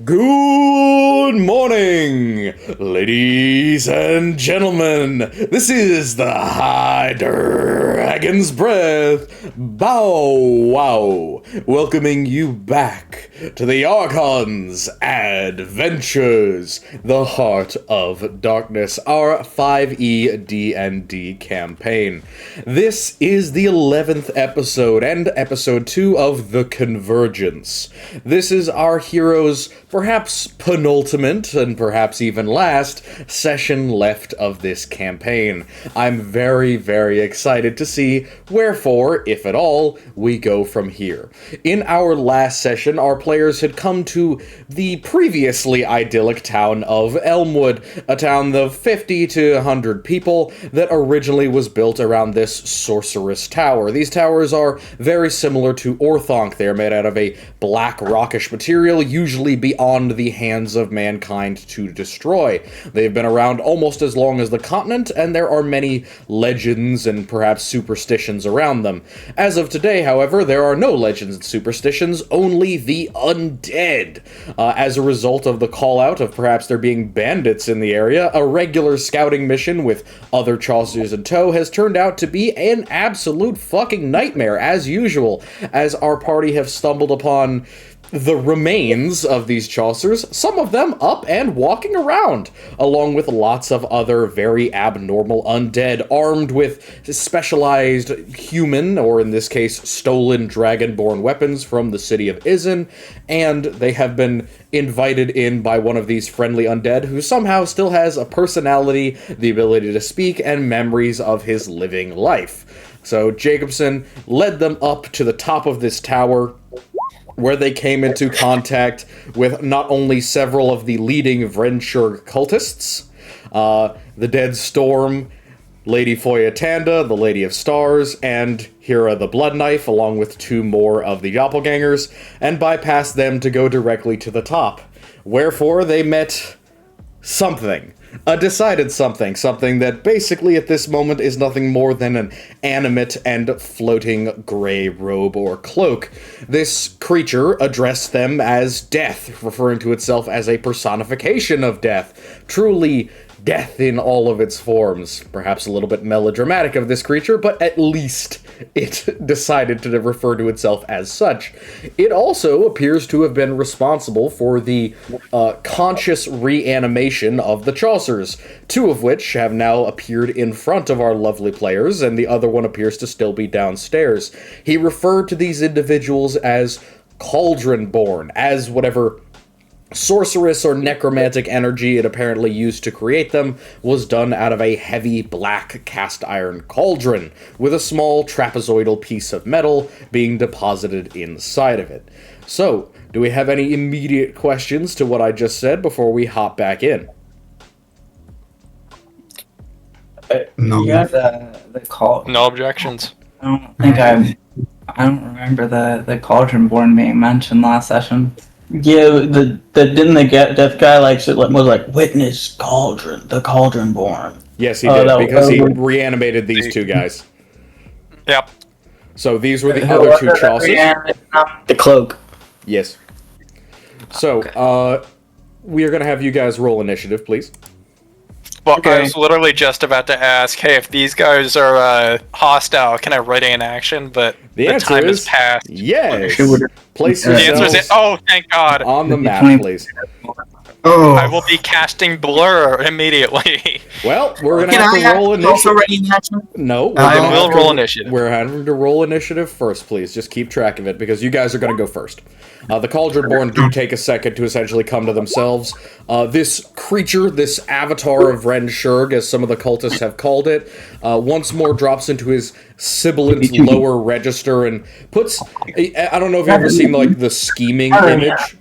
Good morning, ladies and gentlemen. This is the Hydragons Breath Bow Wow, welcoming you back to the Archon's Adventures, the Heart of Darkness, our 5e D&D campaign. This is the 11th episode and episode 2 of the Convergence. This is our hero's perhaps penultimate, and perhaps even last, session left of this campaign. I'm very, very excited to see wherefore, if at all, we go from here. In our last session, our players had come to the previously idyllic town of Elmwood, a town of 50 to 100 people that originally was built around this sorceress tower. These towers are very similar to Orthonk. They're made out of a black rockish material, usually beyond the hands of mankind to destroy. They've been around almost as long as the continent, and there are many legends and perhaps superstitions around them. As of today, however, there are no legends and superstitions, only the undead. As a result of the call-out of perhaps there being bandits in the area, a regular scouting mission with other Chaucers in tow has turned out to be an absolute fucking nightmare, as usual, as our party have stumbled upon the remains of these Chaucers, some of them up and walking around, along with lots of other very abnormal undead, armed with specialized human, or in this case, stolen dragonborn weapons from the city of Izin, and they have been invited in by one of these friendly undead who somehow still has a personality, the ability to speak, and memories of his living life. So Jacobson led them up to the top of this tower, where they came into contact with not only several of the leading Vrensburg cultists, the Dead Storm, Lady Foyatanda, the Lady of Stars, and Hera the Blood Knife, along with two more of the doppelgangers, and bypassed them to go directly to the top. Wherefore they met something. A decided something that basically at this moment is nothing more than an animate and floating gray robe or cloak. This creature addressed them as death, referring to itself as a personification of death. Truly death in all of its forms. Perhaps a little bit melodramatic of this creature, but at least it decided to refer to itself as such. It also appears to have been responsible for the conscious reanimation of the Chaucers, two of which have now appeared in front of our lovely players, and the other one appears to still be downstairs. He referred to these individuals as Cauldron-born, as whatever sorceress or necromantic energy it apparently used to create them was done out of a heavy black cast iron cauldron, with a small trapezoidal piece of metal being deposited inside of it. So, do we have any immediate questions to what I just said before we hop back in? No. Yeah, the call. No objections. I don't remember the Cauldron-born being mentioned last session. Yeah, didn't the deaf guy was like witness Cauldron, the Cauldron-born. Yes, he did, because he reanimated these two guys. Yep. So these were the other two Chaucers. The cloak. Yes. So, we are going to have you guys roll initiative, please. Well, Okay. I was literally just about to ask, hey, if these guys are hostile, can I ready an action? But The answer time is has passed. yes. Place The answer yourselves is, oh, thank God. on the map, please. I will be casting Blur immediately. Well, we're going to Can have I to roll also initiative. ready in action? No, We'll roll initiative. We're having to roll initiative first, please. Just keep track of it, because you guys are going to go first. The Cauldron-born do take a second to essentially come to themselves. This creature, this avatar of Vrensburg, as some of the cultists have called it, once more drops into his sibilant lower register and puts... I don't know if you've ever seen, the scheming image.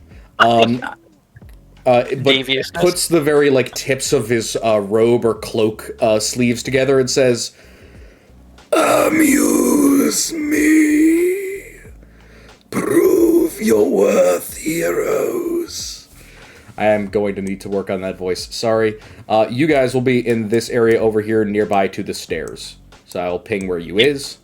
But Deviousness. puts the very, tips of his robe or cloak sleeves together and says, "Amuse me. Prove your worth, heroes." I am going to need to work on that voice. Sorry. You guys will be in this area over here nearby to the stairs. So I'll ping where you is.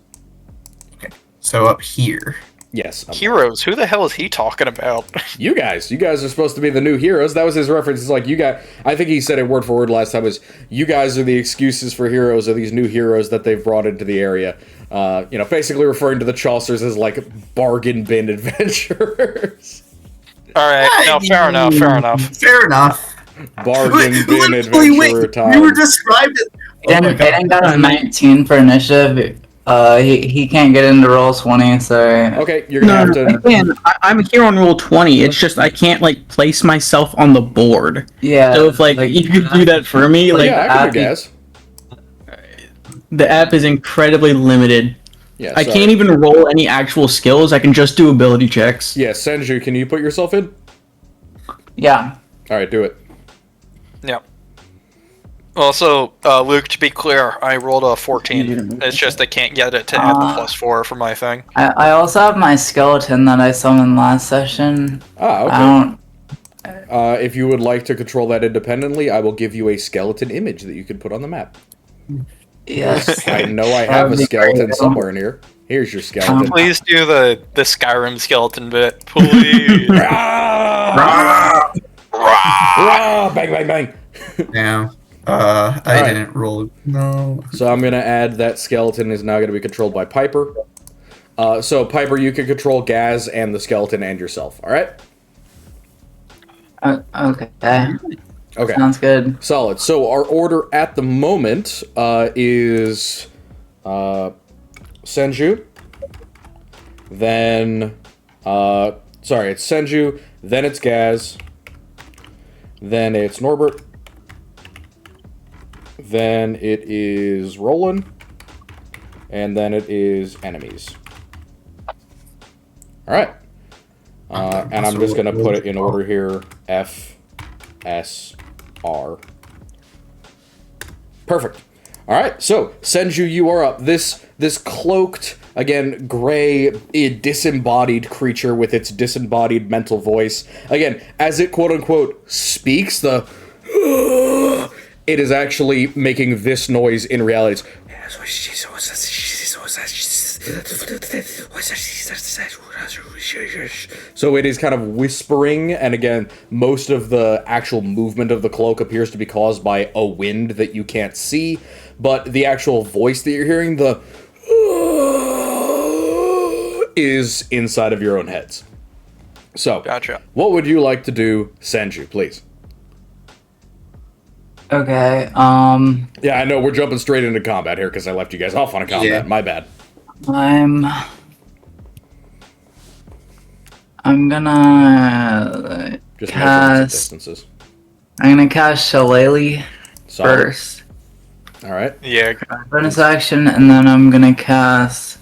So up here. Yes. Heroes? Who the hell is he talking about? You guys are supposed to be the new heroes. That was his reference. It's like, you got, I think he said it word for word last time, was you guys are the excuses for heroes, or these new heroes that they've brought into the area. Basically referring to the Chaucers as like bargain bin adventurers. Alright, no, fair enough. Fair enough. Bargain bin Literally, adventurer time. you were described it. Aiden got a 19 for initiative. He can't get into roll 20, so... Okay, you're gonna have to... Again, I'm here on roll 20. It's just I can't, like, place myself on the board. Yeah. So if, like you could do that for me, like, yeah, I can guess. the app is incredibly limited. Yeah, I sorry. can't even roll any actual skills. I can just do ability checks. Yeah, Senju, can you put yourself in? Yeah. Alright, do it. Yeah. Also, Luke, to be clear, I rolled a 14. It's just I can't get it to add the +4 for my thing. I also have my skeleton that I summoned last session. Ah, okay. I don't... If you would like to control that independently, I will give you a skeleton image that you can put on the map. Yes. I know I have a That'd be skeleton great. somewhere in here. Here's your skeleton. Please do the Skyrim skeleton bit, please. Rah! Rah! Bang, bang, bang. Yeah. Alright. Didn't roll. No. So I'm going to add that skeleton is now going to be controlled by Piper. So Piper, you can control Gaz and the skeleton and yourself. All right? Okay. Okay. Sounds good. Solid. So our order at the moment is Senju, then it's Senju, then it's Gaz, then it's Norbert, then it is Roland, and then it is enemies. All right. And I'm just gonna put it in order here: F, S, R. Perfect. All right. So Senju, you are up. This cloaked, again, gray, disembodied creature with its disembodied mental voice. Again, as it quote unquote speaks, it is actually making this noise in reality. So it is kind of whispering, and again, most of the actual movement of the cloak appears to be caused by a wind that you can't see, but the actual voice that you're hearing, is inside of your own heads. So, Gotcha. What would you like to do, Senju, please? Okay, Yeah, I know, we're jumping straight into combat here because I left you guys off on a combat. Yeah. My bad. I'm gonna Just measuring some cast... distances. I'm gonna cast Shillelagh Solid. first. Alright. Yeah. Bonus action, and then I'm gonna cast...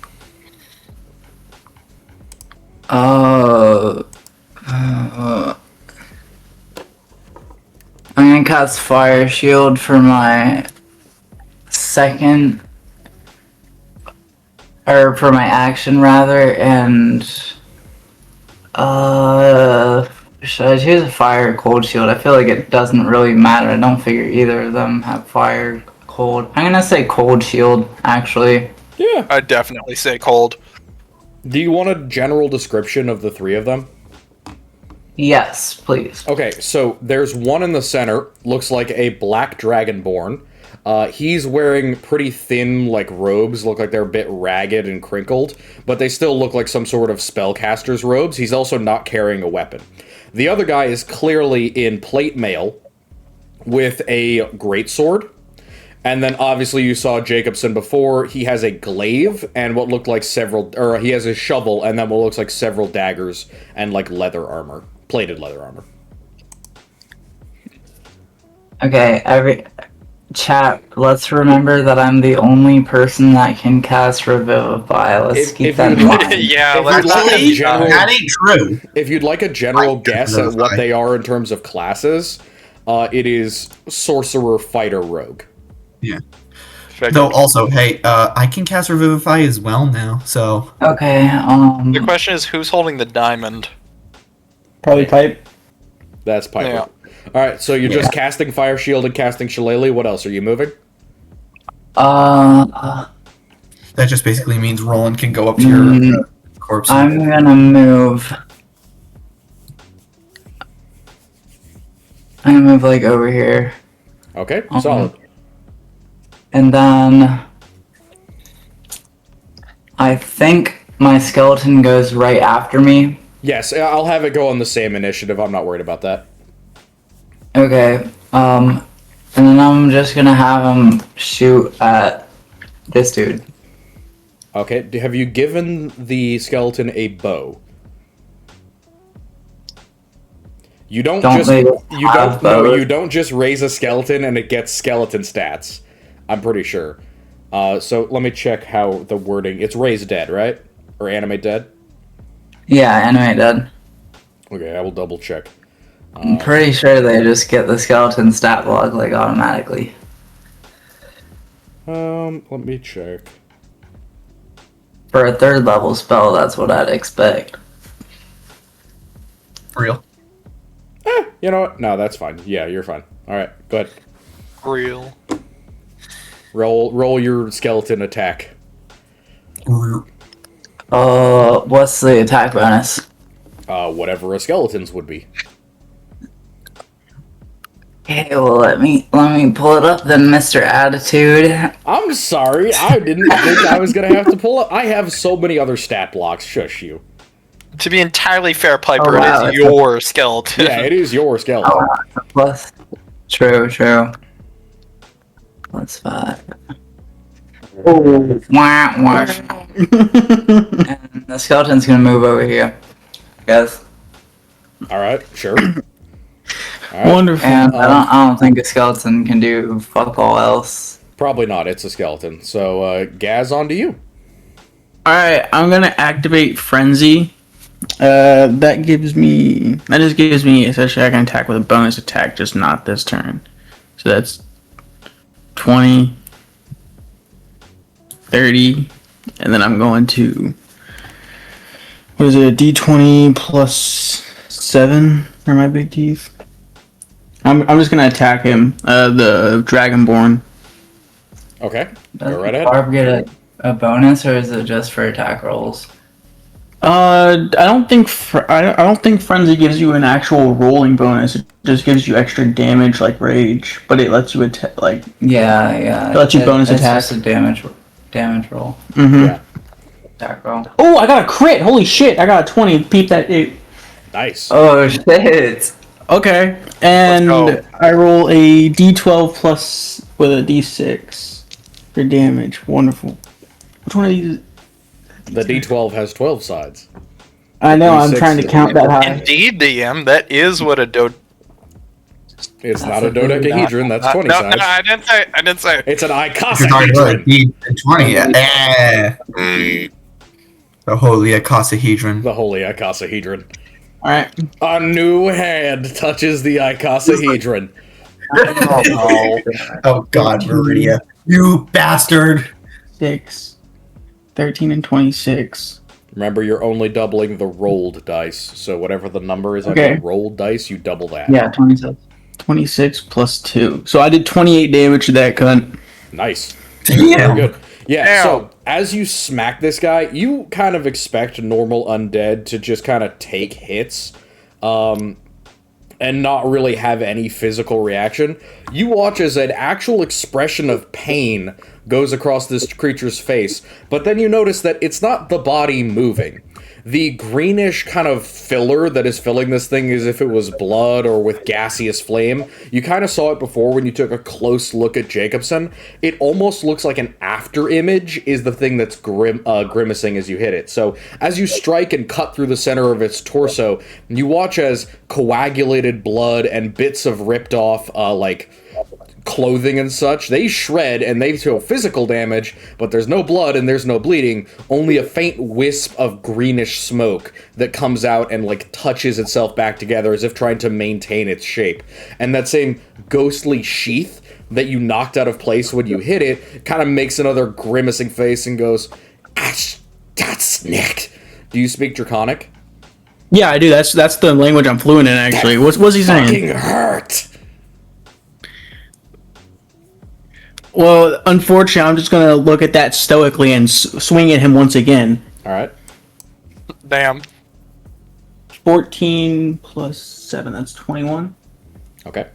I'm gonna cast Fire Shield for my second... Or for my action, rather, and... Should I choose a fire or cold shield? I feel like it doesn't really matter. I don't figure either of them have fire, cold. I'm gonna say cold shield, actually. Yeah. I'd definitely say cold. Do you want a general description of the three of them? Yes, please. Okay, so there's one in the center, looks like a black dragonborn. He's wearing pretty thin, like, robes, look like they're a bit ragged and crinkled, but they still look like some sort of spellcaster's robes. He's also not carrying a weapon. The other guy is clearly in plate mail with a greatsword. And then obviously you saw Jacobson before. He has a glaive and what looked like he has a shovel and then what looks like several daggers and like leather armor, plated leather armor. Okay, chat, let's remember that I'm the only person that can cast Revivify. Let's keep that in mind. Yeah, If let's you'd like a general- That ain't true. If you'd like a general guess at what they are in terms of classes, it is sorcerer, fighter, rogue. Yeah. Though also, hey, I can cast Revivify as well now, so... Okay, The question is, who's holding the diamond? Probably Pipe. That's Piper. Yeah. Alright, so you're just casting Fire Shield and casting Shillelagh. What else? Are you moving? That just basically means Roland can go up to your corpse. I'm gonna move. I'm gonna move like over here. Okay, solid. And then I think my skeleton goes right after me. Yes, I'll have it go on the same initiative. I'm not worried about that. Okay. And then I'm just gonna have him shoot at this dude. Okay, have you given the skeleton a bow? You don't Don't just they you have don't no, bows? you don't just raise a skeleton and it gets skeleton stats. I'm pretty sure. So let me check how the wording. It's raise dead, right? Or animate dead? Yeah, animate dead. Okay, I will double check. I'm pretty sure they just get the skeleton stat block like automatically. Let me check. For a 3rd level spell, that's what I'd expect. For real. You know what? No, that's fine. Yeah, you're fine. All right, go ahead. Real. Roll your skeleton attack. What's the attack bonus? Whatever a skeleton's would be. Okay, well let me pull it up then, Mr. Attitude. I'm sorry, I didn't think I was gonna have to pull up. I have so many other stat blocks. Shush you. To be entirely fair, Piper, Oh, wow, it is your skeleton. Yeah, it is your skeleton. Oh, plus. True. Plus 5. Oh, wah, wah. And the skeleton's gonna move over here, guys. All right, sure. All right. Wonderful. And I don't think a skeleton can do fuck all else. Probably not. It's a skeleton. So, Gaz, on to you. Alright, I'm gonna activate Frenzy. That just gives me essentially I can attack with a bonus attack, just not this turn. So that's 20, 30, and then I'm going to, what is it, a d20 plus 7 for my big teeth. I'm just gonna attack him, the Dragonborn. Okay, Does go right ahead. Barb get a bonus, or is it just for attack rolls? I don't think Frenzy gives you an actual rolling bonus. It just gives you extra damage like Rage, but it lets you attack Yeah. It lets you bonus it's attack. Just a damage roll. Mm-hmm. Yeah. Attack roll. Oh, I got a crit! Holy shit! I got a 20. Peep that. Nice. Oh shit! Okay, and Let's go. I roll a d12 plus with a d6 for damage. Wonderful. Which one of these? The D12 has 12 sides. I know. I'm D6 trying to count that high. Indeed, DM, that is what a It's not a dodecahedron. That's 20 no, sides. No, I didn't say. It's an You're talking about icosahedron. D20. The holy icosahedron. The holy icosahedron. All right. A new hand touches the icosahedron. Oh God, Maria, you bastard! 6, 13, and 26. Remember, you're only doubling the rolled dice, so whatever the number is on Okay. your rolled dice, you double that. Yeah, 26. 26 plus 2. So I did 28 damage to that cunt. Nice. Damn. Very good. Yeah, Ow. so as you smack this guy, you kind of expect normal undead to just kind of take hits, and not really have any physical reaction. You watch as an actual expression of pain goes across this creature's face, but then you notice that it's not the body moving. The greenish kind of filler that is filling this thing as if it was blood or with gaseous flame. You kind of saw it before when you took a close look at Jacobson. It almost looks like an after image is the thing that's grimacing as you hit it. So as you strike and cut through the center of its torso, you watch as coagulated blood and bits of ripped off, clothing and such, they shred and they feel physical damage, but there's no blood and there's no bleeding, only a faint wisp of greenish smoke that comes out and touches itself back together as if trying to maintain its shape. And that same ghostly sheath that you knocked out of place when you hit it kind of makes another grimacing face and goes, "Ash, that's nicked." Do you speak Draconic? Yeah, I do. That's the language I'm fluent in, actually. What's he saying? Fucking hurt. Well, unfortunately, I'm just going to look at that stoically and swing at him once again. All right. Damn. 14 plus 7, that's 21. Okay.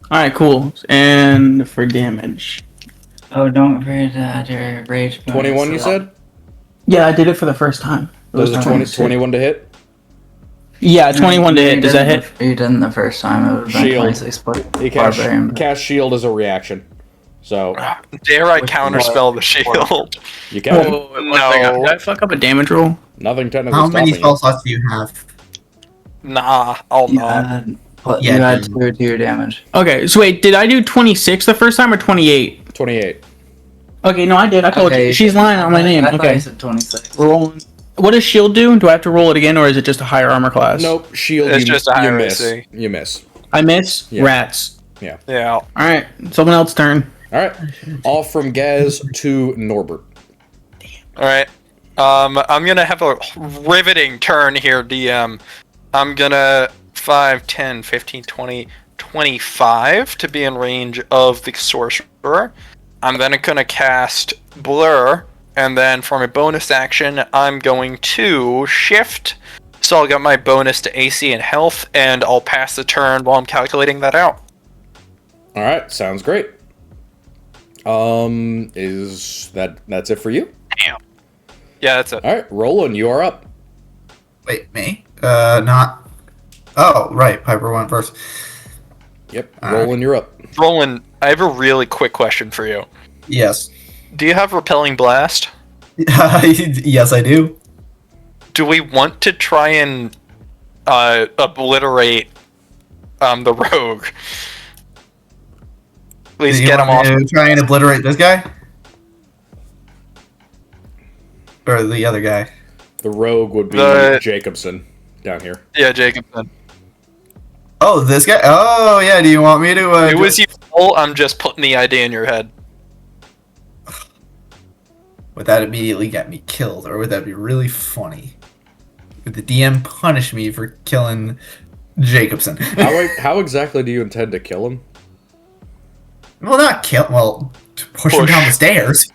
Alright, cool. And for damage. Oh, don't forget that your rage bonus. 21, you said? Yeah, I did it for the first time. Those are 21 to hit? Yeah, 21 to hit. Does that hit? You didn't the first time. It would have been Shield. 26, but He cast shield as a reaction. So Dare I counterspell the shield? you can. No. Did I fuck up a damage roll? Nothing technically How many stopping spell slots do you have? Nah, I'll you not. had, Yeah, you had dude. 2 to your damage. Okay, so wait, did I do 26 the first time or 28? you. 28. Okay, no, I did. I told you. She's lying on my name. I thought Okay. you said 26. Rolling. What does shield do? Do I have to roll it again, or is it just a higher armor class? Nope, shield. It's just a higher miss. AC. You miss. I miss. Yeah. Rats. Yeah. Yeah. All right, someone else's turn. All right. Off from Gaz to Norbert. All right. I'm gonna have a riveting turn here, DM. I'm gonna 5, 10, 15, 20, 25 to be in range of the sorcerer. I'm then gonna cast Blur, and then for my bonus action, I'm going to shift. So I'll get my bonus to AC and health, and I'll pass the turn while I'm calculating that out. All right. Sounds great. Is that's it for you? Damn. Yeah, that's it. All right, Roland, you are up. Wait, me? Not. Oh, right. Piper went first. Yep. All Roland, you're up. Roland, I have a really quick question for you. Yes. Do you have Repelling Blast? Yes, I do. Do we want to try and obliterate the rogue? Please Do you get him want off. me to try and obliterate this guy? Or the other guy? The rogue would be The- Jacobson down here. Yeah, Jacobson. Oh, this guy? Oh, yeah. Do you want me to? It was you. I'm just putting the idea in your head. Would that immediately get me killed, or would that be really funny? Would the DM punish me for killing Jacobson? How exactly do you intend to kill him? Well, not kill. Well, to push him Push. down the stairs.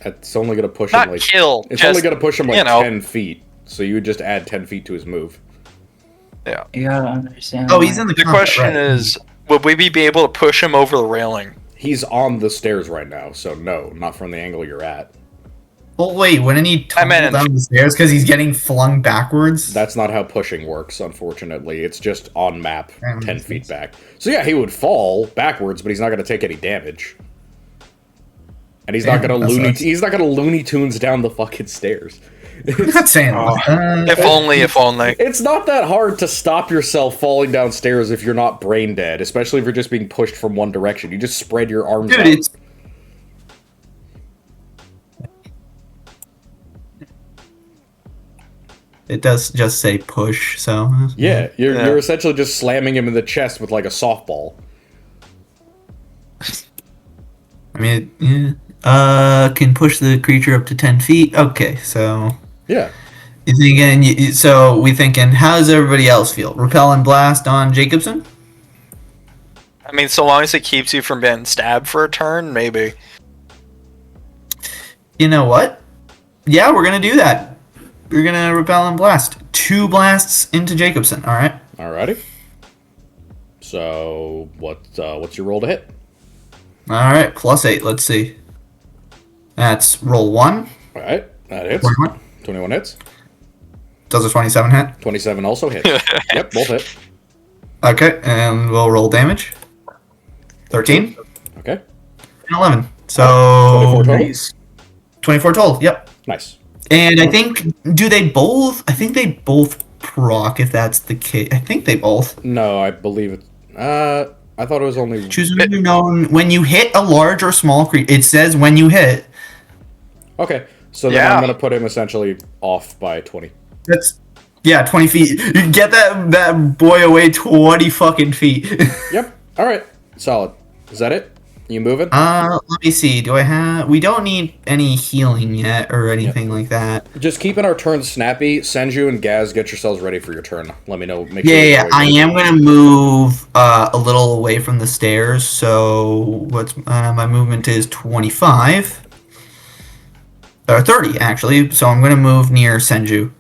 It's only gonna push Not him like kill. It's just, only gonna push him like you know. 10 feet. So you would just add 10 feet to his move. Yeah. You gotta understand. Oh, he's in the. The combat, question right. is, would we be able to push him over the railing? He's on the stairs right now, so no, not from the angle you're at. Well, wait. Wouldn't he tumble meant- down the stairs because he's getting flung backwards? That's not how pushing works, unfortunately. It's just on map, That 10 makes feet sense. back. So yeah, he would fall backwards, but he's not gonna take any damage. And he's not Damn, gonna that Looney sucks. he's not gonna Looney Tunes down the fucking stairs. I'm not saying. If only, if only. It's not that hard to stop yourself falling downstairs if you're not brain dead, especially if you're just being pushed from one direction. You just spread your arms Dude, out. it's. It does just say push, so. Yeah, you're Yeah. you're essentially just slamming him in the chest with like a softball. I mean, yeah. Can push the creature up to 10 feet. Okay, so. Yeah. You thinking, so we thinking, how does everybody else feel? Repel and blast on Jacobson? I mean, so long as it keeps you from being stabbed for a turn, maybe. You know what? Yeah, we're gonna do that. We're gonna repel and blast. 2 blasts into Jacobson, alright? Alrighty. So what's your roll to hit? Alright, +8, let's see. That's roll 1. Alright, that hits. 21. 21 hits. Does a 27 hit? 27 also hits. Yep, both hit. Okay, and we'll roll damage. 13 Okay. and 11. So 24 total? Nice. 24 total, yep. Nice. And I think, do they both? I think they both proc if that's the case. I think they both. No, I believe it. I thought it was only. Choose an unknown. When you hit a large or small creature, it says when you hit. Okay, so then Yeah. I'm gonna put him essentially off by 20. That's, yeah, 20 feet. You get that boy away 20 fucking feet. Yep. All right. Solid. Is that it? You moving? Let me see. Do I have? We don't need any healing yet or anything like that. Just keeping our turns snappy. Senju and Gaz, get yourselves ready for your turn. Let me know. Make Yeah, sure you know yeah. what I you're am gonna move a little away from the stairs. So what's my movement is 25 or 30 actually. So I'm gonna move near Senju.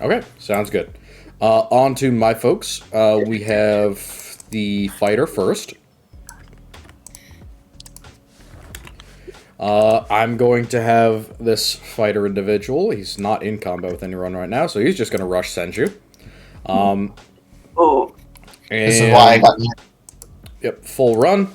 Okay, sounds good. On to my folks. We have the fighter first. I'm going to have this fighter individual. He's not in combat with anyone right now, so he's just going to rush Senju. This is why I got you. Yep, full run.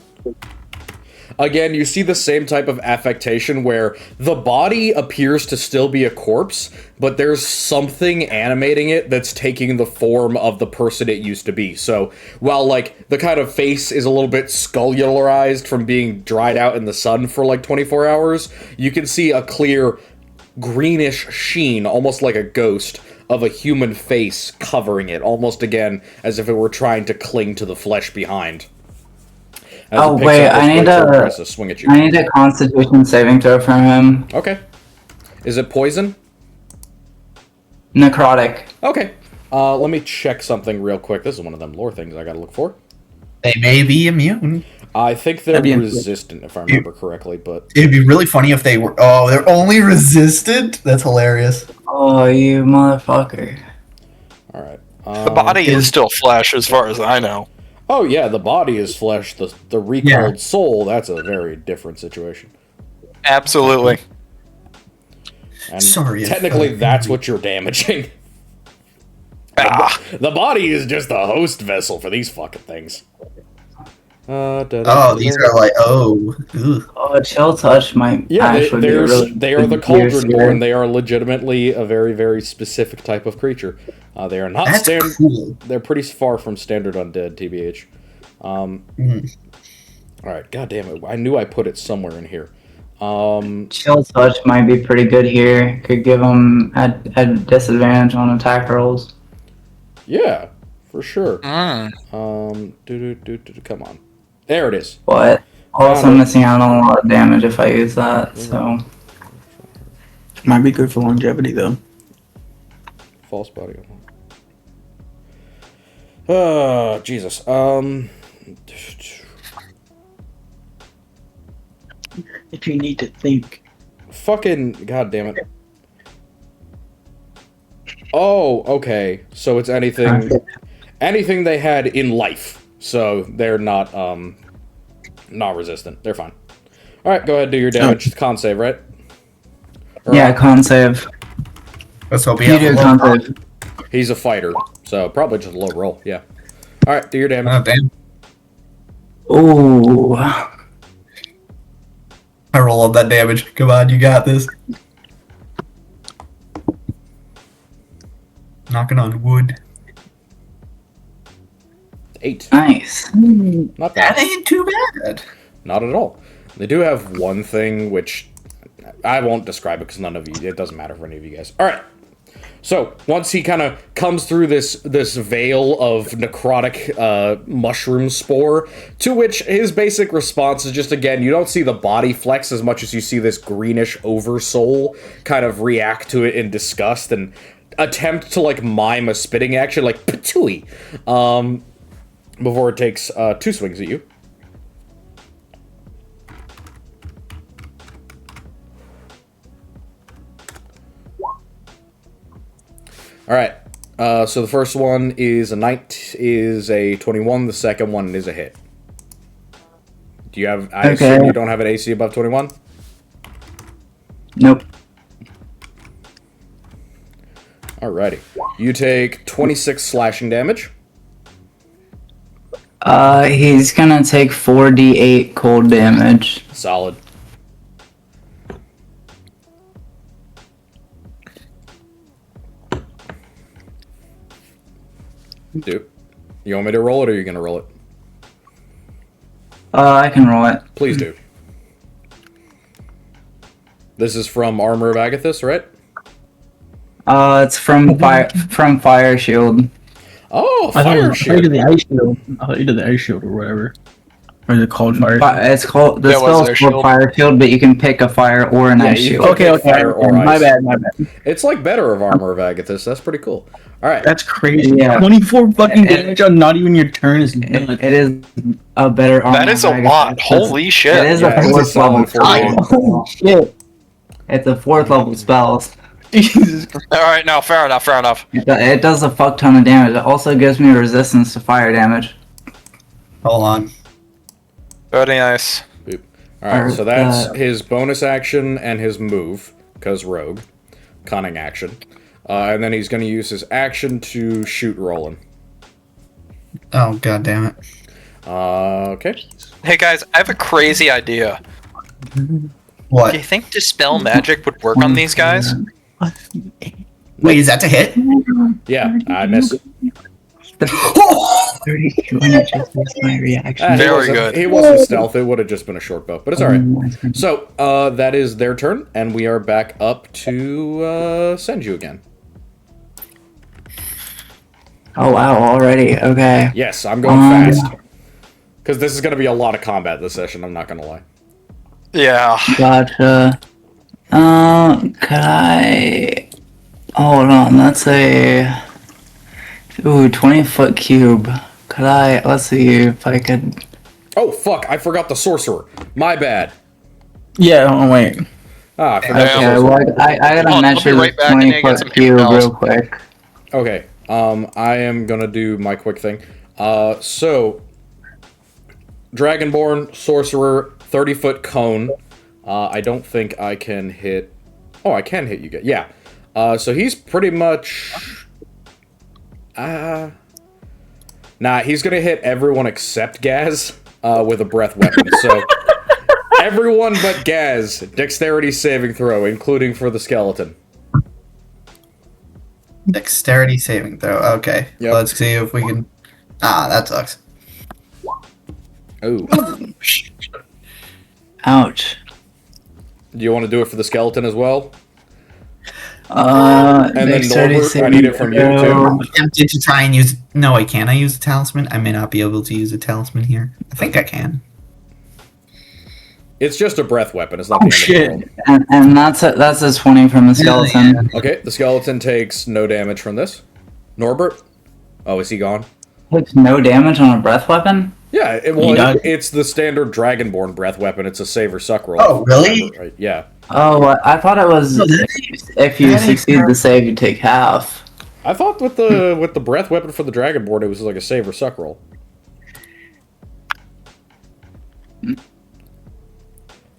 Again, you see the same type of affectation where the body appears to still be a corpse, but there's something animating it that's taking the form of the person it used to be. So, while, like, the kind of face is a little bit sculpturarized from being dried out in the sun for, like, 24 hours, you can see a clear greenish sheen, almost like a ghost, of a human face covering it, almost, again, as if it were trying to cling to the flesh behind. As Oh it picks wait, up this I need great sword, a tries to swing at you. I need a Constitution saving throw from him. Okay. Is it poison? Necrotic. Okay. Let me check something real quick. This is one of them lore things I gotta look for. They may be immune. I think they're That'd be resistant, if I remember correctly, but... It'd be really funny if they were. Oh, they're only resistant? That's hilarious. Oh, you motherfucker. Alright. The body is still flesh, as far as I know. Oh, yeah, the body is flesh. The recalled soul, that's a very different situation. Absolutely. And Sorry if, technically, that's what you're damaging. The body is just the host vessel for these fucking things. Oh, these are like, ugh. Oh, chill touch might Yeah, actually be a really they are the good gear Cauldron skill. Born. They are legitimately a very, very specific type of creature. They are not That's standard. cool. They're pretty far from standard undead, TBH. All right, god damn it! I knew I put it somewhere in here. Chill touch might be pretty good here. Could give him a disadvantage on attack rolls. Yeah, for sure. Mm. Come on, there it is. But also Found it. missing out on a lot of damage if I use that. So Might be good for longevity though. False body. Oh, Jesus. If you need to think. Fucking god damn it. Oh, okay. So it's anything they had in life. So they're not resistant. They're fine. All right, go ahead, do your damage. Con save, right? yeah, con save. Let's hope You do con save. He's a fighter, so probably just a low roll. Yeah. All right, do your damage. Oh, damn. Ooh. I roll up that damage. Come on, you got this. Knocking on wood. 8. Nice. Not That bad. ain't too bad. Not at all. They do have one thing which I won't describe it because none of you. It doesn't matter for any of you guys. All right. So once he kind of comes through this veil of necrotic mushroom spore, to which his basic response is just, again, you don't see the body flex as much as you see this greenish oversoul kind of react to it in disgust and attempt to like mime a spitting action, like patooey, before it takes 2 swings at you. All right. So the first one is a 21. The second one is a hit. Do you have? I assume you don't have an AC above 21. Nope. Alrighty. You take 26 slashing damage. He's gonna take 4d8 cold damage. Solid. Dude, you want me to roll it or are you gonna roll it? I can roll it. Please do. This is from Armor of Agathis, right? It's from Fire Shield. Oh, I Fire thought Shield. you did the ice shield. I thought you did the ice shield or whatever. Or is it called fire? It's called the That was spell's Ice called Shield. Fire Shield, but you can pick a fire or an ice you shield. can- Okay, Fire or my ice. bad. It's like better of Armor of Agathis. That's pretty cool. All right. That's crazy. Yeah. 24 fucking It- damage on not even your turn is It nuts. is a better armor. That is a lot. Holy shit. It is Yeah, a it's a 4th level solid 48. spell. Holy shit. It's a 4th level spell. Jesus. All right, no, fair enough. It does a fuck ton of damage. It also gives me resistance to fire damage. Hold on. Very nice. Alright, so that's his bonus action and his move, because rogue. Cunning action. And then he's going to use his action to shoot Roland. Oh, god damn it. Okay. Hey guys, I have a crazy idea. What? Do you think Dispel Magic would work on these guys? Wait, is that to hit? Yeah, I missed. 3200 just missed my reaction. Very good. He wasn't stealth, it would have just been a short bow, but it's alright. So, that is their turn, and we are back up to Senju again. Oh wow, already. Okay. Yes, I'm going fast. Because this is going to be a lot of combat this session, I'm not going to lie. Yeah. Gotcha. Could I... Hold on, that's a... Ooh, 20-foot cube. Could I... Let's see if I could... Oh, fuck, I forgot the sorcerer. My bad. Yeah, oh, wait. Ah, I forgot the Okay, sorcerer. well, I gotta I'll be measure right this back and get 20-foot some cube bells. real quick. Okay, I am gonna do my quick thing. So, Dragonborn, Sorcerer, 30-foot cone. I don't think I can hit... Oh, I can hit you guys. Yeah. So he's pretty much... Nah, he's gonna hit everyone except Gaz with a breath weapon. So, everyone but Gaz, dexterity saving throw, including for the skeleton. Dexterity saving throw. Okay. Yep. Let's see if we can... Ah, that sucks. Oh. Ouch. Do you want to do it for the skeleton as well? And then Norbert, I need it from you, too. I'm tempted to try and use... No, wait, can I use a talisman? I may not be able to use a talisman here. I think I can. It's just a breath weapon. It's not the end shit. of the world. And that's a 20 from the skeleton. Okay, the skeleton takes no damage from this. Norbert? Oh, is he gone? Takes no damage on a breath weapon? Yeah, it's the standard Dragonborn breath weapon. It's a save or suck roll. Oh, really? Remember, right? Yeah. Oh, I thought it was if you succeed the save, you take half. I thought with the breath weapon for the Dragonborn, it was like a save or suck roll.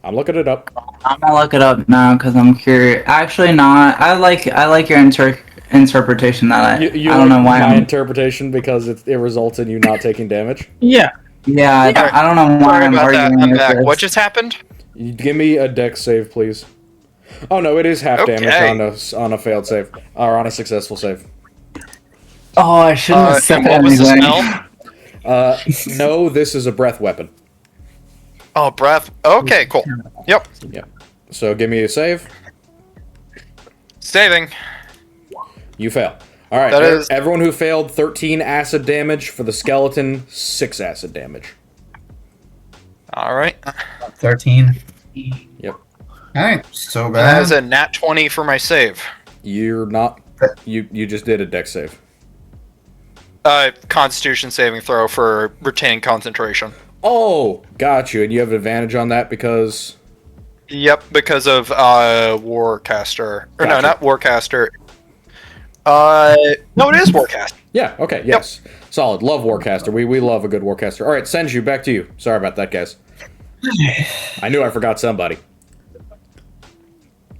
I'm looking it up. I'm gonna look it up now because I'm curious. Actually, not. I like your interpretation that I don't know why my I'm. interpretation because it results in you not taking damage. Yeah. Yeah, I don't know why Sorry I'm about that. arguing I'm with back. this. What just happened? You give me a dex save, please. Oh no, it is half Okay. damage on a failed save or on a successful save. Oh, I shouldn't have said And what was the anything. spell? No, this is a breath weapon. Oh, breath. Okay, cool. Yep. Yep. So give me a save. Saving. You fail. All right. That is- Everyone who failed 13 acid damage for the skeleton, 6 acid damage. All right. 13. Yep. Alright, so That is bad. a nat 20 for my save. You're not. You just did a dex save. Constitution saving throw for retaining concentration. Oh, got you. And you have advantage on that because. Yep, because of Warcaster. Or no, Gotcha. not Warcaster. No, it is Warcaster. Yeah. Okay. Yes. Solid. Love Warcaster. We love a good Warcaster. All right, Senju, back to you. Sorry about that, guys. I knew I forgot somebody.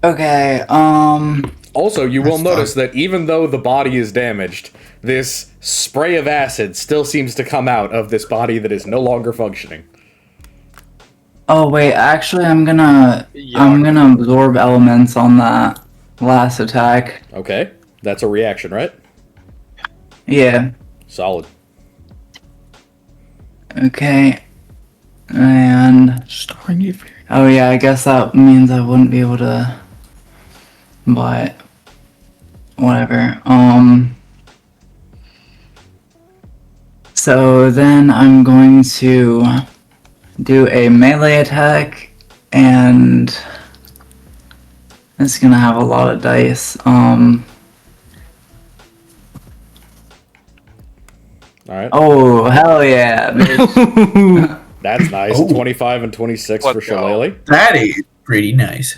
Okay. Also, you will That's notice that even though the body is damaged, this spray of acid still seems to come out of this body that is no longer functioning. Oh wait, actually, I'm gonna absorb elements on that last attack. Okay, that's a reaction, right? Yeah. Solid. Okay. And Starring you. oh yeah, I guess that means I wouldn't be able to. But whatever. So then I'm going to do a melee attack, and it's gonna have a lot of dice. All right. Oh hell yeah, bitch. That's nice. Oh. 25 and 26 for Let's go. Shillelagh. That is pretty nice.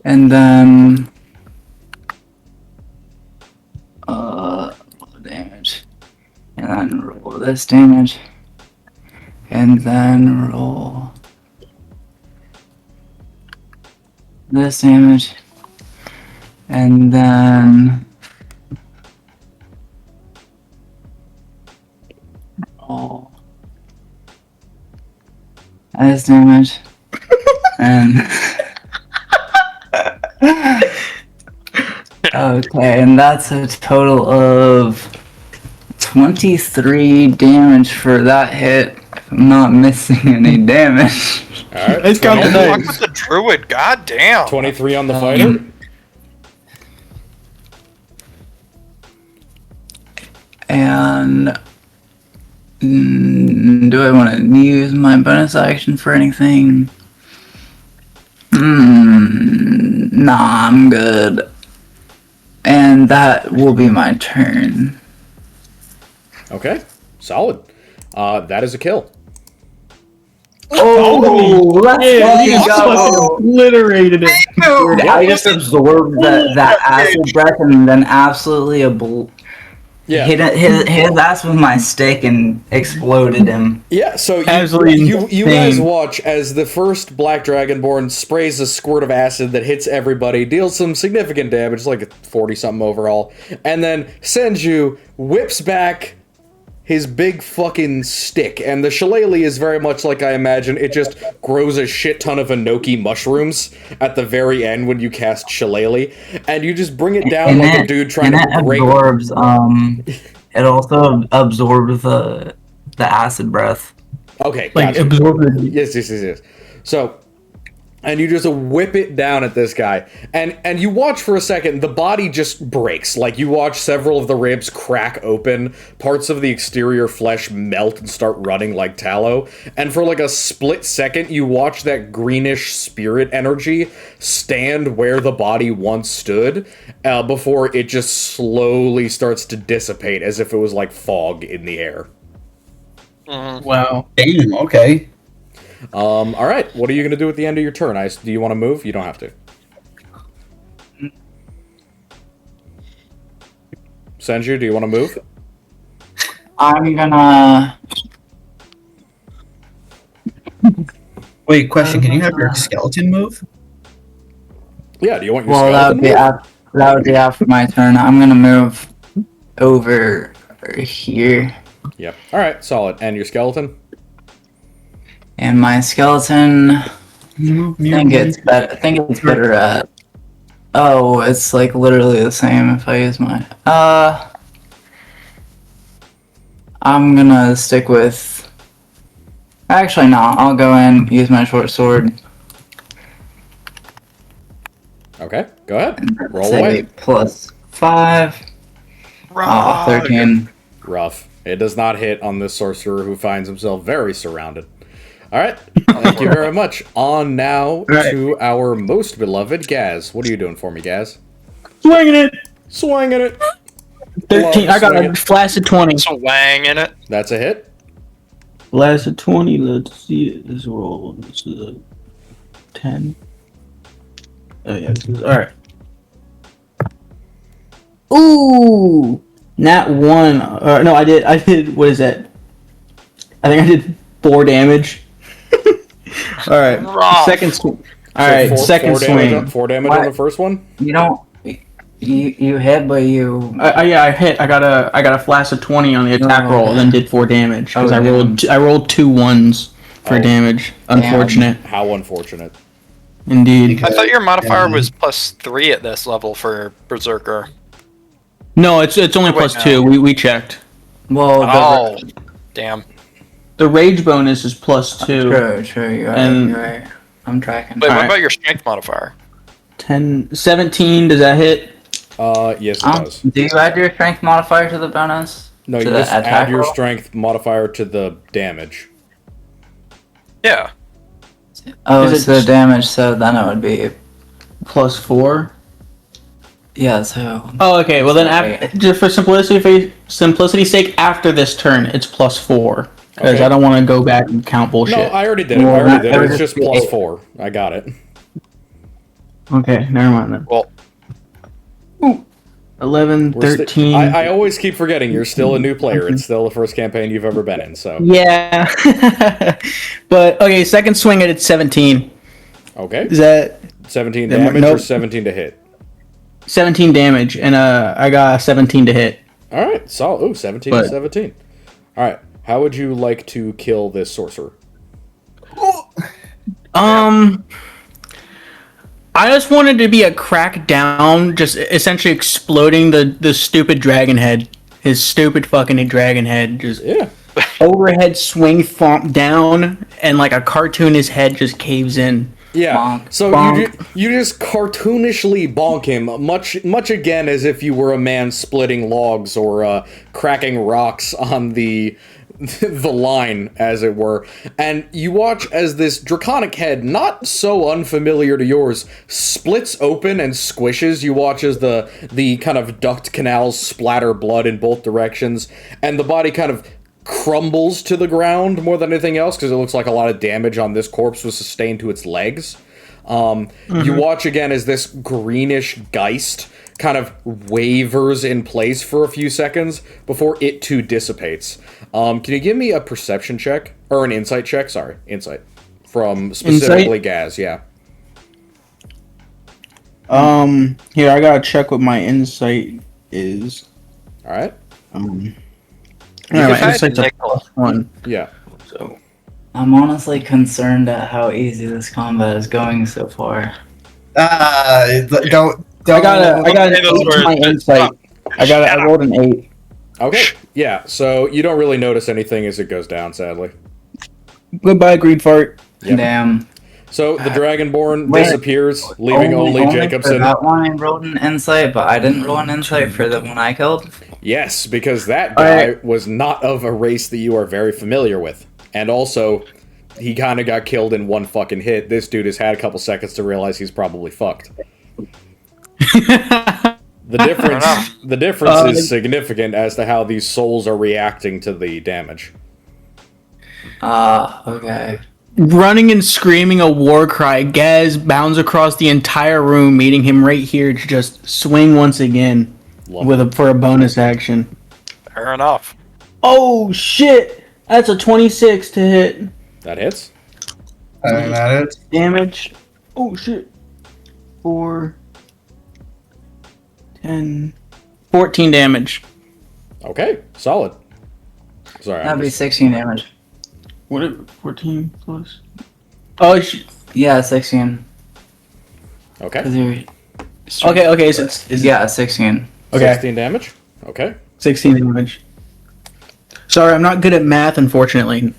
And then damage. And then roll this damage. And then roll this damage. And then roll this damage. And okay, and that's a total of 23 damage for that hit. I'm not missing any damage. Alright. Let's count the Don't fuck dice. with the druid, goddamn. 23 on the fighter. And do I want to use my bonus action for anything? Nah, I'm good. And that will be my turn. Okay. Solid. That is a kill. Oh, let's Yeah, you just go. fucking obliterated it. Dude, I just absorbed that acid breath and then absolutely Yeah. hit his ass with my stick and exploded him. Yeah, so Absolutely you guys insane. watch as the first Black Dragonborn sprays a squirt of acid that hits everybody, deals some significant damage, like a 40-something overall, and then Senju whips back his big fucking stick, and the shillelagh is very much like I imagine. It just grows a shit ton of enoki mushrooms at the very end when you cast shillelagh, and you just bring it down like a dude trying to break. Absorbs, it also absorbs the acid breath. Okay, Like gotcha. absorb it. Yes. So, and you just whip it down at this guy, and you watch for a second, the body just breaks. Like, you watch several of the ribs crack open, parts of the exterior flesh melt and start running like tallow, and for like a split second, you watch that greenish spirit energy stand where the body once stood, before it just slowly starts to dissipate, as if it was like fog in the air. Wow. Damn, okay. All right. What are you gonna do at the end of your turn? Do you want to move? You don't have to. Senju, do you want to move? I'm gonna. Wait, question. Can you have your skeleton move? Yeah. Do you want your Well, skeleton to move? that would be after my turn. I'm gonna move over here, Yep. All right. Solid. And your skeleton? and my skeleton. I think it's better at. Oh, it's like literally the same if I use my. I'm gonna stick with. Actually, no. I'll go in, use my short sword. Okay. Go ahead. Roll Say away. +5. Oh, 13. Rough. It does not hit on this sorcerer who finds himself very surrounded. All right. Thank you very much. On now to our most beloved Gaz. What are you doing for me, Gaz? Swinging it. Swinging it. 13. I got Swing a it. flash of 20. Swang in it. That's a hit. Flash of 20. Let's see this roll. This is a 10. Oh yeah. All right. Ooh. Nat 1. No, I did. What is that? I think I did 4 damage. All right. Rough. Second swing. All So right. Second swing. 4 damage on What? the first one. You don't. You hit, but you. Yeah, I hit. I got a flash of 20 on the attack Oh. roll, then did 4 damage because Oh, I rolled 2 ones for Oh. damage. Unfortunate, How unfortunate. indeed. I thought your modifier was +3 at this level for Berserker. No, it's only Wait, plus no. 2. We checked. Well, Oh, damn. The rage bonus is plus 2. True. You're right. And- You're right. I'm tracking. Wait, what Alright. about your strength modifier? 10, 17. Does that hit? Yes, it does. Do you add your strength modifier to the bonus? No, to you the just add attack your roll? strength modifier to the damage. Yeah. Oh, Is it's it the just- damage, so then it would be. Plus 4. Yeah, so. Oh, okay. Well then, Sorry. just for simplicity's sake, after this turn, it's plus 4 because Okay. I don't want to go back and count bullshit. No, I already did it. Well, I already that did it. would It's just just be plus eight. 4. I got it. Okay, never mind then. Well, 11, 13. I always keep forgetting you're still a new player. It's still the first campaign you've ever been in, so. Yeah. But, okay, second swing at it's 17. Okay. Is that 17 damage nope. or 17 to hit? 17 damage, and I got 17 to hit. All right, solid. Ooh, 17 to 17. All right, how would you like to kill this sorcerer? I just wanted to be a crack down, just essentially exploding the stupid dragon head. His stupid fucking dragon head. Just overhead swing thump down, and like a cartoon, his head just caves in. Yeah, Bonk. so Bonk. you just cartoonishly bonk him, much again as if you were a man splitting logs or cracking rocks on the line, as it were. And you watch as this draconic head, not so unfamiliar to yours, splits open and squishes. You watch as the kind of duct canals splatter blood in both directions, and the body kind of crumbles to the ground more than anything else, because it looks like a lot of damage on this corpse was sustained to its legs. You watch again as this greenish geist kind of wavers in place for a few seconds before it too dissipates. Can you give me a perception check? Or an insight check? Sorry, insight. From specifically Gaz, yeah. Here, I gotta check what my insight is. Alright. Yeah, my insight's a +1. Yeah. So I'm honestly concerned at how easy this combat is going so far. Don't. I got an 8 to my insight. I rolled an 8. Okay, yeah, so you don't really notice anything as it goes down, sadly. Goodbye, green fart. Yep. Damn. So the Dragonborn Wait. disappears, leaving only For Jacobson. that one I rolled an insight, but I didn't roll an insight for the one I killed. Yes, because that guy was not of a race that you are very familiar with. And also, he kind of got killed in one fucking hit. This dude has had a couple seconds to realize he's probably fucked. The difference is significant as to how these souls are reacting to the damage. Okay. Running and screaming a war cry, Gaz bounds across the entire room, meeting him right here to just swing once again for a bonus action. Fair enough. Oh shit! That's a 26 to hit. That hits. That is. Damage. Oh shit. 4, 10, 14 damage. Okay, solid. Sorry, That'd be 16 damage. What? 14 plus? Oh, Yeah, 16. Okay. 'Cause you're- okay. So it's Yeah, 16. okay. 16 damage. Okay. 16 damage. Sorry, I'm not good at math, unfortunately.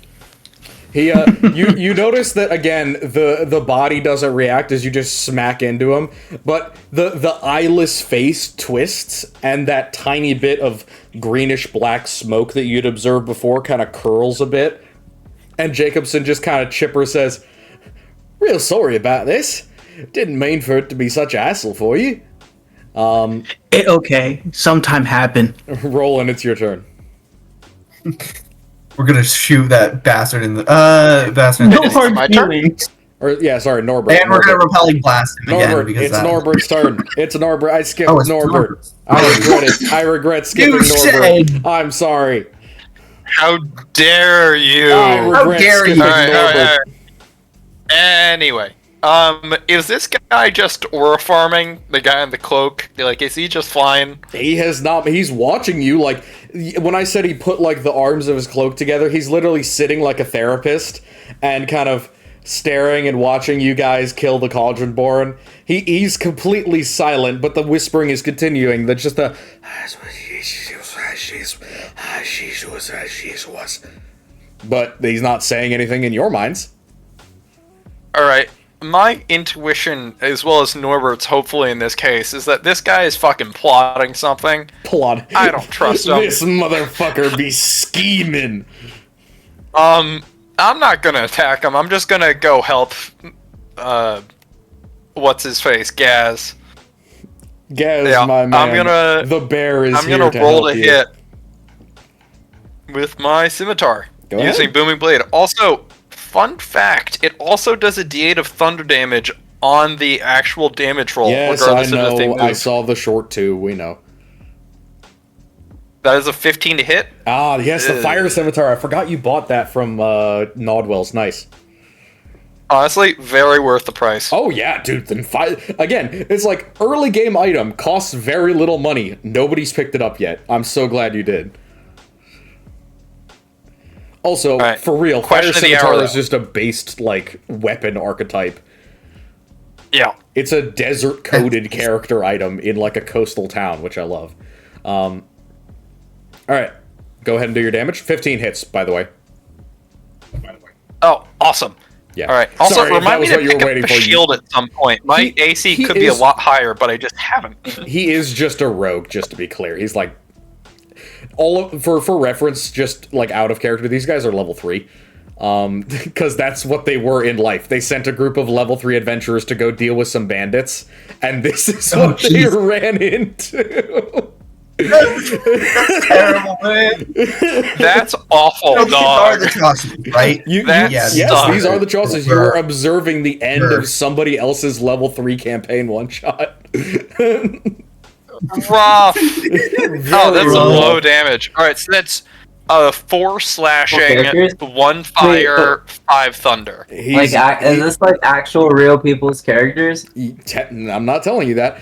He, you notice that again, the body doesn't react as you just smack into him, but the eyeless face twists, and that tiny bit of greenish black smoke that you'd observed before kind of curls a bit, and Jacobson just kind of chipper says, "Real sorry about this. Didn't mean for it to be such a hassle for you." Okay, sometime happen. Roland, it's your turn. We're gonna shoot that bastard in the bastard. No Is it hard my turn? feelings. Or yeah, sorry, Norbert. And we're gonna repelling blast him again Norbert, because it's that. Norbert's turn. It's Norbert. I skipped Oh, it's Norbert. Norbert. I regret it. I regret skipping You Norbert. said- I'm sorry. How dare you? I regret dare you. skipping Alright, Norbert. alright. Anyway, is this guy just aura farming? The guy in the cloak? Like, is he just flying? He has not. He's watching you. Like when I said he put like the arms of his cloak together, he's literally sitting like a therapist and kind of staring and watching you guys kill the Cauldronborn. He's completely silent, but the whispering is continuing. That's just a. But he's not saying anything in your minds. Alright, my intuition, as well as Norbert's, hopefully in this case, is that this guy is fucking plotting something. Plot. I don't trust him. This motherfucker be scheming. I'm not gonna attack him. I'm just gonna go help, what's his face, Gaz. Gaz, Yeah, my man. I'm gonna- The bear is I'm here gonna to roll help to you. hit with my scimitar Go ahead. using Booming Blade. Also, fun fact, it also does a D8 of thunder damage on the actual damage roll, Yes, I regardless of if they know. move. I saw the short too. We know. That is a 15 to hit. Ah, yes, the Fire Scimitar. I forgot you bought that from Nodwell's. Nice. Honestly, very worth the price. Oh yeah, dude. Then again, it's like early game item, costs very little money. Nobody's picked it up yet. I'm so glad you did. Also, right. for real, Question Fire of the hour, Scimitar is though. just a based like weapon archetype. Yeah. It's a desert-coded character item in like a coastal town, which I love. All right, go ahead and do your damage. 15 hits, by the way. Oh, awesome. Yeah. All right. Also, Sorry, if that remind me was to what you were pick up waiting the for. shield at some point. My He- AC he could be a is- lot higher, but I just haven't. He is just a rogue, just to be clear. He's like for reference, just like out of character. These guys are level 3, because that's what they were in life. They sent a group of level 3 adventurers to go deal with some bandits, and this is what they ran into. Terrible, man. That's awful, These are the dog. atrocities, right? That's Yes, dog. these are the choices. You are observing the end of somebody else's level 3 campaign one shot. Rough. Oh, that's a low damage. All right, so that's 4 slashing, characters? 1 fire, 5 thunder. Like, is this like actual real people's characters? I'm not telling you that.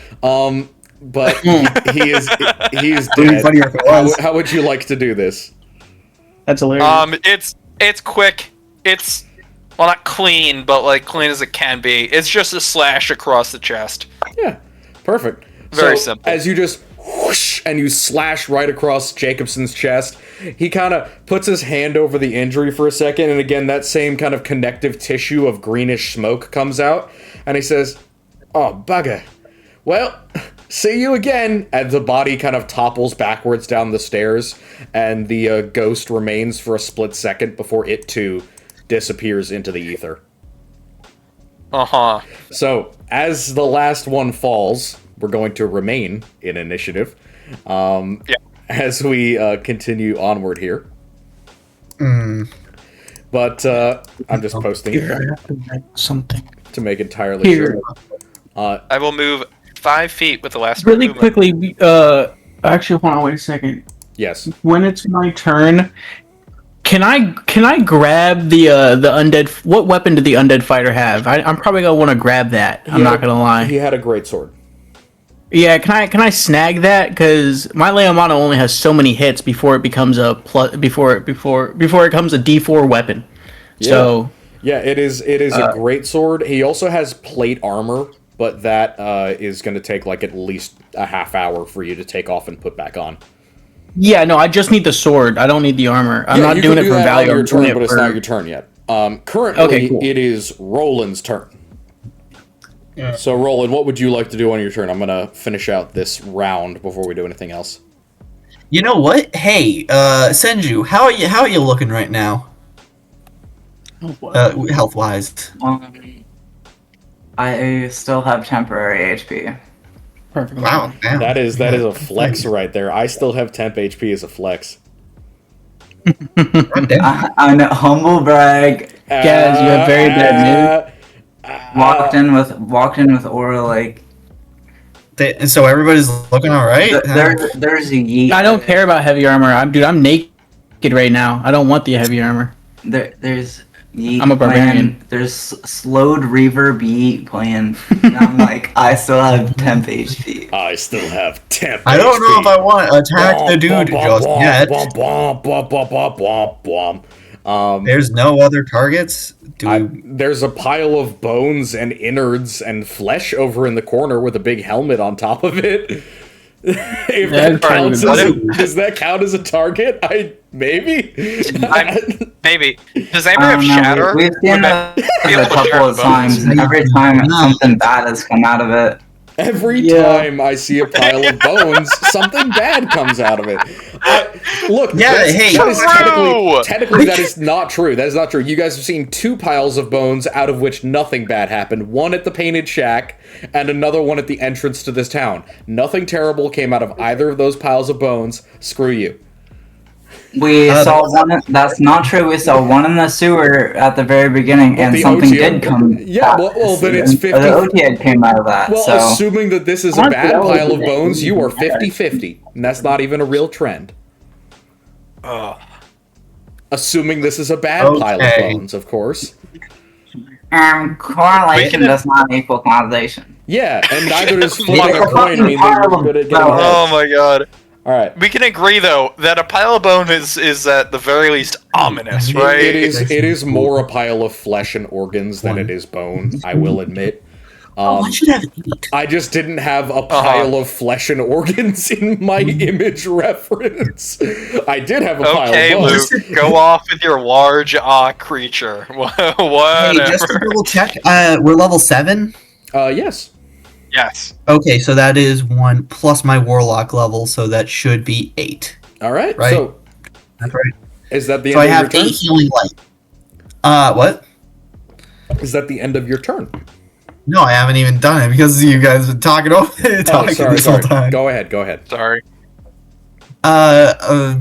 But he is It'd be dead. funnier if it was. How would you like to do this? That's hilarious. It's quick. It's well, not clean, but like clean as it can be. It's just a slash across the chest. Yeah, perfect. Very So, simple. As you just whoosh and you slash right across Jacobson's chest, he kind of puts his hand over the injury for a second, and again that same kind of connective tissue of greenish smoke comes out, and he says, "Oh, bugger. Well, see you again." And the body kind of topples backwards down the stairs, and the ghost remains for a split second before it too disappears into the ether. Uh-huh. So, as the last one falls, we're going to remain in initiative. As we continue onward here. But I'm just posting it I have to write something. to make entirely Here. sure. I will move 5 feet with the last Really movement. quickly, actually, hold on, wait a second. Yes. When it's my turn, can I grab the undead? What weapon did the undead fighter have? I'm probably gonna want to grab that. I'm not gonna lie. He had a great sword. Yeah, can I snag that? Because my Leomano only has so many hits before it becomes a before it becomes a D4 weapon. So Yeah, it is a great sword. He also has plate armor, but that is going to take like at least a half hour for you to take off and put back on. yeah, no, I just need the sword. I don't need the armor. I'm Yeah, not you doing can it do for that value. on your I'm doing turn, it but it's for- not your turn yet. Currently, Okay, cool. it is Roland's turn. Yeah. So, Roland, what would you like to do on your turn? I'm going to finish out this round before we do anything else. You know what? Hey, Senju, how are you looking right now? Health wise. I still have temporary HP. Perfect. Wow. Damn. That is a flex right there. I still have temp HP as a flex. God damn. I'm a humble brag. Guys, you have very bad mood. Walked in with aura like And so everybody's looking all right. there's a yeet. I don't care about heavy armor. I'm naked right now. I don't want the heavy armor. There's yeet. I'm a barbarian. playing. There's slowed reverb yeet playing. And I'm like, I still have temp HP. I still have temp I don't know HP. if I want to attack the dude just yet. There's no other targets. There's a pile of bones and innards and flesh over in the corner with a big helmet on top of it. If that counts does that count as a target? Maybe. Maybe. Does anybody have shatter? We've seen it a couple of times, and every time something bad has come out of it. Every time I see a pile of bones, something bad comes out of it. Look, Yeah, hey. that is True! technically that is not true. That is not true. You guys have seen 2 piles of bones out of which nothing bad happened. One at the Painted Shack and another one at the entrance to this town. Nothing terrible came out of either of those piles of bones. Screw you. We saw one. That's not true. We saw one in the sewer at the very beginning, and the something OTO did come. Yeah, out. well, then it's 50. The OTO came out of that. Well, so assuming that this is a bad pile of bones, you are 50-50. And that's not even a real trend. Assuming this is a bad pile of bones, of course. Correlation does not equal causation. Yeah, and neither does Oh flipping my a coin mean that you're good at getting Oh heads. my god. Alright. We can agree though that a pile of bone is at the very least ominous, right? It is more a pile of flesh and organs than it is bone, I will admit. I should have 8. I just didn't have a pile of flesh and organs in my image reference. I did have a pile Okay, of bones. Luke, go off with your large creature. Whatever. Hey, just to double check, we're level 7? Yes. Yes. Okay, so that is 1 plus my warlock level, so that should be 8. Alright, Right. so That's right. is that the So I end of have your 8 turn? healing light. What? Is that the end of your turn? No, I haven't even done it because you guys have been talking over talking this whole time. Go ahead. Sorry.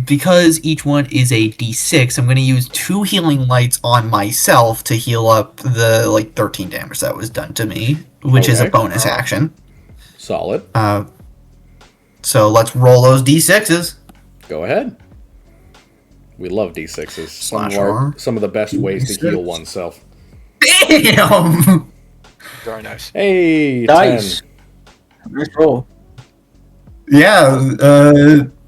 Because each one is a d6, I'm going to use 2 healing lights on myself to heal up the 13 damage that was done to me, which is a Okay. bonus action. Solid. So let's roll those d6s. Go ahead. We love D6s. Slash R. Some of the best ways to heal D6. oneself. Damn. Very nice. Hey, Nice. 10. Nice roll. Yeah,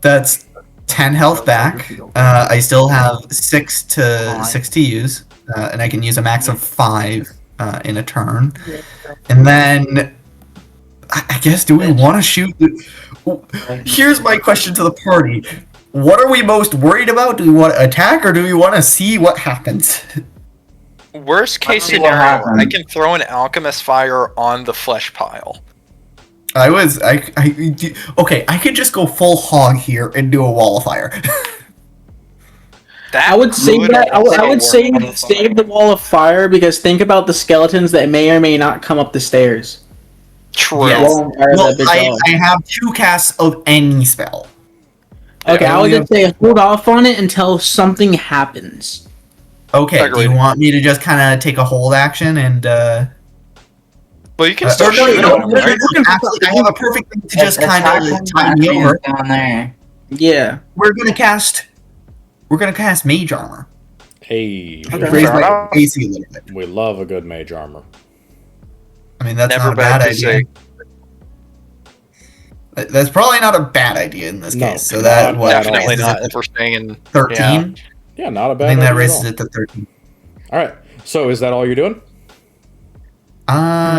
that's 10 health back. I still have 6 to use, and I can use a max of 5 in a turn. And then, I guess, do we want to shoot? Here's my question to the party: what are we most worried about? Do we want to attack, or do we want to see what happens? Worst case see what scenario, happens. I can throw an alchemist fire on the flesh pile. Okay, I could just go full hog here and do a wall of fire. That I would say would that I would also say work. save the wall of fire because think about the skeletons that may or may not come up the stairs. True. Yes. Wall of fire is Well, a big I dog. have 2 casts of any spell. Okay, I would Yeah. just say hold off on it until something happens. Okay, do Agreed. you want me to just kind of take a hold action and Well, you can or still no, shoot you know, them, what, right? actually, I have a perfect thing to just kind of tie me over. down there. Yeah. We're gonna cast mage armor. Hey, Okay. Raise Fair my enough. AC a little bit. we love a good mage armor. I mean, that's Never not a bad bad to idea. That's probably not a bad idea in this No, case. So that not what, at all. Definitely raises not. it If we're staying in 13. Yeah, not a I bad think that idea raises at it to 13. all. All right. So is that all you're doing?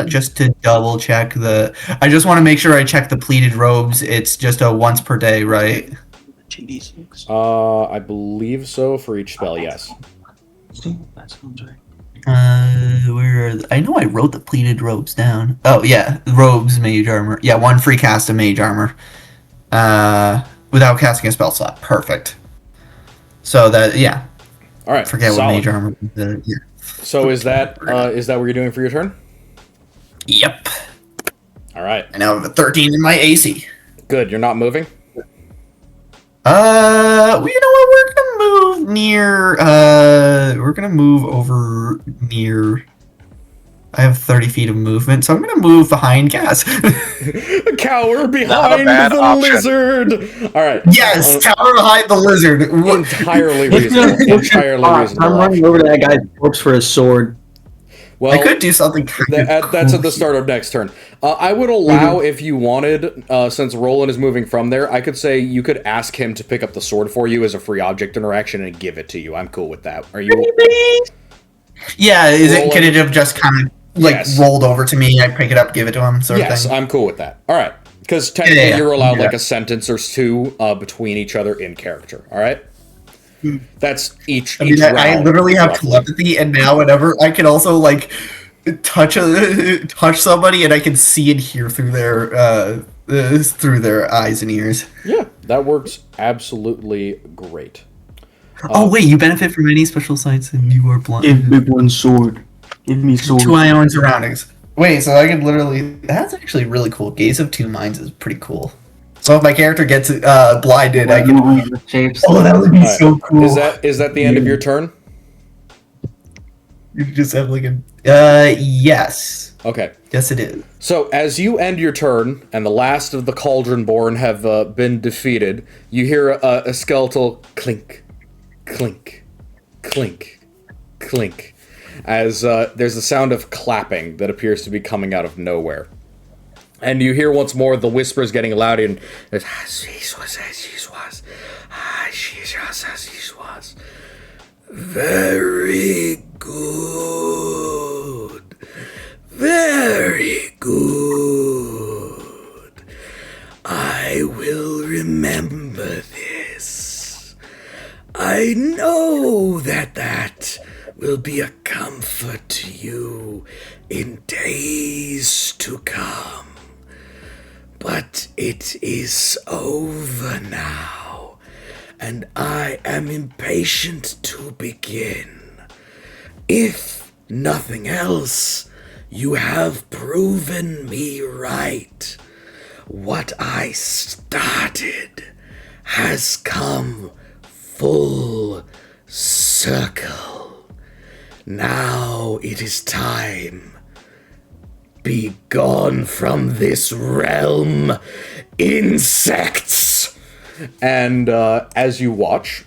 Just to double check I just want to make sure I check the pleated robes. It's just a once per day, right? GD6. I believe so for each spell. Yes. That sounds right. Where are I know I wrote the pleated robes down. Oh yeah, robes, mage armor. Yeah, 1 free cast of mage armor. Without casting a spell slot. Perfect. So that All right. forget what solid. mage armor. Yeah. So is that what you're doing for your turn? Yep. All right. I now have a 13 in my AC. Good. You're not moving. Well, you know what? We're gonna move near. We're gonna move over near. I have 30 feet of movement, so I'm gonna move behind Gas. Cower behind bad the option. lizard. All right. Yes, cower behind the lizard. Entirely reasonable. Entirely I'm reasonable. running over to that guy's corpse for his sword. Well, I could do something. that's at the start of next turn. I would allow, if you wanted, since Roland is moving from there, I could say you could ask him to pick up the sword for you as a free object interaction and give it to you. I'm cool with that. Are you? Yeah, Roll could it have just kind of Yes. rolled over to me? I pick it up, give it to him, sort of Yes, thing. I'm cool with that. All right, because technically Yeah, you're allowed yeah. like a sentence or two between each other in character. All right. That's each. I mean, each I round, literally have roughly. telepathy, and now whenever I can also touch somebody, and I can see and hear through their eyes and ears. Yeah, that works absolutely great. Oh wait, you benefit from any special sights, and you are blind. Give big one sword. Give me sword. 2 ion surroundings. Wait, so I can literally. That's actually really cool. Gaze of 2 minds is pretty cool. So if my character gets blinded, I can. Shapes. Oh, that would be All right. so cool. Is that the end of your turn? You just have yes. Okay. Yes, it is. So, as you end your turn, and the last of the Cauldron-born have been defeated, you hear a skeletal clink, clink, clink, clink, as there's a sound of clapping that appears to be coming out of nowhere. And you hear once more the whispers getting louder, and there's very good. Very good. I will remember this. I know that will be a comfort to you in days to come. But it is over now, and I am impatient to begin. If nothing else, you have proven me right. What I started has come full circle. Now it is time. Be gone from this realm, insects! And as you watch,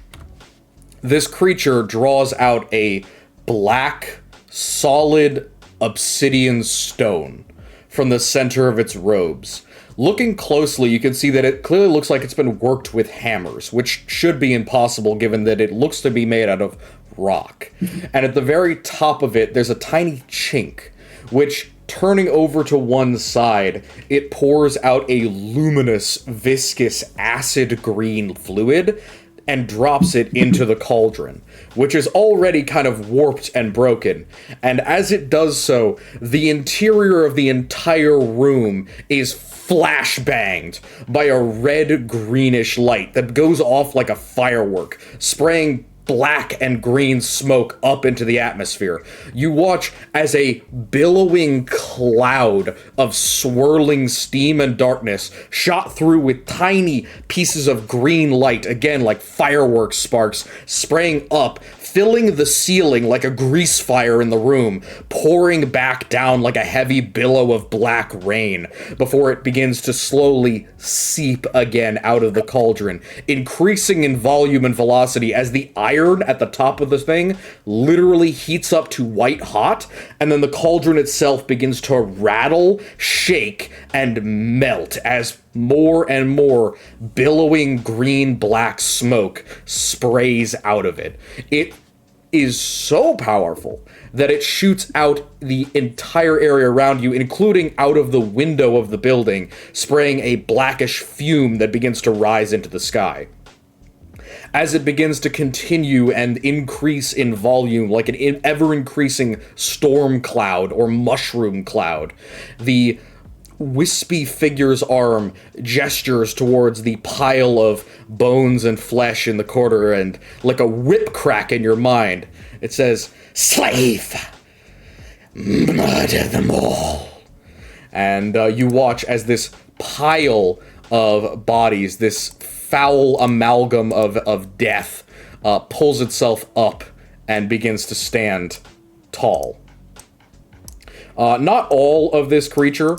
this creature draws out a black, solid obsidian stone from the center of its robes. Looking closely, you can see that it clearly looks like it's been worked with hammers, which should be impossible given that it looks to be made out of rock. And at the very top of it, there's a tiny chink, which, turning over to one side, it pours out a luminous, viscous, acid green fluid and drops it into the cauldron, which is already kind of warped and broken. And as it does so, the interior of the entire room is flashbanged by a red-greenish light that goes off like a firework, spraying black and green smoke up into the atmosphere. You watch as a billowing cloud of swirling steam and darkness, shot through with tiny pieces of green light, again like fireworks sparks, spraying up, filling the ceiling like a grease fire in the room, pouring back down like a heavy billow of black rain, before it begins to slowly seep again out of the cauldron, increasing in volume and velocity as the iron at the top of the thing literally heats up to white hot, and then the cauldron itself begins to rattle, shake, and melt as more and more billowing green-black smoke sprays out of it. It is so powerful that it shoots out the entire area around you, including out of the window of the building, spraying a blackish fume that begins to rise into the sky. As it begins to continue and increase in volume like an ever-increasing storm cloud or mushroom cloud, the wispy figure's arm gestures towards the pile of bones and flesh in the corner, and like a whip crack in your mind, it says, "Slave! Murder them all!" And you watch as this pile of bodies, this foul amalgam of death, pulls itself up and begins to stand tall. Not all of this creature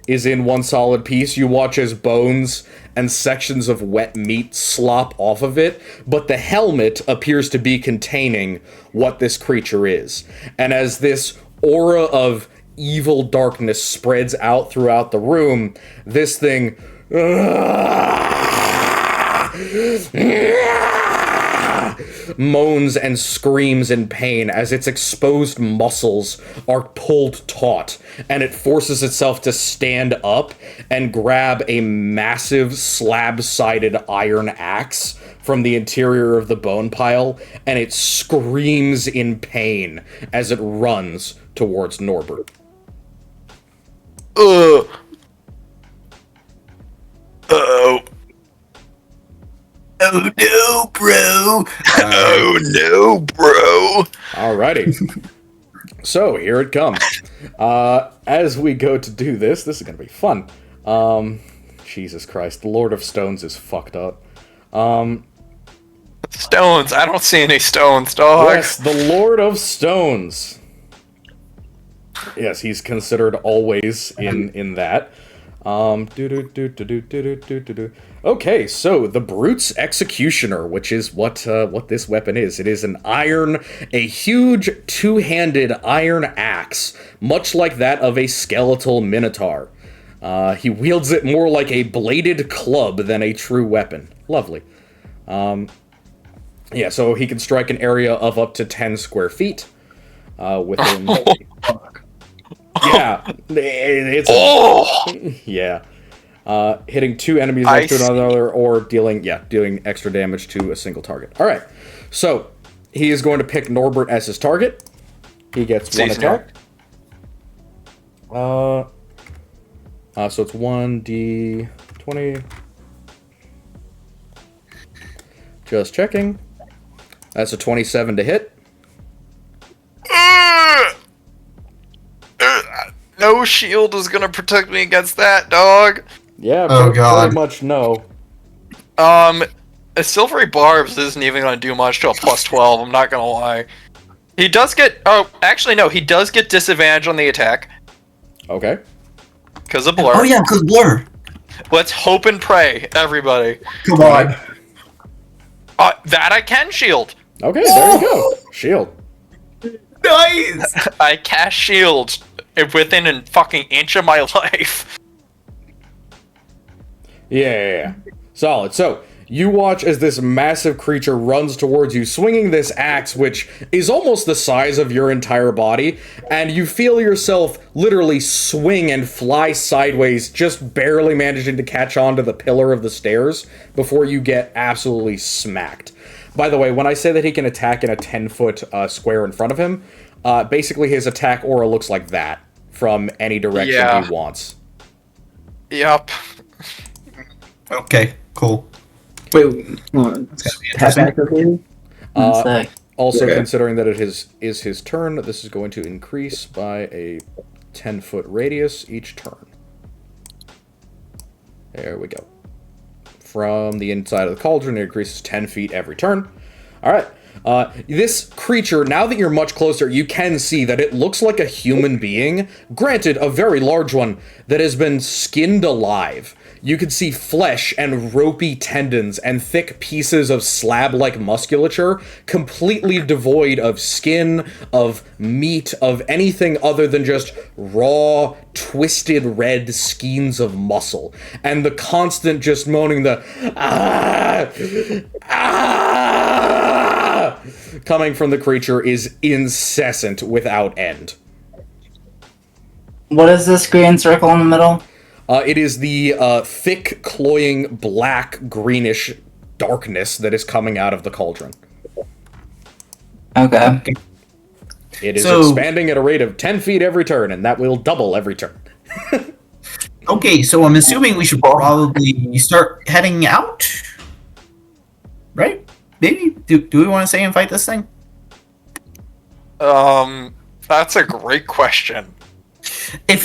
is in one solid piece. You watch as bones and sections of wet meat slop off of it, but the helmet appears to be containing what this creature is. And as this aura of evil darkness spreads out throughout the room, this thing moans and screams in pain as its exposed muscles are pulled taut, and it forces itself to stand up and grab a massive slab-sided iron axe from the interior of the bone pile, and it screams in pain as it runs towards Norbert. Oh. Oh no, bro! Oh no, bro! Alrighty. So, here it comes. As we go to do this is gonna be fun. Jesus Christ, the Lord of Stones is fucked up. Stones, I don't see any stones, dog. Yes, the Lord of Stones. Yes, he's considered always in that. Okay, so the Brute's Executioner, which is what this weapon is. It is a huge two-handed iron axe, much like that of a skeletal minotaur. He wields it more like a bladed club than a true weapon. Lovely. Yeah, so he can strike an area of up to 10 square feet. Within... Yeah, it's... Yeah. Hitting two enemies next to another, or dealing extra damage to a single target. All right, so he is going to pick Norbert as his target. He gets one attack. So it's 1d20. Just checking. That's a 27 to hit. No shield is gonna protect me against that, dog. Yeah, pretty much no. A Silvery Barbs isn't even gonna do much to a +12, I'm not gonna lie. He does get... Oh, actually, no, he does get disadvantage on the attack. Okay. Because of Blur. Oh yeah, because Blur. Let's hope and pray, everybody. Come on. That I can shield. Okay, there you go. Shield. Nice! I cast shield within a fucking inch of my life. Yeah. Solid. So, you watch as this massive creature runs towards you, swinging this axe, which is almost the size of your entire body, and you feel yourself literally swing and fly sideways, just barely managing to catch onto the pillar of the stairs before you get absolutely smacked. By the way, when I say that he can attack in a 10-foot square in front of him, basically his attack aura looks like that from any direction he wants. Yep. Okay, cool. Wait, also, considering that it is his turn, this is going to increase by a 10-foot radius each turn. There we go. From the inside of the cauldron, it increases 10 feet every turn. All right. This creature, now that you're much closer, you can see that it looks like a human being. Granted, a very large one that has been skinned alive. You can see flesh and ropey tendons and thick pieces of slab-like musculature, completely devoid of skin, of meat, of anything other than just raw, twisted red skeins of muscle. And the constant just moaning, the coming from the creature is incessant without end. What is this green circle in the middle? It is the thick, cloying, black, greenish darkness that is coming out of the cauldron. Okay. It is expanding at a rate of 10 feet every turn, and that will double every turn. Okay, so I'm assuming we should probably start heading out? Right? Maybe? Do we want to stay and fight this thing? That's a great question. If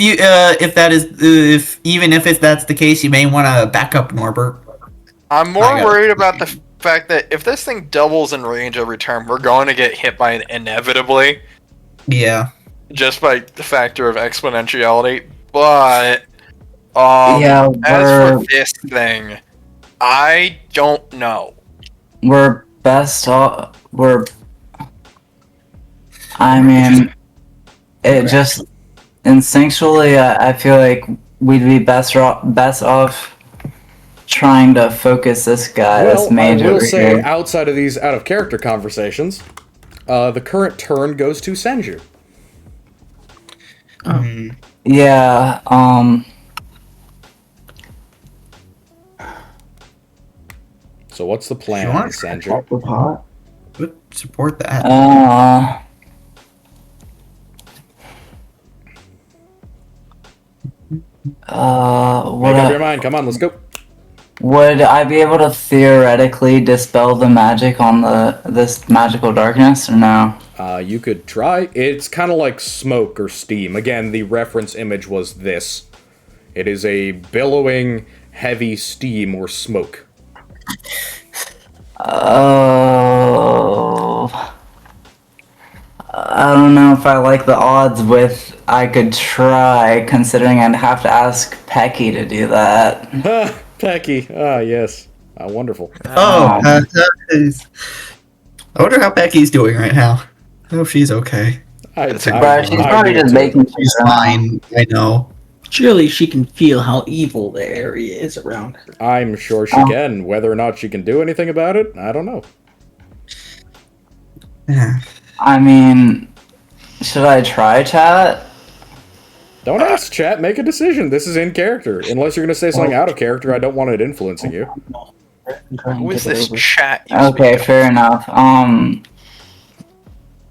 that's the case, you may want to back up Norbert. I'm more worried about the fact that if this thing doubles in range every turn, we're going to get hit by it inevitably. Yeah. Just by the factor of exponentiality. But as for this thing, I don't know. We're best off. I mean, it just instinctually, I feel like we'd be best off trying to focus this guy. That's mage I will over say, here. outside of these out-of-character conversations, the current turn goes to Senju. Yeah. So what's the plan, Senju? Would support that. Make up your mind. Come on, let's go. Would I be able to theoretically dispel the magic on this magical darkness, or no? You could try. It's kind of like smoke or steam. Again, the reference image was this. It is a billowing, heavy steam or smoke. Oh, I don't know if I like the odds with I could try, considering I'd have to ask Pecky to do that. Pecky. Ah, yes. Wonderful. Nice. I wonder how Becky's doing right now. I hope she's okay. But she's probably just making She's fine. I know. Surely she can feel how evil the area is around her. I'm sure she can. Whether or not she can do anything about it, I don't know. Yeah. I mean, should I try, chat? Don't ask, chat. Make a decision. This is in character. Unless you're going to say something out of character, I don't want it influencing you. Who is this chat? Okay, fair enough.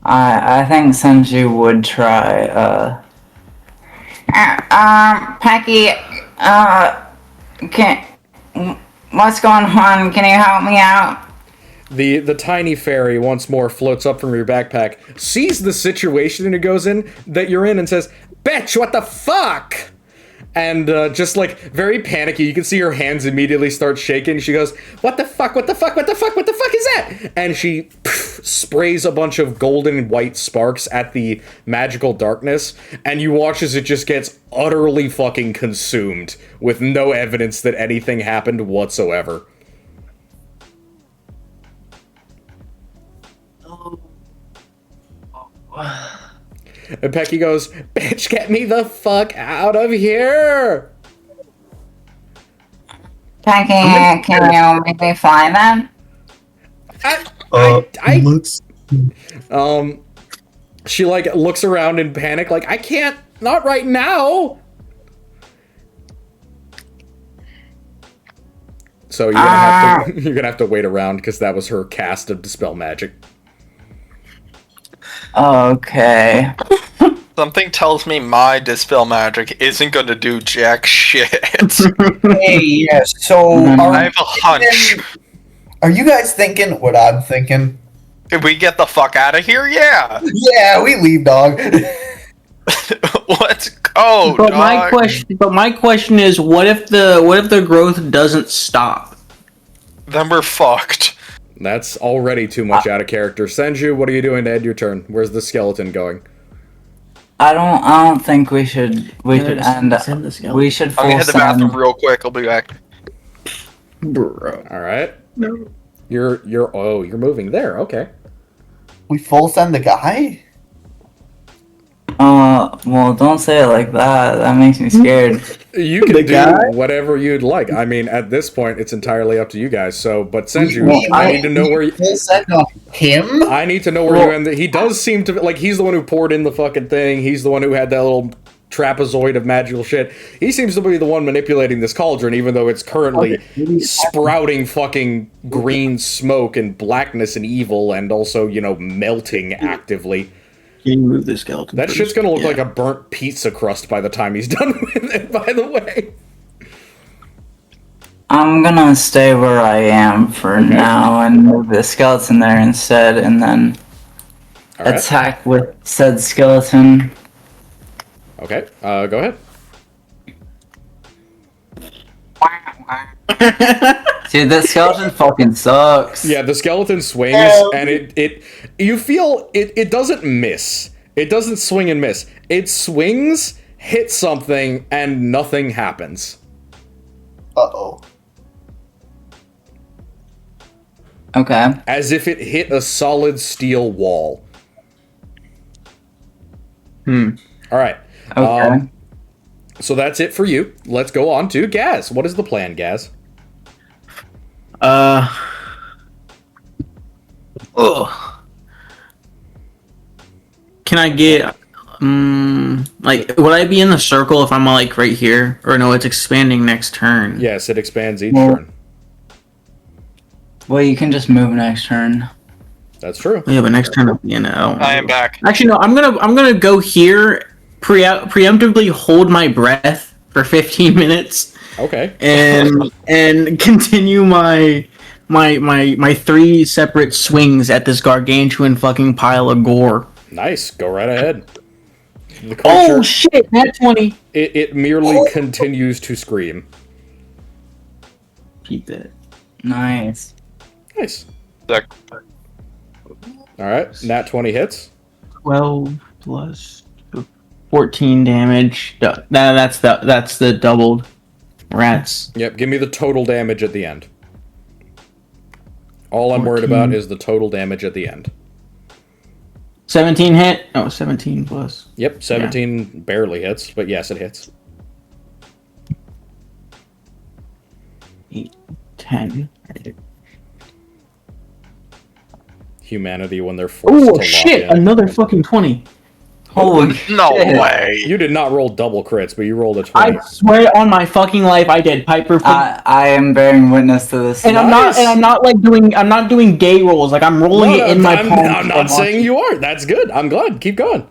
I think Senju would try. Pecky, what's going on? Can you help me out? The tiny fairy once more floats up from your backpack, sees the situation and it goes in that you're in and says, "Bitch, what the fuck?" And just like very panicky, you can see her hands immediately start shaking. She goes, "What the fuck? What the fuck? What the fuck? What the fuck is that?" And she sprays a bunch of golden and white sparks at the magical darkness, and you watch as it just gets utterly fucking consumed with no evidence that anything happened whatsoever. And Pecky goes, "Bitch, get me the fuck out of here!" Pecky, can you make me fly then? She like looks around in panic, like, "I can't, not right now." So you're gonna have to wait around because that was her cast of dispel magic. Okay. Something tells me my dispel magic isn't gonna do jack shit. Hey, yes. So I have a hunch. Are you guys thinking what I'm thinking? If we get the fuck out of here, yeah. Yeah, we leave, dog. Let's go, But dog. my question is, what if the growth doesn't stop? Then we're fucked. That's already too much out of character. Senju, what are you doing to end your turn? Where's the skeleton going? I don't think we should end. We should. I'm gonna hit the bathroom real quick. I'll be back. Bro. All right. No. You're moving there. Okay. We full send the guy? Well, don't say it like that. That makes me scared. You can do whatever you'd like. I mean, at this point, it's entirely up to you guys. So, but Senju, I need to know where you... Full send him? I need to know where you end. He does seem to... Like, he's the one who poured in the fucking thing. He's the one who had that little trapezoid of magical shit. He seems to be the one manipulating this cauldron, even though it's currently sprouting fucking green smoke and blackness and evil and also, melting actively. Can you move the skeleton? That shit's gonna look like a burnt pizza crust by the time he's done with it, by the way. I'm gonna stay where I am for now and move the skeleton there instead, and then attack with said skeleton. Okay, go ahead. Dude, that skeleton fucking sucks. Yeah, the skeleton swings, and you feel it doesn't miss. It doesn't swing and miss. It swings, hits something, and nothing happens. Uh-oh. Okay. As if it hit a solid steel wall. All right. Okay. So that's it for you. Let's go on to Gaz. What is the plan, Gaz? Can I get would I be in the circle if I'm like right here, or no? It's expanding next turn. Yes, it expands each turn. Well, you can just move next turn. That's true. Yeah, but next turn I'll be in it. I am back. Actually, no. I'm gonna go here, preemptively hold my breath for 15 minutes. Okay. And continue my 3 separate swings at this gargantuan fucking pile of gore. Nice. Go right ahead. The creature, oh shit! Nat 20. It merely continues to scream. Keep that. Nice. Nice. Sick. All right. Nat 20 hits. 12 plus. 14 damage. That's the doubled rats. Yep, give me the total damage at the end. All I'm worried 14. about is the total damage at the end. 17 hit. Oh, 17 plus. Yep, 17 barely hits, but yes, it hits. 8, 10. Humanity when they're forced to Oh lock shit! in. Another fucking 20. Holy No shit. way. You did not roll double crits, but you rolled a 20. I swear on my fucking life, I did. Piper. I am bearing witness to this. And Nice. I'm not doing gay rolls. Like I'm rolling it in my palm. I'm not saying you are. That's good. I'm glad. Keep going.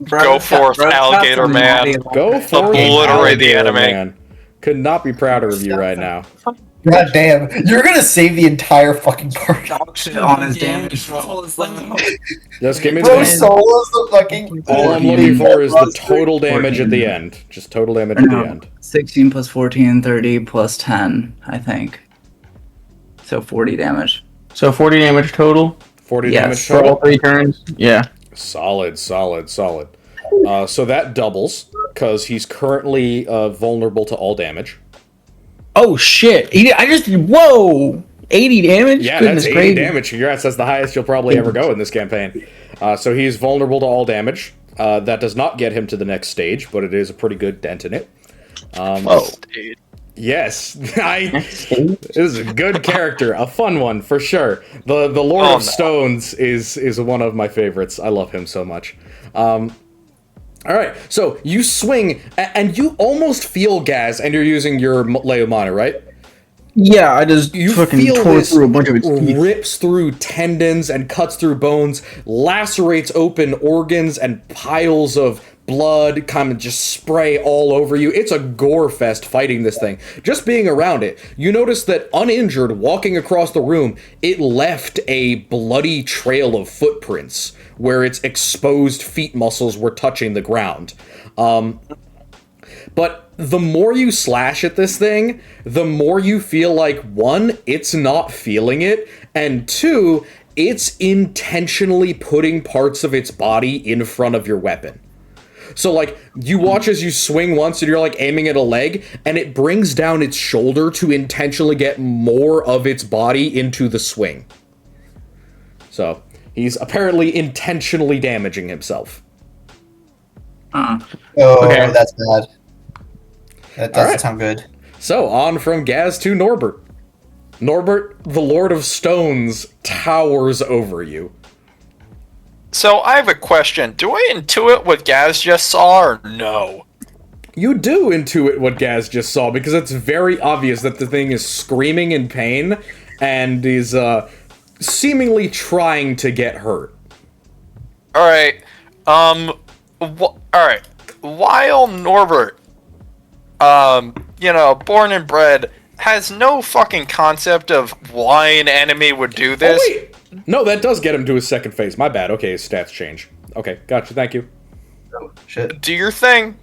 Go forth, alligator man. Go for Obliterate the enemy. Man. Could not be prouder of you right now. God damn, you're gonna save the entire fucking party. On his damage roll. Just give me Bro, the Solo's the fucking. all I'm looking for is the total damage at the end. Just total damage at the end. 16 plus 14, 30 plus 10, I think. So 40 damage. So 40 damage total 40 Yes. damage for all total. 3 turns. Yeah. Solid. So that doubles, because he's currently vulnerable to all damage. Oh shit! I just did. Whoa! 80 damage. Yeah, Goodness that's 80 gracious. damage. Congrats, that's the highest you'll probably ever go in this campaign. So he's vulnerable to all damage. That does not get him to the next stage, but it is a pretty good dent in it. Whoa. Yes, this is a good character, a fun one for sure. The Lord of Stones is one of my favorites. I love him so much. All right, so you swing, and you almost feel Gaz, and you're using your Leo Mana, right? Yeah, I just You fucking feel tore this through a bunch of its teeth. rips through tendons and cuts through bones, lacerates open organs, and piles of blood kind of just spray all over you. It's a gore fest fighting this thing. Just being around it, you notice that uninjured, walking across the room, it left a bloody trail of footprints where its exposed feet muscles were touching the ground. But the more you slash at this thing, the more you feel like, one, it's not feeling it, and two, it's intentionally putting parts of its body in front of your weapon. So, like, you watch as you swing once and you're, like, aiming at a leg, and it brings down its shoulder to intentionally get more of its body into the swing. So, he's apparently intentionally damaging himself. Oh, Okay. that's bad. That doesn't Alright. sound good. So, on from Gaz to Norbert. Norbert, the Lord of Stones, towers over you. So I have a question. Do I intuit what Gaz just saw or no? You do intuit what Gaz just saw, because it's very obvious that the thing is screaming in pain and is seemingly trying to get hurt. Alright. Alright. While Norbert, born and bred, has no fucking concept of why an enemy would do this. Oh, wait! No, that does get him to his second phase. My bad. Okay, his stats change. Okay, gotcha. Thank you. Shit. Do your thing.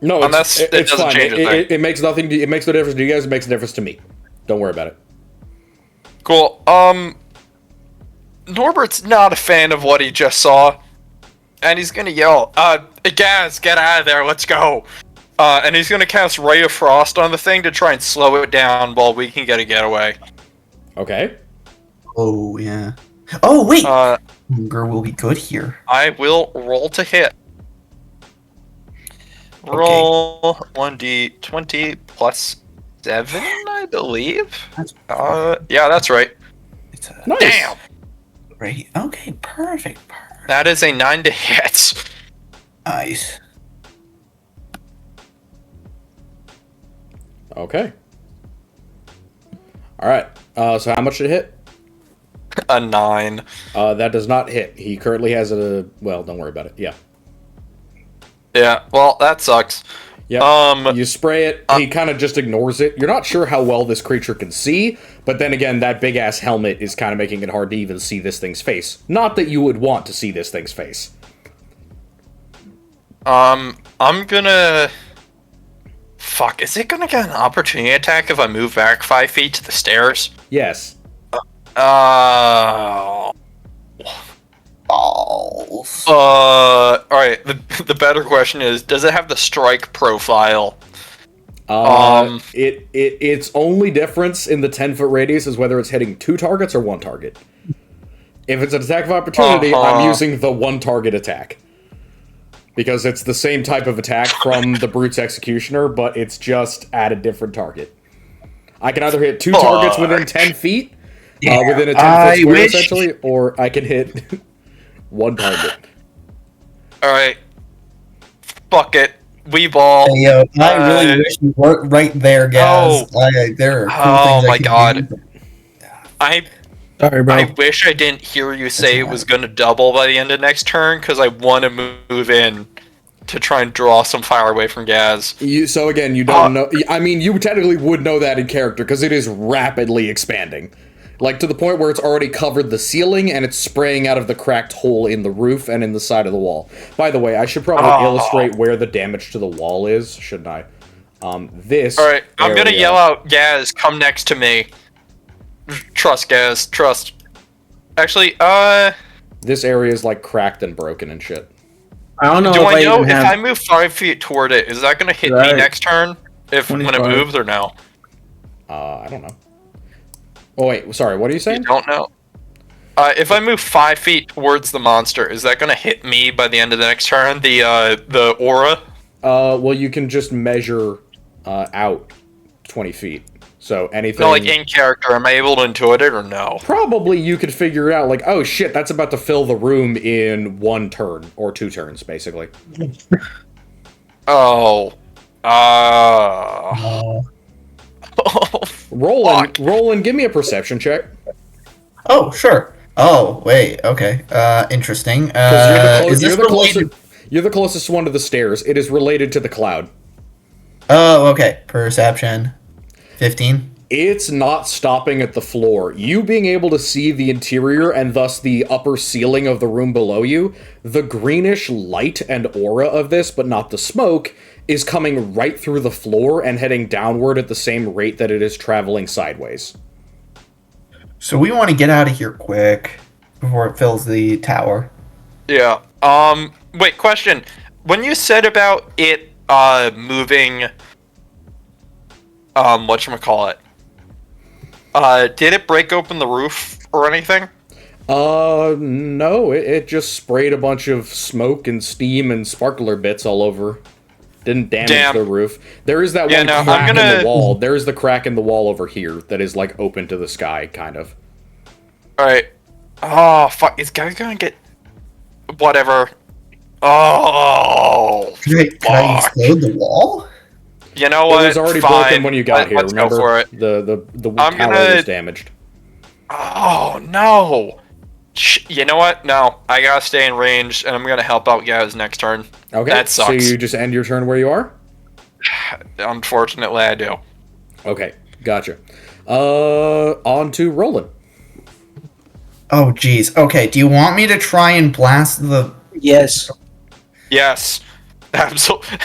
No, Unless it it's doesn't fine. change a thing. It makes nothing. It makes no difference to you guys. It makes a difference to me. Don't worry about it. Cool. Norbert's not a fan of what he just saw, and he's gonna yell, Gaz, get out of there, let's go. And he's gonna cast Ray of Frost on the thing to try and slow it down while we can get a getaway. Okay. Oh, yeah. Oh, wait! Uh, Hunger will be good here. I will roll to hit. Roll 1d20 plus 7, I believe. Yeah, that's right. It's a Nice. Damn! right. Okay, perfect. That is a 9 to hit. Nice. Okay. All right. So how much did it hit? A 9. That does not hit. He currently has a. Well, don't worry about it. Yeah. Yeah, well, that sucks. Yeah. You spray it. He kind of just ignores it. You're not sure how well this creature can see, but then again, that big ass helmet is kind of making it hard to even see this thing's face. Not that you would want to see this thing's face. I'm gonna... Fuck, is it gonna get an opportunity attack if I move back 5 feet to the stairs? Yes. Balls. Alright, the better question is, does it have the strike profile? Its only difference in the 10-foot radius is whether it's hitting 2 targets or 1 target. If it's an attack of opportunity, I'm using the 1 target attack. Because it's the same type of attack from the Brute's Executioner, but it's just at a different target. I can either hit 2 targets within 10 feet, within a 10-foot square, essentially, or I can hit 1 target. Alright. Fuck it. We ball. Hey, yo, I really wish you weren't right there, guys. There are cool things my god. do. Sorry, bro. I wish I didn't hear you say it was going to double by the end of next turn, because I want to move in to try and draw some fire away from Gaz. So again, you don't know... I mean, you technically would know that in character, because it is rapidly expanding. Like, to the point where it's already covered the ceiling, and it's spraying out of the cracked hole in the roof and in the side of the wall. By the way, I should probably illustrate where the damage to the wall is, shouldn't I? This Alright, I'm going to area- yell out, Gaz, come next to me. Trust, Gaz, trust. Actually, This area is, like, cracked and broken and shit. I don't know do if I know even if have... I move 5 feet toward it, is that going to hit me Right. next turn? When it 25. moves, or no? I don't know. Oh, wait, sorry, what are you You saying? don't know? If I move 5 feet towards the monster, is that going to hit me by the end of the next turn? The aura? Well, you can just measure out 20 feet. So anything... No, like in character, am I able to intuit it or no? Probably you could figure it out, like, oh shit, that's about to fill the room in 1 turn, or 2 turns, basically. Oh. Roland, give me a perception check. Oh, sure. Oh, wait. Okay. Interesting. 'Cause Is this related? you're the closest one to the stairs. It is related to the cloud. Oh, okay. Perception. 15. It's not stopping at the floor. You being able to see the interior and thus the upper ceiling of the room below you, the greenish light and aura of this, but not the smoke, is coming right through the floor and heading downward at the same rate that it is traveling sideways. So we want to get out of here quick before it fills the tower. Yeah. Wait, question. When you said about it, moving, whatchamacallit, did it break open the roof or anything? No, it just sprayed a bunch of smoke and steam and sparkler bits all over. Didn't damage the roof. There is that one crack in the wall. There is the crack in the wall over here that is, like, open to the sky, kind of. Alright. Oh, fuck. Is guy gonna get... Whatever. Oh, Could I explode the wall? You know what? It was already Fine. broken when you got here, Let's remember? go for it. The I'm tower gonna- was damaged. Oh, no. You know what? No. I gotta stay in range, and I'm gonna help out Gaz next turn. Okay, That so sucks. you just end your turn where you are? Unfortunately, I do. Okay, gotcha. On to Roland. Oh, geez. Okay, do you want me to try and blast the... Yes. Yes. Absolutely.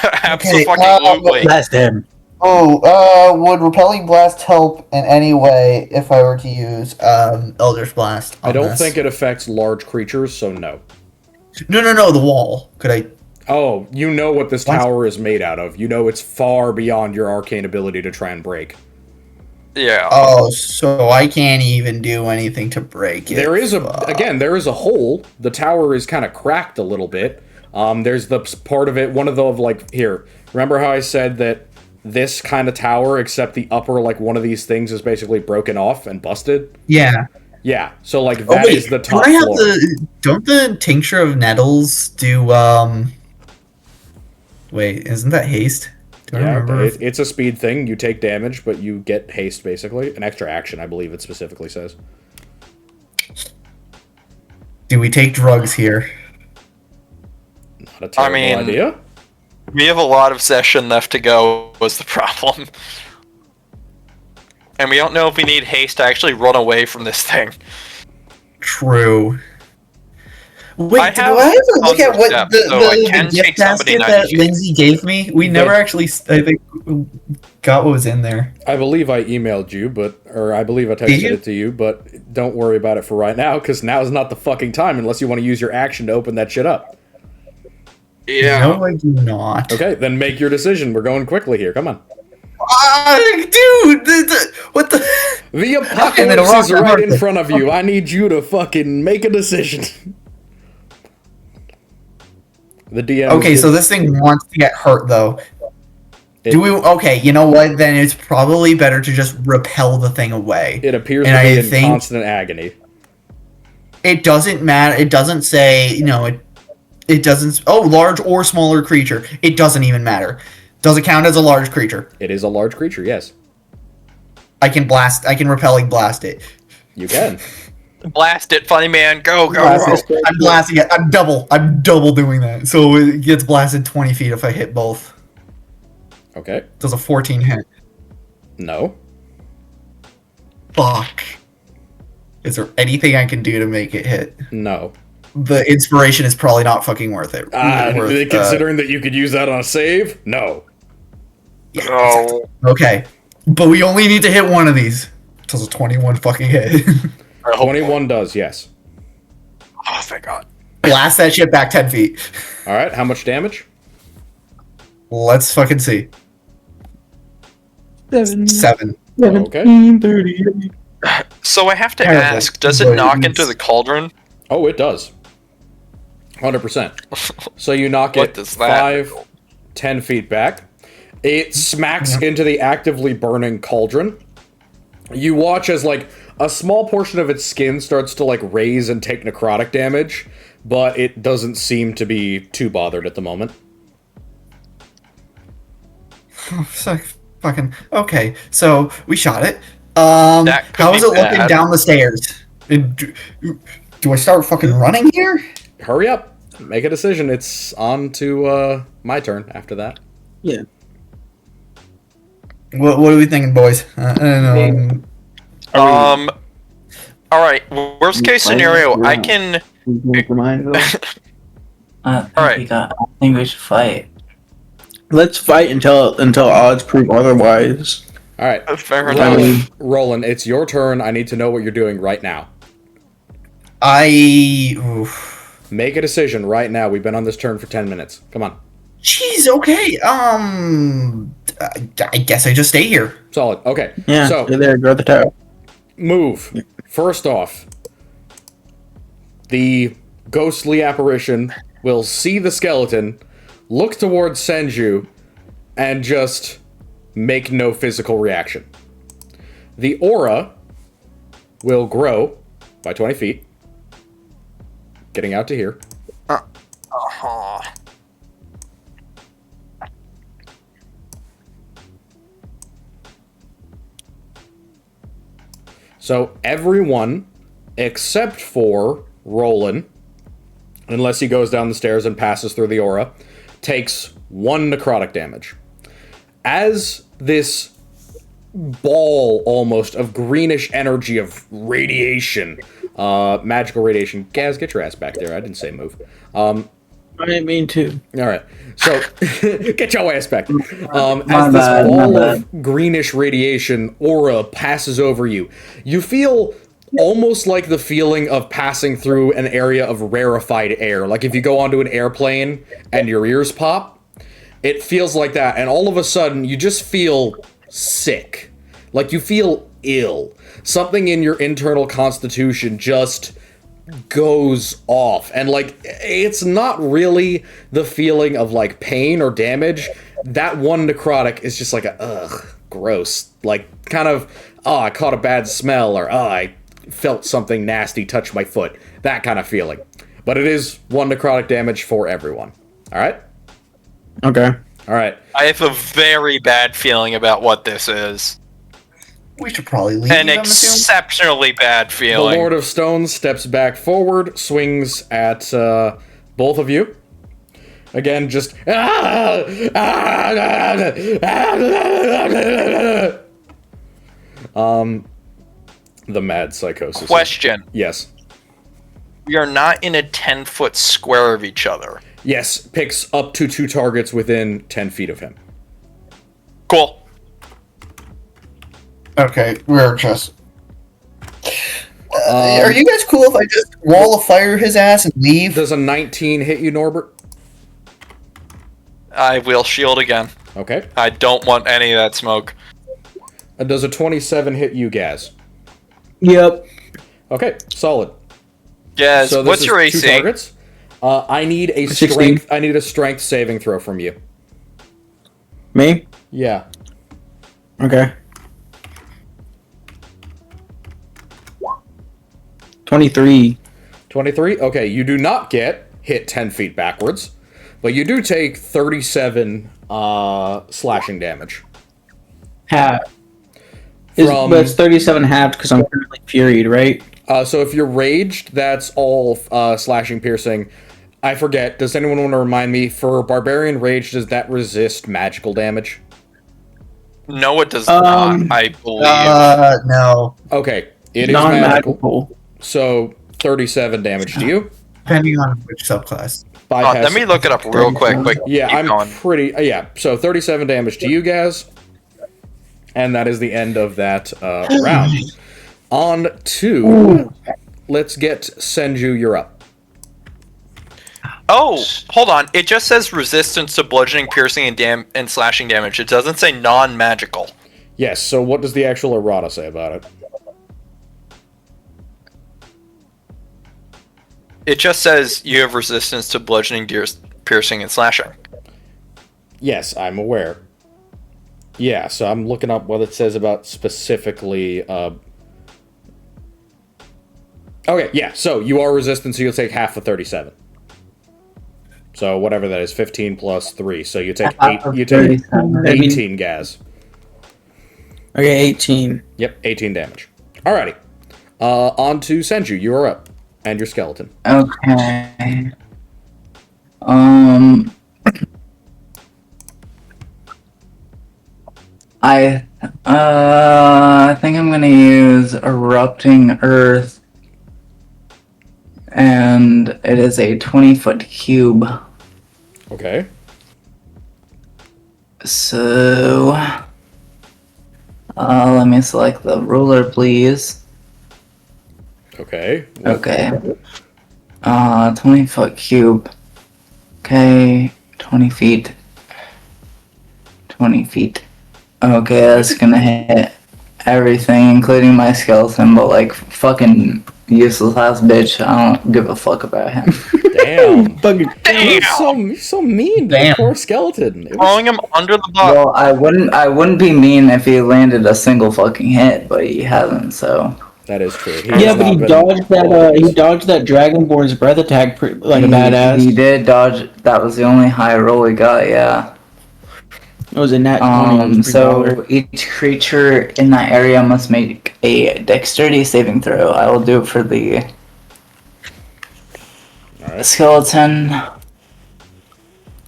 Blast him. Oh, would Repelling Blast help in any way if I were to use Eldritch Blast on I don't this? think it affects large creatures, so no. No, the wall. Could I... Oh, you know what this tower is made out of. You know it's far beyond your arcane ability to try and break. Yeah. Oh, so I can't even do anything to break it. There is there is a hole. The tower is kind of cracked a little bit. There's the part of it, one of the, like, here. Remember how I said that this kind of tower, except the upper, like, one of these things is basically broken off and busted? Yeah. Yeah, so, like, that is the top don't I have floor. don't the Tincture of Nettles do, Wait, isn't that haste? Do I Yeah, remember? it's a speed thing. You take damage, but you get haste, basically. An extra action, I believe it specifically says. Do we take drugs here? Not a terrible idea. We have a lot of session left to go, was the problem. And we don't know if we need haste to actually run away from this thing. True. Wait, I do have I ever look at what steps, so I can the gift take somebody basket 90 that feet. Lindsay gave me? We never actually, I think, got what was in there. I believe I emailed you, or I believe I Did texted you? it to you, but don't worry about it for right now, because now is not the fucking time unless you want to use your action to open that shit up. Yeah. No, I do not. Okay, then make your decision. We're going quickly here. Come on. Dude, what the? The Okay, then apocalypse rock is that right in hard. front of you. I need you to fucking make a decision. The DM. Okay, so this thing wants to get hurt though. Do we? Okay, you know what? Then it's probably better to just repel the thing away. It appears And to be I in think- constant agony. It doesn't matter. It doesn't say. It doesn't. Oh, large or smaller creature. It doesn't even matter. Does it count as a large creature? It is a large creature. Yes, I can repelling blast it. you can. Blast it, funny man. Go. I'm blasting it. I'm double doing that. So it gets blasted 20 feet if I hit both. Okay. Does a 14 hit? No. Fuck. Is there anything I can do to make it hit? No. The inspiration is probably not fucking worth it. Considering that you could use that on a save, no. Yeah, Oh. okay. But we only need to hit one of these. Does a 21 fucking hit? 21 does, yes. Oh, thank God. Blast that shit back 10 feet. All right. How much damage? Let's fucking see. 7. Okay. So I have to Terrible. ask, does it knock into the cauldron? Oh, it does. 100%. So you knock What it does that 10 feet back. It smacks into the actively burning cauldron. You watch as, like, a small portion of its skin starts to, like, raise and take necrotic damage, but it doesn't seem to be too bothered at the moment. So fucking okay. So we shot it. How could is be it looking bad. down the stairs? Do I start fucking running here? Hurry up. Make a decision. It's on to my turn after that. Yeah. What are we thinking, boys? I don't know. All right. Worst case scenario, I can. I Alright. think we should fight. Let's fight until odds prove otherwise. All right. Fair I enough. mean, Roland, it's your turn. I need to know what you're doing right now. Oof. Make a decision right now. We've been on this turn for 10 minutes. Come on. Jeez. Okay. I guess I just stay here. Solid. Okay. yeah. So, Stay there, go to the tower. move. First off, the ghostly apparition will see the skeleton, look towards Senju, and just make no physical reaction. The aura will grow by 20 feet, getting out to here. Uh-huh. So everyone, except for Roland, unless he goes down the stairs and passes through the aura, takes 1 necrotic damage. As this ball almost of greenish energy of radiation, magical radiation. Gaz, get your ass back there. I didn't say move. I didn't mean to. All right, so get your ass back. My As this bad, ball my of greenish radiation aura passes over you, you feel almost like the feeling of passing through an area of rarefied air. Like if you go onto an airplane and your ears pop, it feels like that. And all of a sudden, you just feel sick. Like you feel ill. Something in your internal constitution just goes off. And like, it's not really the feeling of like pain or damage. That 1 necrotic is just like a, ugh, gross. Like kind of, oh, I caught a bad smell, or oh, I felt something nasty touch my foot. That kind of feeling. But it is 1 necrotic damage for everyone. All right? Okay. All right. I have a very bad feeling about what this is. We should probably leave. An I'm assuming. exceptionally bad The feeling. Lord of Stones steps back forward, swings at both of you. Again, just... The mad psychosis. Question. Yes. We are not in a 10-foot square of each other. Yes, picks up to 2 targets within 10 feet of him. Cool. Okay, we're just. Are you guys cool if I just wall of fire his ass and leave? Does a 19 hit you, Norbert? I will shield again. Okay. I don't want any of that smoke. Does a 27 hit you, Gaz? Yep. Okay, solid. Yes. So this What's is your 2 AC? targets. I need a 16. strength. I need a strength saving throw from you. Me? Yeah. Okay. 23. 23. Okay, you do not get hit 10 feet backwards, but you do take 37 slashing damage. Half. From- But it's 37 halved because I'm currently furied, right? So if you're raged, that's all slashing, piercing. I forget. Does anyone want to remind me? For barbarian rage, does that resist magical damage? No, it does not. I believe. No. Okay, it is magical. Non-magical. So 37 damage to you. Depending on which subclass. Bypass. Let me look it up real quick. But Yeah, keep I'm going. pretty. Yeah, so 37 damage to you guys. And that is the end of that round. On to. Let's get Senju, you're up. Oh, hold on. It just says resistance to bludgeoning, piercing, and slashing damage. It doesn't say non-magical. Yes, so what does the actual errata say about it? It just says you have resistance to bludgeoning, piercing, and slashing. Yes, I'm aware. Yeah, so I'm looking up what it says about specifically. Okay, yeah, so you are resistant, so you'll take half of 37. So whatever that is, 15 plus 3. So you take 8. You take 18 gas. Okay, 18. Yep, 18 damage. Alrighty. On to Senju, you are up. And your skeleton. Okay. I think I'm gonna use Erupting Earth, and it is a 20-foot cube. Okay. So, let me select the ruler, please. Okay. Okay. 20-foot cube. Okay, 20 feet. 20 feet. Okay, that's gonna hit everything, including my skeleton, but like, fucking useless ass bitch. I don't give a fuck about him. Damn. Damn! You're so mean to the Damn. poor skeleton. It was- Throwing him under the bus. Well, I wouldn't be mean if he landed a single fucking hit, but he hasn't, so. That is true. Yeah, but he dodged that. He dodged that Dragonborn's breath attack like a badass. He did dodge. That was the only high roll he got. Yeah. It was a nat 20. It was pretty So baller. each creature in that area must make a dexterity saving throw. I will do it for the Alright. skeleton.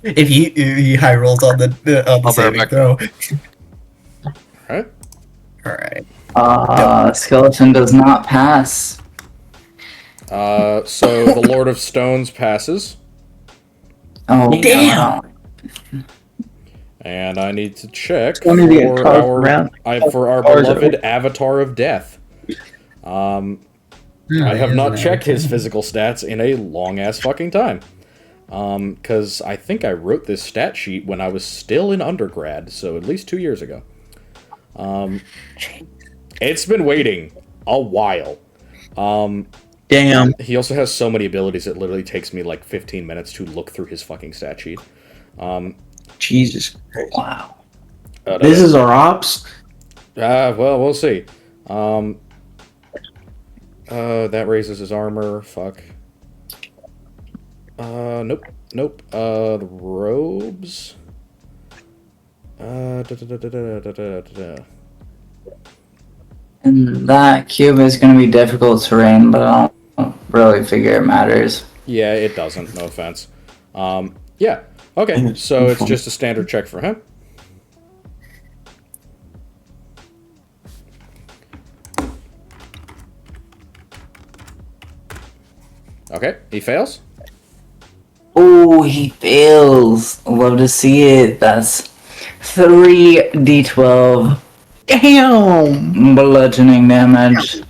If he high rolls on the I'll saving back. throw. Alright. Alright. Skeleton does not pass. So the Lord of Stones passes. Oh Damn. wow. And I need to check Tell me to get for carved our, around. for our Cars are- beloved Avatar of Death. I have not checked his physical stats in a long-ass fucking time. Because I think I wrote this stat sheet when I was still in undergrad, so at least 2 years ago. It's been waiting a while. Damn. He also has so many abilities, it literally takes me like 15 minutes to look through his fucking stat sheet. Jesus Christ. Wow. This is our ops? Well, we'll see. That raises his armor. Fuck. Nope. The robes. And that cube is going to be difficult terrain, but I don't really figure it matters. Yeah, it doesn't. No offense. Yeah. Okay, so it's just a standard check for him. Okay, he fails. Oh, he fails. Love to see it. That's 3d12 Damn! bludgeoning damage.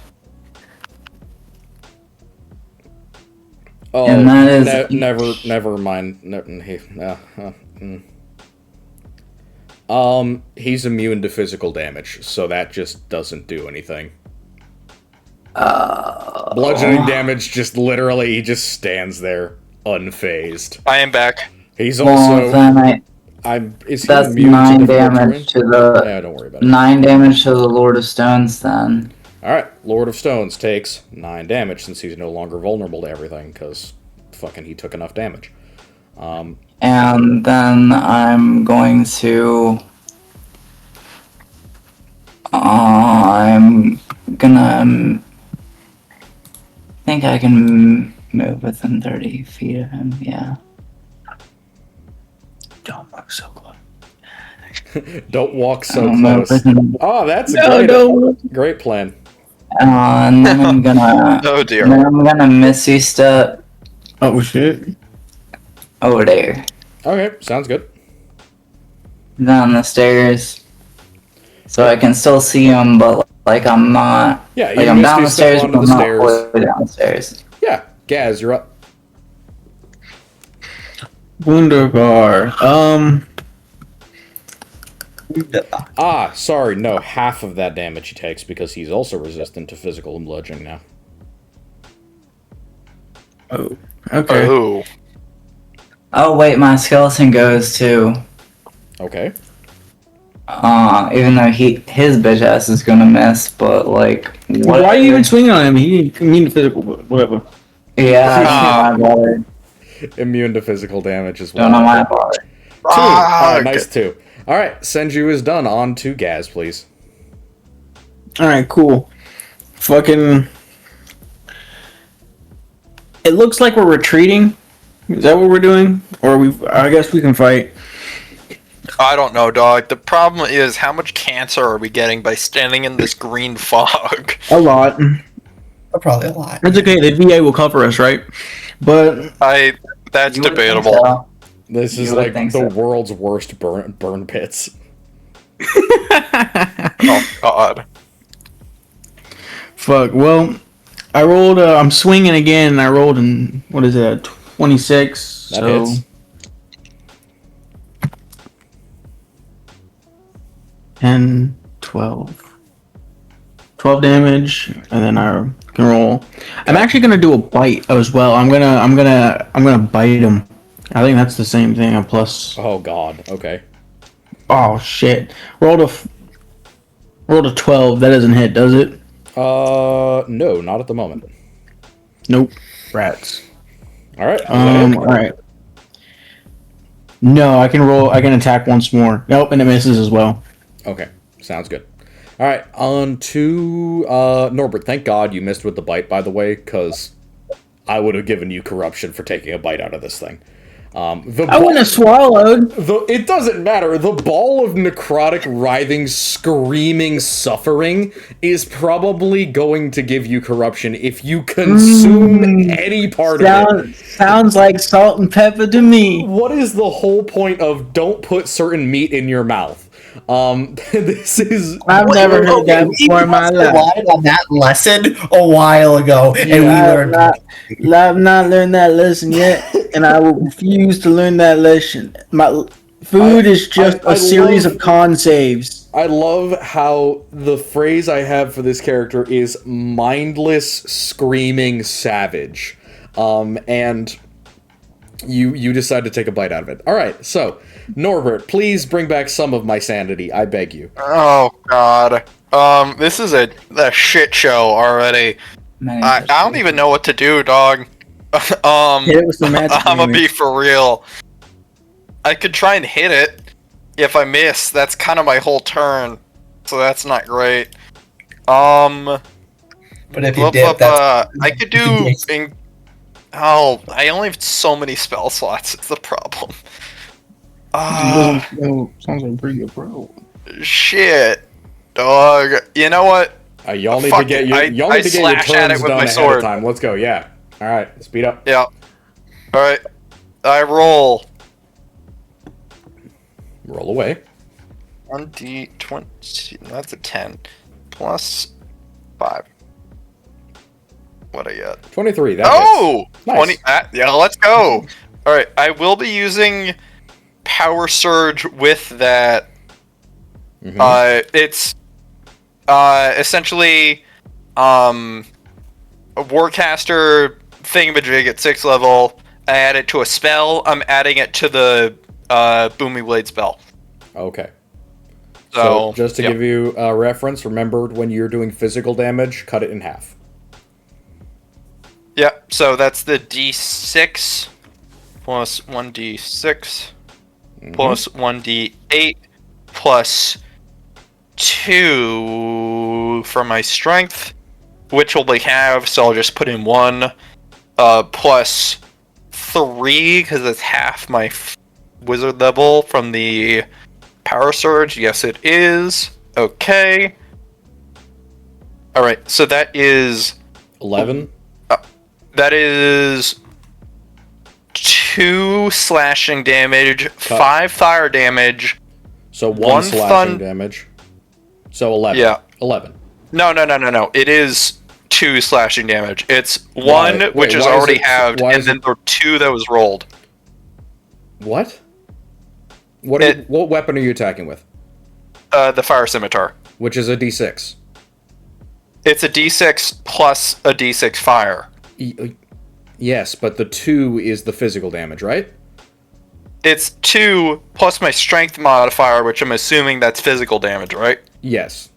Oh, And that is- never mind. He's immune to physical damage, so that just doesn't do anything. Uh, Bludgeoning damage just literally, he just stands there, unfazed. I am back. He's well, also... then is he that's immune 9 to difficult damage terrain? to the Yeah, don't worry about it. 9 damage to the Lord of Stones. Then Alright, Lord of Stones takes 9 damage since he's no longer vulnerable to everything, because fucking he took enough damage. and then I'm going to. I'm gonna. I think I can move within 30 feet of him. Yeah. Don't move so close. Don't walk so I'll move close. within- Oh, that's a great plan. and then I'm gonna. Oh dear. Then I'm gonna Misty Step Oh shit. over there. Okay, sounds good. Down the stairs. So I can still see him, but like I'm not. Yeah, Like you I'm down the Misty step stairs, onto but the I'm not stairs. all the way downstairs. Yeah, Gaz, you're up. Wunderbar. Ah, sorry, no, half of that damage he takes because he's also resistant to physical and bludgeoning now. Oh. Okay. Oh. Oh wait, my skeleton goes too. Okay. Even though his bitch ass is gonna miss, but like Why are you even swinging on him? He didn't mean physical, but whatever. Yeah, I don't know my bother. Immune to physical damage as well. Don't know my bother. Two. Nice two. Alright, Senju is done. On to Gaz, please. Alright, cool. Fucking. It looks like we're retreating. Is that what we're doing? Or I guess we can fight. I don't know, dog. The problem is, how much cancer are we getting by standing in this green fog? A lot. Probably a lot. It's okay, the VA will cover us, right? But That's You would think debatable. so. This is You would like think the so. world's worst burn pits. Oh god. fuck. Well, I rolled. I'm swinging again. And I rolled in what is it? 26. That so hits. 10, 12. 12 damage, and then I can roll. I'm actually gonna do a bite as well. I'm gonna bite him. I think that's the same thing. A plus. Oh god, okay. Oh shit! Rolled a 12. That doesn't hit, does it? No, not at the moment. Nope. Rats. Alright. All right. No, I can roll. I can attack once more. Nope, and it misses as well. Okay, sounds good. Alright, on to Norbert. Thank God you missed with the bite, by the way, because I would have given you corruption for taking a bite out of this thing. I wouldn't have swallowed. It doesn't matter. The ball of necrotic, writhing, screaming suffering is probably going to give you corruption if you consume any part of it. Sounds like salt and pepper to me. What is the whole point of don't put certain meat in your mouth? This is... I've never heard that before in my life. Relied on that lesson a while ago, and we learned. I've not learned that lesson yet, and I will refuse to learn that lesson. My food is just I a series love- of con saves. I love how the phrase I have for this character is mindless, screaming savage. And you decide to take a bite out of it. Alright, so, Norbert, please bring back some of my sanity, I beg you. Oh god. This is a shit show already. I don't even know what to do, dog. Hit it with some magic I'm gonna be damage. for real. I could try and hit it. If I miss, that's kind of my whole turn. So that's not great. But if you did, that's I could do. I only have so many spell slots. It's the problem. Sounds like pretty good, bro. Shit, dog. You know what? Y'all need Fuck to get it. your I turns slash at it with done my ahead sword. of time. Let's go, yeah. Alright, speed up. Yeah. All right. I roll Roll away. 1d20. That's a 10 plus 5. What I get? 23, that Oh! hits. Nice. 20. Yeah, let's go. Alright, I will be using Power Surge with that It's essentially a Warcaster thingamajig at 6th level. I add it to a spell. I'm adding it to the Booming Blade spell. Okay. So just to give you a reference, remember when you're doing physical damage, cut it in half. Yep, so that's the d6 plus 1d6 plus 1d8 plus 2 for my strength, which will be halved, so I'll just put in 1 plus 3 because it's half my wizard level from the power surge. Yes, it is. Okay. Alright, so that is 11. That is 2 slashing damage, 5 fire damage. So 1 slashing damage. So 11. Yeah. 11. No. It is 2 slashing damage. It's 1, which is already halved, and then the 2 that was rolled. What? What weapon are you attacking with? The fire scimitar. Which is a d6. It's a d6 plus a d6 fire. Yes, but the 2 is the physical damage, right? It's 2 plus my strength modifier, which I'm assuming that's physical damage, right? Yes.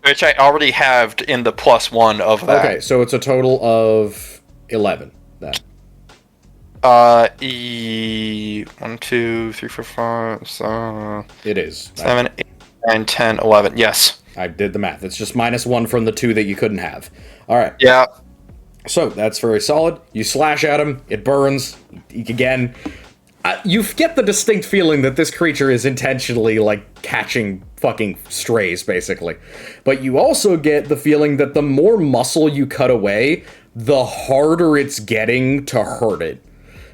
Which I already halved in the +1 of that. Okay, so it's a total of 11 then. 1, 2, 3, 4, 5, It is. 7, 8, 9, 10, 11. Yes. I did the math. It's just -1 from the 2 that you couldn't have. All right. Yeah. So that's very solid. You slash at him. It burns. Again, you get the distinct feeling that this creature is intentionally, like, catching fucking strays, basically. But you also get the feeling that the more muscle you cut away, the harder it's getting to hurt it.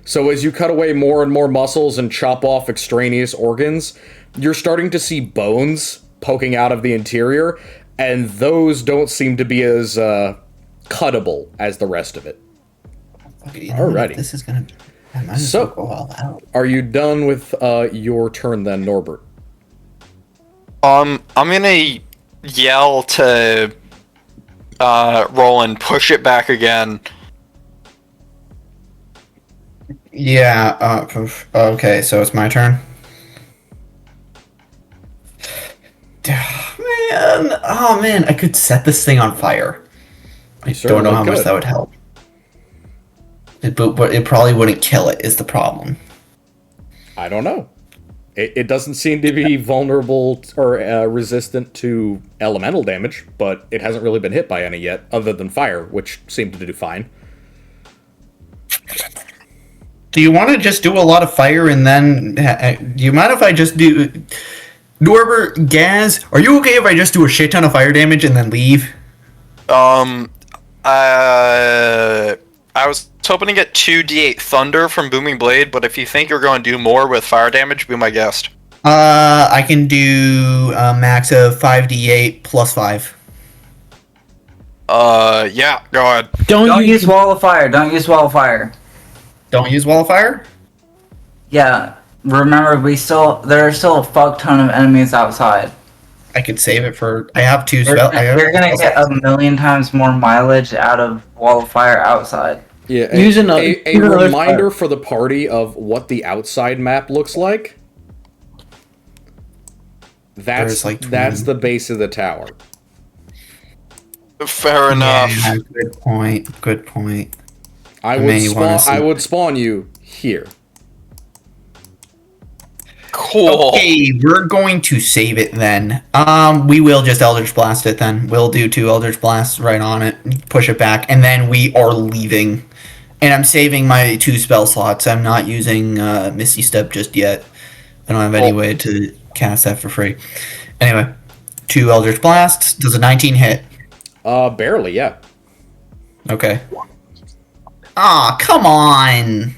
So as you cut away more and more muscles and chop off extraneous organs, you're starting to see bones poking out of the interior, and those don't seem to be as cuttable as the rest of it. Okay, Alrighty. This is gonna. I might as So, well go all out. Are you done with your turn then, Norbert? I'm gonna yell to Roland, push it back again. Yeah. Okay, so it's my turn. Man, oh man, I could set this thing on fire. I don't know how much that would help. But it probably wouldn't kill it, is the problem. I don't know. It doesn't seem to be vulnerable or resistant to elemental damage, but it hasn't really been hit by any yet, other than fire, which seemed to do fine. Do you want to just do a lot of fire and then... do you mind if I just do... Norbert, Gaz, are you okay if I just do a shit ton of fire damage and then leave? I was hoping to get 2d8 thunder from Booming Blade, but if you think you're going to do more with fire damage, be my guest. I can do a max of 5d8 plus 5. Yeah, go ahead. Don't use Wall of Fire. Don't use Wall of Fire. Don't use Wall of Fire? Yeah. Remember, there are still a fuck ton of enemies outside. I could save it for... I have 2 You're spells. gonna get a million times more mileage out of Wall of Fire outside. Yeah, Use a another reminder for the party of what the outside map looks like. That's the base of the tower. Fair enough. Yeah, good point. Good point. I would spawn you here. Cool. Okay, we're going to save it then. We will just Eldritch Blast it then. We'll do 2 Eldritch Blasts right on it, push it back, and then we are leaving. And I'm saving my 2 spell slots. I'm not using Misty Step just yet. I don't have any way to cast that for free. Anyway, 2 Eldritch Blasts. Does a 19 hit? Barely, yeah. Okay. Ah, come on!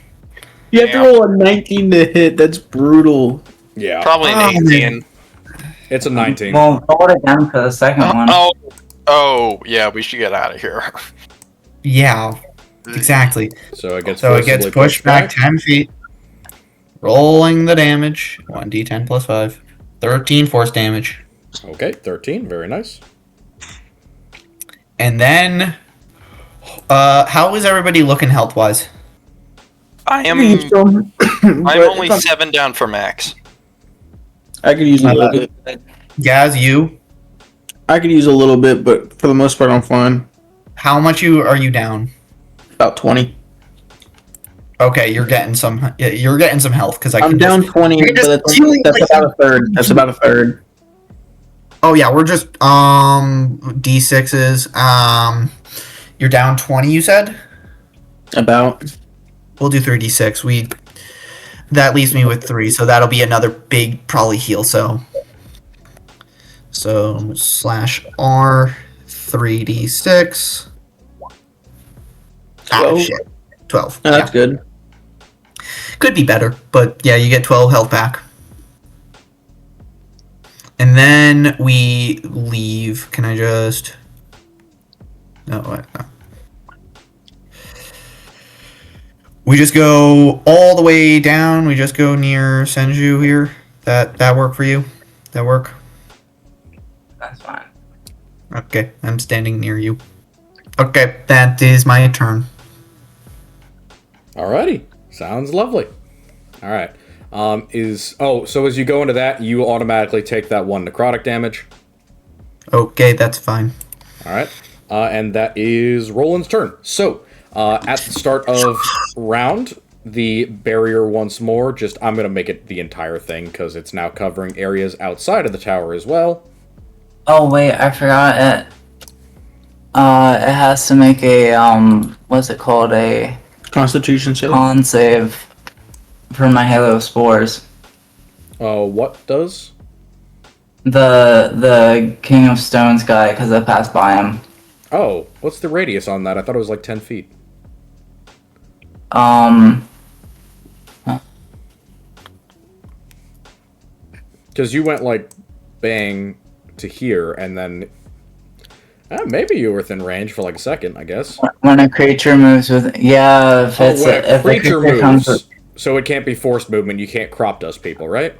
You have to roll a 19 to hit. That's brutal. Yeah. Probably an 18. It's a 19. Well, roll it again for the second one. Oh, yeah, we should get out of here. Yeah, exactly. So it gets pushed back 10 feet. Rolling the damage. 1d10 plus 5. 13 force damage. Okay, 13. Very nice. And then, how is everybody looking health-wise? I'm But only 7 down for max. I could use a little bit. Gaz, you? I could use a little bit, but for the most part, I'm fine. How much are you down? About 20. Okay, you're getting some health because I'm down 20, but that's about a third. That's about a third. Oh yeah, we're just D6s. You're down 20, you said? About. We'll do 3d6. That leaves me with 3, so that'll be another big probably heal. So /R 3d6. 12. Shit. 12. Oh, that's good. Could be better, but yeah, you get 12 health back. And then we leave. Can I just... No, what? No. We just go all the way down. We just go near Senju here. That work for you? That work? That's fine. Okay, I'm standing near you. Okay, that is my turn. Alrighty. Sounds lovely. Alright. So as you go into that, you automatically take that 1 necrotic damage. Okay, that's fine. Alright. And that is Roland's turn. So, at the start of round, the barrier once more, I'm going to make it the entire thing, because it's now covering areas outside of the tower as well. Oh wait, I forgot it. It has to make a what's it called? A Constitution save. con save for my Halo spores. What does? The King of Stones guy, because I passed by him. Oh, what's the radius on that? I thought it was like 10 feet. Because you went like bang to here, and then maybe you were within range for like a second, I guess. When a creature moves with, yeah, if it's when a if creature creature moves, comes, so it can't be forced movement. You can't crop dust people, right?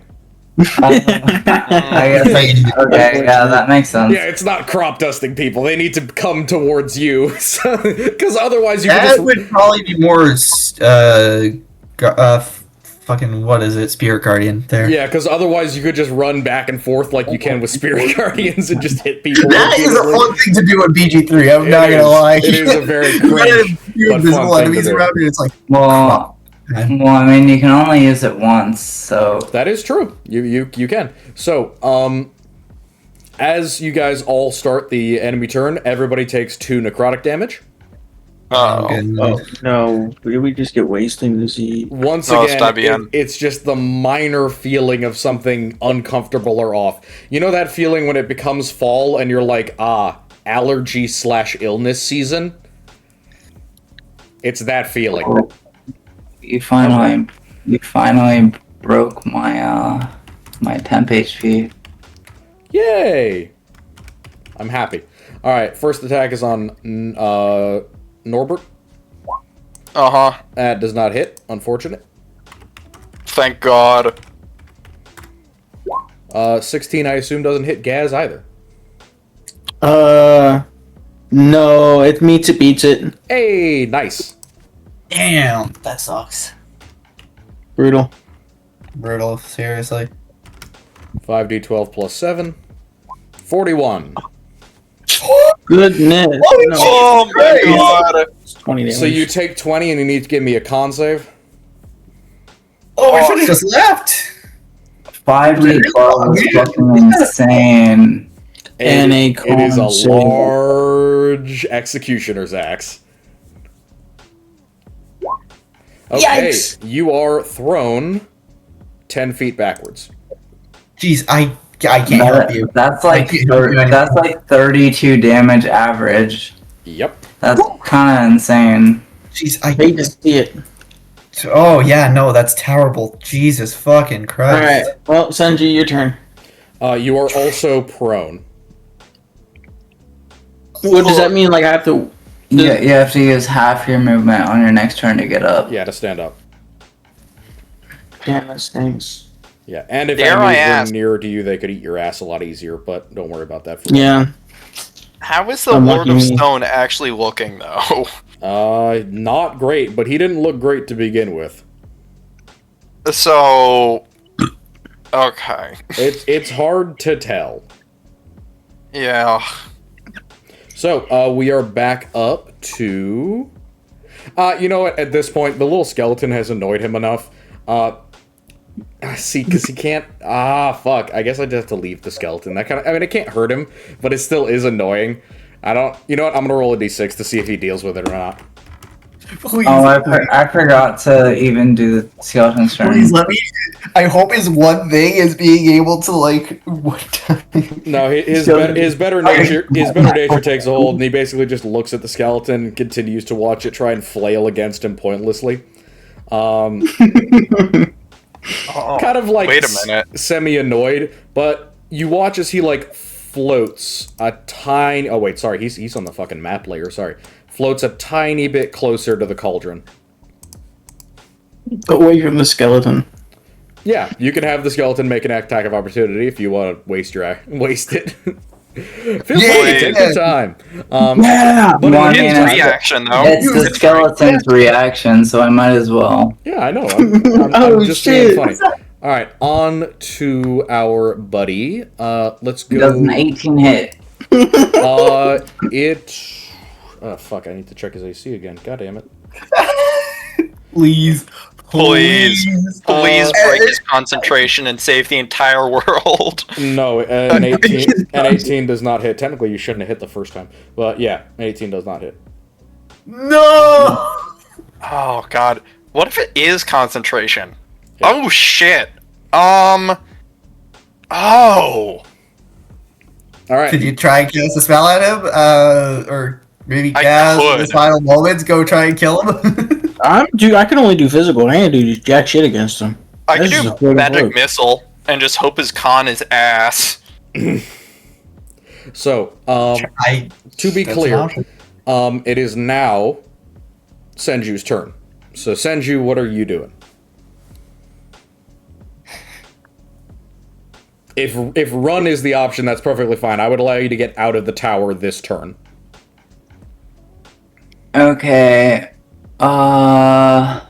I guess okay, yeah, that makes sense. Yeah, it's not crop dusting people. They need to come towards you, because otherwise you That could would probably be more, fucking, what is it? Spirit Guardian there. Yeah, because otherwise you could just run back and forth like you can with Spirit Guardians and just hit people. That is a fun thing to do on BG3, I'm not gonna lie. It is a very You gotta have cringe, a few but invisible fun thing enemies to do. around you, it's like, Well, I mean, you can only use it once, so That is true. You can. So, as you guys all start the enemy turn, everybody takes 2 necrotic damage. Oh no! Did we just get wasting disease? Once No, again, está bien. it's just the minor feeling of something uncomfortable or off. You know that feeling when it becomes fall and you're like, allergy/illness season? It's that feeling. you finally broke my my temp HP. Yay! I'm happy. Alright, first attack is on Norbert. Uh-huh. That does not hit, unfortunate. Thank God. 16, I assume, doesn't hit Gaz either. No, it meets it, beats it. Hey, nice. damn, that sucks. Brutal. Brutal, seriously. 5d12 plus 7. 41. Goodness. Oh my God. 20 damage. So you take 20 and you need to give me a con save? Oh, I should have just left! 5d12 is fucking insane. And it is a con save. large executioner's axe. Okay, Yikes! you are thrown 10 feet backwards. Jeez, I can't help you. That's like that's like 32 damage average. Yep. That's kind of insane. Jeez, I hate to see it. Oh yeah, no, that's terrible. Jesus fucking Christ. Alright, well, Sanji, your turn. You are also prone. What does that mean? Like, I have to... You have to use half your movement on your next turn to get up. Yeah, to stand up. Damn, that stinks. Yeah, and if Dare I enemies were ask- nearer to you, they could eat your ass a lot easier, but don't worry about that. Yeah. How is the I'm Lord of lucky. Stone actually looking, though? Not great, but he didn't look great to begin with. So... Okay. It's hard to tell. Yeah. So, we are back up to... you know what, at this point, the little skeleton has annoyed him enough. See, because he can't... fuck. I guess I just have to leave the skeleton. That kind of... I mean, it can't hurt him, but it still is annoying. I don't... You know what, I'm gonna roll a d6 to see if he deals with it or not. Please, Oh, I forgot to even do the skeleton's turn. please let me. I hope his one thing is being able to like. What? No, his better nature takes a hold, and he basically just looks at the skeleton and continues to watch it try and flail against him pointlessly. Oh, Kind of like wait a minute. semi-annoyed, but you watch as he like floats a tiny... Oh wait, sorry, he's on the fucking map layer, sorry. Floats a tiny bit closer to the cauldron. Away from the skeleton. Yeah, you can have the skeleton make an attack of opportunity if you want to waste it. Feel free to take the time. Yeah! But Well, in the I mean, meantime- Reaction, though. It's the skeleton's reaction, so I might as well. Yeah, I know. I'm Oh, just being shit. funny. All right, on to our buddy. Let's go. Does an 18 hit? It. Oh fuck! I need to check his AC again. God damn it. Please. Please. Please Uh, break his concentration and save the entire world. No, an 18. An 18 does not hit. Technically, you shouldn't have hit the first time, but yeah, an 18 does not hit. No. Oh, God. What if it is concentration? Yeah. Oh, shit. Oh. All right. Could you try and cast a spell at him? Or maybe I Gaz in could. his final moments go try and kill him? I can only do physical. I can't do jack shit against him. I could This is do a floating magic float. missile and just hope his con is ass. So, to be That's clear, an option. it is now Senju's turn. So, Senju, what are you doing? If run is the option, that's perfectly fine. I would allow you to get out of the tower this turn. Okay. I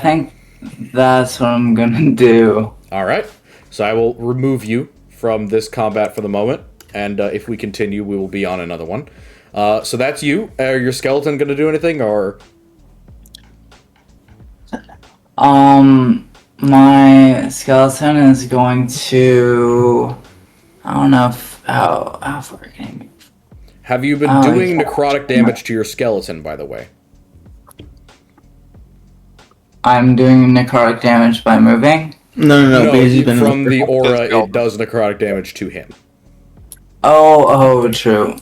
think that's what I'm gonna do. All right. So I will remove you from this combat for the moment, and if we continue, we will be on another one. So that's you. Are your skeleton going to do anything, or? My skeleton is going to. I don't know how far can he move? Have you been Oh, doing yeah. necrotic damage to your skeleton, by the way? I'm doing necrotic damage by moving. No, because he's been from the aura, Let's go. it does necrotic damage to him. Oh, true.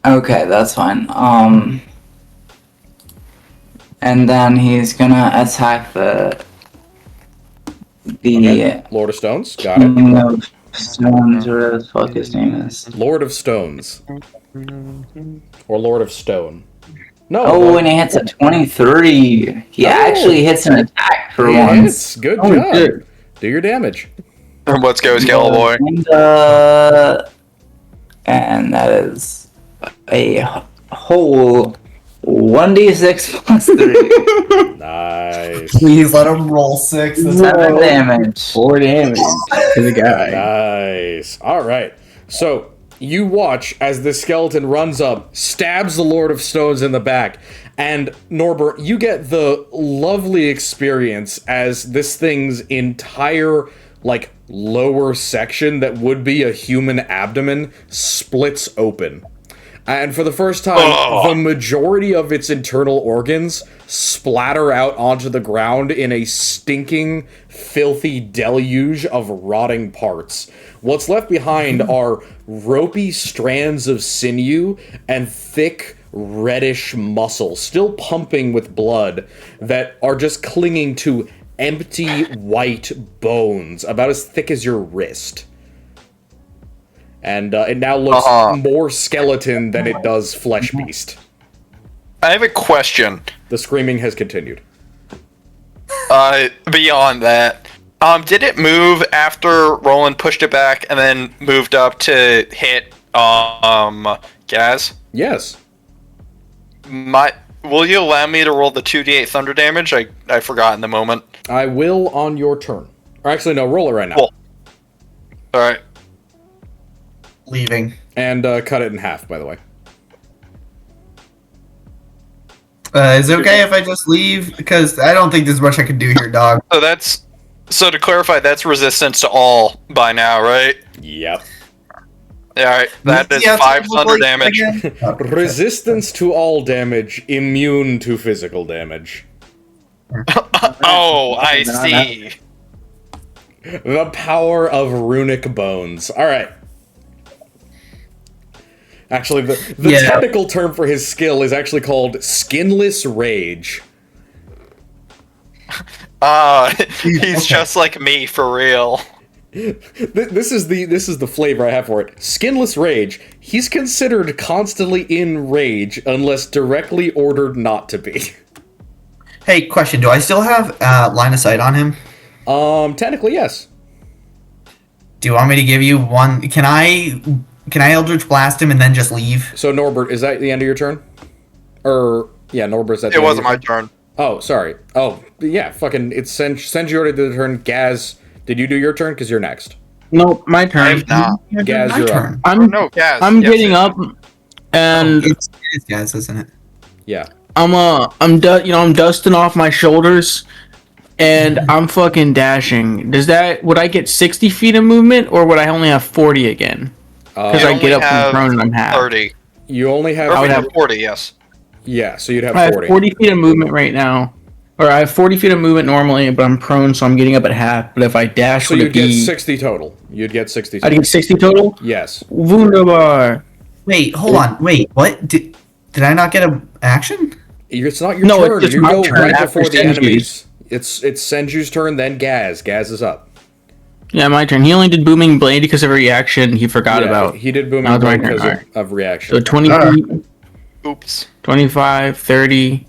Okay, that's fine. And then he's gonna attack the Okay. Lord of Stones, got it. King of Stones, whatever the fuck his name is. Lord of Stones. Or Lord of Stone. No. Oh, and he hits a 23. He Oh. actually hits an attack for he once. hits. Good Oh, job. good. Do your damage. Let's go, Skeletor. And that is a whole 1d6 plus 3. Nice. Please let him roll 6. That's 7 damage. 4 damage to the guy. Nice. All right. So you watch as the skeleton runs up, stabs the Lord of Stones in the back, and Norbert, you get the lovely experience as this thing's entire, like, lower section that would be a human abdomen splits open. And for the first time, the majority of its internal organs splatter out onto the ground in a stinking, filthy deluge of rotting parts. What's left behind are ropey strands of sinew and thick, reddish muscle, still pumping with blood, that are just clinging to empty, white bones, about as thick as your wrist. And it now looks more skeleton than it does flesh beast. I have a question. The screaming has continued. Beyond that, did it move after Roland pushed it back and then moved up to hit Gaz? Yes. Will you allow me to roll the 2d8 thunder damage? I forgot in the moment. I will on your turn. Or actually, no, roll it right now. Cool. Alright. Leaving. And cut it in half, by the way. Is it okay if I just leave? Because I don't think there's much I can do here, dog. So to clarify, that's resistance to all by now, right? Yep. Alright, that is Yeah, 5 so thunder like, damage. again? Resistance to all damage, immune to physical damage. Oh, I see. The power of runic bones. Alright. Actually, the technical term for his skill is actually called Skinless Rage. He's just like me for real. This is the flavor I have for it. Skinless Rage. He's considered constantly in rage unless directly ordered not to be. Hey, question. Do I still have line of sight on him? Technically, yes. Do you want me to give you one? Can I Eldritch Blast him and then just leave? So, Norbert, is that the end of your turn? Yeah, Norbert, is that the It end of wasn't your my turn. Oh, sorry. Oh, yeah, fucking, it's Senju already did the turn. Gaz, did you do your turn? Because you're next. No, my turn. I have not. Gaz, my you're turn. No, Gaz. I'm yes, getting yes. up, and It's Gaz, isn't it? Yeah. I'm dusting off my shoulders, and I'm fucking dashing. Would I get 60 feet of movement, or would I only have 40 again? Because You I get only up from have prone and I'm half. 30. You only have... Or we have- have 40, yes. Yeah, so you'd have I have 40. 40 feet of movement right now. Or I have 40 feet of movement normally, but I'm prone, so I'm getting up at half. But if I dash, So would you'd it get be... 60 total. You'd get 60 I'd total. get 60 total? Yes. Wunderbar. Wait, hold on. Wait, what? Did I not get an action? It's not your No, turn. it's just You my go turn right after before the Senju's. enemies. It's Senju's turn, then Gaz. Gaz is up. Yeah, my turn. He only did Booming Blade because of a reaction he forgot Yeah, about. He did booming That was my blade turn, because alright. of reaction. So 20 feet, Oops. 25, 30,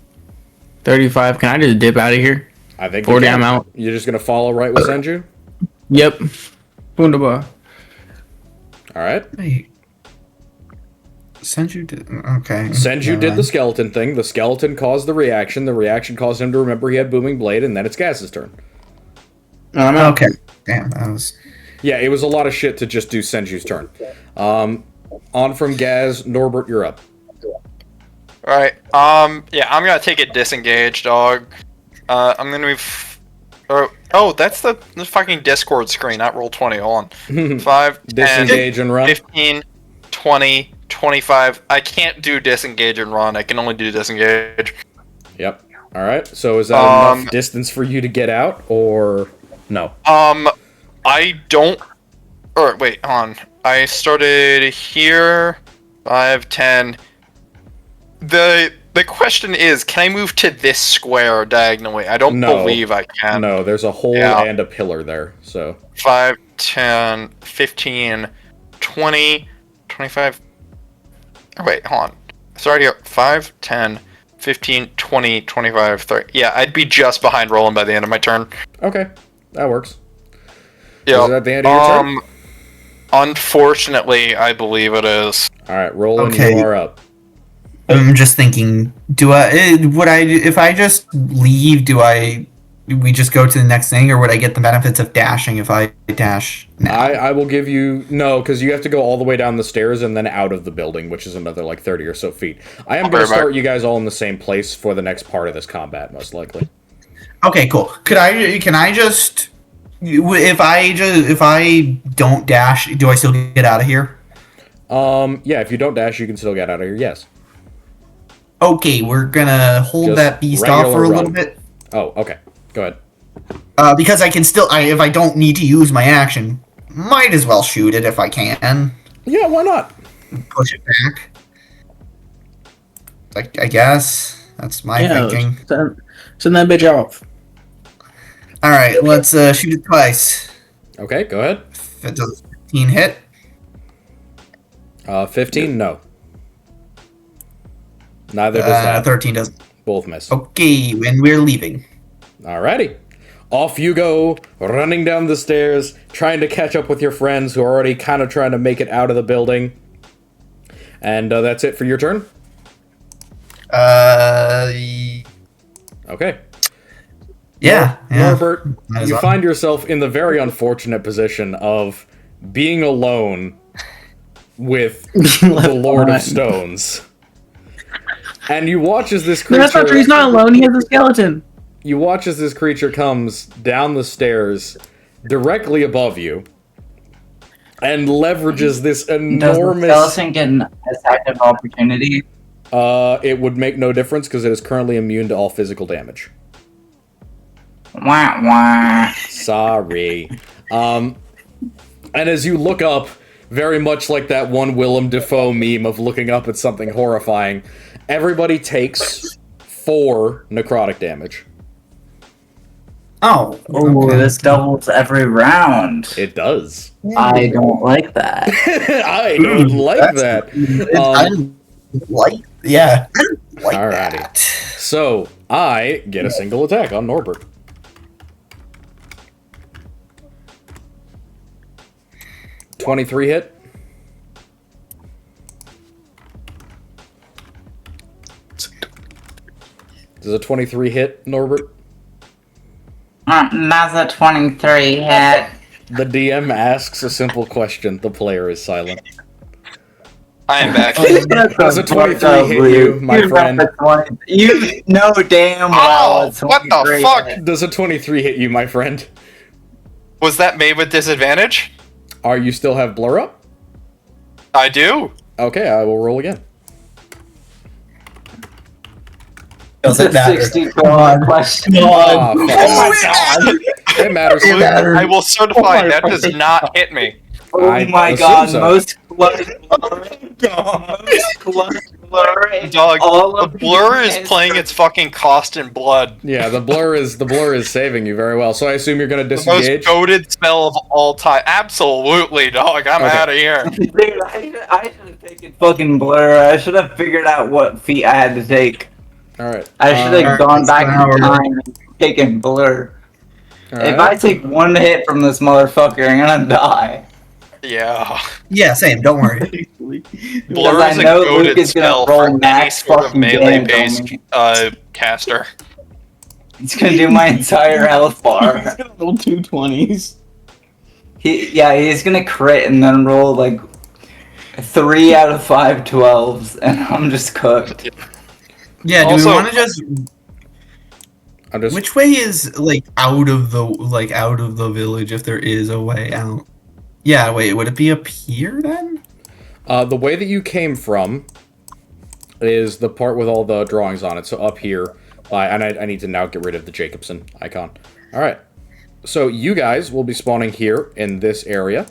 35. Can I just dip out of here? I think 40, you can. I'm out. You're just gonna follow right with Senju? Yep. Wunderbar. Alright. Wait. Senju did. Okay. Senju never did the mind. skeleton thing. The skeleton caused the reaction. The reaction caused him to remember he had booming blade, and then it's Gaz's turn. I'm out. Okay. Damn, that was. Yeah, it was a lot of shit to just do Senju's turn. On from Gaz. Norbert, you're up. Alright, yeah, I'm gonna take a disengage, dog. I'm gonna move... Oh, that's the fucking Discord screen, not Roll20, hold on. 5, 10, Disengage and run. 15, 20, 25. I can't do disengage and run, I can only do disengage. Yep. Alright, so is that enough distance for you to get out, or no? I don't... Or, wait, hold on. I started here, 5, 10... The question is, can I move to this square diagonally? I don't No. believe I can. No, there's a hole Yeah. and a pillar there, so... 5, 10, 15, 20, 25... Oh, wait, hold on. It's already here. 5, 10, 15, 20, 25, 30... Yeah, I'd be just behind Roland by the end of my turn. Okay, that works. Yeah. Is that the end of your turn? Unfortunately, I believe it is. Alright, Roland, Okay. you are up. I'm just thinking. If I just leave? Do we just go to the next thing, or would I get the benefits of dashing if I dash now? I will give you... No, because you have to go all the way down the stairs and then out of the building, which is another, like, 30 or so feet. I am going to Very start much. you guys all in the same place for the next part of this combat, most likely. Okay, cool. Can I just? If I don't dash, do I still get out of here? Yeah, if you don't dash, you can still get out of here, yes. Okay, we're gonna hold Just that beast off for a regular little run. bit. Oh, okay. Go ahead. Because I can still, if I don't need to use my action, might as well shoot it if I can. Yeah, why not? Push it back. Like, I guess that's my thinking. Send that bitch off. All right, let's shoot it twice. Okay, go ahead. If it does 15 hit, 15, no. Neither does that. 13 doesn't. Both miss. Okay, when we're leaving. Alrighty. Off you go, running down the stairs, trying to catch up with your friends who are already kind of trying to make it out of the building. And that's it for your turn? Okay. Yeah. Norbert, Might as you well. find yourself in the very unfortunate position of being alone with the Lord of Stones. And you watch as this creature... That's not true. He's not alone. He has a skeleton. You watch as this creature comes down the stairs directly above you and leverages this Does the enormous... skeleton get an attack of opportunity? It would make no difference because it is currently immune to all physical damage. Wah wah. Sorry. And as you look up, very much like that one Willem Dafoe meme of looking up at something horrifying, everybody takes 4 necrotic damage. Oh. Ooh, Okay. this doubles every round. It does. I don't like that. I don't like that. I like. Yeah. I don't like Alrighty. that. So, I get a single attack on Norbert. .23 hit. Does a 23 hit, Norbert? That's a 23 hit. The DM asks a simple question. The player is silent. I am back. Does a 23 hit you, my friend? You know damn well Oh, it's what the 23 fuck? hit. Does a 23 hit you, my friend? Was that made with disadvantage? Are you still have blur up? I do. Okay, I will roll again. Doesn't matter. 64 question. Ah, fuck. Oh my god! It matters. It matters. I will certify Oh my that does fucking not hit me. Oh I my assume god, so. most blurry. Dog, All the of blur these is playing its fucking cost in blood. Yeah, the blur is saving you very well. So I assume you're going to The most disengage. goated spell of all time. Absolutely, dog. I'm Okay. out of here. Dude, I should have taken fucking blur. I should have figured out what feat I had to take. All right. I should have gone it's back an in hour. time and taken blur. All If right. I take one hit from this motherfucker, I'm gonna die. Yeah. Yeah, same. Don't worry. Blur Because is I a know Luke goated is gonna spell roll for any max sort of fucking damage melee-based on me. caster. He's gonna do my entire health bar. He's gonna roll 220s. He's gonna crit and then roll like 3 out of 5 12s, and I'm just cooked. Yeah. Do Also- we want to just? I'm just. Which way is like out of the village if there is a way out? Yeah. Wait. Would it be up here then? The way that you came from is the part with all the drawings on it. So up here, and I need to now get rid of the Jacobson icon. All right. So you guys will be spawning here in this area.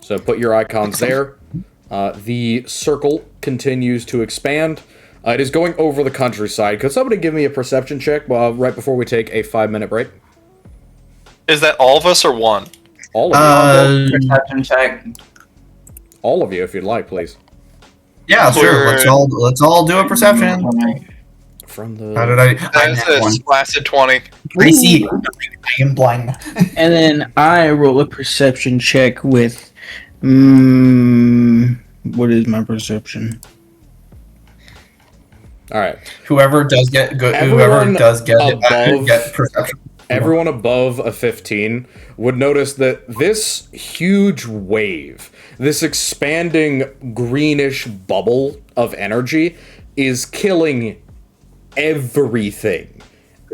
So put your icons there. The circle continues to expand. It is going over the countryside. Could somebody give me a perception check right before we take a 5-minute break? Is that all of us or one? All of you. Perception check. All of you, if you'd like, please. Yeah, sure. Sure. Let's all do a perception. From the... How did I? That's nat a one. splashing 20. I see. I am blind. And then I roll a perception check with. What is my perception? All right. Whoever does get good. Everyone Whoever does get it, above- get perception. Everyone above a 15 would notice that this huge wave, this expanding greenish bubble of energy, is killing everything.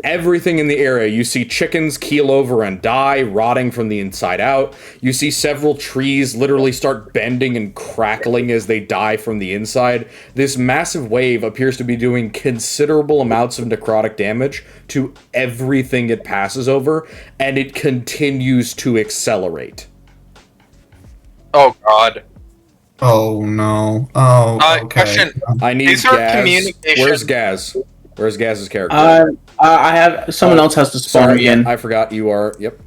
Everything in the area. You see chickens keel over and die, rotting from the inside out. You see several trees literally start bending and crackling as they die from the inside. This massive wave appears to be doing considerable amounts of necrotic damage to everything it passes over, and it continues to accelerate. Oh god. Oh no. Oh. Okay. Question. I need These are Gaz. communication- Where's Gaz? Where's Gaz's character? I have someone else has to spawn Sorry, again. I forgot you are. Yep.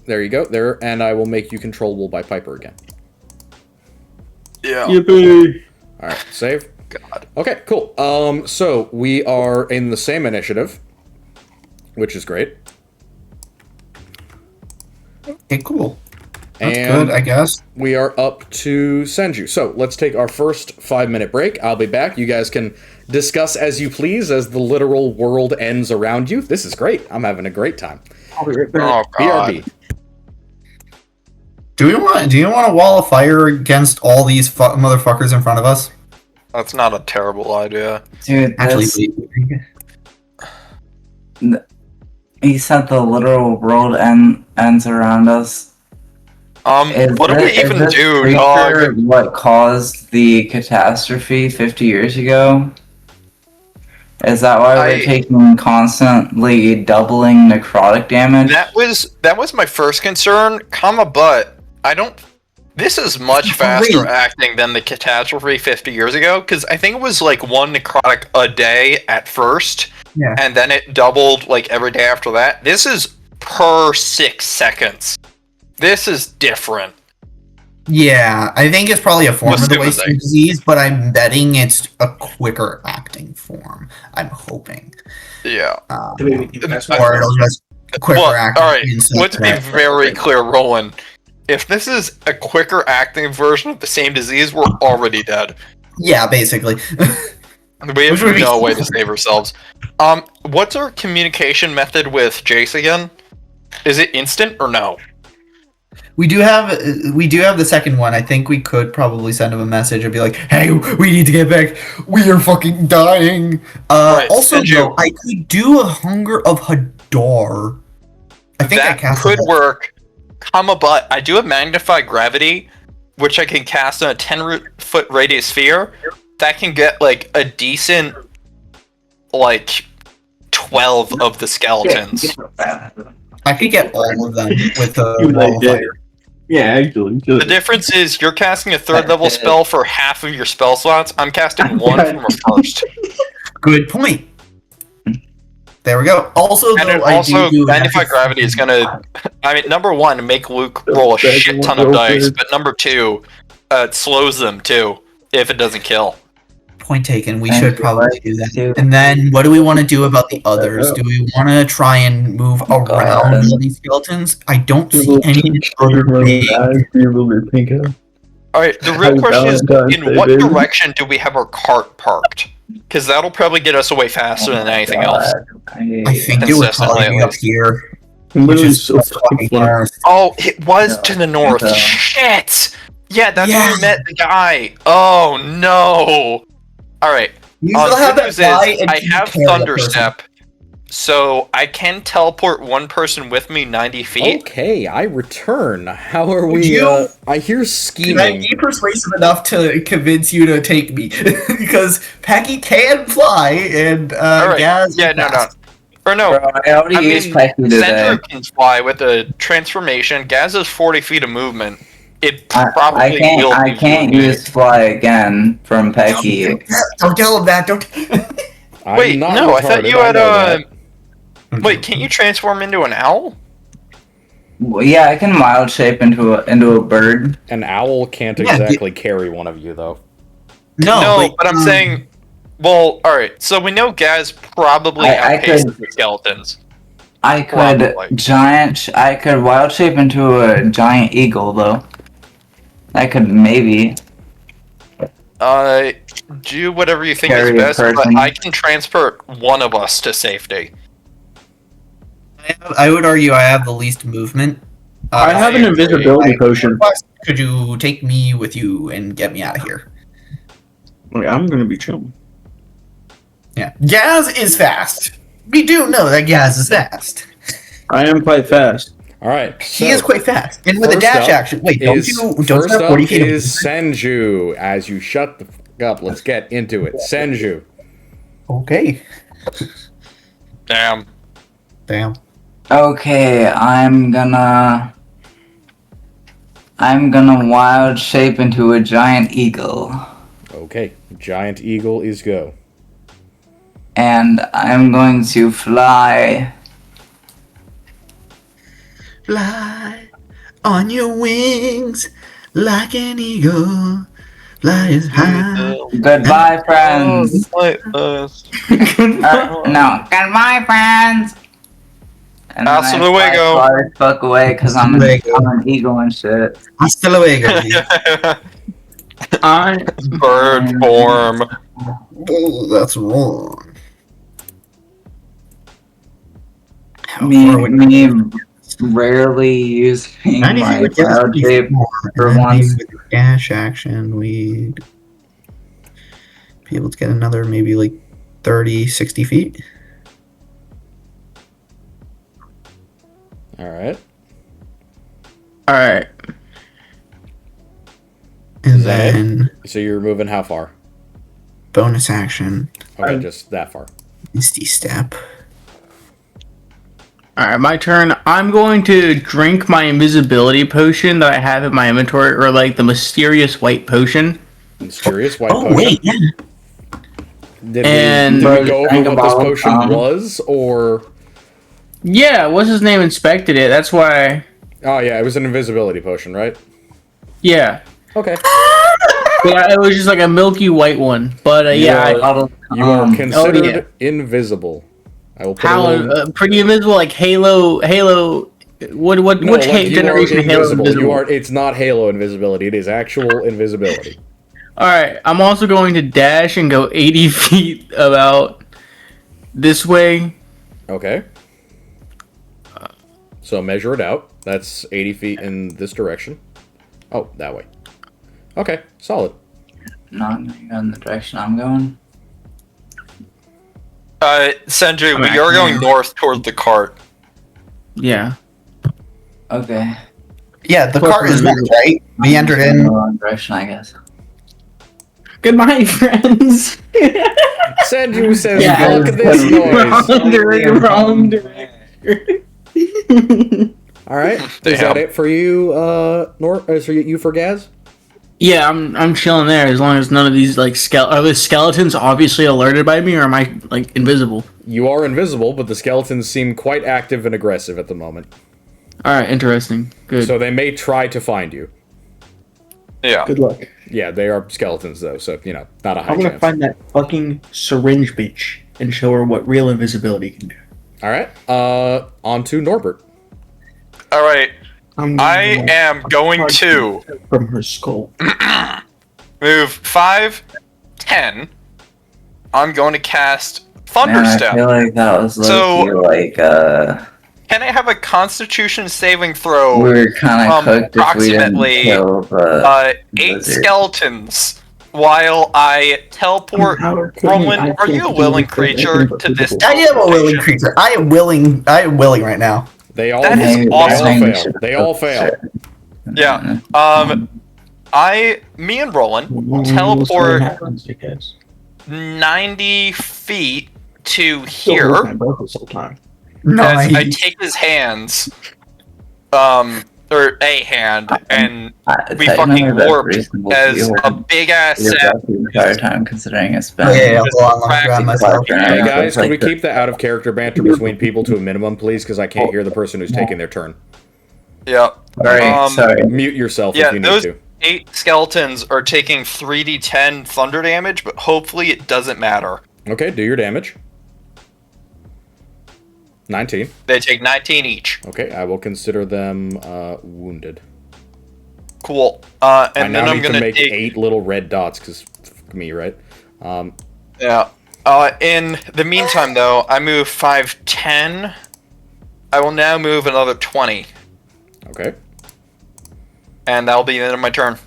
There you go. There, and I will make you controllable by Piper again. Yeah. Yippee! All right, save. God. Okay, cool. So we are in the same initiative, which is great. Okay, cool. That's And good, I guess. we are up to Senju. So let's take our first 5-minute break. I'll be back. You guys can discuss as you please as the literal world ends around you. This is great. I'm having a great time. Oh God. BRB. Do you want to wall of fire against all these motherfuckers in front of us? That's not a terrible idea. Dude, Actually, he said the literal world ends around us. What do we even do, dog? What caused the catastrophe 50 years ago? Is that why we're taking constantly doubling necrotic damage? That was my first concern, but I don't. This is much faster acting than the catastrophe 50 years ago, because I think it was like 1 necrotic a day at first, and then it doubled like every day after that. This is per 6 seconds. This is different. Yeah, I think it's probably a form of the wasting disease, but I'm betting it's a quicker acting form. I'm hoping. Yeah. Or it'll just quicker acting. Alright, let's be very clear, Roland. If this is a quicker acting version of the same disease, we're already dead. Yeah, basically. We have no way to save ourselves. What's our communication method with Jace again? Is it instant or no? We do have the second one. I think we could probably send him a message and be like, "Hey, we need to get back. We are fucking dying." Also, though, I could do a Hunger of Hadar. I think that could work. But I do have Magnify Gravity, which I can cast on a 10-foot radius sphere. That can get like a decent, like 12 of the skeletons. I could get all of them with the wall of fire. Yeah, actually. The difference is you're casting a 3rd level spell for half of your spell slots. I'm casting 1 from a first. Good point. There we go. Also, Magnify Gravity is gonna. I mean, number 1, make Luke roll a shit ton of dice, but number 2, it slows them too if it doesn't kill. Point taken. We should probably do that. And then, what do we want to do about the others? Do we want to try and move around all these skeletons? I don't see any other way. Alright, the real question is, in what direction do we have our cart parked? Because that'll probably get us away faster than anything else. I think it would probably be up here. Which is so fucking far. Oh, it was to the north. Shit! Yeah, that's where we met the guy. Oh, no! Alright. You still have that guy, I have Thunderstep, so I can teleport one person with me 90 feet. Okay, I return. How are we? I hear scheming. Can I be persuasive enough to convince you to take me? Because Packy can fly, and Gaz. Yeah, no. Or no, Bro, I already used Packy today. Sandra can fly with a transformation. Gaz has 40 feet of movement. It probably will. I can't use fly again from Pecky. Don't tell him that. Don't. Wait, no, I thought you had Wait, can't you transform into an owl? Well, yeah, I can wild shape into a bird. An owl can't exactly carry one of you, though. No, but I'm saying. Well, all right. So we know Gaz probably outpaced the skeletons. I could wild shape into a giant eagle, though. I could maybe. Do whatever you think is best, but I can transport one of us to safety. I would argue I have the least movement. I have an invisibility potion. Could you take me with you and get me out of here? I'm gonna be chilling. Yeah, Gaz is fast. We do know that Gaz is fast. I am quite fast. All right, so he is quite fast, and with a dash action. Wait, don't you have 40 feet? Is Senju. As you shut the fuck up, let's get into it. Senju. Okay. Damn. Okay, I'm gonna wild shape into a giant eagle. Okay, giant eagle is go. And I'm going to fly. Fly on your wings like an eagle. Fly as high. Goodbye, friends. Oh, No, goodbye, friends. And then Hasta I luego. fly far as fuck away because I'm an eagle and shit. Hasta luego. Bird form. Oh, that's wrong. Me rarely using 90 feet my would get us cloud pretty shape far, for and then maybe once. with the dash action, we'd be able to get another maybe like 30, 60 feet. Alright. Alright. And Is that it? then So you're moving how far? bonus action, Okay, just that far. Misty Step. Alright, my turn. I'm going to drink my invisibility potion that I have in my inventory, or like the mysterious white potion. Mysterious white Oh, potion. wait, yeah. Did And- we go Drink over a what this bottle of potion rum. was, or... Yeah, what's his name inspected it. That's why. Oh, yeah, it was an invisibility potion, right? Yeah. Okay. Yeah, it was just like a milky white one. But You yeah, are- You are considered yeah. invisible. I will put how a little... pretty invisible, like Halo. What? No, which like, you generation are of Halo invisible. invisible? You are. It's not Halo invisibility. It is actual invisibility. All right, I'm also going to dash and go 80 feet about this way. Okay. So measure it out. That's 80 feet in this direction. Oh, that way. Okay, solid. Not in the direction I'm going. Senju, I'm we are going actually- north toward the cart. Yeah. Okay. Yeah, the Plus cart is we're marked, right? We entered In the in. wrong direction, I guess. Goodbye, friends. Senju says, Yeah, "Fuck this noise." Wrong direction. All right, is Damn. that it for you, for you for Gaz? Yeah, I'm chilling there as long as none of these like are the skeletons obviously alerted by me, or am I like invisible? You are invisible, but the skeletons seem quite active and aggressive at the moment. All right, interesting. Good. So they may try to find you. Yeah. Good luck. Yeah, they are skeletons though, so you know, not a high I'm gonna chance. find that fucking syringe bitch and show her what real invisibility can do. All right, on to Norbert. All right. I I'm am going to from her skull. move 5, 10. I'm going to cast Thunder Man, I Step. feel like that was So- low-key, like, Can I have a Constitution saving throw? we were kind of cooked if we didn't approximately, kill the... 8 Lizard. skeletons while I teleport. Roland, are you a willing creature to this? I am a willing teleportation? creature. I am willing right now. They all, That is they awesome. all Maybe fail. They all fail. Yeah. Me and Roland teleport 90 feet to here as I Nice. take his hands, or a hand, and we fucking warped as a big ass set. the entire time, considering it's been... Yeah, hold on, let me grab myself. Hey Yeah, guys, it's can like we the- keep the out of character banter between people to a minimum, please? Because I can't hear the person who's taking their turn. Yeah. Sorry, sorry. Mute yourself Yeah, if you need those to. 8 skeletons are taking 3d10 thunder damage, but hopefully it doesn't matter. Okay, do your damage. 19. They take 19 each. Okay, I will consider them wounded. Cool. I And now then I'm need to gonna make take 8 little red dots, because me, right? Yeah. In the meantime, though, I move 5, 10. I will now move another 20, Okay. and that'll be the end of my turn.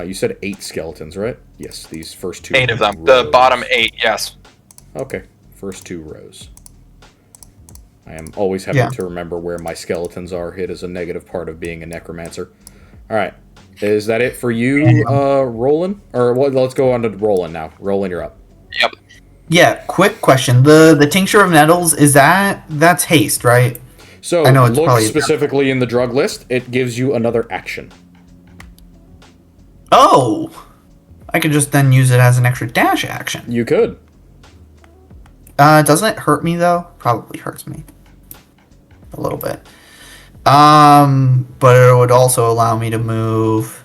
You said 8 skeletons, right? Yes, these first 2 8 of them. The rows. bottom 8, yes. Okay, first 2 rows. I am always having Yeah. to remember where my skeletons are. It is a negative part of being a necromancer. Alright, is that it for you, Roland? Or well, let's go on to Roland now. Roland, you're up. Yep. Yeah, quick question. The tincture of nettles, that's haste, right? So, I know it's look probably- specifically in the drug list. It gives you another action. Oh! I could just then use it as an extra dash action. You could. Doesn't it hurt me though? Probably hurts me. A little bit. But it would also allow me to move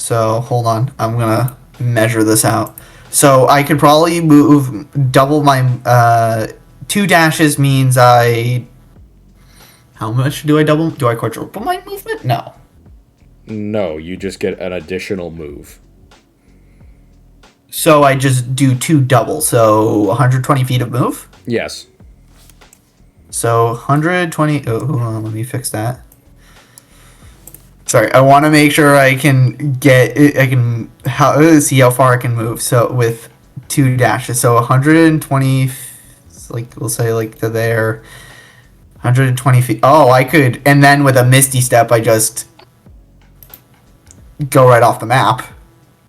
So hold on, I'm gonna measure this out. So I could probably move double my 2 dashes means I. How much do I double? Do I quadruple my movement? No. No, you just get an additional move. So I just do 2 doubles. So 120 feet of move. Yes. So 120. Oh, hold on, let me fix that. Sorry, I want to make sure I can see how far I can move. So with 2 dashes, so 120, like we'll say like to there, 120 feet. Oh, I could, and then with a misty step, I just go right off the map.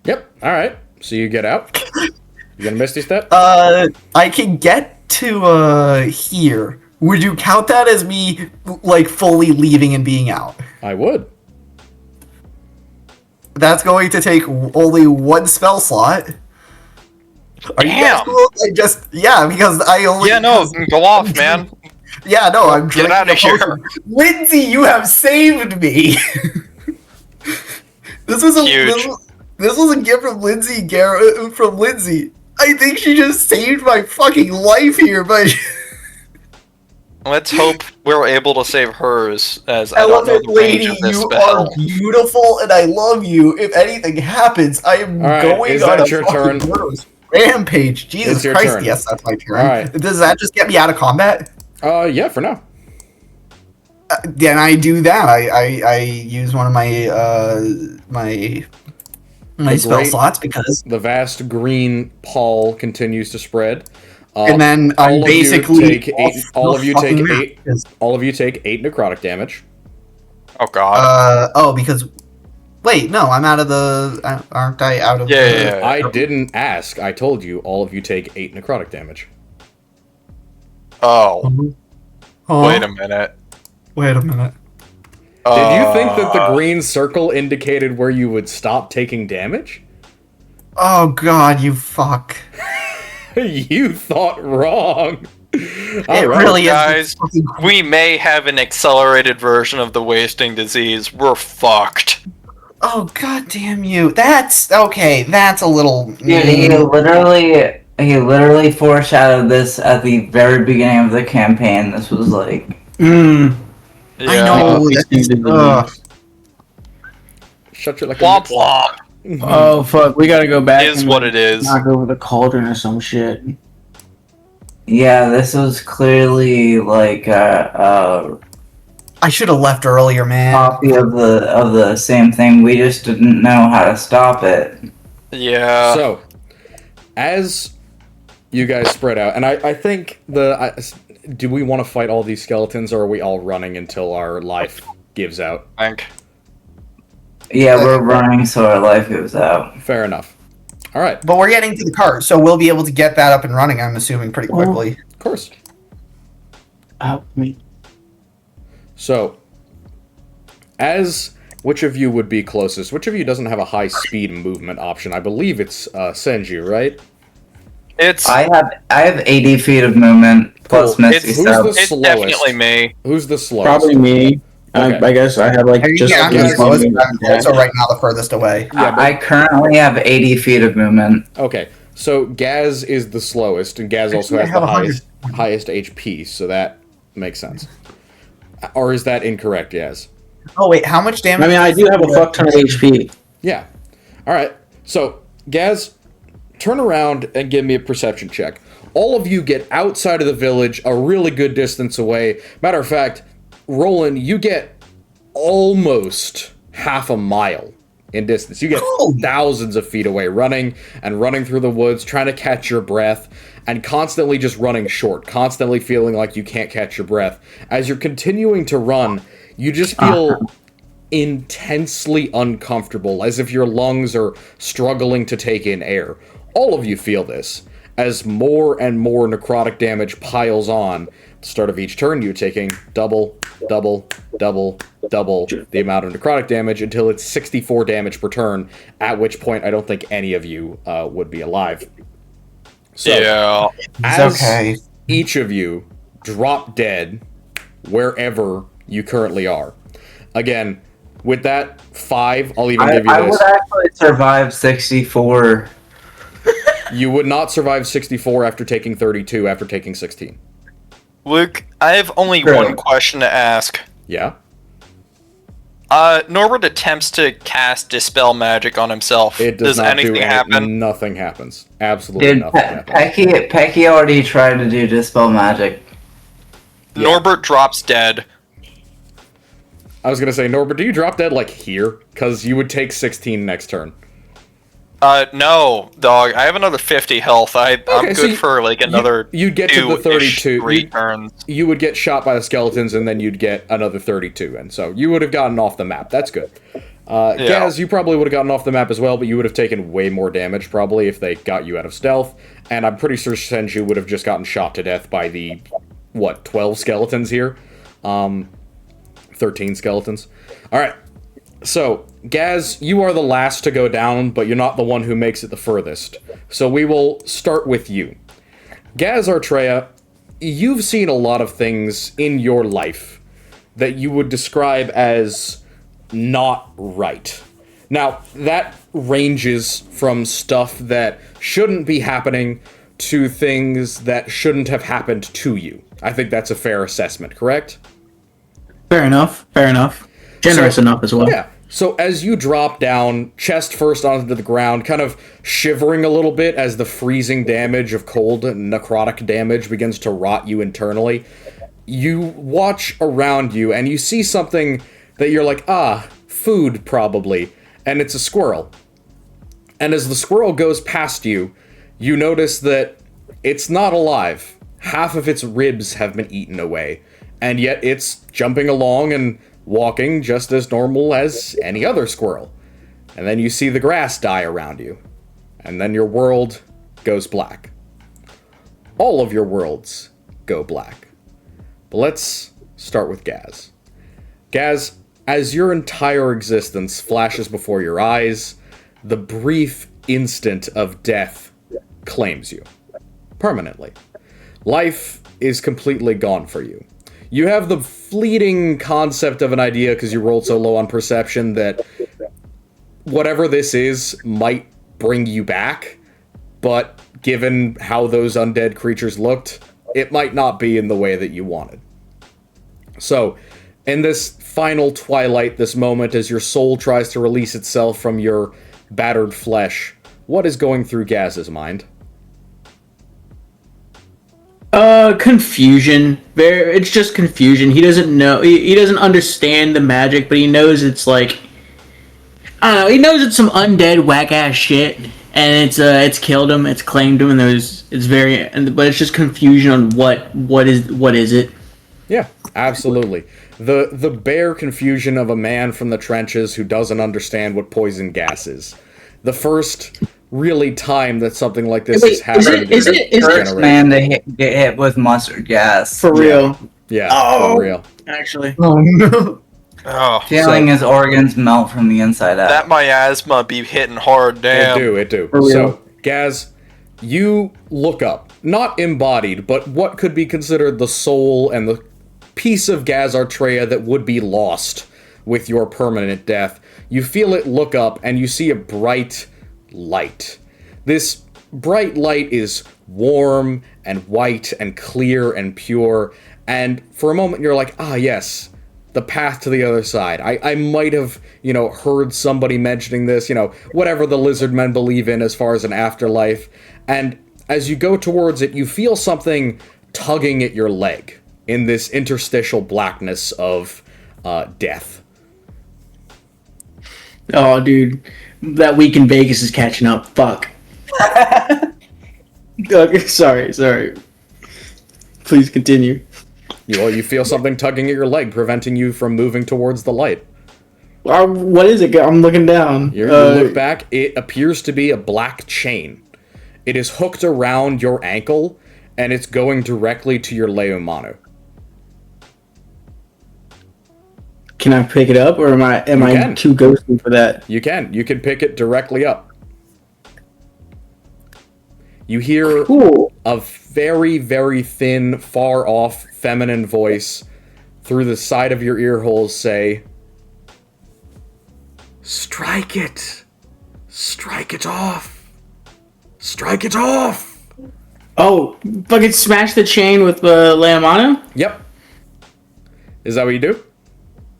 Yep. All right. So you get out. You got a misty step? I can get to here. Would you count that as me like fully leaving and being out? I would. That's going to take only 1 spell slot. Are you guys Damn. cool? Because I only. Yeah, no, go off, man. Yeah, no, I'm Get drinking outta a potion. Lindsay, you have saved me. This was Huge. this was a gift from Lindsay. From Lindsay. I think she just saved my fucking life here, but. Let's hope we're able to save hers, as I don't know Elephant the range Lady, of this you spell. are beautiful, and I love you. If anything happens, I am All right, going is on that a your fucking turn? murderous rampage. Jesus It's your Christ, turn. yes, that's my turn. All right. Does that just get me out of combat? Yeah, for now. Then I do that. I use one of my spell great- slots because, The vast green pall continues to spread. and then I'm all of you basically take eight. All off of you the take fucking map, 8. 'cause, All of you take 8 necrotic damage. Oh god. because wait, no, I'm out of the. Aren't I out of? Yeah. I didn't ask. I told you all of you take 8 necrotic damage. Oh, Oh, wait a minute. Wait a minute. Did you think that the green circle indicated where you would stop taking damage? Oh God, you fuck. You thought wrong. It Alright. really is. Guys, fucking- we may have an accelerated version of the wasting disease. We're fucked. Oh God damn you! That's okay. That's a little. Dude, he literally foreshadowed this at the very beginning of the campaign. This was like, Yeah. I know. Shut your like Womp womp Oh fuck, we gotta go back. is and what it is. knock over the cauldron or some shit. yeah, this was clearly like a I should have left earlier, man. copy of the same thing. We just didn't know how to stop it. Yeah. So, as you guys spread out, and I think do we want to fight all these skeletons, or are we all running until our life gives out? Thank. Yeah, we're running so our life goes out. Fair enough. All right, But we're getting to the cart, so we'll be able to get that up and running. I'm assuming pretty quickly. of course. Me. So, as which of you would be closest? Which of you doesn't have a high speed movement option? I believe it's Senju, right? It's I have 80 feet of movement plus Cool. Misty Who's Step. the it's slowest? definitely me. Who's the slowest? Probably me. Okay. I guess I have like just I'm yeah, the yeah, slowest. movement. I'm also right now the furthest away. Yeah, but- I currently have 80 feet of movement. Okay, so Gaz is the slowest, and Gaz also Actually, I has have the 100. highest HP, so that makes sense. Or is that incorrect, Gaz? Oh wait, how much damage? I mean, I do have a fuck ton of HP. Yeah. All right. So, Gaz, turn around and give me a perception check. All of you get outside of the village, a really good distance away. Matter of fact, Roland, you get almost half a mile in distance. You get thousands of feet away, running through the woods, trying to catch your breath, and constantly just running short, constantly feeling like you can't catch your breath. As you're continuing to run, you just feel intensely uncomfortable, as if your lungs are struggling to take in air. All of you feel this, as more and more necrotic damage piles on. At the start of each turn, you're taking double the amount of necrotic damage until it's 64 damage per turn, at which point I don't think any of you would be alive. So, Yeah. as okay. each of you drop dead wherever you currently are. Again, with that 5, I'll even give you I this. would actually survive 64. You would not survive 64 after taking 32 after taking 16. Luke, I have only Sure. one question to ask. Yeah? Norbert attempts to cast Dispel Magic on himself. It does not anything do happen? Nothing happens. Absolutely Dude, nothing happens. Pecky already tried to do Dispel Magic. Yeah. Norbert drops dead. I was gonna say, Norbert, do you drop dead, like, here? Because you would take 16 next turn. No, dog. I have another 50 health. I'm so good for, like, another you'd get to the 32. 3 turns. You would get shot by the skeletons, and then you'd get another 32, and so you would have gotten off the map. That's good. Gaz, you probably would have gotten off the map as well, but you would have taken way more damage, probably, if they got you out of stealth, and I'm pretty sure Senju would have just gotten shot to death by the, 12 skeletons here? 13 skeletons. Alright, so, Gaz, you are the last to go down, but you're not the one who makes it the furthest. So we will start with you. Gaz Artrea, you've seen a lot of things in your life that you would describe as not right. Now, that ranges from stuff that shouldn't be happening to things that shouldn't have happened to you. I think that's a fair assessment, correct? Fair enough. Generous enough as well. Yeah. So as you drop down, chest first onto the ground, kind of shivering a little bit as the freezing damage of cold and necrotic damage begins to rot you internally, you watch around you and you see something that you're like, food probably, and it's a squirrel. And as the squirrel goes past you, you notice that it's not alive. Half of its ribs have been eaten away, and yet it's jumping along and walking just as normal as any other squirrel. And then you see the grass die around you. And then your world goes black. All of your worlds go black. But let's start with Gaz. Gaz, as your entire existence flashes before your eyes, the brief instant of death claims you. Permanently. Life is completely gone for you. You have the fleeting concept of an idea because you rolled so low on perception that whatever this is might bring you back, but given how those undead creatures looked, it might not be in the way that you wanted. So, in this final twilight, this moment as your soul tries to release itself from your battered flesh, what is going through Gaz's mind? Confusion. It's just confusion. He doesn't know. He doesn't understand the magic, but he knows it's like, I don't know. He knows it's some undead whack ass shit, and it's killed him. It's claimed him, and but it's just confusion on what is it. Yeah, absolutely. The bare confusion of a man from the trenches who doesn't understand what poison gas is. The first really time that something like this has happened. Is it First man to get hit with mustard gas. for real? Yeah, for real. Actually. Oh no. Oh, Feeling his organs melt from the inside out. that miasma be hitting hard, damn. It do. For real. So, Gaz, you look up. Not embodied, but what could be considered the soul and the piece of Gaz Artrea that would be lost with your permanent death. You feel it look up, and you see a bright light. This bright light is warm and white and clear and pure, and for a moment you're like, yes, the path to the other side. I might have, heard somebody mentioning this, whatever the lizard men believe in as far as an afterlife, and as you go towards it, you feel something tugging at your leg in this interstitial blackness of death. Oh, dude, that week in Vegas is catching up. Fuck. Okay, sorry. Please continue. You feel something tugging at your leg, preventing you from moving towards the light. What is it? I'm looking down. You look back, it appears to be a black chain. It is hooked around your ankle, and it's going directly to your Leomano. Can I pick it up, or am I too ghostly for that? You can pick it directly up. You hear Cool. a very, very thin, far-off, feminine voice through the side of your ear holes say, Strike it! Strike it off! Strike it off! Oh, fucking smash the chain with the Leomano? Yep. Is that what you do?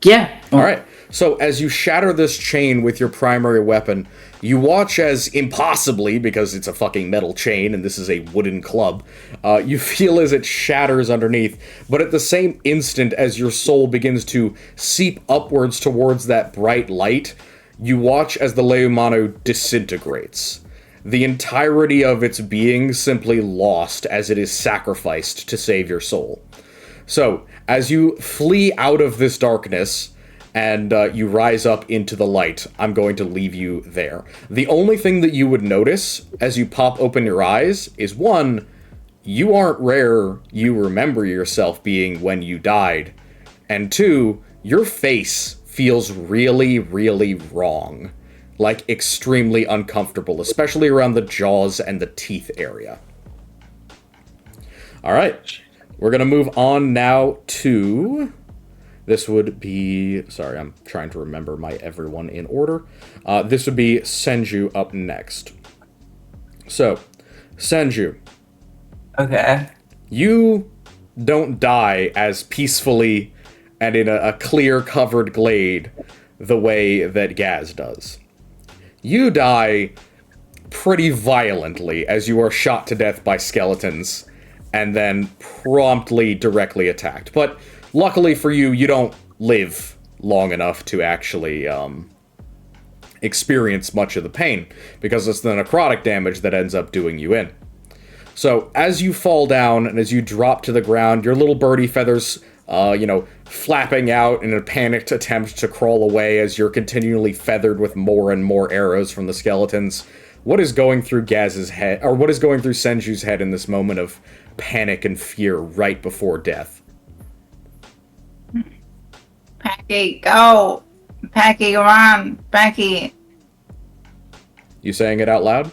Yeah. Alright. So, as you shatter this chain with your primary weapon, you watch as impossibly, because it's a fucking metal chain and this is a wooden club, you feel as it shatters underneath, but at the same instant as your soul begins to seep upwards towards that bright light, you watch as the Leomano disintegrates. The entirety of its being simply lost as it is sacrificed to save your soul. So, as you flee out of this darkness, and you rise up into the light, I'm going to leave you there. The only thing that you would notice as you pop open your eyes is, one, you aren't where you remember yourself being when you died, and two, your face feels really, really wrong. Like, extremely uncomfortable, especially around the jaws and the teeth area. Alright, we're gonna move on now to... This would be... Sorry, I'm trying to remember my everyone in order. This would be Senju up next. So, Senju. Okay. You don't die as peacefully and in a clear covered glade the way that Gaz does. You die pretty violently as you are shot to death by skeletons and then promptly directly attacked. But luckily for you, you don't live long enough to actually experience much of the pain, because it's the necrotic damage that ends up doing you in. So, as you fall down and as you drop to the ground, your little birdie feathers, flapping out in a panicked attempt to crawl away as you're continually feathered with more and more arrows from the skeletons. What is going through Gaz's head, or what is going through Senju's head in this moment of panic and fear right before death? Packy, go! Packy, run! Packy, You saying it out loud?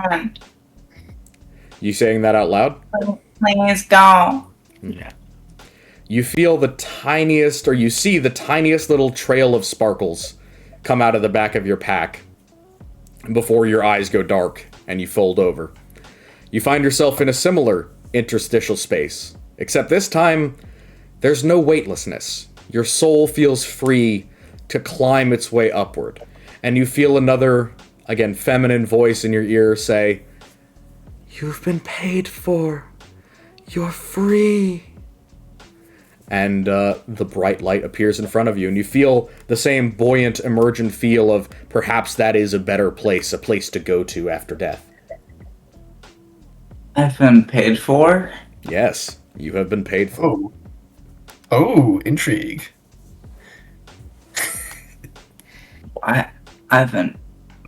run! You saying that out loud? Please go! Yeah. You feel the tiniest, or you see the tiniest little trail of sparkles come out of the back of your pack before your eyes go dark and you fold over. You find yourself in a similar interstitial space, except this time, there's no weightlessness. Your soul feels free to climb its way upward, and you feel another, again, feminine voice in your ear say, "You've been paid for. You're free." And the bright light appears in front of you, and you feel the same buoyant, emergent feel of perhaps that is a better place, a place to go to after death. I've been paid for? Yes, you have been paid for. Oh, intrigue. I've been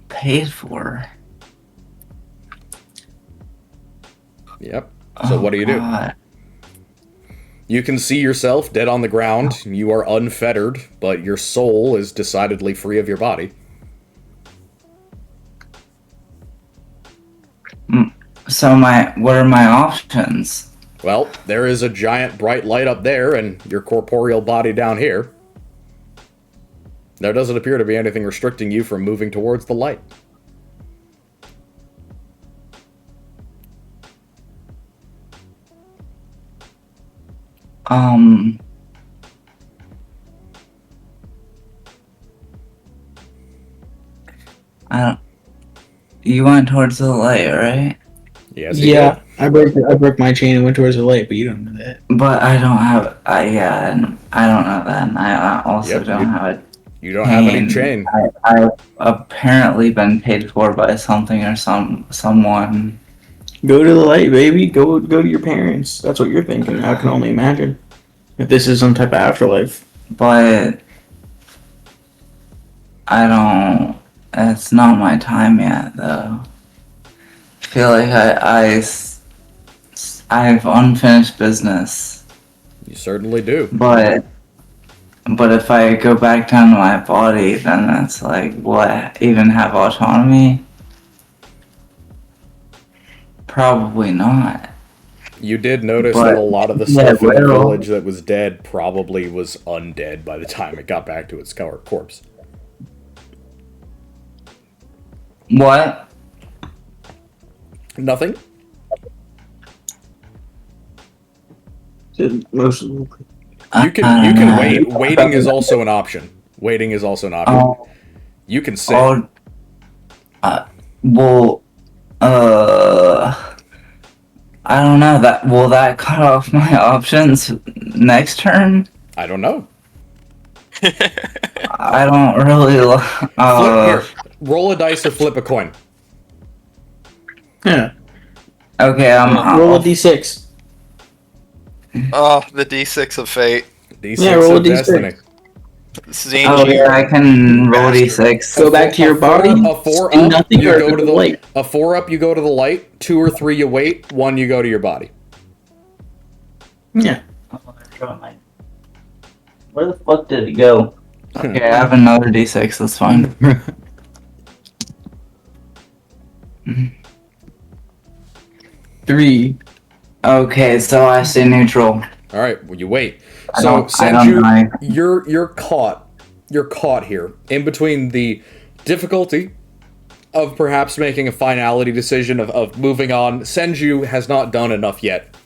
paid for? Yep. So what do you do? God. You can see yourself dead on the ground. You are unfettered, but your soul is decidedly free of your body. So what are my options? Well, there is a giant bright light up there and your corporeal body down here. There doesn't appear to be anything restricting you from moving towards the light. You went towards the light, right? Yes. Yeah, I broke my chain and went towards the light, but you don't know that. But I don't have. I don't know that. And I also Yep, don't have it. You don't have any chain. I've apparently been paid for by something or someone. Go to the light, baby. Go to your parents. That's what you're thinking. I can only imagine. If this is some type of afterlife. But I don't. It's not my time yet, though. I feel like I have unfinished business. You certainly do. But if I go back down to my body, then that's like, what? Even have autonomy? Probably not. You did notice But- that a lot of the yeah, stuff in the well- village that was dead probably was undead by the time it got back to its corpse. What? Nothing? Most You can wait. Waiting is also an option. Waiting is also an option. Oh, You can sit. well, I don't know. Will that cut off my options next turn? I don't know. I don't really. Flip here. Roll a dice or flip a coin. Yeah. Okay, Roll a d6. Oh, the D6 of fate. D6 Yeah, roll a of D6. destiny. Zangy. Oh yeah, I can roll Bastard. d6. Go back to your body. A 4 do up, nothing you or go to the light. A 4 up, you go to the light. 2 or 3, you wait. 1, you go to your body. Yeah. Where the fuck did it go? Okay, I have another d6. That's fine. 3. Okay, so I stay neutral. All right, well, you wait. I So don't know. you're caught. You're caught here in between the difficulty of perhaps making a finality decision of moving on. Senju has not done enough yet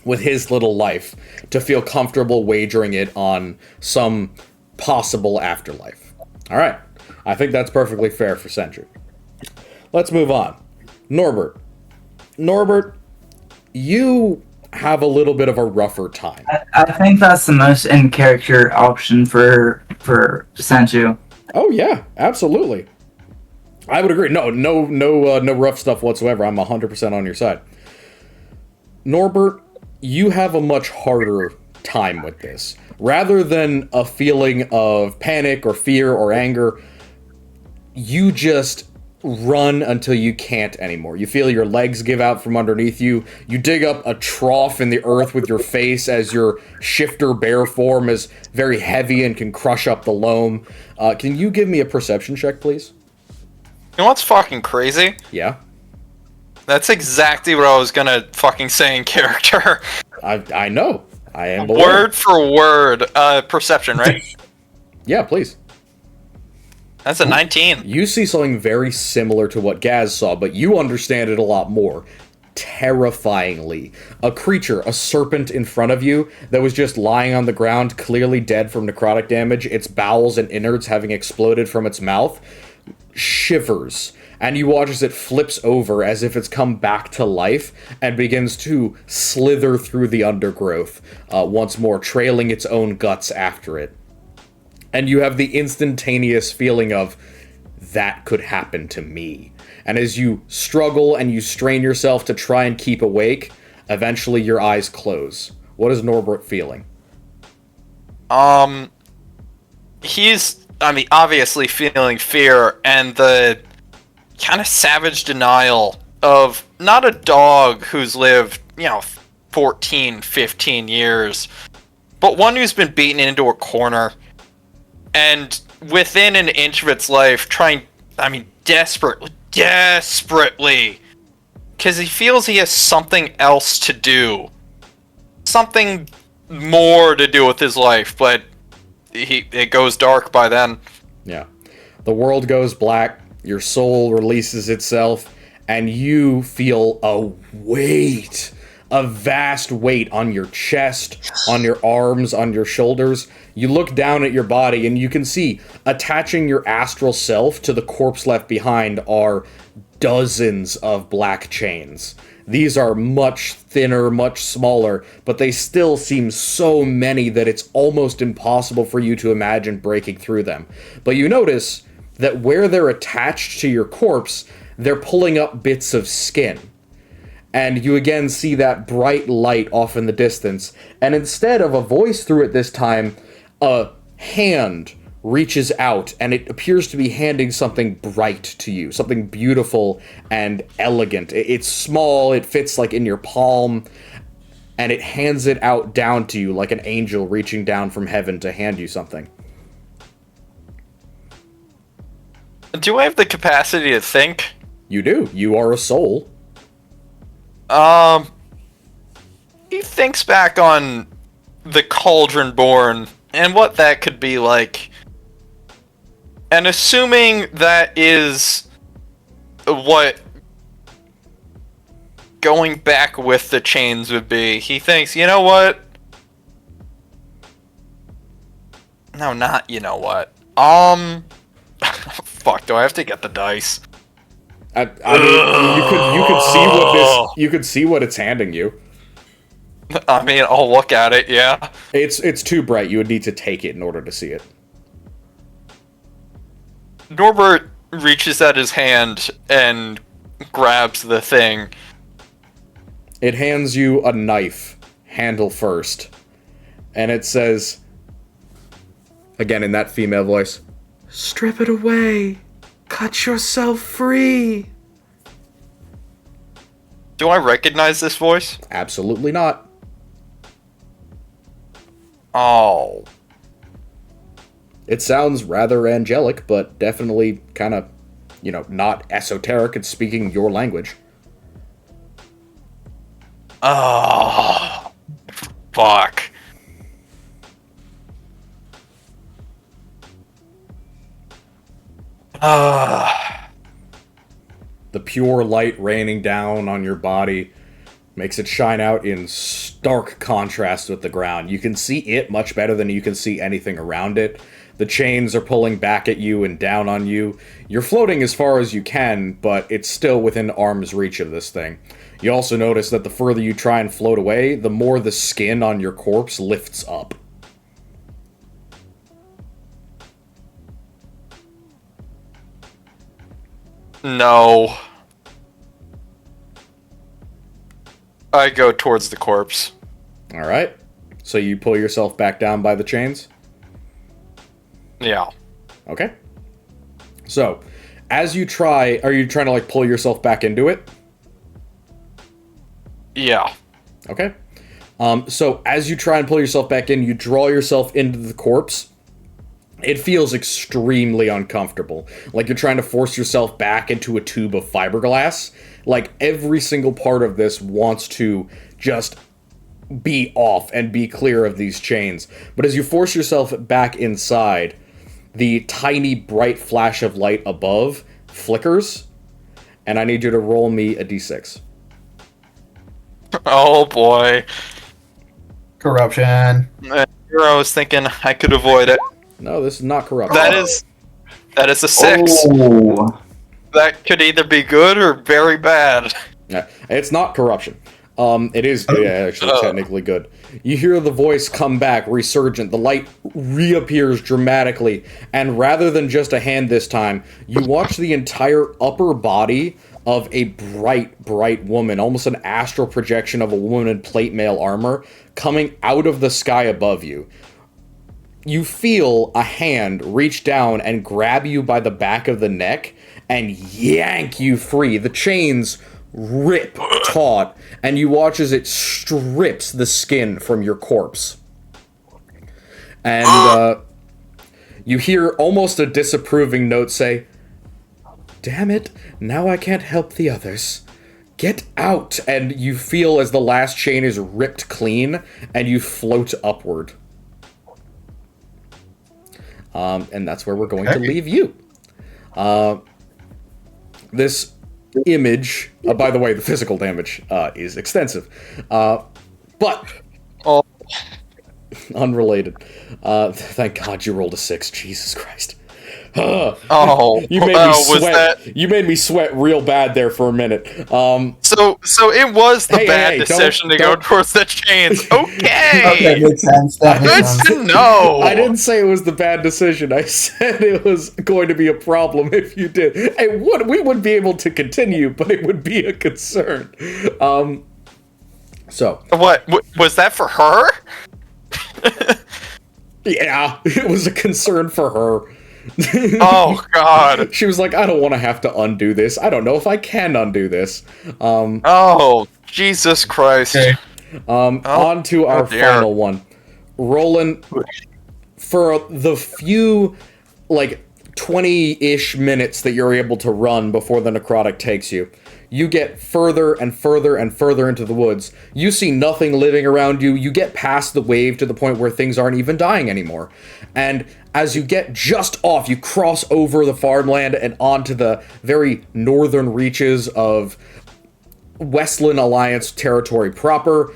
with his little life to feel comfortable wagering it on some possible afterlife. All right, I think that's perfectly fair for Senju. Let's move on. Norbert, you have a little bit of a rougher time. I think that's the most in character option for Senju. Oh yeah, absolutely. I would agree. No rough stuff whatsoever. I'm 100% on your side. Norbert, you have a much harder time with this. Rather than a feeling of panic or fear or anger, you just run until you can't anymore. You feel your legs give out from underneath you. You dig up a trough in the earth with your face as your shifter bear form is very heavy and can crush up the loam. Can you give me a perception check, please? You know what's fucking crazy? Yeah. That's exactly what I was gonna fucking say in character. I know. I am aware. Word for word, perception, right? Yeah, please. That's a 19. You see something very similar to what Gaz saw, but you understand it a lot more. Terrifyingly. A creature, a serpent in front of you that was just lying on the ground, clearly dead from necrotic damage, its bowels and innards having exploded from its mouth, shivers. And you watch as it flips over as if it's come back to life and begins to slither through the undergrowth, once more, trailing its own guts after it. And you have the instantaneous feeling of, that could happen to me. And as you struggle and you strain yourself to try and keep awake, eventually your eyes close. What is Norbert feeling? He's, obviously feeling fear and the kind of savage denial of not a dog who's lived, 14, 15 years, but one who's been beaten into a corner and within an inch of its life trying, desperately, because he feels he has something else to do. Something more to do with his life, but it goes dark by then. Yeah. The world goes black, your soul releases itself, and you feel a weight, a vast weight on your chest, on your arms, on your shoulders. You look down at your body and you can see attaching your astral self to the corpse left behind are dozens of black chains. These are much thinner, much smaller, but they still seem so many that it's almost impossible for you to imagine breaking through them. But you notice that where they're attached to your corpse, they're pulling up bits of skin. And you again see that bright light off in the distance. And instead of a voice through it this time, a hand reaches out and it appears to be handing something bright to you, something beautiful and elegant. It's small, it fits like in your palm, and it hands it out down to you like an angel reaching down from heaven to hand you something. Do I have the capacity to think? You do. You are a soul. He thinks back on the Cauldron Born and what that could be like. And assuming that is what going back with the chains would be. He thinks, you know what? No, not you know what. Fuck, do I have to get the dice? I mean, you could see what you could see what it's handing you. I mean, I'll look at it, yeah. It's too bright. You would need to take it in order to see it. Norbert reaches out his hand and grabs the thing. It hands you a knife, handle first, and it says, again in that female voice, "Strip it away. Cut yourself free." Do I recognize this voice? Absolutely not. Oh. It sounds rather angelic, but definitely kind of, not esoteric. It's speaking your language. Oh. Fuck. The pure light raining down on your body makes it shine out in stark contrast with the ground. You can see it much better than you can see anything around it. The chains are pulling back at you and down on you. You're floating as far as you can, but it's still within arm's reach of this thing. You also notice that the further you try and float away, the more the skin on your corpse lifts up. No. I go towards the corpse. Alright. So you pull yourself back down by the chains? Yeah. Okay. So, as you try, are you trying to pull yourself back into it? Yeah. Okay. So as you try and pull yourself back in, you draw yourself into the corpse. It feels extremely uncomfortable. Like you're trying to force yourself back into a tube of fiberglass. Like every single part of this wants to just be off and be clear of these chains. But as you force yourself back inside, the tiny bright flash of light above flickers, and I need you to roll me a d6. Oh boy. Corruption. Here I was thinking I could avoid it. No, this is not corrupt. That is a 6. Oh. That could either be good or very bad. Yeah, it's not corruption. It is actually technically good. You hear the voice come back, resurgent. The light reappears dramatically, and rather than just a hand this time, you watch the entire upper body of a bright, bright woman, almost an astral projection of a woman in plate mail armor, coming out of the sky above you. You feel a hand reach down and grab you by the back of the neck and yank you free. The chains rip taut, and you watch as it strips the skin from your corpse. And you hear almost a disapproving note say, "Damn it, now I can't help the others. Get out!" And you feel as the last chain is ripped clean, and you float upward. And that's where we're going to leave you. This image, by the way, the physical damage is extensive, but unrelated. Thank God you rolled a 6. Jesus Christ. You made me sweat. You made me sweat real bad there for a minute. So it was the bad decision to go towards the chains. Okay. Okay, makes sense. That Good makes sense. to know. I didn't say it was the bad decision. I said it was going to be a problem if you did. We would be able to continue, but it would be a concern. So What was that for her? yeah, it was a concern for her. Oh God. She was like, I don't want to have to undo this. I don't know if I can undo this. Oh Jesus Christ. Okay. On to our final one. Roland, for the few, 20-ish minutes that you're able to run before the necrotic takes you, you get further and further and further into the woods. You see nothing living around you. You get past the wave to the point where things aren't even dying anymore. And as you get just off, you cross over the farmland and onto the very northern reaches of Westland Alliance territory proper.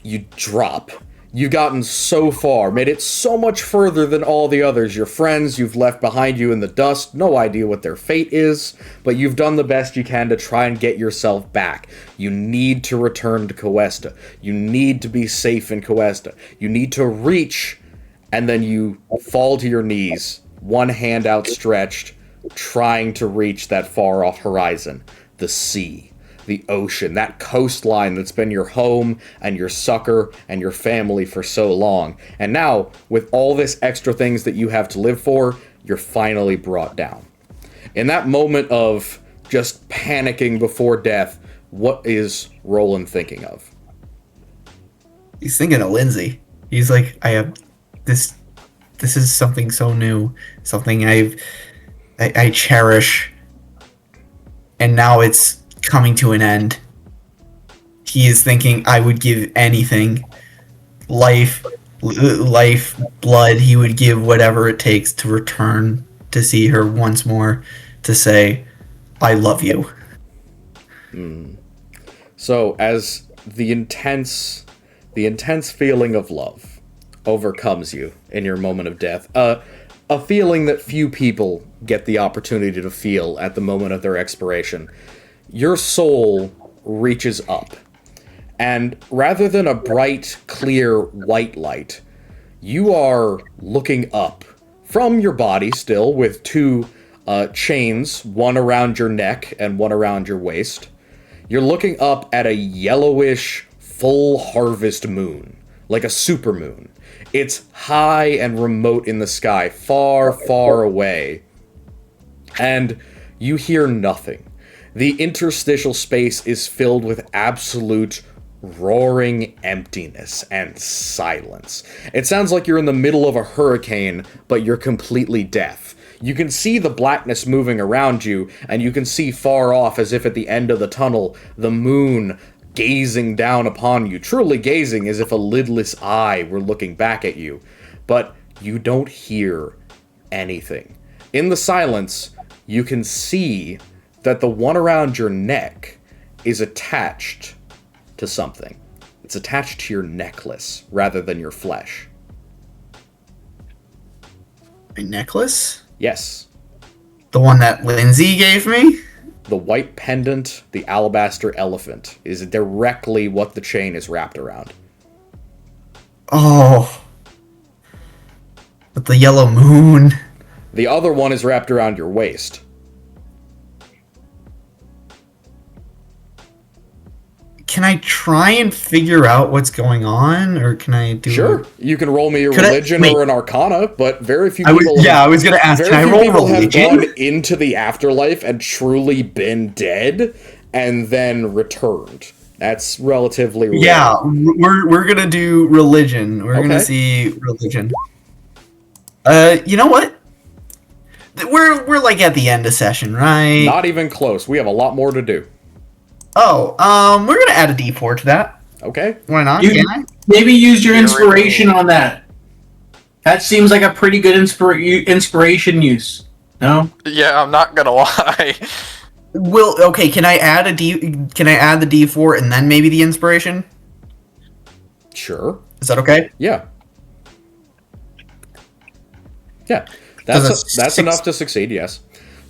You drop. You've gotten so far, made it so much further than all the others. Your friends you've left behind you in the dust, no idea what their fate is, but you've done the best you can to try and get yourself back. You need to return to Cuesta. You need to be safe in Cuesta. You need to reach, and then you fall to your knees, one hand outstretched, trying to reach that far-off horizon, the sea. The ocean, that coastline that's been your home and your succor and your family for so long. And now, with all this extra things that you have to live for, you're finally brought down. In that moment of just panicking before death, what is Roland thinking of? He's thinking of Lindsay. He's like, I have this. This is something so new, something I cherish, and now it's coming to an end. He is thinking, I would give anything, life, blood. He would give whatever it takes to return to see her once more, to say, I love you. So as the intense feeling of love overcomes you in your moment of death, a feeling that few people get the opportunity to feel at the moment of their expiration, your soul reaches up, and rather than a bright, clear, white light, you are looking up from your body still with two chains, one around your neck and one around your waist. You're looking up at a yellowish, full harvest moon, like a supermoon. It's high and remote in the sky, far, far away, and you hear nothing. The interstitial space is filled with absolute roaring emptiness and silence. It sounds like you're in the middle of a hurricane, but you're completely deaf. You can see the blackness moving around you, and you can see far off, as if at the end of the tunnel, the moon gazing down upon you, truly gazing as if a lidless eye were looking back at you. But you don't hear anything. In the silence, you can see that the one around your neck is attached to something. It's attached to your necklace rather than your flesh. A necklace? Yes. The one that Lindsay gave me? The white pendant, the alabaster elephant, is directly what the chain is wrapped around. Oh. With the yellow moon. The other one is wrapped around your waist. Can I try and figure out what's going on, or can I do? Sure, you can roll me a Could religion wait. or an arcana, but very few I people. was gonna ask. Very Can I few roll people have religion? gone into the afterlife and truly been dead, and then returned. That's relatively rare. Yeah, we're gonna do religion. We're Okay. gonna see religion. You know what? We're like at the end of session, right? Not even close. We have a lot more to do. Oh, we're gonna add a D4 to that. Okay. Why not? You Can I? maybe use your inspiration on that. That seems like a pretty good inspiration use. No? Yeah, I'm not gonna lie. Okay. Can I add Can I add the D4 and then maybe the inspiration? Sure. Is that okay? Yeah. Yeah. That's enough to succeed. Yes.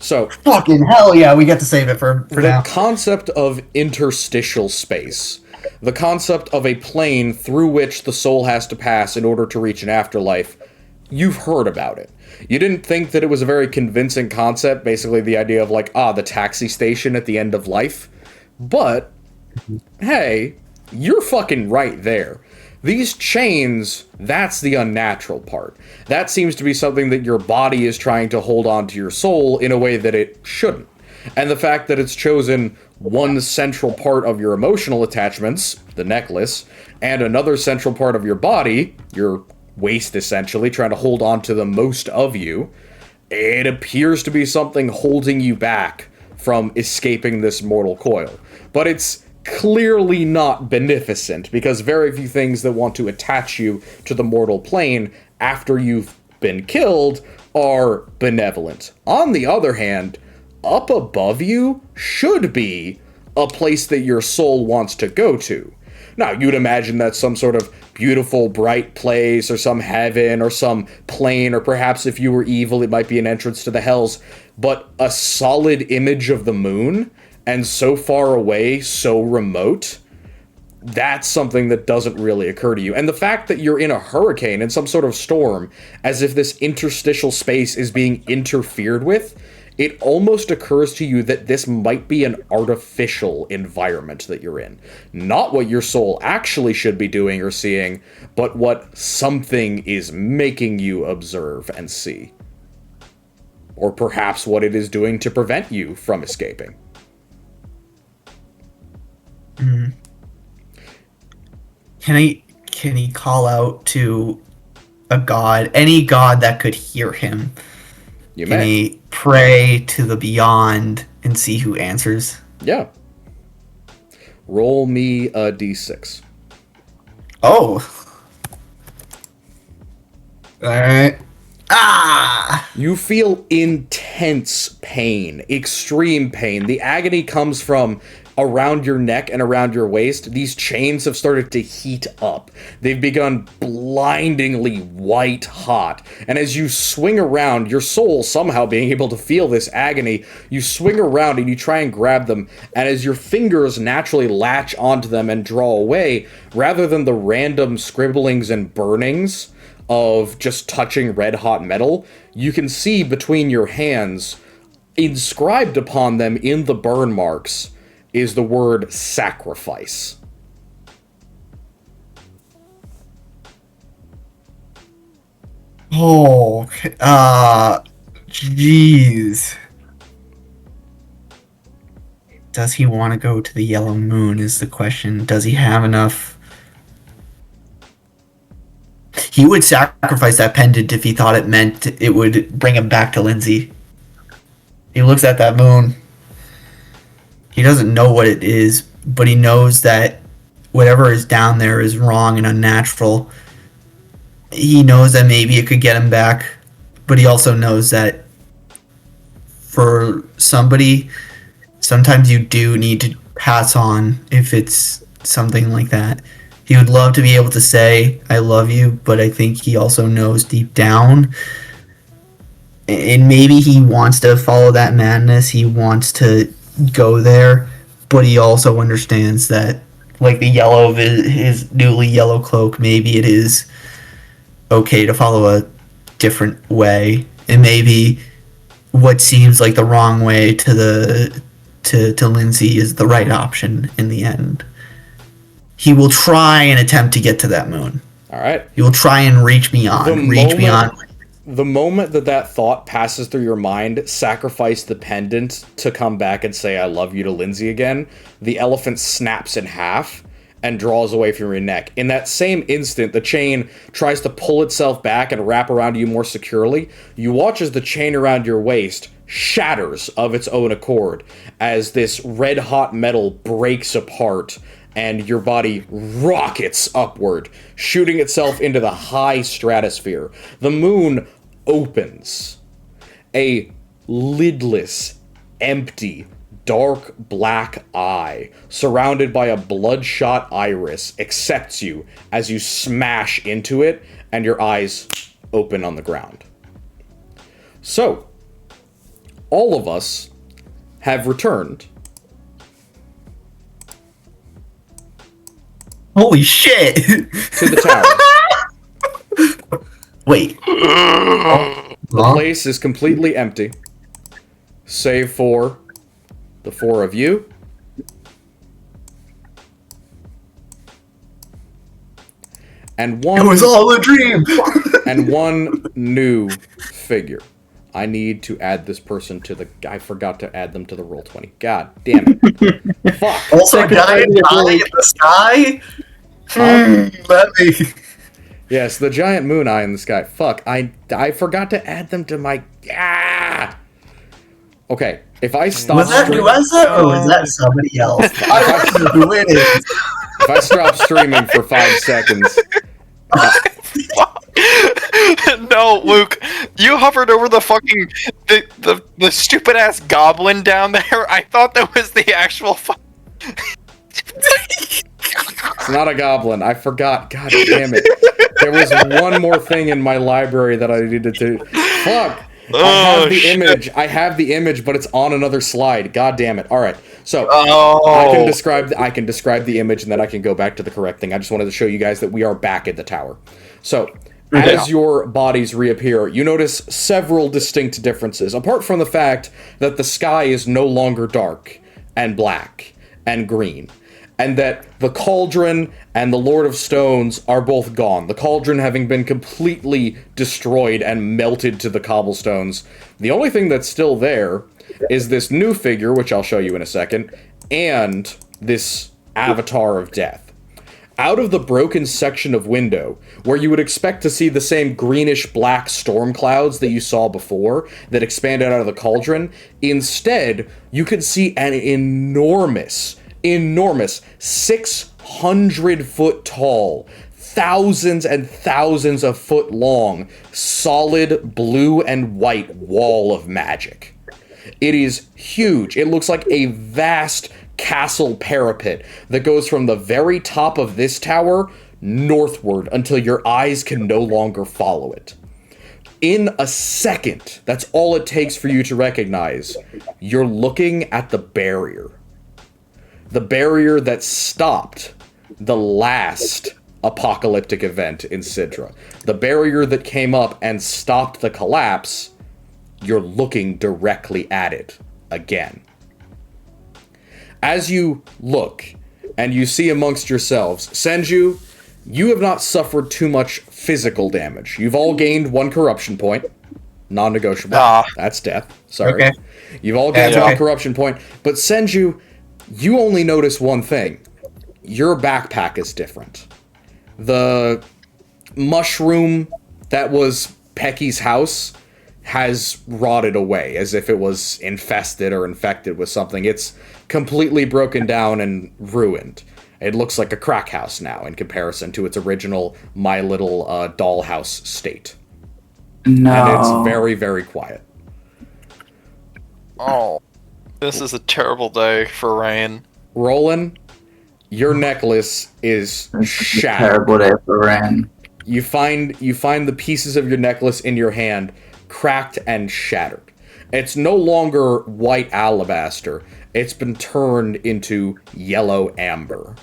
So Fucking hell yeah! We get to save it for the now. concept of interstitial space, the concept of a plane through which the soul has to pass in order to reach an afterlife, you've heard about it. You didn't think that it was a very convincing concept, basically the idea of like, the taxi station at the end of life. But, hey, you're fucking right there. These chains, that's the unnatural part. That seems to be something that your body is trying to hold on to your soul in a way that it shouldn't. And the fact that it's chosen one central part of your emotional attachments, the necklace, and another central part of your body, your waist essentially, trying to hold on to the most of you, it appears to be something holding you back from escaping this mortal coil. But it's clearly not beneficent, because very few things that want to attach you to the mortal plane after you've been killed are benevolent. On the other hand, up above you should be a place that your soul wants to go to. Now, you'd imagine that's some sort of beautiful, bright place, or some heaven, or some plane, or perhaps if you were evil, it might be an entrance to the hells. But a solid image of the moon, and so far away, so remote, that's something that doesn't really occur to you. And the fact that you're in a hurricane, in some sort of storm, as if this interstitial space is being interfered with, it almost occurs to you that this might be an artificial environment that you're in. Not what your soul actually should be doing or seeing, but what something is making you observe and see. Or perhaps what it is doing to prevent you from escaping. Can he call out to a god, any god that could hear him? Can he pray to the beyond and see who answers? Yeah. Roll me a d6. Oh. Alright. Ah! You feel intense pain, extreme pain. The agony comes from around your neck and around your waist. These chains have started to heat up. They've begun blindingly white hot. And as you swing around, your soul somehow being able to feel this agony, you swing around and you try and grab them. And as your fingers naturally latch onto them and draw away, rather than the random scribblings and burnings of just touching red hot metal, you can see between your hands, inscribed upon them in the burn marks, is the word sacrifice. Oh, jeez. Does he want to go to the Yellow Moon is the question. Does he have enough? He would sacrifice that pendant if he thought it meant it would bring him back to Lindsay. He looks at that moon. He doesn't know what it is, but he knows that whatever is down there is wrong and unnatural. He knows that maybe it could get him back, but he also knows that for somebody, sometimes you do need to pass on if it's something like that. He would love to be able to say, I love you, but I think he also knows deep down, and maybe he wants to follow that madness, he wants to go there, but he also understands that, like the yellow of his newly yellow cloak, maybe it is okay to follow a different way, and maybe what seems like the wrong way to Lindsay is the right option in the end. He will try and attempt to get to that moon. All right. He will try and reach beyond. The moment that thought passes through your mind, sacrifice the pendant to come back and say I love you to Lindsay again, the elephant snaps in half and draws away from your neck. In that same instant, the chain tries to pull itself back and wrap around you more securely. You watch as the chain around your waist shatters of its own accord as this red-hot metal breaks apart and your body rockets upward, shooting itself into the high stratosphere. The moon opens. A lidless, empty, dark black eye, surrounded by a bloodshot iris, accepts you as you smash into it, and your eyes open on the ground. So, all of us have returned. Holy shit! To the tower. Wait. The place is completely empty, save for the four of you. And one. It was all a dream! And one new figure. I need to add this person to the... I forgot to add them to the Roll20. God damn it. Fuck. Also a giant eye in the sky? Let me... Yes, the giant moon eye in the sky. Fuck, I forgot to add them to my... Ah! Okay, If I stop Was that streaming, Duesa or was that somebody else? I don't know who it is. if I stop streaming for 5 seconds, No, Luke, you hovered over the fucking the stupid ass goblin down there. I thought that was the actual. it's not a goblin. I forgot. God damn it. There was one more thing in my library that I needed to. Fuck. I have the image, but it's on another slide. God damn it. All right. So I can describe the image, and then I can go back to the correct thing. I just wanted to show you guys that we are back at the tower. So as your bodies reappear, you notice several distinct differences, apart from the fact that the sky is no longer dark and black and green, and that the cauldron and the Lord of Stones are both gone. The cauldron having been completely destroyed and melted to the cobblestones. The only thing that's still there is this new figure, which I'll show you in a second, and this avatar of death. Out of the broken section of window, where you would expect to see the same greenish-black storm clouds that you saw before, that expanded out of the cauldron, instead, you could see an enormous 600-foot tall, thousands and thousands of foot long, solid blue and white wall of magic. It is huge. It looks like a vast castle parapet that goes from the very top of this tower northward until your eyes can no longer follow it. In a second, that's all it takes for you to recognize, you're looking at the barrier. The barrier that stopped the last apocalyptic event in Sidra. The barrier that came up and stopped the collapse, you're looking directly at it again. As you look, and you see amongst yourselves, Senju, you have not suffered too much physical damage. You've all gained 1 corruption point. Non-negotiable. That's death. Sorry. Okay. You've all gained 1 corruption point. But Senju, you only notice one thing. Your backpack is different. The mushroom that was Pecky's house has rotted away, as if it was infested or infected with something. It's completely broken down and ruined. It looks like a crack house now in comparison to its original My Little Dollhouse state. No. And it's very, very quiet. Oh, this is a terrible day for Rain. Roland, your necklace is shattered. Terrible day for Ren. You find the pieces of your necklace in your hand, cracked and shattered. It's no longer white alabaster. It's been turned into yellow amber.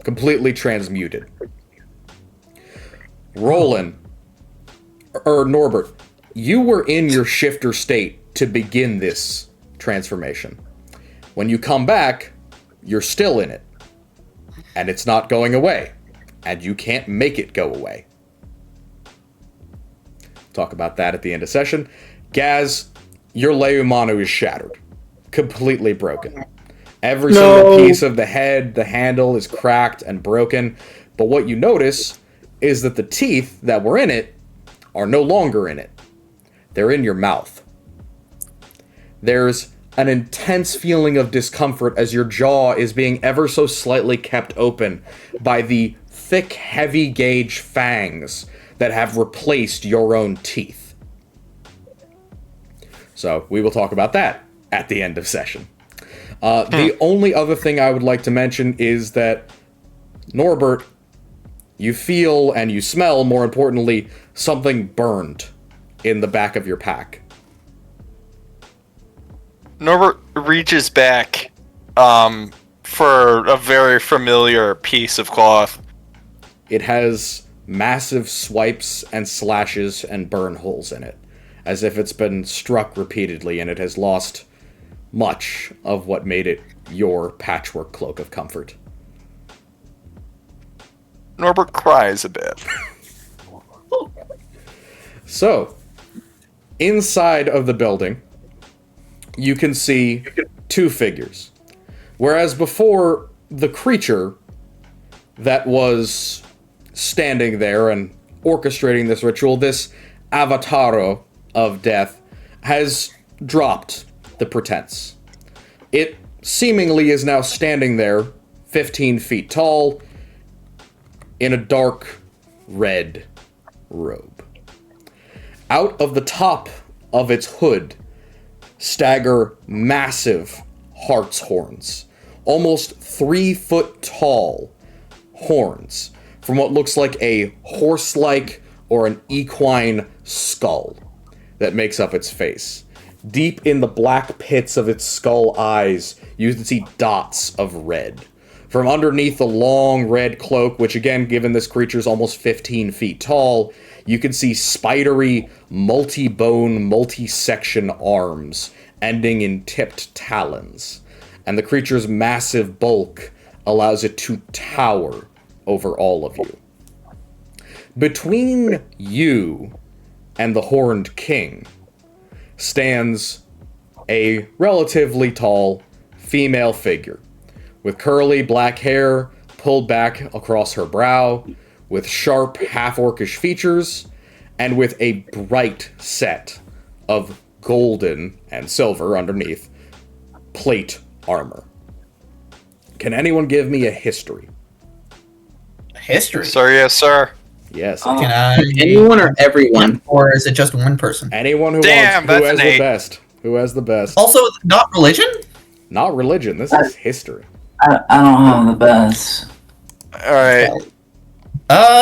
Completely transmuted. Norbert, you were in your shifter state to begin this transformation. When you come back, you're still in it. And it's not going away. And you can't make it go away. Talk about that at the end of session. Gaz, your Leumanu is shattered. Completely broken. Every single piece of the head, the handle is cracked and broken. But what you notice is that the teeth that were in it are no longer in it. They're in your mouth. There's an intense feeling of discomfort as your jaw is being ever so slightly kept open by the thick, heavy gauge fangs that have replaced your own teeth. So we will talk about that at the end of session. The only other thing I would like to mention is that, Norbert, you feel and you smell, more importantly, something burned in the back of your pack. Norbert reaches back for a very familiar piece of cloth. It has massive swipes and slashes and burn holes in it, as if it's been struck repeatedly and it has lost much of what made it your patchwork cloak of comfort. Norbert cries a bit. So, inside of the building, you can see 2 figures. Whereas before, the creature that was standing there and orchestrating this ritual, this Avataro of death, has dropped the pretense. It seemingly is now standing there, 15 feet tall, in a dark red robe. Out of the top of its hood stagger massive hart's horns, almost 3 foot tall horns, from what looks like a horse-like or an equine skull that makes up its face. Deep in the black pits of its skull eyes, you can see dots of red. From underneath the long red cloak, which again, given this creature is almost 15 feet tall, you can see spidery, multi-bone, multi-section arms ending in tipped talons. And the creature's massive bulk allows it to tower over all of you. Between you and the Horned King stands a relatively tall female figure with curly black hair pulled back across her brow, with sharp half-orcish features, and with a bright set of golden and silver underneath plate armor. Can anyone give me a history? History. Sir, yes, sir. Yes. Can I? Anyone or everyone? Or is it just one person? Anyone who Damn, wants, who that's has an the 8. best. Who has the best. Also, not religion? Not religion, this is history. I don't have the best. All right.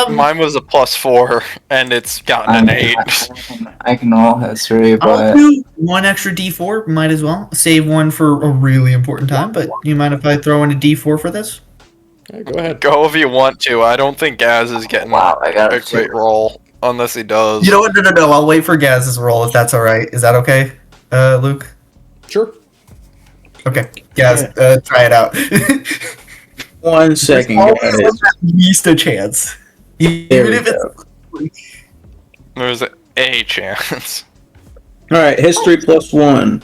Mine was a +4, and it's gotten an 8. I can roll history, I'll but do one extra D4. Might as well save one for a really important time. But you mind if I throw in a D4 for this? Yeah, go ahead. Go if you want to. I don't think Gaz is getting wow, I got a a great 2. roll, unless he does. You know what? No. I'll wait for Gaz's roll if that's all right. Is that okay, Luke? Sure. Okay, Gaz, try it out. 1 second, Always guys. at least a chance, There even we if it's. There's a chance. Alright, history +1.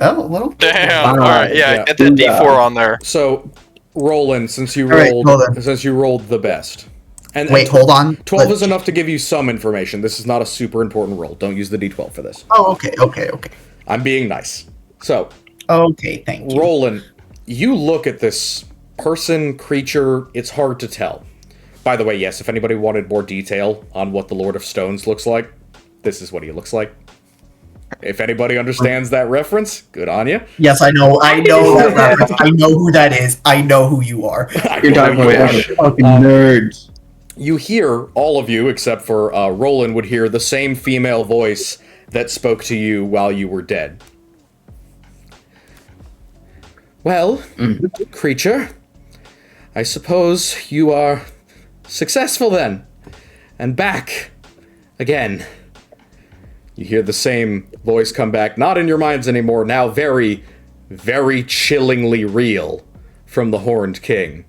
Oh, well. Damn. Wow. All right. Yeah, Yeah. get the D4 on there. So, Roland, since you All right, rolled, hold on. since you rolled the best, and Wait, hold on. 12 is enough to give you some information. This is not a super important roll. Don't use the D12 for this. Oh, okay. I'm being nice. So, Okay, thank you. Roland, you look at this person, creature, it's hard to tell. By the way, yes, if anybody wanted more detail on what the Lord of Stones looks like, this is what he looks like. If anybody understands that reference, good on you. Yes, I know that reference. I know who that is. I know who you are. You're talking about wish. fucking nerds. You hear, all of you, except for Roland, would hear the same female voice that spoke to you while you were dead. Well, creature, I suppose you are successful then, and back again. You hear the same voice come back, not in your minds anymore, now very, very chillingly real, from the Horned King.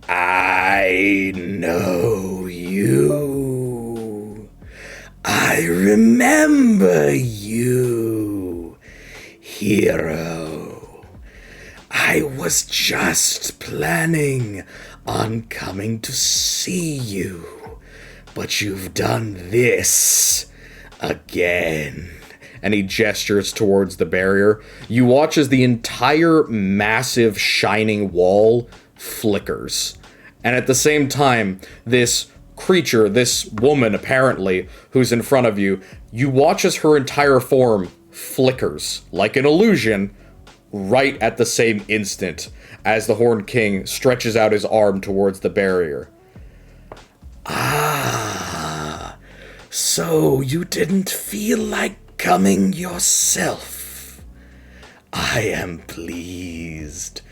I know you. I remember you, hero. I was just planning on coming to see you, but you've done this again. And he gestures towards the barrier. You watch as the entire massive shining wall flickers. And at the same time, this creature, this woman apparently, who's in front of you, you watch as her entire form flickers, like an illusion, right at the same instant as the Horned King stretches out his arm towards the barrier. Ah, so you didn't feel like coming yourself. I am pleased.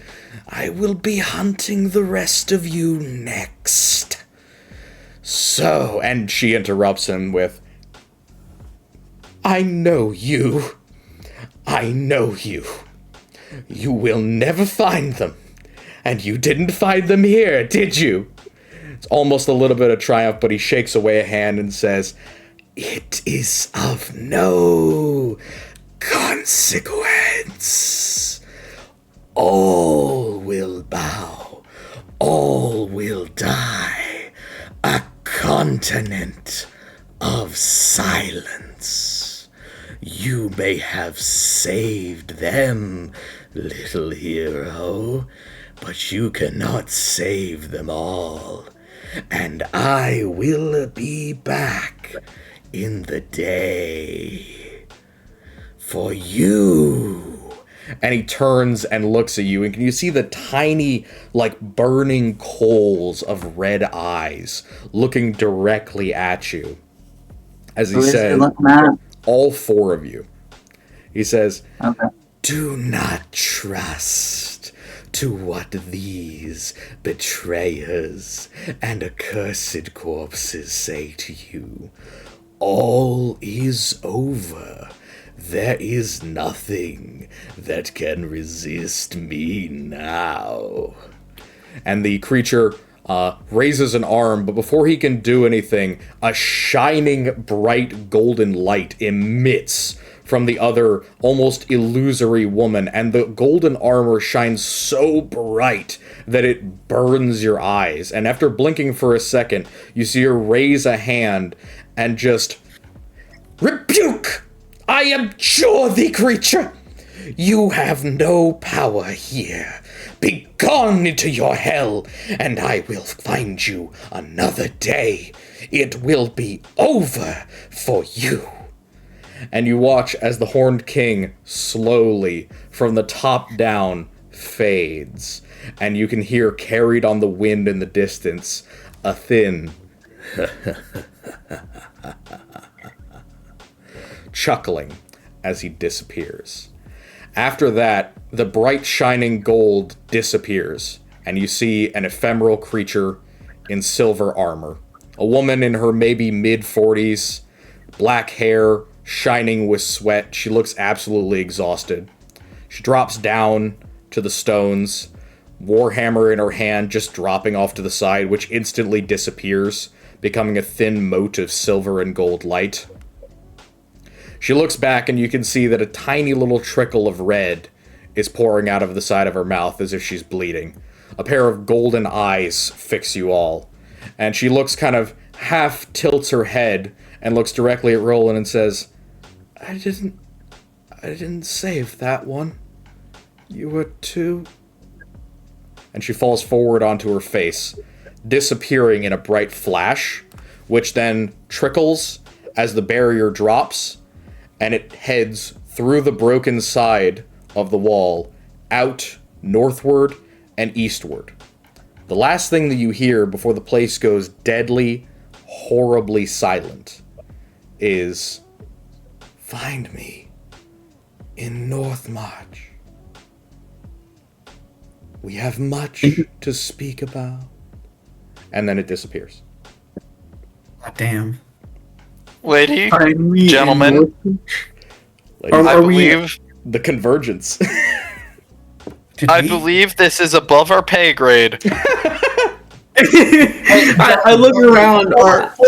I will be hunting the rest of you next. So, and she interrupts him with, I know you. I know you. You will never find them. And you didn't find them here, did you? It's almost a little bit of triumph, but he shakes away a hand and says, It is of no consequence. All will bow. All will die. A continent of silence. You may have saved them, little hero, but you cannot save them all. And I will be back in the day for you. And he turns and looks at you, and you see the tiny, like, burning coals of red eyes looking directly at you. As he says, all four of you. He says, Okay. do not trust to what these betrayers and accursed corpses say to you. All is over. There is nothing that can resist me now. And the creature raises an arm, but before he can do anything, a shining, bright golden light emits from the other, almost illusory woman, and the golden armor shines so bright that it burns your eyes. And after blinking for a second, you see her raise a hand and just... Rebuke! I abjure thee, creature! You have no power here. Begone into your hell, and I will find you another day. It will be over for you. And you watch as the Horned King slowly, from the top down, fades. And you can hear, carried on the wind in the distance, a thin chuckling as he disappears. After that, the bright shining gold disappears, and you see an ephemeral creature in silver armor. A woman in her maybe mid-40s, black hair, shining with sweat. She looks absolutely exhausted. She drops down to the stones, warhammer in her hand just dropping off to the side, which instantly disappears, becoming a thin mote of silver and gold light. She looks back and you can see that a tiny little trickle of red is pouring out of the side of her mouth as if she's bleeding. A pair of golden eyes fix you all. And she looks kind of half tilts her head and looks directly at Roland and says, I didn't save that one. You were too... And she falls forward onto her face, disappearing in a bright flash, which then trickles as the barrier drops, and it heads through the broken side of the wall, out northward and eastward. The last thing that you hear before the place goes deadly, horribly silent is, find me in North March. We have much to speak about. And then it disappears. God damn. Lady, Are we in gentlemen, Are- I are we- believe The Convergence. I believe this is above our pay grade. I look around.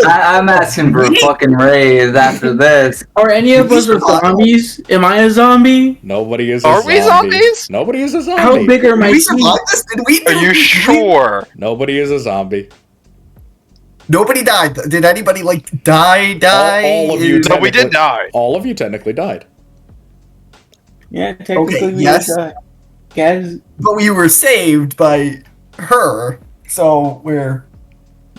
I'm asking for a fucking raise after this. Are any of us zombies? Am I a zombie? Nobody is a Are zombie. we zombies? Nobody is a zombie. How big are my we teeth? survived this? Did we? Are you sure? Nobody is a zombie. Nobody died. Did anybody die? All of you No, we did technically- die. All of you technically died. Yeah, technically Okay, we yes. Guys, But we were saved by her, so we're.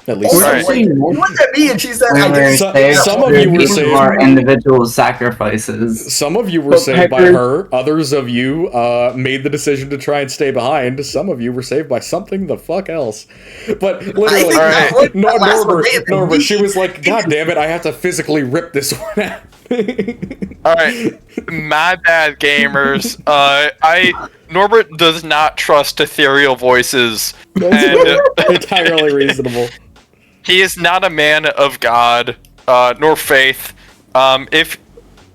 At least Also, Right. she looked at me and she said, We "I were didn't." saved some of through you were each of saved. our individual sacrifices. some of you were But saved by Piper- her. Others of you made the decision to try and stay behind. Some of you were saved by something the fuck else. But I think literally, that Alright. one- that last one may have been Norbert, me. she was like, God damn it, I have to physically rip this one out. Alright, my bad, gamers. Norbert does not trust ethereal voices, and Entirely reasonable. he is not a man of God, nor faith. If,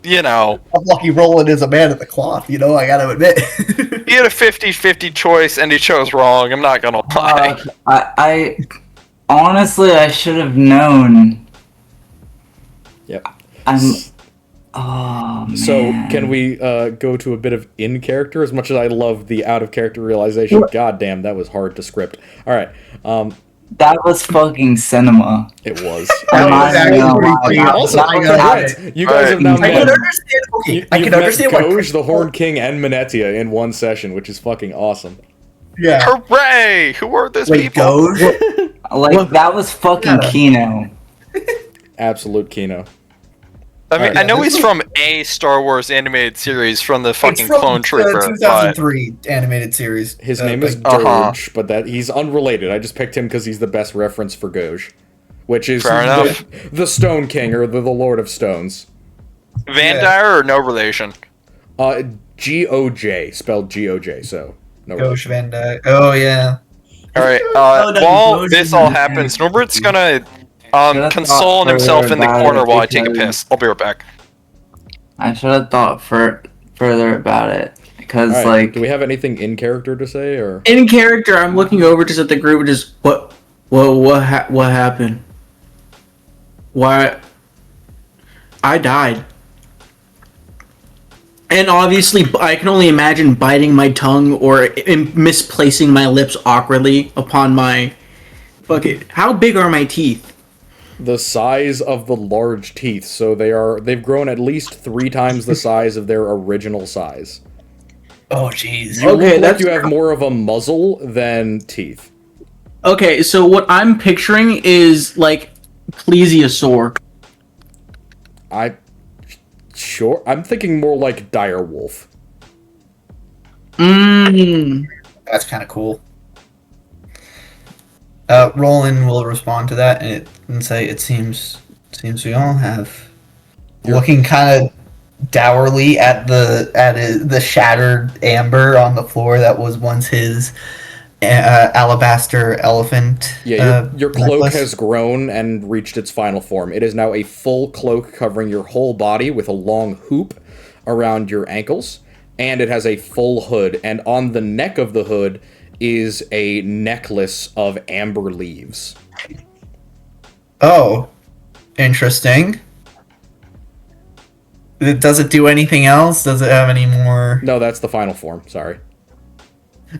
you know, I'm lucky Roland is a man of the cloth, I gotta admit. he had a 50-50 choice and he chose wrong, I'm not gonna lie. I honestly, I should have known. Yep. Oh, man. So, can we go to a bit of in-character? As much as I love the out-of-character realization, goddamn, that was hard to script. All right. That was fucking cinema. It was. I'm not actually gonna pretty lie, funny. that Also, was- congrats! You guys have now I can met. understand. Okay, I You've can met understand why. Goj, the Horned King, and Manetia in one session, which is fucking awesome. Yeah. Hooray! Who are these Wait, people? Doge? Like, that was fucking Yeah. Kino. Absolute Kino. I mean, Alright. I know he's from a Star Wars animated series from the It's fucking from Clone Trooper, the but 2003 animated series. His name is like, Dirge, but that he's unrelated. I just picked him because he's the best reference for Goj, which is Fair enough. the Stone King or the Lord of Stones. Van Yeah. Dyer or no relation? Goj, spelled Goj. So no. Doge Van Dyke. Oh yeah. All right. Oh, no, While Goj this is all an happens, character. Norbert's gonna Should've console thought himself further in the about corner it while I take a because- piss. I'll be right back. I should have thought further about it. Because, All right, like, do we have anything in character to say, or In character, I'm looking over just at the group, just what happened? Why? I died. And obviously, I can only imagine biting my tongue or misplacing my lips awkwardly upon my. Fuck it. How big are my teeth? the size of the large teeth? So they've grown at least 3 times the size of their original size. Oh jeez. You Okay, look like that's- you have more of a muzzle than teeth. Okay, so what I'm picturing is like plesiosaur. Sure. I'm thinking more like dire wolf. Mmm. That's kind of cool. Roland will respond to that and say, "It seems we all have." Looking kind of dourly at the shattered amber on the floor that was once his alabaster elephant. Yeah, your cloak necklace. has grown and reached its final form. It is now a full cloak covering your whole body with a long hoop around your ankles, and it has a full hood, and on the neck of the hood is a necklace of amber leaves. Oh, interesting. Does it do anything else? Does it have any more? No, that's the final form, sorry.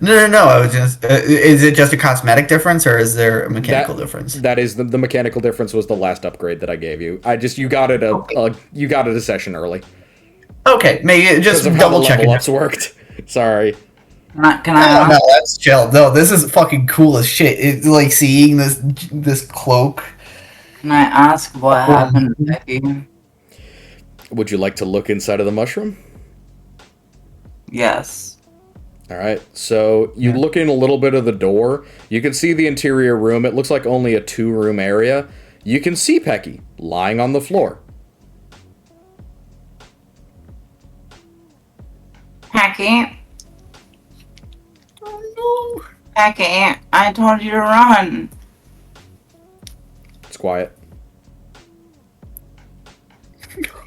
No. I was just. Is it just a cosmetic difference, or is there a mechanical difference? That is the mechanical difference was the last upgrade that I gave you. You got it you got it a session early. Okay, maybe just Because of how the double checking. level ups worked. Sorry. Can I No, ask? that's chill. No, this is fucking cool as shit. It's like seeing this cloak. Can I ask what happened to Becky? Would you like to look inside of the mushroom? Yes. All right. So you look in a little bit of the door. You can see the interior room. It looks like only a 2-room area. You can see Pecky lying on the floor. Packy. Packy, I told you to run. It's quiet.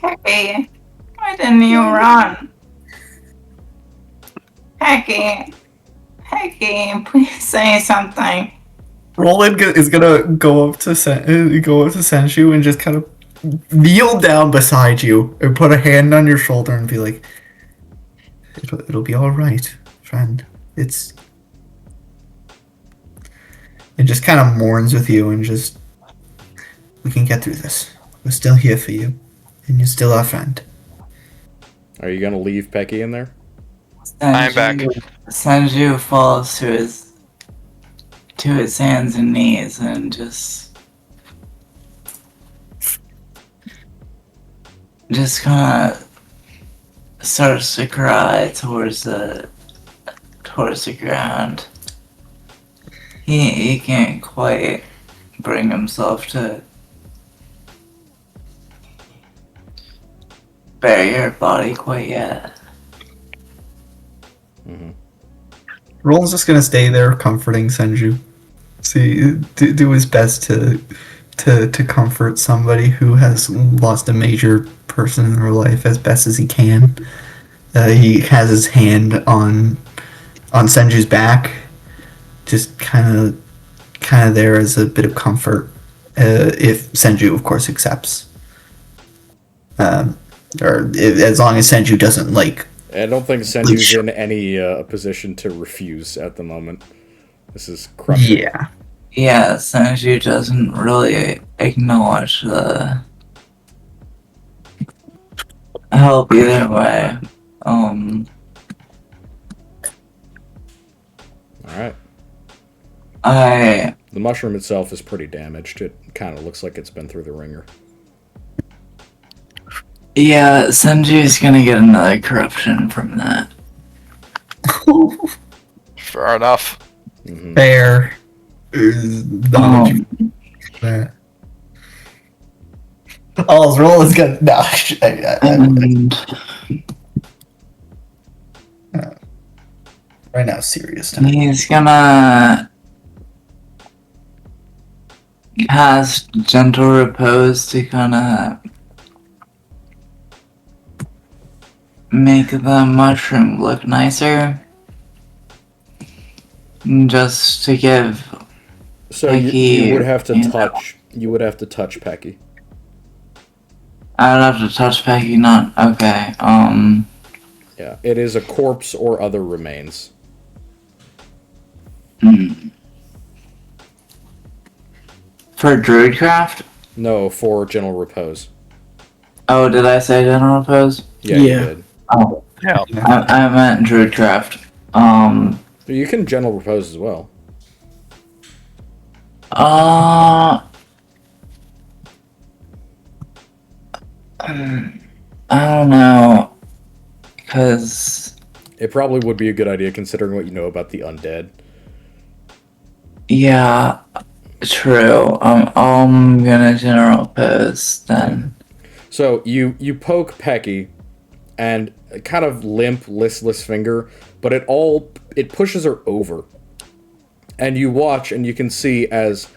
Packy, why didn't you run? Packy, please say something. Roland is gonna go up to Senshu and just kind of kneel down beside you and put a hand on your shoulder and be like, "It'll be all right, friend. And just kind of mourns with you and just, we can get through this. We're still here for you, and you're still our friend." Are you gonna leave Pecky in there? I'm back. Sanju falls to his hands and knees and just kind of starts to cry towards the ground. He can't quite bring himself to bury her body quite yet. Roland's just gonna stay there comforting Senju. See, do his best to comfort somebody who has lost a major person in their life as best as he can. He has his hand on Senju's back, just kind of there as a bit of comfort, if Senju, of course, accepts. As long as Senju doesn't like. I don't think Senju's in any position to refuse at the moment. This is crushing. Yeah. Yeah, Sanju doesn't really acknowledge the help either way. Alright. I The mushroom itself is pretty damaged. It kind of looks like it's been through the ringer. yeah, Sanju's gonna get another corruption from that. Fair enough. Mm-hmm. Fair. That. Oh, his roll is good. No, And right now, serious time. he's gonna cast Gentle Repose to kinda make the mushroom look nicer. Just to give So you Pecky, would have to you know. touch. You would have to touch Pecky. I would have to touch Pecky, not okay. Yeah, it is a corpse or other remains. For Druidcraft? No, for gentle repose. Oh, did I say General Repose? Yeah, Yeah. you did. Oh, Yeah. I meant Druidcraft. You can gentle repose as well. I don't know, cause It probably would be a good idea considering what you know about the undead. yeah, true. I'm gonna General Repose then. So you poke Pecky, and a kind of limp, listless finger, but it pushes her over. And you watch, and you can see as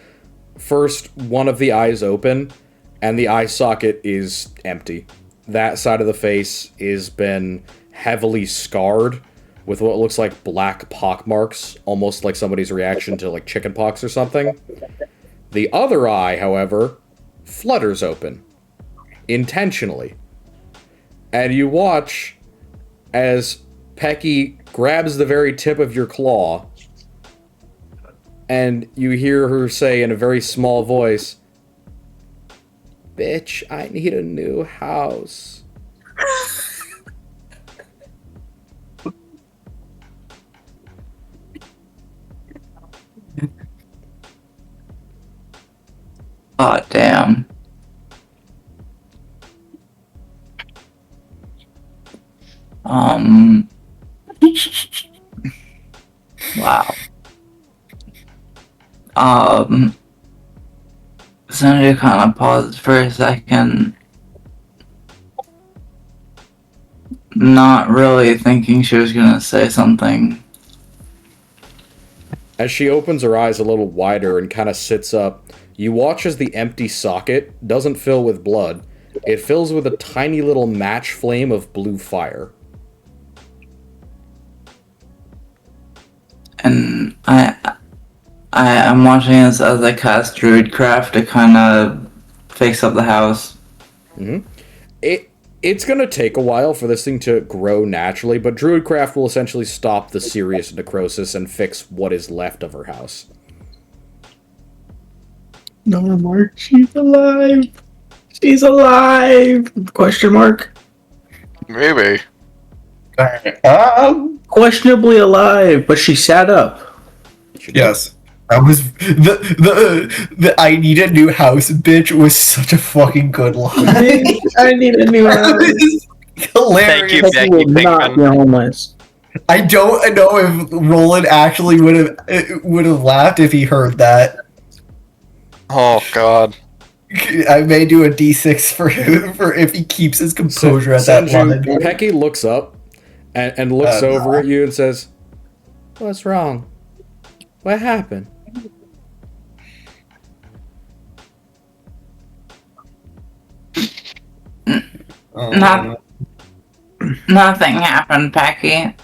first one of the eyes open, and the eye socket is empty. That side of the face is been heavily scarred with what looks like black pock marks, almost like somebody's reaction to like chicken pox or something. The other eye, however, flutters open intentionally. And you watch as Pecky grabs the very tip of your claw, and you hear her say in a very small voice, "Bitch, I need a new house." Oh damn. Wow. Senator kind of paused for a second, not really thinking she was gonna say something. As she opens her eyes a little wider and kind of sits up, you watch as the empty socket doesn't fill with blood. It fills with a tiny little match flame of blue fire. And I'm watching this as I cast Druidcraft to kind of fix up the house. It's gonna take a while for this thing to grow naturally, but Druidcraft will essentially stop the serious necrosis and fix what is left of her house. No, Mark, she's alive. She's alive. Question mark. Maybe. Questionably alive, but she sat up. Yes. That was the I need a new house bitch was such a fucking good line. I need a new house. Hilarious. Thank you, Becky will Becky not Pinkman. be homeless. I don't know if Roland actually would have laughed if he heard that. Oh god. I may do a D6 for if he keeps his composure at that Sanju, line. Pecky looks up and looks over at you and says, "What's wrong? What happened?" Nothing happened, Pecky.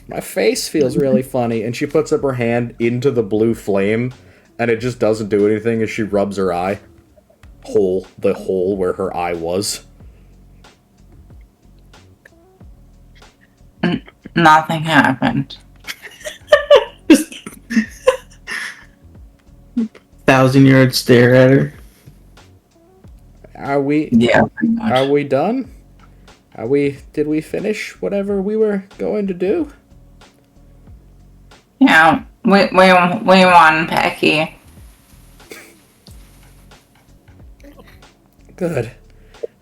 My face feels really funny. And she puts up her hand into the blue flame, and it just doesn't do anything as she rubs her eye. The hole where her eye was. Nothing happened. 1,000-yard stare at her. Are we? Yeah, pretty much. Are we done? Did we finish whatever we were going to do? Yeah, we won, Pecky. Good.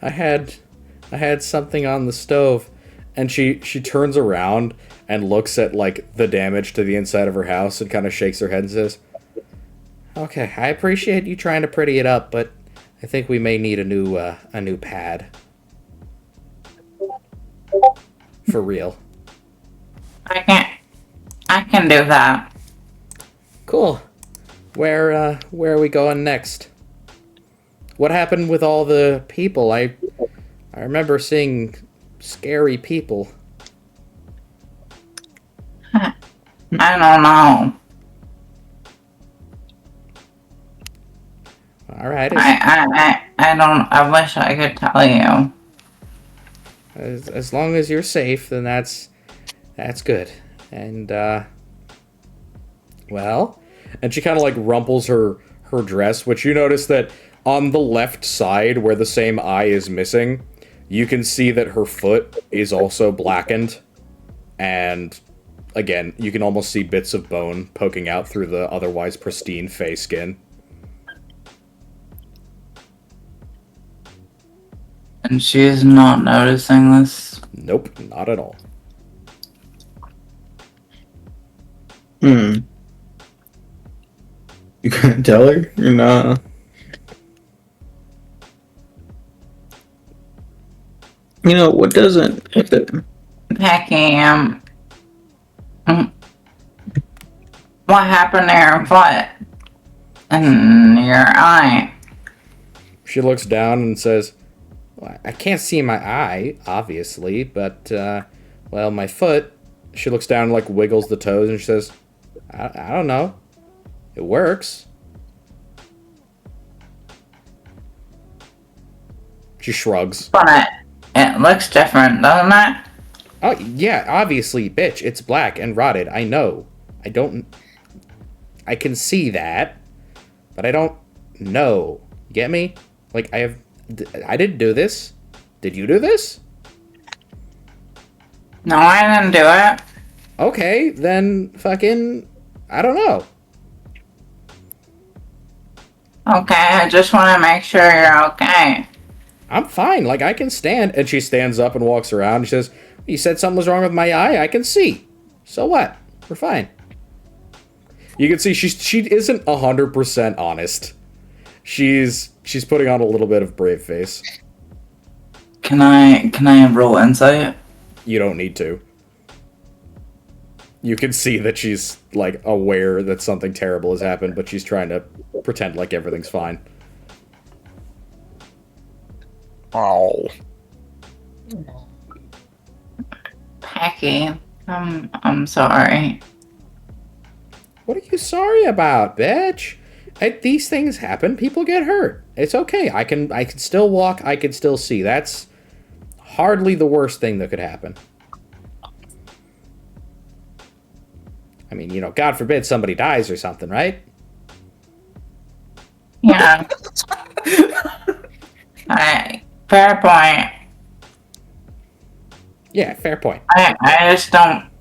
I had something on the stove, and she turns around and looks at like the damage to the inside of her house and kind of shakes her head and says, "Okay, I appreciate you trying to pretty it up, but I think we may need a new pad. For real." I can do that. Cool. Where are we going next? What happened with all the people? I remember seeing scary people. I don't know. All right. I don't. I wish I could tell you. As long as you're safe, then that's good. And well, and she kind of like rumples her dress, which you notice that on the left side where the same eye is missing, you can see that her foot is also blackened, and again, you can almost see bits of bone poking out through the otherwise pristine face skin. And she's not noticing this. Nope, not at all. You gonna tell her or not? You know what doesn't? Pecky, what happened to your foot and your eye? She looks down and says, "Well, I can't see my eye, obviously, but, well, my foot." She looks down and, like, wiggles the toes, and she says, I don't know. It works. She shrugs. But it looks different, doesn't it? Oh, yeah, obviously, bitch, it's black and rotted. I know. I can see that, but I don't know. You get me? Like, I didn't do this. Did you do this? No, I didn't do it. Okay, then fucking, I don't know. Okay, I just want to make sure you're okay. I'm fine. Like, I can stand. And she stands up and walks around. She says, "You said something was wrong with my eye. I can see. So what? We're fine." You can see she isn't 100% honest. She's putting on a little bit of brave face. Can I roll insight? You don't need to. You can see that she's, like, aware that something terrible has happened, but she's trying to pretend like everything's fine. Oh. Pecky, I'm sorry. What are you sorry about, bitch? These things happen. People get hurt. It's okay. I can still walk. I can still see. That's hardly the worst thing that could happen. I mean, you know, God forbid somebody dies or something, right? Yeah. Fair point. Yeah, fair point. I just didn't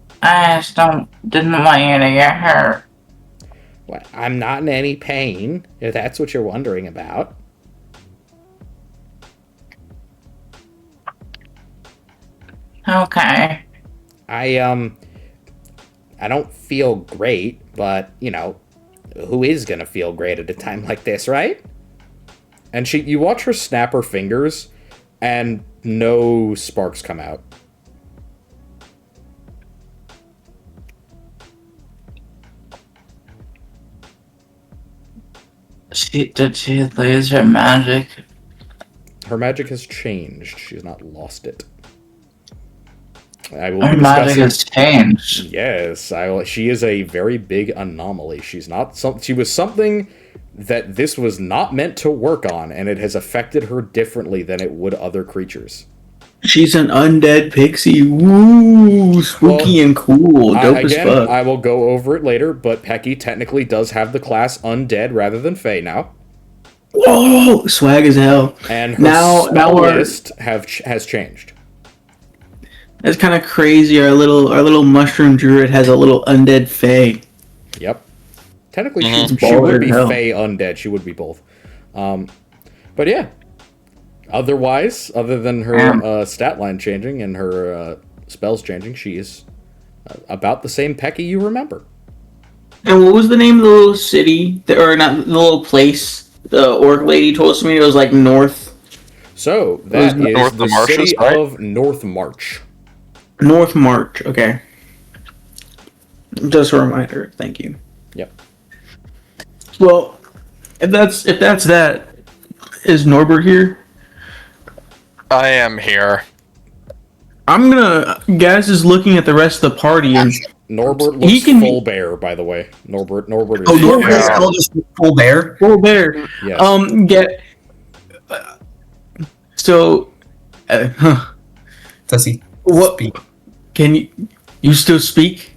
want you to get hurt. Well, I'm not in any pain, if that's what you're wondering about. Okay. I don't feel great, but, you know, who is gonna feel great at a time like this, right? And you watch her snap her fingers, and no sparks come out. Did she lose her magic? Her magic has changed. She's not lost it. I will Her be magic discussing. has changed. Yes, she is a very big anomaly. She was something that this was not meant to work on, and it has affected her differently than it would other creatures. She's an undead pixie. Woo! Spooky and cool. Dope as Again, fuck. I will go over it later, but Pecky technically does have the class Undead rather than Fey now. Whoa! Swag as hell. And her Now spell we're- list has changed. That's kind of crazy. Our little mushroom druid has a little undead fae. Yep. Technically, Mhm. she would Baller be as hell. Fey Undead. She would be both. But yeah. Otherwise, other than her stat line changing and her spells changing, she is about the same Pecky you remember. And what was the name of the little city, or not the little place? The orc lady told us to me it was like north. So, that is North the of Marshes, city right? of North March. North March. Okay. Just a reminder. Thank you. Yep. Well, if that's that, is Norbert here? I am here. I'm gonna. Gaz is looking at the rest of the party, and Norbert He looks can- full bear, by the way. Norbert is Oh, full Norbert is bear. still just full bear. full bear. Yes. Get. So, Does he what? speak? Can you still speak?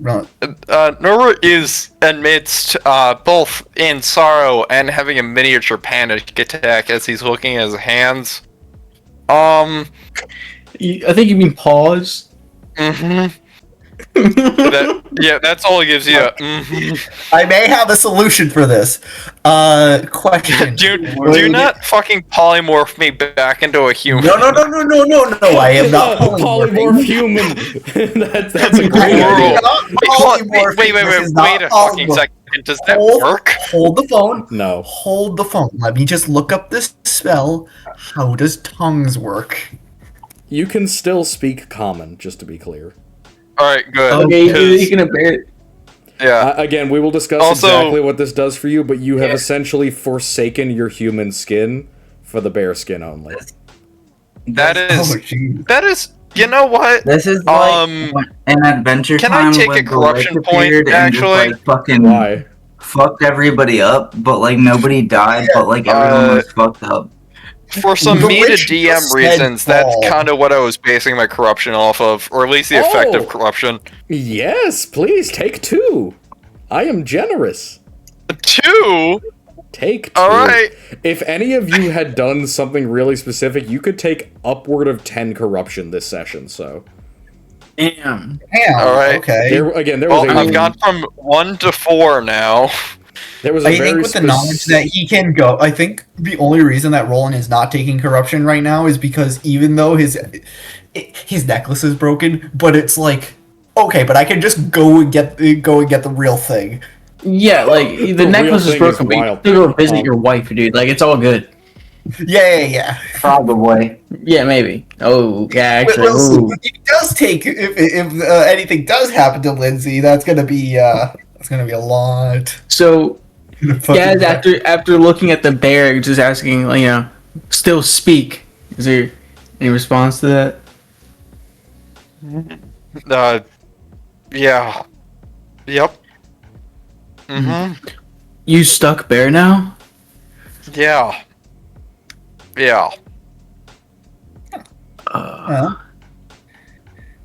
Right. Norbert is amidst both in sorrow and having a miniature panic attack as he's looking at his hands. I think you mean pause. Mm-hmm. That's all he gives you. Mm-hmm. I may have a solution for this. Question. Do not fucking polymorph me back into a human. No. I am not Polymorph human. that's a I great am idea. not polymorphing. Wait This is not a fucking polymorph. second. Does that Hold- work? Hold the phone. No. Hold the phone. Let me just look up this spell. How does tongues work? You can still speak common, just to be clear. Alright, good. Okay, 'cause- you can bear it. yeah. Again, we will discuss Also- exactly what this does for you, but you have essentially forsaken your human skin for the bear skin only. That Oh, is. jeez. That is. You know what? This is like an Adventure Can I Time take when a the corruption lights point, appeared and just, actually? like, fucking Why? fucked everybody up, but like nobody died, but like everyone was fucked up. For some The me to witch DM just said reasons, that's ball. kind of what I was basing my corruption off of, or at least the effect Oh. of corruption. Yes, please, take 2. I am generous. 2? Take 2. Alright. If any of you had done something really specific, you could take upward of 10 corruption this session, so. Damn. Damn. Alright. Okay. There was Well, a I've gone from 1 to 4 now. there was a I very think with the knowledge spec- that he can go, I think the only reason that Roland is not taking corruption right now is because even though his necklace is broken, but it's like, okay, but I can just go and get the real thing. Yeah, like the real necklace is thing broken, is but you wild. still go visit your wife, dude. Like it's all good. Yeah. Probably. Yeah, maybe. Oh, yeah, actually. Well, Ooh. if he does take, if anything does happen to Lindsay, that's gonna be a lot. So, Fucking- guys, after looking at the bear, just asking, like, still speak. Is there any response to that? Yeah. Yep. Mm-hmm. You stuck bear now? Yeah. Yeah. Well,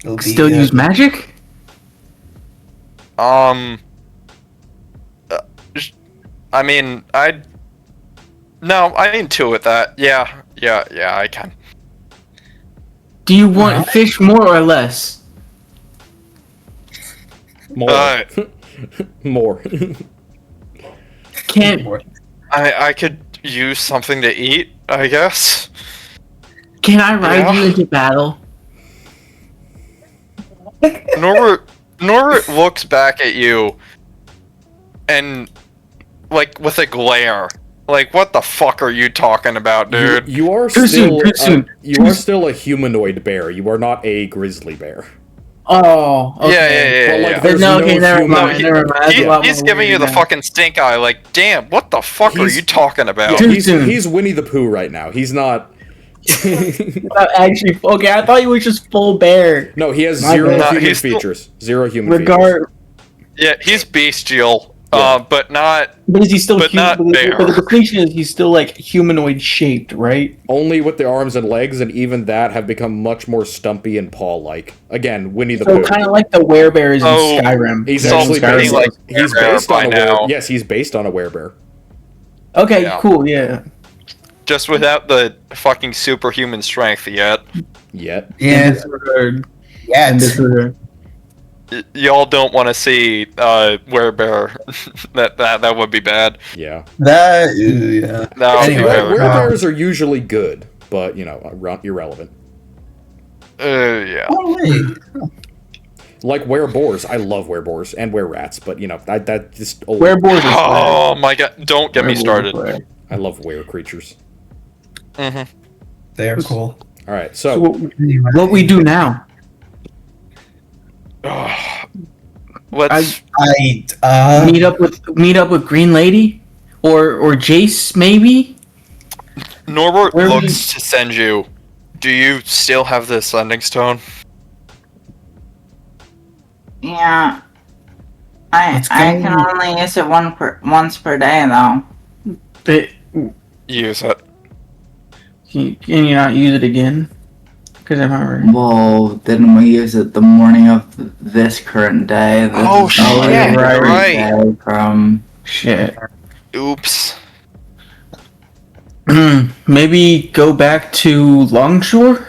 it'll be, Still use magic? I mean, I intuit that. Yeah, I can. Do you want fish more or less? more. More. Can't I could use something to eat, I guess. Can I ride Yeah. you into battle? Norbert looks back at you and like with a glare. Like, what the fuck are you talking about, dude? You are Too still soon, too soon. you are still a humanoid bear. You are not a grizzly bear. Oh, okay. Yeah. But, like, yeah. there's No, no okay, never human- mind. Never mind. That's a lot He's more giving you weird the now. fucking stink eye, like, damn, what the fuck are He's- you talking about? Too He's soon. Winnie the Pooh right now. He's not. Actually, okay, I thought you were just full bear. No, he has My zero bad. No, human he's still- features. Zero human features. Regard. Yeah, he's bestial. But not. But is he still But not bear. But the distinction is he's still like humanoid shaped, right? Only with the arms and legs, and even that have become much more stumpy and paw-like. Again, Winnie the So Pooh. kind of like the werebears Oh, in Skyrim. He's They're in actually Skyrim. based, like he's werebear based on by a now. Yes, he's based on a werebear. Okay, Yeah. cool, yeah. Just without the fucking superhuman strength yet. Yet. Yeah. Disregard. Yeah. And disregard. Y'all don't want to see werebear. that would be bad. Yeah. That. Yeah. No, Anyway, Werebears are usually good, but, irrelevant. yeah. Oh, wait. Like were-boars. I love were-boars and were-rats, but, that just... old. Werewolves is Oh my god! Don't get me started. I love were-creatures. Mm-hmm. They're cool. All right, So so... what we do now? Let's. Meet up with Green Lady, or Jace maybe. Norbert Where we- looks to send you. Do you still have the sending stone? Yeah. I Let's go. can only use it once per day though. But Use it. can you not use it again? Because I remember. Well, didn't we use it the morning of this current day? This Oh, is shit, the right. day from Shit. Oops. Maybe go back to Longshore?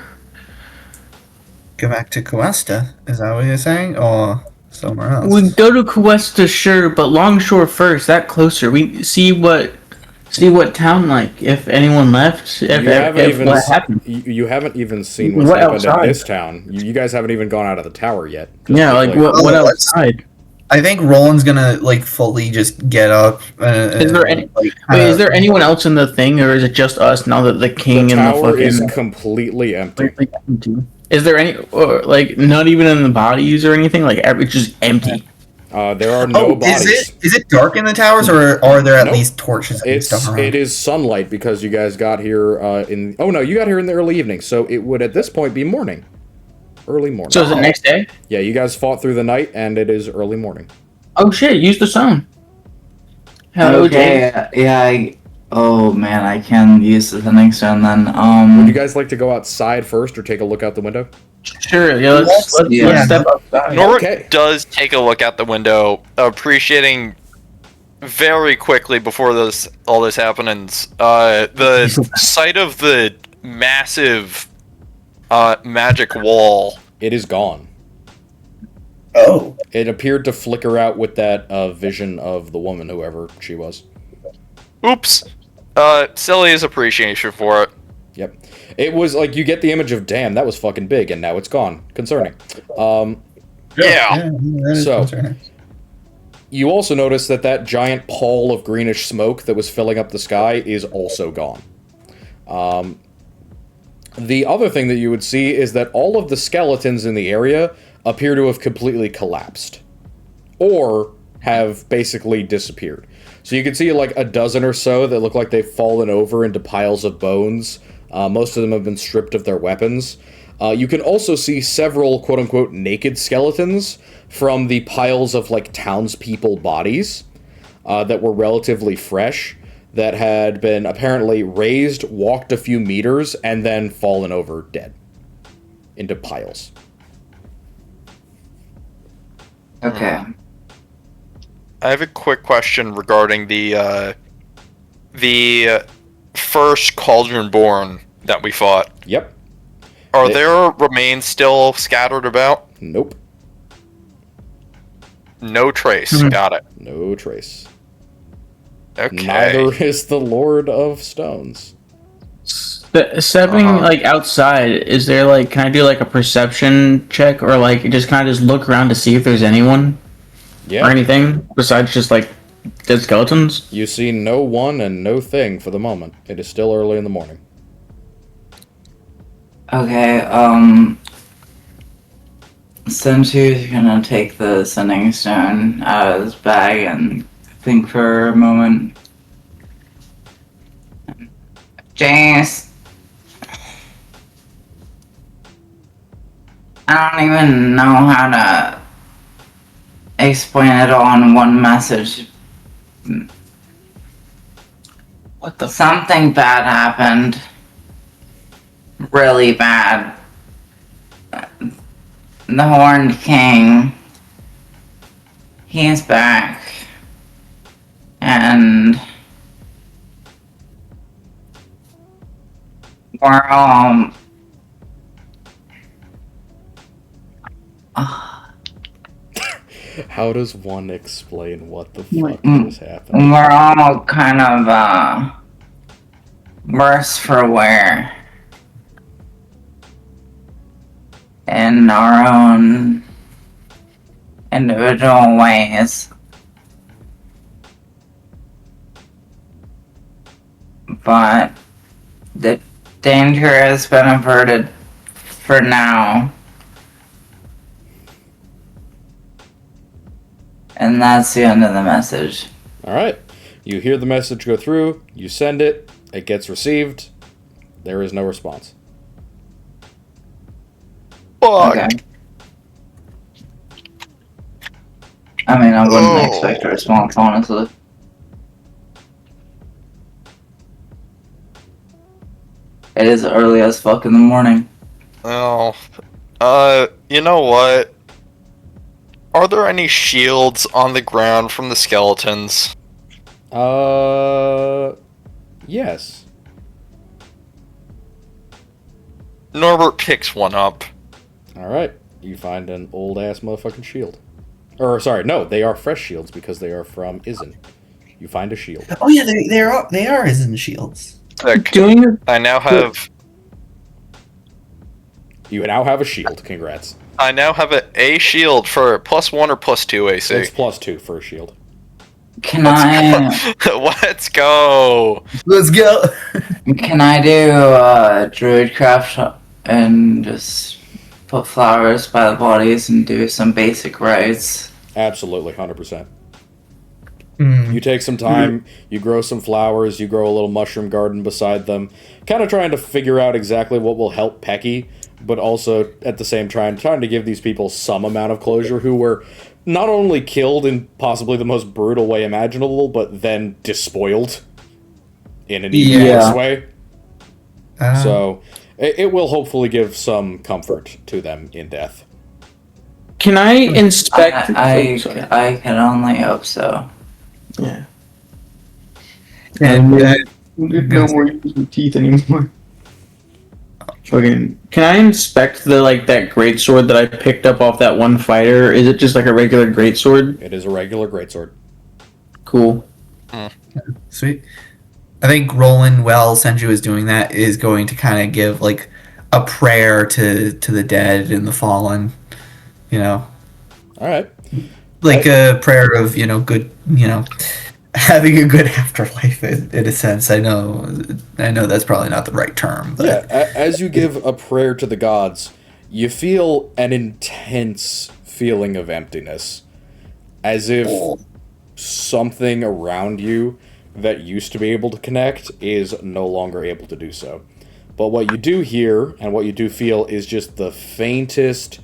Go back to Cuesta. Is that what you're saying? Or somewhere else? We go to Cuesta, sure, but Longshore first. That closer. We see what town like. If anyone left. If what happened. You haven't even seen what's What happened outside? in this town. You guys haven't even gone out of the tower yet. Yeah, like what Oh, outside? I think Roland's gonna like fully just get up. Is there any? Like, Wait, is there anyone else in the thing, or is it just us now that the The king and the tower fucking is completely empty. empty? Is there any, or like not even in the bodies or anything? Like it's just empty. There are no bodies. Is it dark in the towers, or are there at Nope. least torches and stuff around? It is sunlight because you guys got here in. Oh no, you got here in the early evening, so it would at this point be morning, early morning. So is it next day? Yeah, you guys fought through the night, and it is early morning. Oh shit! Use the sun. Hello, Jay. okay, yeah. Oh man, I can use the next one then. Would you guys like to go outside first, or take a look out the window? Sure. Yeah. Let's Yeah. step outside. Norbert Okay. does take a look out the window, appreciating very quickly before all this happens. The sight of the massive magic wall. It is gone. Oh, It appeared to flicker out with that vision of the woman, whoever she was. Oops. Cillia's appreciation for it. Yep. It was like you get the image of, damn, that was fucking big, and now it's gone. Concerning. Yeah. that is So- concerning. You also notice that giant pall of greenish smoke that was filling up the sky is also gone. The other thing that you would see is that all of the skeletons in the area appear to have completely collapsed. Or have basically disappeared. So you can see like a dozen or so that look like they've fallen over into piles of bones. Most of them have been stripped of their weapons. You can also see several quote-unquote naked skeletons from the piles of like townspeople bodies that were relatively fresh, that had been apparently raised, walked a few meters, and then fallen over dead into piles. Okay. I have a quick question regarding the first Cauldron Born that we fought. Yep. Are there remains still scattered about? Nope. No trace. Got it. No trace. Okay. Neither is the Lord of Stones. Stepping like outside, is there like, can I do like a perception check, or like just kind of just look around to see if there's anyone Yeah. or anything besides just like dead skeletons? You see no one and no thing for the moment. It is still early in the morning. Okay, Sensu's gonna take the sending stone out of his bag and think for a moment. Jace. I don't even know how to explain it all in one message, What the? Something bad happened. Really bad. The Horned King. He's back. And we're all How does one explain what the fuck Mm. just happened? we're all kind of worse for wear in our own individual ways. But the danger has been averted for now. And that's the end of the message. Alright. You hear the message go through, you send it, it gets received, there is no response. Fuck. Okay. I mean, I wouldn't expect a response, honestly. It is early as fuck in the morning. Oh. You know what? Are there any shields on the ground from the skeletons? Yes. Norbert picks one up. Alright. You find an old ass motherfucking shield. Or, sorry, no, they are fresh shields because they are from Izen. You find a shield. Oh yeah, they are Izen shields. Sick. Doing I now have You now have a shield. Congrats. a shield for +1 or +2 AC. It's +2 for a shield. Can I Let's go. Let's go. can I do druidcraft and just put flowers by the bodies and do some basic rites? Absolutely, 100%. Mm. You take some time, you grow some flowers, you grow a little mushroom garden beside them, kind of trying to figure out exactly what will help Pecky, but also at the same time trying to give these people some amount of closure who were not only killed in possibly the most brutal way imaginable, but then despoiled in an even Yeah. worse way. So it will hopefully give some comfort to them in death. Can I inspect? I oh, sorry. can only hope so. Yeah. And, No more using teeth anymore. Okay. Can I inspect that greatsword that I picked up off that one fighter? Is it just like a regular greatsword? It is a regular greatsword. Cool. sweet. I think Roland, while Senju is doing that, is going to kind of give like a prayer to the dead and the fallen. You know, Alright. like a prayer of good, having a good afterlife in a sense. I know that's probably not the right term, but Yeah, as you give a prayer to the gods, you feel an intense feeling of emptiness. As if something around you that used to be able to connect is no longer able to do so. But what you do hear and what you do feel is just the faintest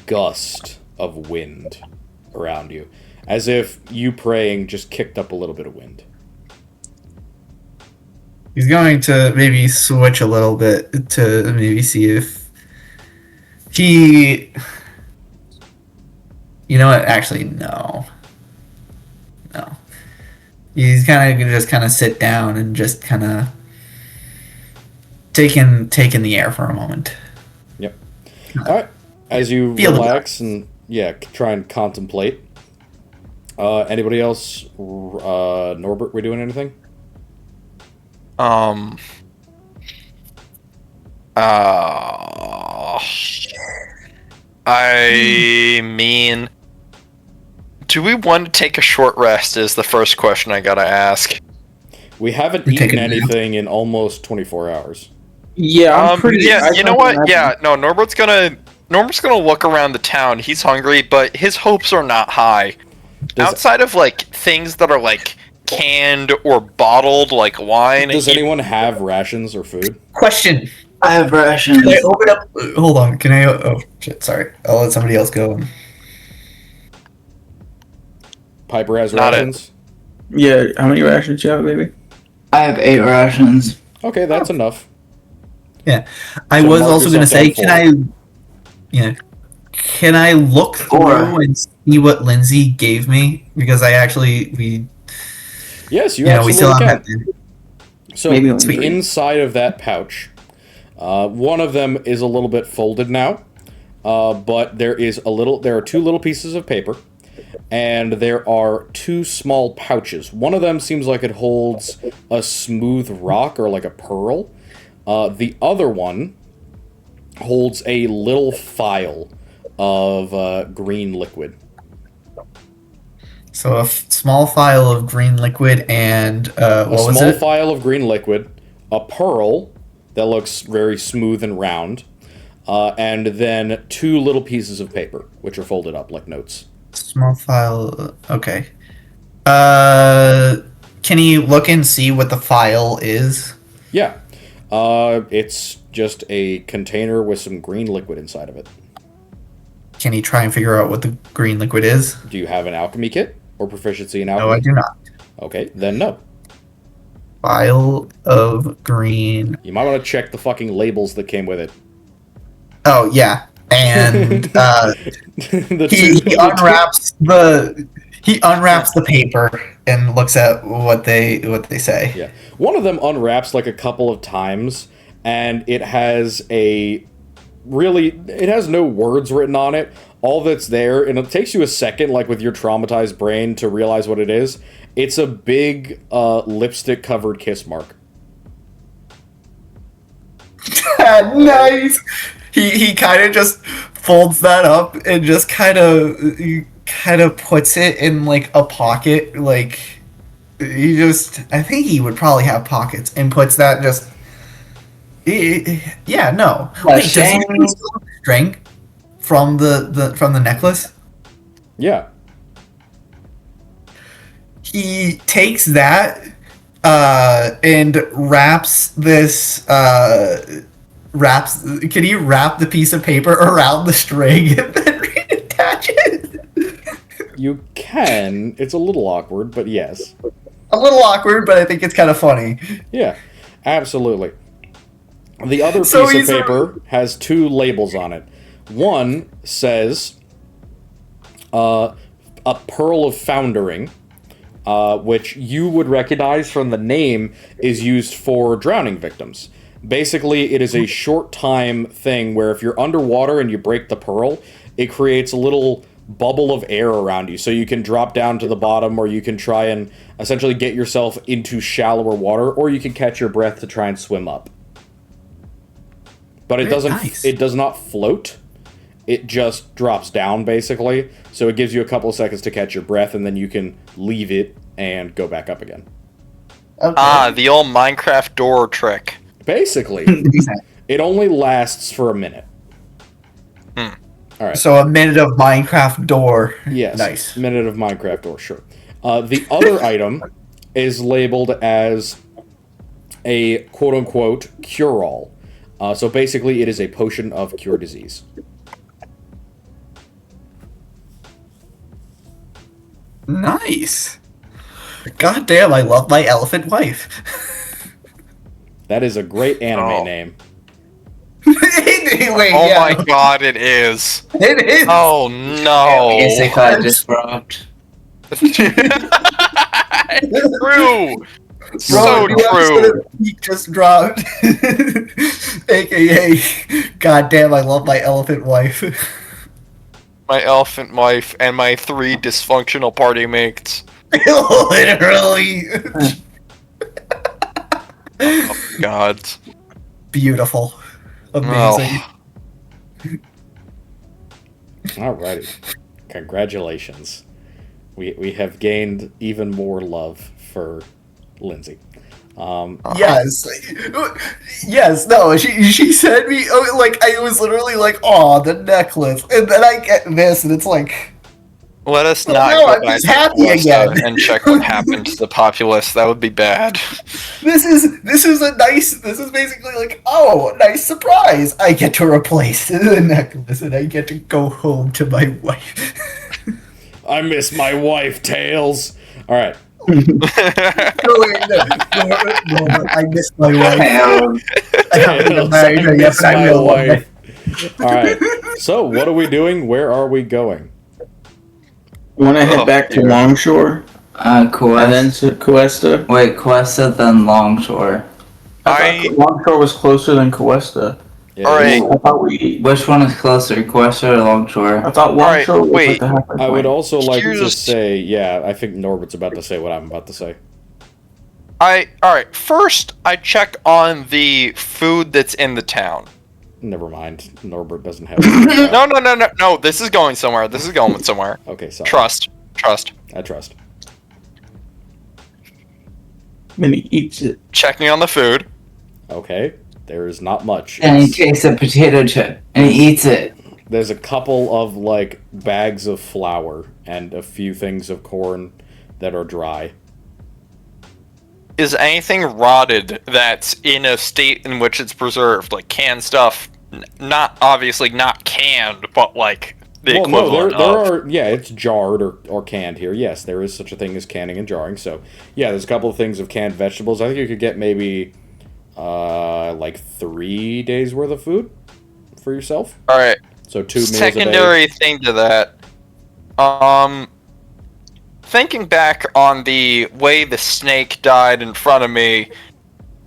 gust of wind around you. As if you praying just kicked up a little bit of wind. he's going to maybe switch a little bit to maybe see if he. You know what? Actually, no. He's kind of gonna just kind of sit down and just kind of taking the air for a moment. Yep. Alright. As you Feel the relax and, try and contemplate. Anybody else? Norbert, we doing anything? I mean, do we want to take a short rest? Is the first question I gotta ask. We haven't We're eaten taking a nap. anything in almost 24 hours. Yeah, I'm pretty. Yeah, I you know thought what? that- Yeah, no, Norbert's gonna look around the town. He's hungry, but his hopes are not high. Does- Outside of like things that are like canned or bottled, like wine. Does anyone have rations or food? Question: I have rations. Can I open up? Hold on. Can I? Oh shit! Sorry. I'll let somebody else go. Piper has Not it. rations? Yeah, how many rations do you have, baby? I have 8 rations. Okay, that's enough. Yeah, I So was mark also going to yourself say, down can I look Or- through and see what Lindsay gave me? Because we Yes, you we still absolutely have can. that. So Maybe only 3. inside of that pouch, one of them is a little bit folded now, but there are 2 little pieces of paper, and there are 2 small pouches. One of them seems like it holds a smooth rock or like a pearl. The other one holds a little phial of green liquid. So a small phial of green liquid and A what was small it? phial of green liquid, a pearl that looks very smooth and round, and then 2 little pieces of paper, which are folded up like notes. Small phial. Okay. Can you look and see what the phial is? Yeah. It's just a container with some green liquid inside of it. Can you try and figure out what the green liquid is? Do you have an alchemy kit or proficiency in No, alchemy? I do not. Okay, then no. Phial of green. You might want to check the fucking labels that came with it. Oh yeah, and The he unwraps the paper and looks at what they say. Yeah. One of them unwraps like a couple of times, and it has it has no words written on it. All that's there, and it takes you a second, like with your traumatized brain, to realize what it is. It's a big lipstick-covered kiss mark. Nice. He kind of just folds that up and just kind of puts it in like a pocket. Like I think he would probably have pockets and puts that just. Yeah, no. Wait, does he still have the string from the necklace? Yeah. He takes that and wraps this. Can he wrap the piece of paper around the string and then reattach it? You can. It's a little awkward, but yes. A little awkward, but I think it's kind of funny. Yeah, absolutely. The other piece So of he's paper has 2 labels on it. One says a pearl of foundering, which you would recognize from the name is used for drowning victims. Basically, it is a short time thing where if you're underwater and you break the pearl, it creates a little bubble of air around you, so you can drop down to the bottom, or you can try and essentially get yourself into shallower water, or you can catch your breath to try and swim up. But it Very doesn't. nice. It does not float. It just drops down, basically. So it gives you a couple of seconds to catch your breath, and then you can leave it and go back up again. Okay. Ah, the old Minecraft door trick. Basically, it only lasts for a minute. All right. So a minute of Minecraft door. Yes. Nice. Minute of Minecraft door, sure. The other item is labeled as a quote-unquote cure-all. So basically, it is a potion of cure disease. Nice. God damn, I love my elephant wife. That is a great anime Oh. name. Anyway, Oh yeah, my god, it is. it is. Oh no. Basic I just dropped. True. So Bro, the episode true. of Peak just dropped. AKA, God damn, I love my elephant wife. My elephant wife and my 3 dysfunctional party mates. Literally. God. Beautiful. Amazing. Oh. Alrighty. Congratulations. We have gained even more love for Lindsay. Yes. Yes, no, she sent me, like, I was literally like, aw, the necklace. And then I get this, and it's like, Let us Well, not no, go I'm back just to happy Calista again. and check what happened to the populace. That would be bad. this is basically like, oh, nice surprise. I get to replace the necklace, and I get to go home to my wife. I miss my wife, Tails. Alright. I missed my wife. I haven't even married her yet, but I will one day. Alright, so what are we doing? Where are we going? You want to head back to Longshore and then Quest. to Cuesta? Wait, Questa, then Longshore. I thought Longshore was closer than Cuesta. Yeah, Alright. I thought we. Which one is closer, Questa or Longshore? I thought Longshore was wait. like the halfway point. I would also like to Excuse- say, yeah, I think Norbert's about to say what I'm about to say. Alright, first I check on the food that's in the town. Never mind. Norbert doesn't have. No, this is going somewhere. This is going somewhere. Okay, sorry. Trust. I trust. And he eats it. Checking on the food. Okay, there's not much. And he It's- takes a potato chip and he eats it. There's a couple of like bags of flour and a few things of corn that are dry. Is anything rotted that's in a state in which it's preserved? Like canned stuff? Not obviously not canned, but like the equivalent there of. are, yeah, it's jarred or canned here. Yes, there is such a thing as canning and jarring. So, yeah, there's a couple of things of canned vegetables. I think you could get maybe like 3 days worth of food for yourself. All right. So 2 meals a day. Secondary thing to that. Thinking back on the way the snake died in front of me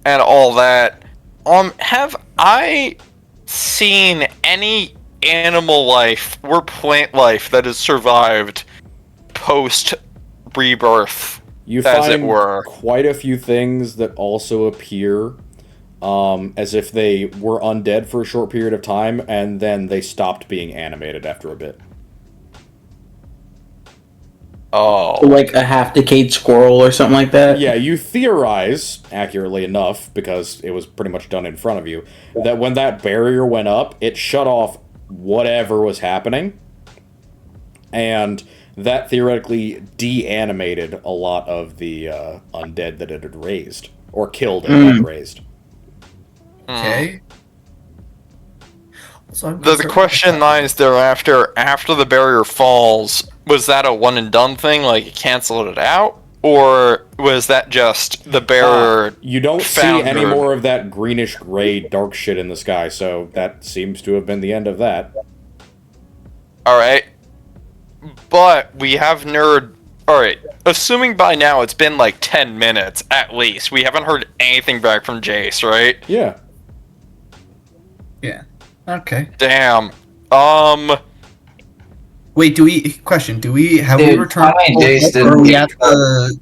and all that, have I seen any animal life or plant life that has survived post rebirth, You as it find were? quite a few things that also appear as if they were undead for a short period of time, and then they stopped being animated after a bit. Oh. Like a half-decayed squirrel or something like that? Yeah, you theorize, accurately enough, because it was pretty much done in front of you, that when that barrier went up, it shut off whatever was happening, and that theoretically de-animated a lot of the undead that it had raised, or killed and raised. Okay. So The question lies thereafter, after the barrier falls, was that a one and done thing, like you canceled it out? Or was that just the barrier You don't see foundered? any more of that greenish-gray dark shit in the sky, so that seems to have been the end of that. Alright. But we have nerd... Alright, assuming by now it's been like 10 minutes, at least. We haven't heard anything back from Jace, right? Yeah. Yeah. Okay. Damn. Wait, have we Dude, returned? how many days did Or are we we- at the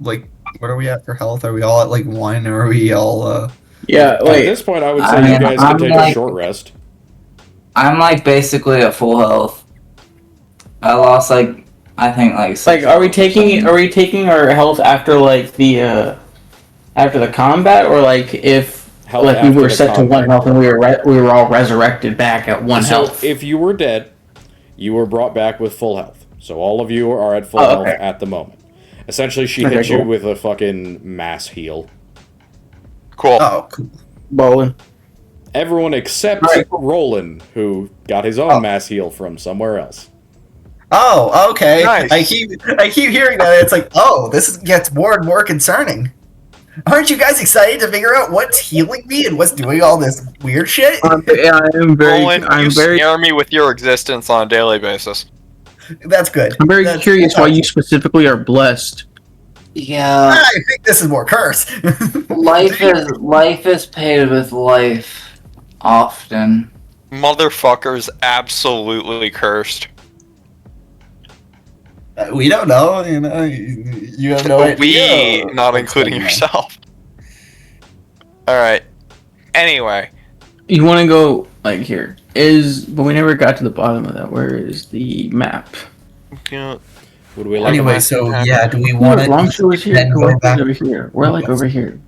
like? What are we at for health? Are we all at like 1? Or are we all? Yeah, At wait. this point, I would I say you mean, guys I'm could take a like- short rest. I'm like basically at full health. I lost like I think like Like, are we taking our health after like the combat, or like if Health like we after were the set to combat. 1 health and we were all resurrected back at 1 So, health? if you were dead, you were brought back with full health. So all of you are at full Oh, health okay. at the moment. Essentially, she Okay, hit you cool. with a fucking mass heal. Cool. Oh, cool. Bowling. Everyone except Right. Roland, who got his own mass heal from somewhere else. Oh, okay. Nice. I keep hearing that. It's like, oh, gets more and more concerning. Aren't you guys excited to figure out what's healing me and what's doing all this weird shit? Yeah, I'm Roland, you scare me with your existence on a daily basis. That's good. I'm very That's- curious why you specifically are blessed. Yeah, I think this is more curse. life is paid with life often. Motherfucker's absolutely cursed. We don't know. You have no idea. We, not what's including going on. yourself. Alright. Anyway. You want to go like here? But we never got to the bottom of that. Where is the map? Would we like Anyway, so yeah, do we want to Longshore is here. then Go go back? over here. We're like over here.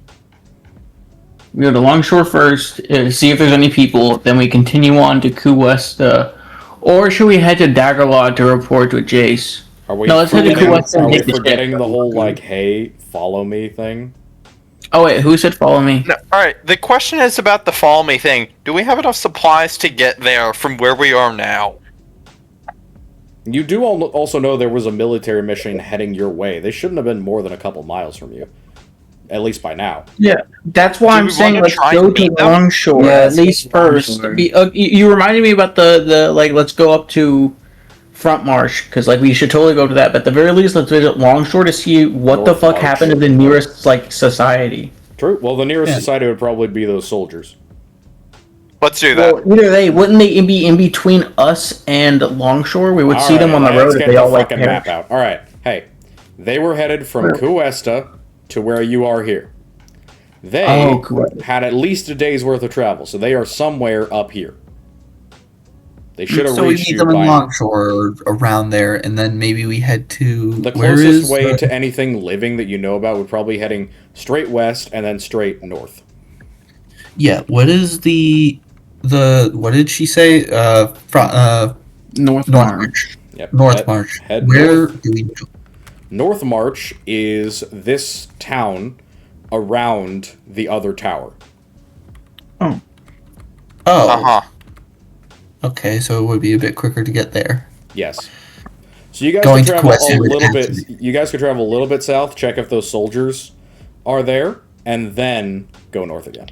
We go to Longshore first, see if there's any people. Then we continue on to Cuesta, or should we head to Daggerlord to report with Jace? Are we No, let's head to forgetting, Kuwait and are we take the forgetting ship. the whole, like, hey, follow me thing? Oh wait, who said follow me? No, alright, the question is about the follow me thing. Do we have enough supplies to get there from where we are now? You do also know there was a military mission heading your way. They shouldn't have been more than a couple miles from you. At least by now. Yeah, that's why Do I'm we saying wanna let's try go and to meet them? Longshore Yeah, at least first. Longshore. You reminded me about the like, let's go up to Front Marsh, because like we should totally go to that. But at the very least, let's visit Longshore to see what the North fuck March. happened to the nearest like society. True. Well, the nearest Yeah. society would probably be those soldiers. Let's do that. Well, either they wouldn't they be in between us and Longshore? We would see them on the road let's if get they the all like fucking map out. All right. Hey, they were headed from Cuesta to where you are here. They Oh, cool. had at least a day's worth of travel, so they are somewhere up here. They should have So we reached meet you them in by Longshore or around there, and then maybe we head to the where closest is way the- to anything living that you know about would probably be heading straight west and then straight north. Yeah, what is the what did she say? North North March. Yep. North March. Head Where north. do we go? North March is this town around the other tower. Oh, Uh-huh. okay, so it would be a bit quicker to get there. Yes. So you guys Going could to travel Quest a would little have bit. to You guys could travel a little bit south, check if those soldiers are there, and then go north again.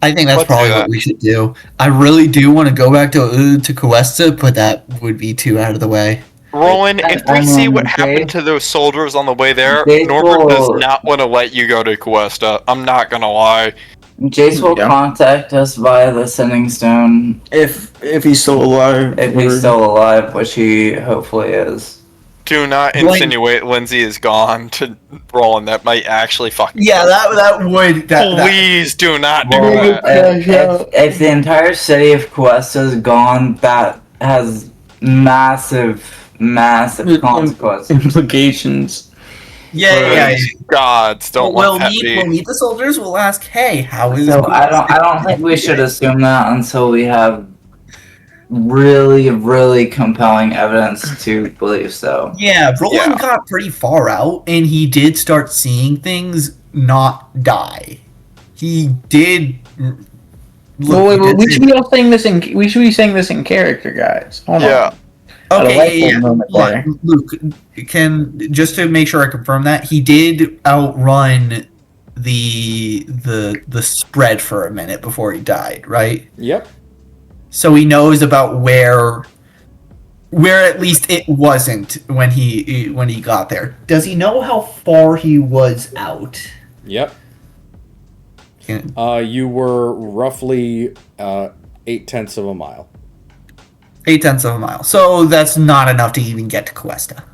I think that's Let's probably do what that. we should do. I really do want to go back to Cuesta, but that would be too out of the way. Roland, if we see what happened to those soldiers on the way there, Norbert does not want to let you go to Cuesta. I'm not gonna lie. Jace will Yeah. contact us via the Sending Stone If he's still alive. if he's still alive, which he hopefully is. Do not insinuate Lindsay is gone to Roland. That might actually fucking. Yeah, that would Please do not do Well, that. if the entire city of Cuesta is gone, that has massive consequences. Implications. yeah. Gods, don't We'll let that meet. be. We'll meet the soldiers. We'll ask, hey, how is? So I don't think we should assume that until we have really compelling evidence to believe so. Yeah, Roland Yeah. got pretty far out, and he did start seeing things not die. He did. Well, he did we see- should be all saying this in. We should be saying this in character, guys. Hold Yeah. on. Got a light Okay, bulb yeah. moment Look, there. Luke, can just to make sure I confirm that he did outrun the spread for a minute before he died, right? Yep. So he knows about where at least it wasn't when he got there. Does he know how far he was out? Yep. Yeah. You were roughly 0.8 of a mile. 0.8 of a mile. So that's not enough to even get to Cuesta.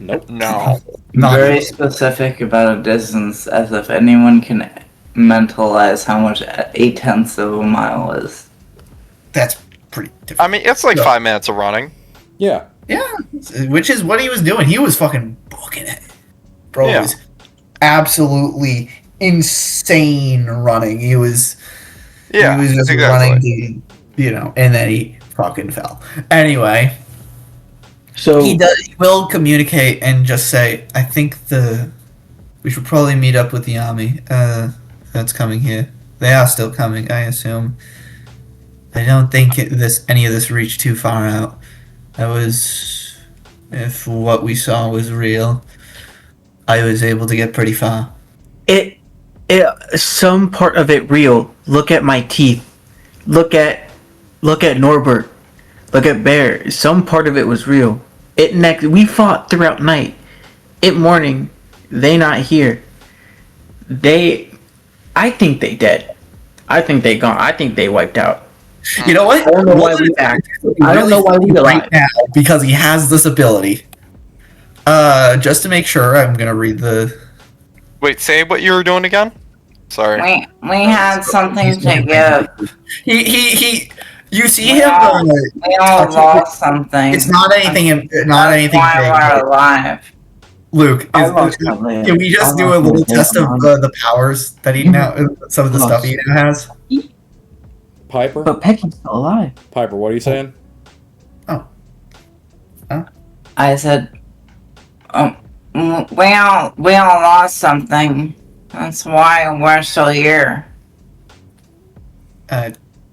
Nope. No. Not Very enough. specific about a distance, as if anyone can mentalize how much 0.8 of a mile is. That's pretty I different. mean, it's like Yeah. 5 minutes of running. Yeah. Yeah, which is what he was doing. He was fucking booking it. Bro Yeah. was absolutely insane running. He was Yeah, he was just exactly. running to, and then he fucking fell. Anyway, So he will communicate and just say, I think we should probably meet up with the army that's coming here. They are still coming, I assume. I don't think any of this reached too far out. If what we saw was real, I was able to get pretty far. it some part of it real. Look at my teeth. Look at Norbert. Look at Bear. Some part of it was real. We fought throughout night. It morning, they not here. I think they dead. I think they gone. I think they wiped out. You know what? I don't know why we act. I don't know why we right alive. now because he has this ability. Just to make sure, I'm gonna read the. Wait, say what you were doing again? Sorry. We had something to give. He. You see him. We all lost something. It's not anything. Not anything Why big. we're alive. Luke, I lost something. can we just do a little test of the powers that he now, some of the stuff he now has? Piper? But Pecky's still alive. Piper, what are you saying? I said, we all lost something. That's why we're still here.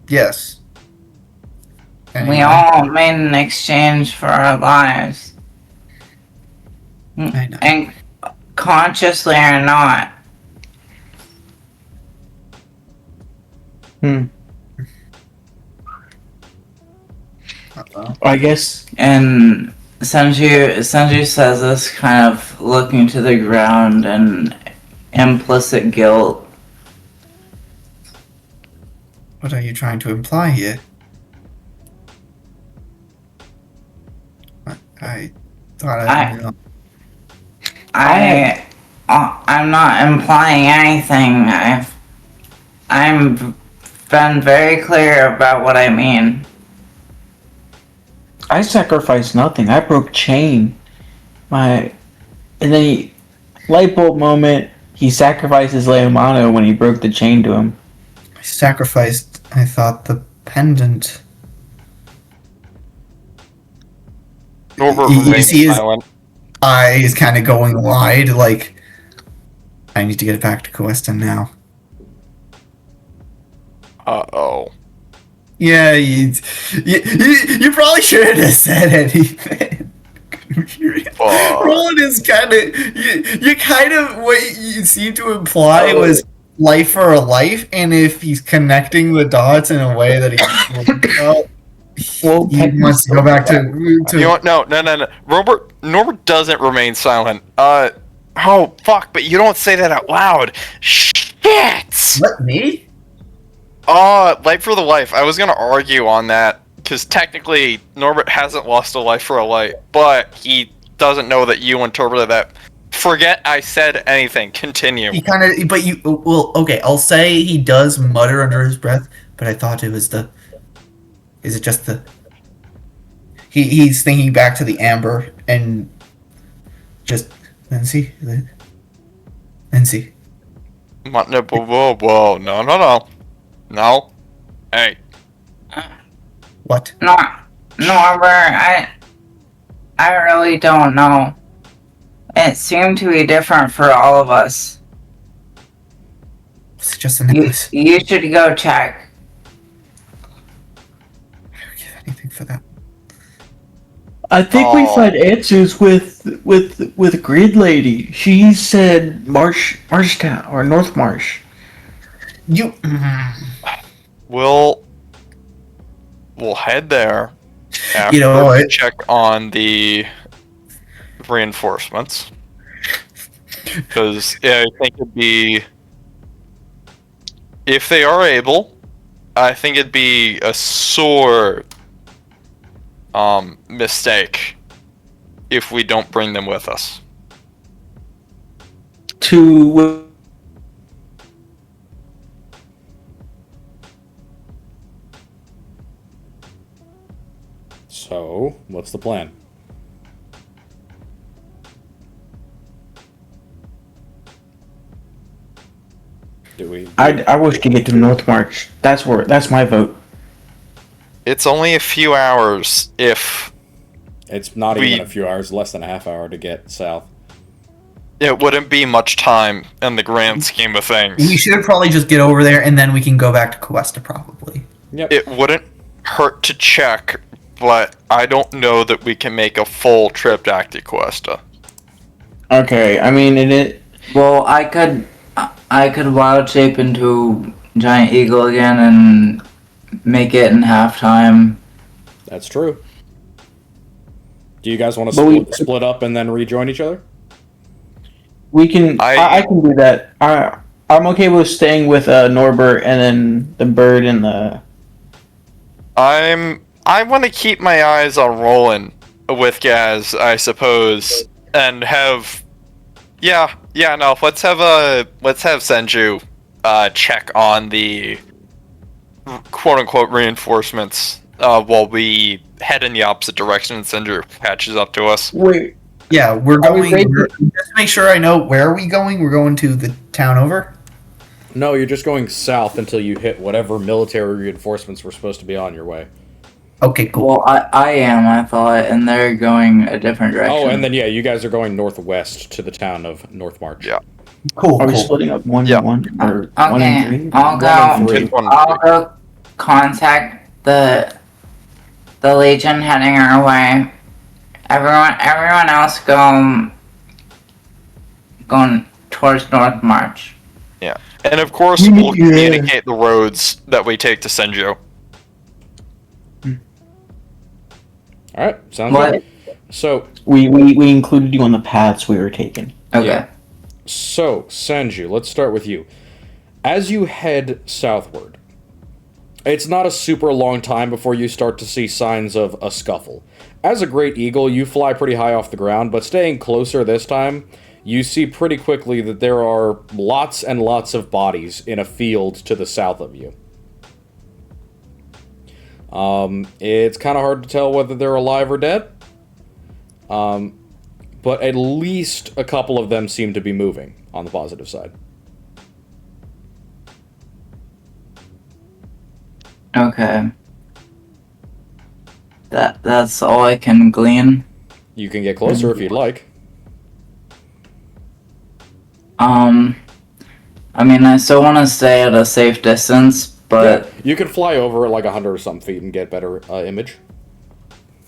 Yes. Anyway. We all made an exchange for our lives. I know. And consciously or not. I guess. And Senju says this kind of looking to the ground and implicit guilt. What are you trying to imply here? I thought I'm not implying anything. I'm been very clear about what I mean. I sacrificed nothing. I broke chain. And then light bulb moment. He sacrifices Leomano when he broke the chain to him. I sacrificed, I thought, the pendant. Norbert You remains see his silent. eyes kind of going wide, like, I need to get it back to Coesta now. Uh-oh. Yeah, you probably shouldn't have said anything. Roland is kind of you kind of what you seem to imply was life for a life, and if he's connecting the dots in a way that he wants to go back to You know what? No. Norbert doesn't remain silent. Oh fuck! But you don't say that out loud. Shit! What, me? Light for the life. I was gonna argue on that because technically Norbert hasn't lost a life for a light, but he doesn't know that you interpreted that. Forget I said anything. Continue. He kind of, but you well, okay. I'll say he does mutter under his breath, but I thought it was the. Is it just the? He's thinking back to the amber and just Nancy. Whoa, no. Hey. What? No, Norbert, I really don't know. It seemed to be different for all of us. It's just a necklace. You should go check. I don't give anything for that. I think we find answers with Grid Lady. She said Marshtown or North Marsh. We'll head there after You know what? we check on the reinforcements. Because I think it'd be, if they are able, I think it'd be a sore mistake if we don't bring them with us. So, what's the plan? I wish to get to North March. That's my vote. It's only a few hours if It's not even a few hours, less than a half hour to get south. it wouldn't be much time in the grand scheme of things. We should probably just get over there, and then we can go back to Coesta, probably. Yep. It wouldn't hurt to check, but I don't know that we can make a full trip to Acticuesta. Okay, I mean Well, I could wild shape into Giant Eagle again and make it in halftime. That's true. Do you guys want to split up and then rejoin each other? we can. I can do that. I'm okay with staying with Norbert and then the bird and the. I want to keep my eyes on Roland with Gaz, I suppose, and have. Yeah. No. Let's have Senju check on the quote unquote reinforcements while we head in the opposite direction and Senju catches up to us. Wait. Yeah, we're going. Just to make sure I know where are we going. We're going to the town over. No, you're just going south until you hit whatever military reinforcements were supposed to be on your way. Okay, cool. Well, I am, I thought, and they're going a different direction. Oh, and then you guys are going northwest to the town of North March. Yeah. Cool. Are we splitting up one Yeah. and one or Okay, one and three? I'll go contact the the Legion heading our way. Everyone else going towards North March. Yeah. And of course, we'll communicate the roads that we take to Senju. Alright, sounds What? good. So, We included you on the paths we were taking. Okay. Yeah. So, Senju, let's start with you. As you head southward, it's not a super long time before you start to see signs of a scuffle. As a great eagle, you fly pretty high off the ground, but staying closer this time, you see pretty quickly that there are lots and lots of bodies in a field to the south of you. It's kind of hard to tell whether they're alive or dead. But at least a couple of them seem to be moving on the positive side. Okay. That's all I can glean. You can get closer if you'd like. I mean, I still want to stay at a safe distance, but Yeah, you can fly over at like 100 or some feet and get better image.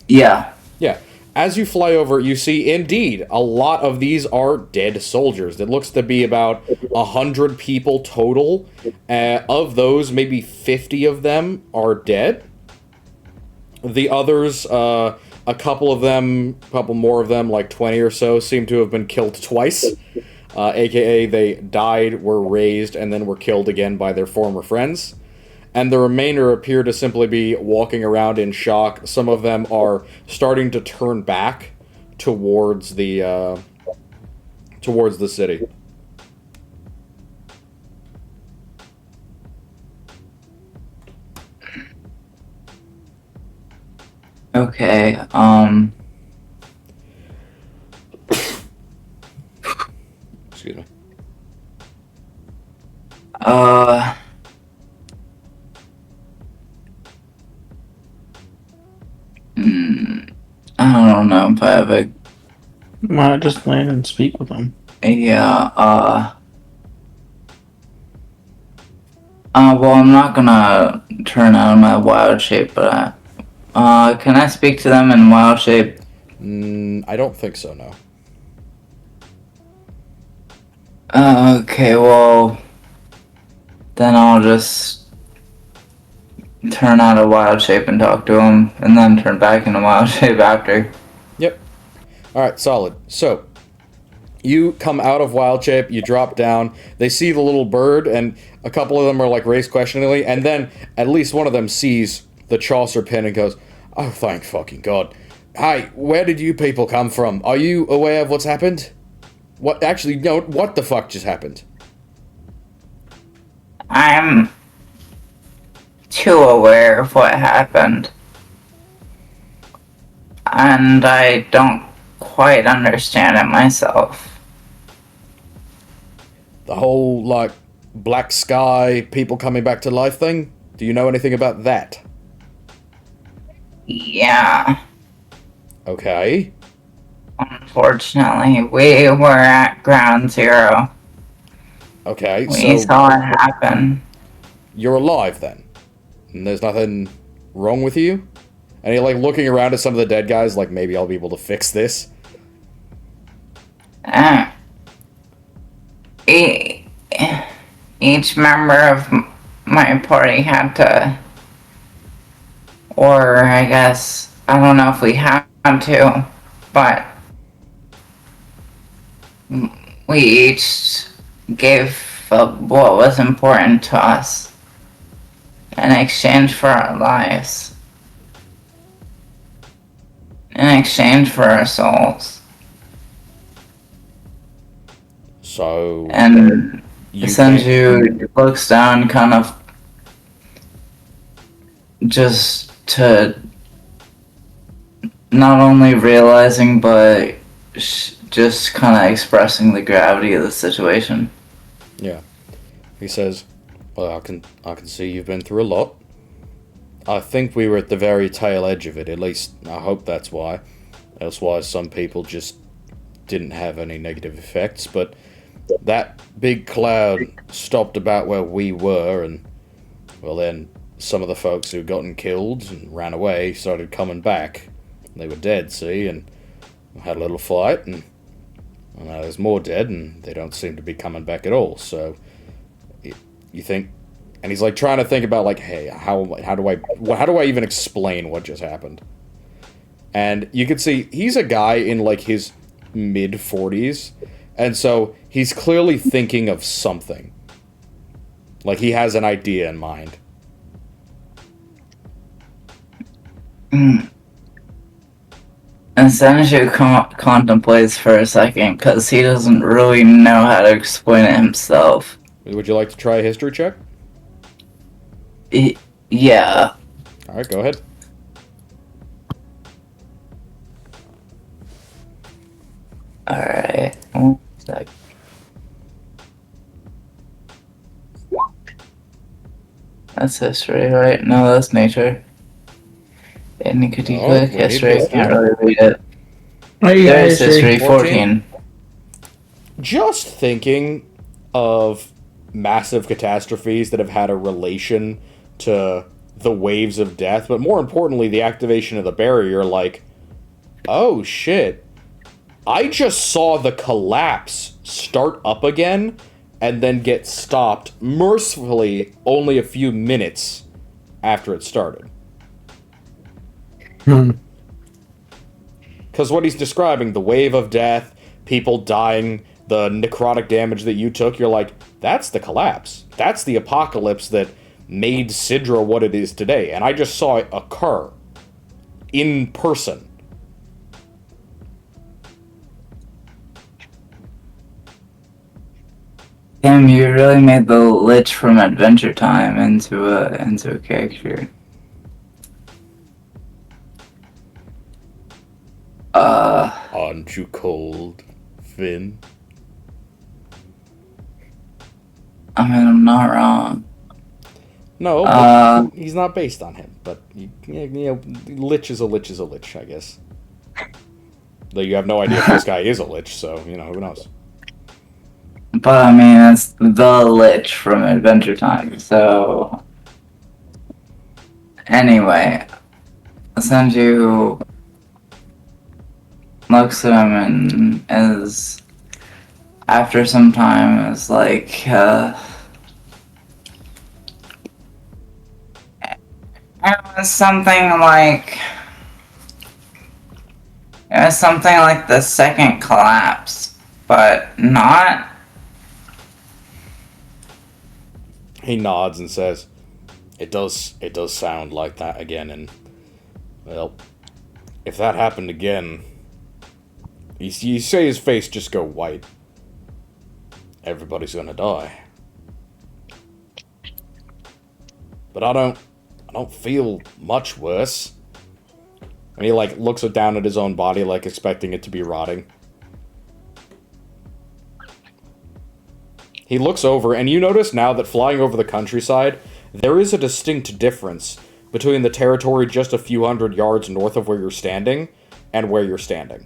yeah. Yeah. As you fly over, you see, indeed, a lot of these are dead soldiers. It looks to be about 100 people total. Of those, maybe 50 of them are dead. The others, a couple more of them, like 20 or so, seem to have been killed twice. AKA, they died, were raised, and then were killed again by their former friends. And the remainder appear to simply be walking around in shock. Some of them are starting to turn back towards the city. Okay. Excuse me. I don't know if I have a. Why not just land and speak with them? Yeah, well, I'm not gonna turn out of my wild shape, but can I speak to them in wild shape? I don't think so, no. Okay, well, then I'll just turn out of wild shape and talk to them, and then turn back into wild shape after. Yep. Alright, solid. So, you come out of wild shape, you drop down, they see the little bird, and a couple of them are like raised questioningly, and then at least one of them sees the Chaucer pin and goes, "Oh, thank fucking God. Hi, where did you people come from? Are you aware of what's happened?" What, actually, no, what the fuck just happened? I'm too aware of what happened, and I don't quite understand it myself. The whole, like, black sky, people coming back to life thing? Do you know anything about that? Yeah, Okay. unfortunately, we were at ground zero. Okay, We so saw it happen. you're alive then? And there's nothing wrong with you? And you're like looking around at some of the dead guys, like maybe I'll be able to fix this. Each member of my party had to, or I guess, I don't know if we had to, but we each gave up what was important to us in exchange for our lives, in exchange for our souls. So And you Senju looks down, kind of just to not only realizing, but just kind of expressing the gravity of the situation. Yeah. He says, "Well, I can see you've been through a lot. I think we were at the very tail edge of it. At least I hope that's why. Elsewise, some people just didn't have any negative effects. But that big cloud stopped about where we were, and well, then some of the folks who'd gotten killed and ran away started coming back. They were dead, see, and had a little fight, and now there's more dead, and they don't seem to be coming back at all. So, you think? And he's like trying to think about like, hey, how do I even explain what just happened? And you can see he's a guy in like his mid-40s, and so he's clearly thinking of something. Like he has an idea in mind. And Sanju contemplates for a second because he doesn't really know how to explain it himself. Would you like to try a history check? Yeah. Alright, go ahead. Alright. 1 sec. That's history, right? No, that's nature. Any could you click we need history? history. Can't really read it. Oh, you got There's history 14. 14. Just thinking of massive catastrophes that have had a relation to the waves of death, but more importantly, the activation of the barrier, like, oh shit, I just saw the collapse start up again and then get stopped, mercifully, only a few minutes after it started. Because what he's describing, the wave of death, people dying, the necrotic damage that you took, you're like, that's the collapse. That's the apocalypse that made Sidra what it is today. And I just saw it occur. In person. Tim, you really made the Lich from Adventure Time into a character. Aren't you cold, Finn? I mean, I'm not wrong. No, but he's not based on him. But, Lich is a Lich is a Lich, I guess. Though you have no idea if this guy is a Lich, so, who knows. But I mean, it's the Lich from Adventure Time, so... Anyway, Sanju looks at him and is, after some time, is like, it was something like the second collapse, but not. He nods and says, It does sound like that again, and, well, if that happened again, you say his face just go white. Everybody's gonna die. But I don't feel much worse. And he, like, looks down at his own body, like, expecting it to be rotting. He looks over, and you notice now that flying over the countryside, there is a distinct difference between the territory just a few hundred yards north of where you're standing and where you're standing.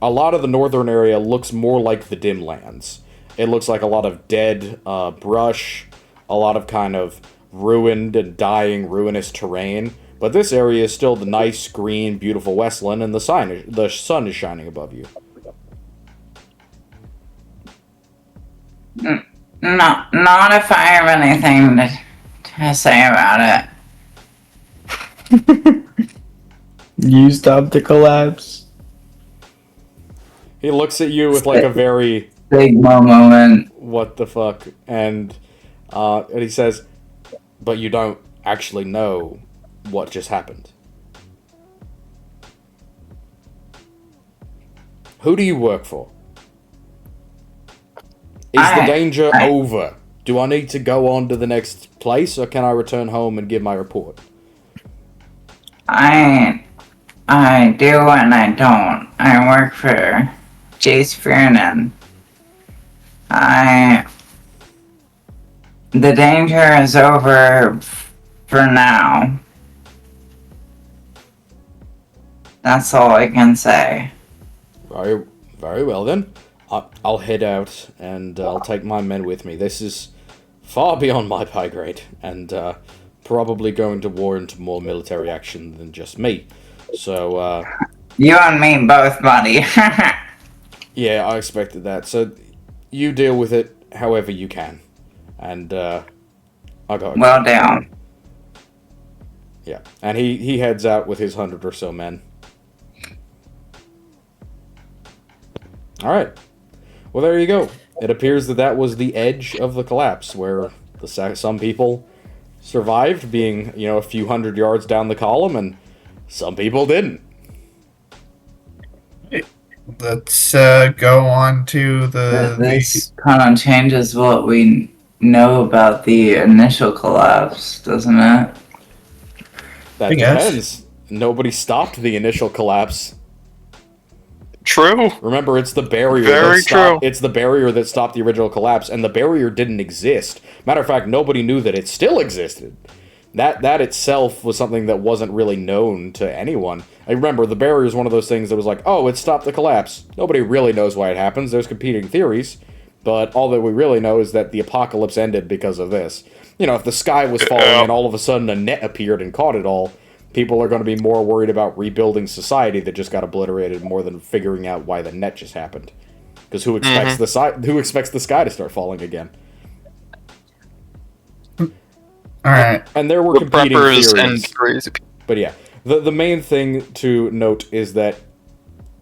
A lot of the northern area looks more like the Dim Lands. It looks like a lot of dead brush, a lot of kind of ruined and dying ruinous terrain, but this area is still the nice, green, beautiful Westland, and the sun is shining above you. Not if I have anything to say about it. You stopped the collapse. He looks at you with, like, a very... Big moment. What the fuck? And he says, but you don't actually know what just happened. Who do you work for? Is the danger over? Do I need to go on to the next place, or can I return home and give my report? I do and I don't. I work for Jace Fiernan. The danger is over for now. That's all I can say. Very, very well then. I'll head out, and I'll take my men with me. This is far beyond my pay grade, and probably going to warrant more military action than just me. So, You and me both, buddy. yeah, I expected that. So, you deal with it however you can. And, I got Well down. Yeah, and he heads out with his 100 or so men. Alright. Well, there you go. It appears that was the edge of the collapse, where some people survived, being, a few hundred yards down the column, and some people didn't. Let's go on to This kind of changes what we know about the initial collapse, doesn't it? That I guess. depends. Nobody stopped the initial collapse. True. Remember, it's the barrier. Very true. It's the barrier that stopped the original collapse, and the barrier didn't exist. Matter of fact, nobody knew that it still existed. That itself was something that wasn't really known to anyone. I remember, the barrier is one of those things that was like, oh, it stopped the collapse. Nobody really knows why it happens. There's competing theories, but all that we really know is that the apocalypse ended because of this. If the sky was falling and all of a sudden a net appeared and caught it all, people are going to be more worried about rebuilding society that just got obliterated more than figuring out why the net just happened. Because who expects the sky to start falling again? All right. And there were The competing preppers theories. and crazy people. But yeah, the main thing to note is that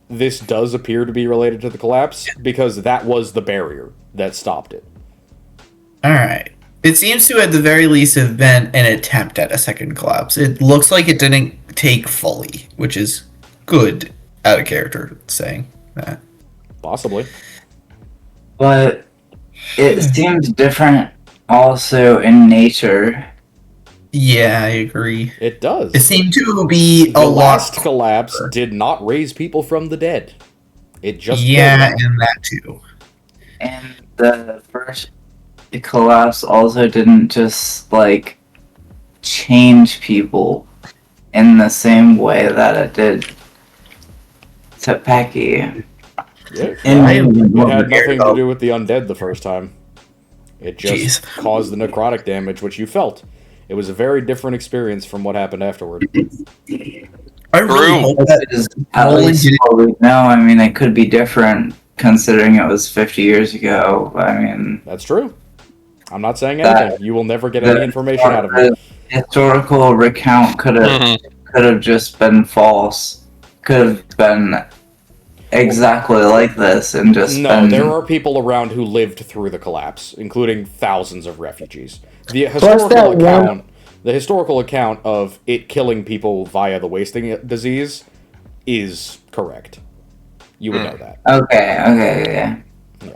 this does appear to be related to the collapse because that was the barrier that stopped it. All right. It seems to, at the very least, have been an attempt at a second collapse. It looks like it didn't take fully, which is good out of character saying that. Possibly. But it seems different also in nature. Yeah, I agree. It does. It seemed to be The a lot. last collapse did not raise people from the dead. It just Yeah, killed and that too. And the first collapse also didn't just, change people in the same way that it did to Pecky. them. Yeah. And It had nothing to do with the undead the first time. It just Jeez. caused the necrotic damage, which you felt. It was a very different experience from what happened afterward. I really hope that Is at Roland least did- what we know. I mean, it could be different considering it was 50 years ago. I mean, That's true. I'm not saying That- anything. You will never get any information out of me. the historical recount could have just been false. Could have been exactly like this and just No, been. there are people around who lived through the collapse, including thousands of refugees. The historical account of it killing people via the wasting disease is correct. You would know that. Okay.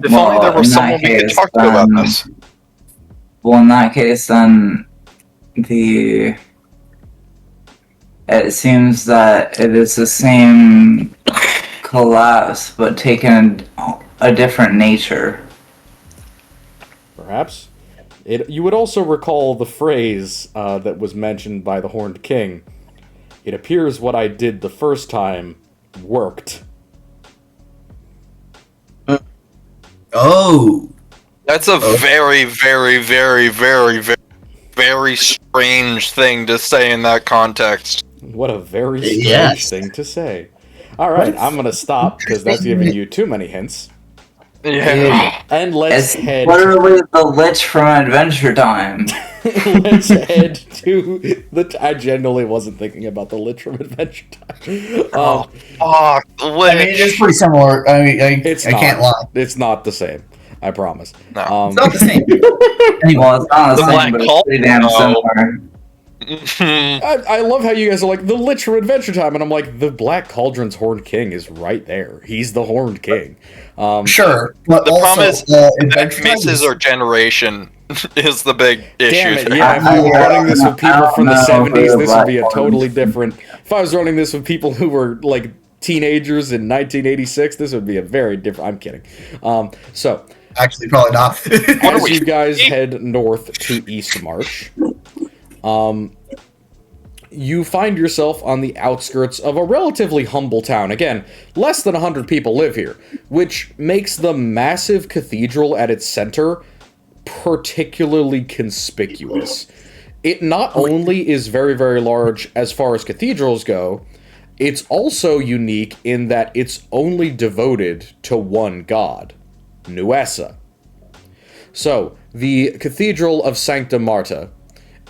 If only there in was that someone we could case, talk to about this. Well, in that case, then it seems that it is the same collapse, but taken a different nature. Perhaps. You would also recall the phrase that was mentioned by the Horned King. It appears what I did the first time worked. Oh, That's a very, very, very, very, very, very strange thing to say in that context. What a very strange Yes. thing to say. Alright, I'm gonna stop, because that's giving you too many hints. Yeah. And let's It's head literally the Lich from Adventure Time. let's head to the... I genuinely wasn't thinking about the Lich from Adventure Time. Fuck, I mean, it is pretty similar. I mean, I can't lie. It's not the same. I promise. No. It's not the same. Well, it's not the The same, Black but it's Cauldron, pretty damn though. similar. I love how you guys are like, the Lich from Adventure Time, and I'm like, the Black Cauldron's Horned King is right there. He's the Horned King. Sure, but The also, problem is Adventure Time misses is- our generation is the big issue. Damn it, there. yeah, if we were running this with people from the I don't know 70s, who this the would be a Black totally Cauldron's- different... If I was running this with people who were, like, teenagers in 1986, this would be a very different... I'm kidding. So, actually probably not. What are as we, you guys 50? head north to East March, you find yourself on the outskirts of a relatively humble town. Again, less than 100 people live here, which makes the massive cathedral at its center particularly conspicuous. It not only is very, very large as far as cathedrals go, it's also unique in that it's only devoted to one god, Nuessa. So, the Cathedral of Sancta Marta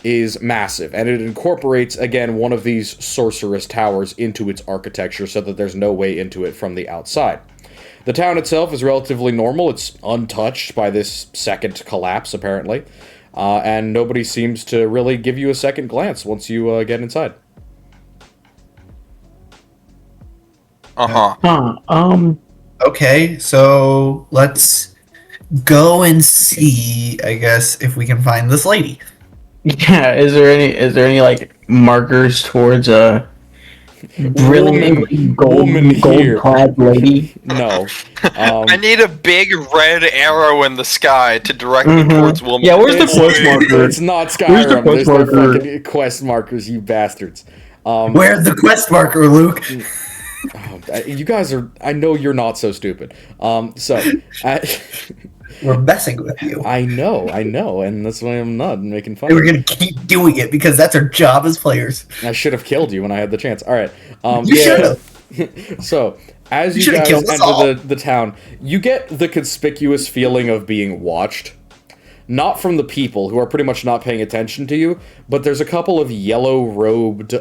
is massive, and it incorporates, again, one of these sorceress towers into its architecture so that there's no way into it from the outside. The town itself is relatively normal. It's untouched by this second collapse, apparently, and nobody seems to really give you a second glance once you get inside. Okay, so let's go and see, I guess, if we can find this lady. Yeah, is there any like markers towards a brilliant woman here. gold-clad lady? No. I need a big red arrow in the sky to direct me towards woman. Yeah, where's the quest marker? It's not Where's the Skyrim. quest There's no marker? fucking quest markers, you bastards. Where's the quest marker, Luke? You guys are... I know you're not so stupid. We're messing with you. I know, and that's why I'm not making fun And of we're you. gonna keep doing it because that's our job as players. I should have killed you when I had the chance. All right. You should have. So, as you should've guys killed us all. enter the town, you get the conspicuous feeling of being watched. Not from the people, who are pretty much not paying attention to you, but there's a couple of yellow-robed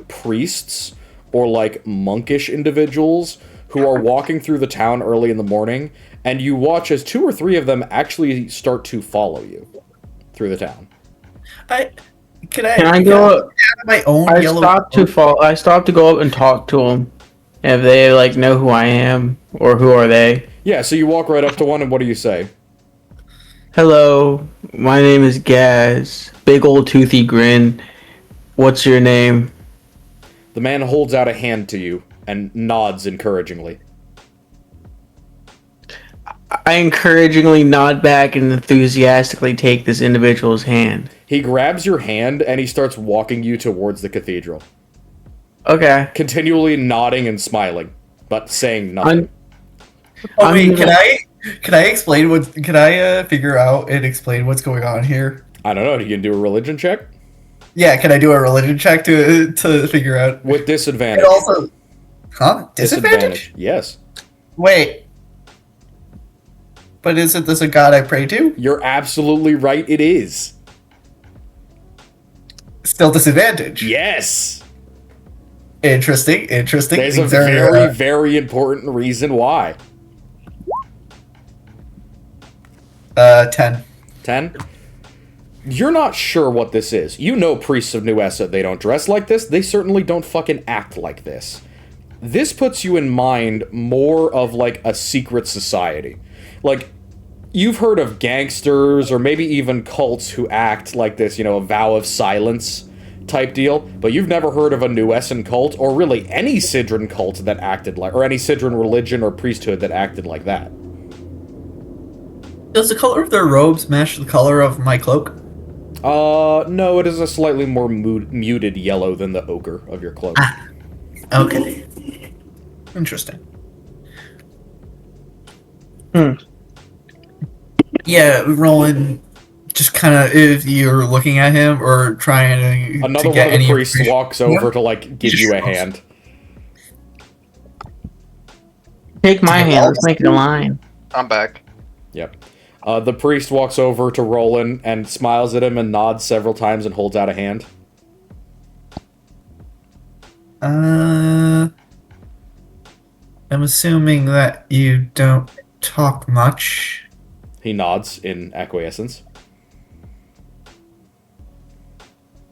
priests, or like monkish individuals, who are walking through the town early in the morning, and you watch as 2 or 3 of them actually start to follow you through the town. Can I go? have my own I yellow? stopped to go up and talk to them. If they like know who I am or who are they? Yeah, so you walk right up to one, and what do you say? Hello, my name is Gaz. Big old toothy grin. What's your name? The man holds out a hand to you and nods encouragingly. I encouragingly nod back and enthusiastically take this individual's hand. He grabs your hand and he starts walking you towards the cathedral, Okay. continually nodding and smiling, but saying nothing. Oh wait, can I explain what? Can I figure out and explain what's going on here? I don't know. You can do a religion check Yeah, can I do a religion check to figure out? with disadvantage. And also, disadvantage? Yes. Wait, but isn't this a god I pray to? You're absolutely right. It is. Still disadvantage. Yes. Interesting. There's a Things are, very, very important reason why. 10. 10. You're not sure what this is. You know priests of Nuessa, they don't dress like this. They certainly don't fucking act like this. This puts you in mind more of, like, a secret society. Like, you've heard of gangsters or maybe even cults who act like this, you know, a vow of silence type deal, but you've never heard of a Nuessan cult or really any Sidran cult that acted like, or any Sidran religion or priesthood that acted like that. Does the color of their robes match the color of my cloak? No, it is a slightly more muted yellow than the ochre of your cloak. Okay. Interesting. Yeah, Roland, just kind of, if you're looking at him or trying to Another get one of the any priests information- walks over to, like, give you a hand. Take my hand. Let's make it a line. I'm back. Yep. The priest walks over to Roland and smiles at him and nods several times and holds out a hand. I'm assuming that you don't talk much. He nods in acquiescence.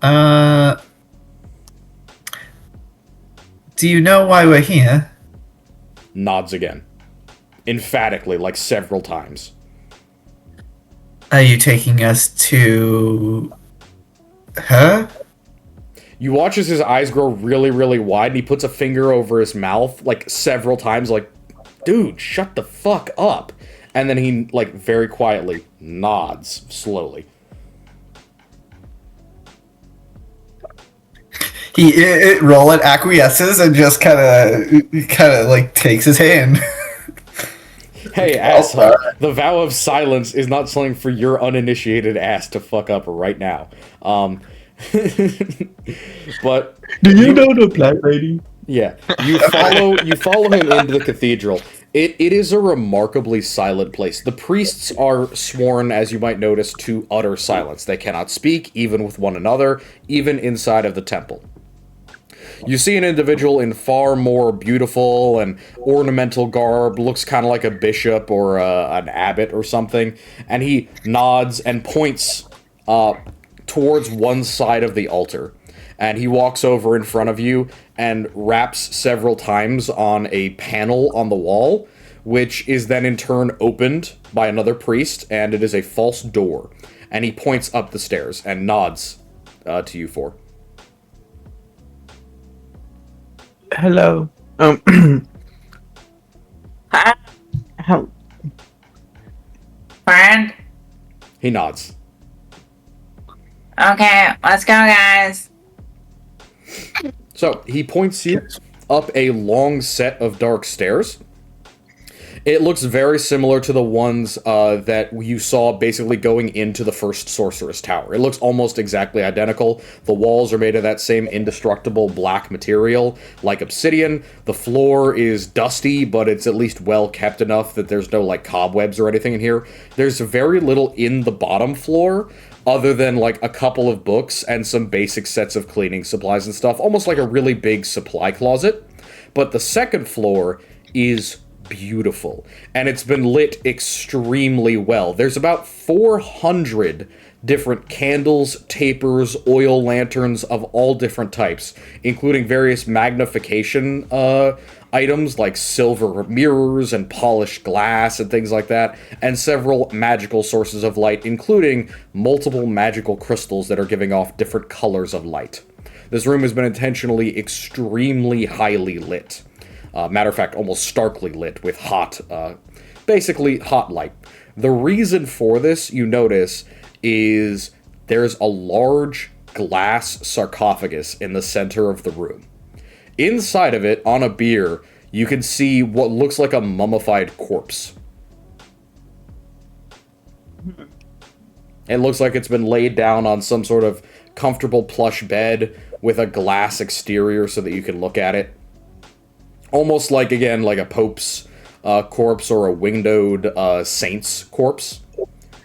Do you know why we're here? Nods again. Emphatically, like several times. Are you taking us to her? You watch as his eyes grow really, really wide, and he puts a finger over his mouth, like, several times, like, dude, shut the fuck up. And then he, like, very quietly nods, slowly. Roland acquiesces and just kind of like takes his hand. Hey, asshole, the vow of silence is not something for your uninitiated ass to fuck up right now. But Do you know the black lady? yeah, you follow him into the cathedral. It is a remarkably silent place. The priests are sworn, as you might notice, to utter silence. They cannot speak, even with one another, even inside of the temple. You see an individual in far more beautiful and ornamental garb, looks kind of like a bishop or an abbot or something, and he nods and points towards one side of the altar. And he walks over in front of you and raps several times on a panel on the wall, which is then in turn opened by another priest, and it is a false door. And he points up the stairs and nods to you four. Hello. How? Friend? He nods. Okay, let's go, guys. So, he points you up a long set of dark stairs. It looks very similar to the ones that you saw basically going into the first Sorceress Tower. It looks almost exactly identical. The walls are made of that same indestructible black material, like obsidian. The floor is dusty, but it's at least well kept enough that there's no, like, cobwebs or anything in here. There's very little in the bottom floor, other than, like, a couple of books and some basic sets of cleaning supplies and stuff. Almost like a really big supply closet. But the second floor is beautiful, and it's been lit extremely well. There's about 400 different candles, tapers, oil lanterns of all different types, including various magnification items like silver mirrors and polished glass and things like that, and several magical sources of light, including multiple magical crystals that are giving off different colors of light. This room has been intentionally extremely highly lit. Matter of fact, almost starkly lit with basically hot light. The reason for this, you notice, is there's a large glass sarcophagus in the center of the room. Inside of it, on a bier, you can see what looks like a mummified corpse. It looks like it's been laid down on some sort of comfortable plush bed with a glass exterior so that you can look at it. Almost like, again, like a pope's corpse or a windowed saint's corpse.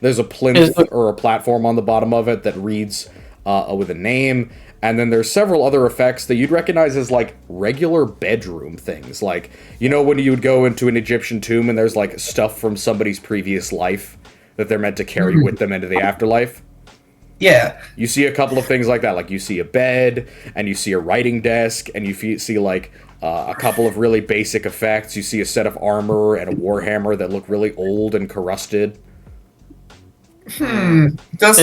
There's a plinth or a platform on the bottom of it that reads with a name. And then there's several other effects that you'd recognize as, like, regular bedroom things. Like, you know when you would go into an Egyptian tomb and there's, like, stuff from somebody's previous life that they're meant to carry with them into the afterlife? Yeah. You see a couple of things like that. Like, you see a bed, and you see a writing desk, and you see, like, a couple of really basic effects. You see a set of armor and a warhammer that look really old and corrusted. Does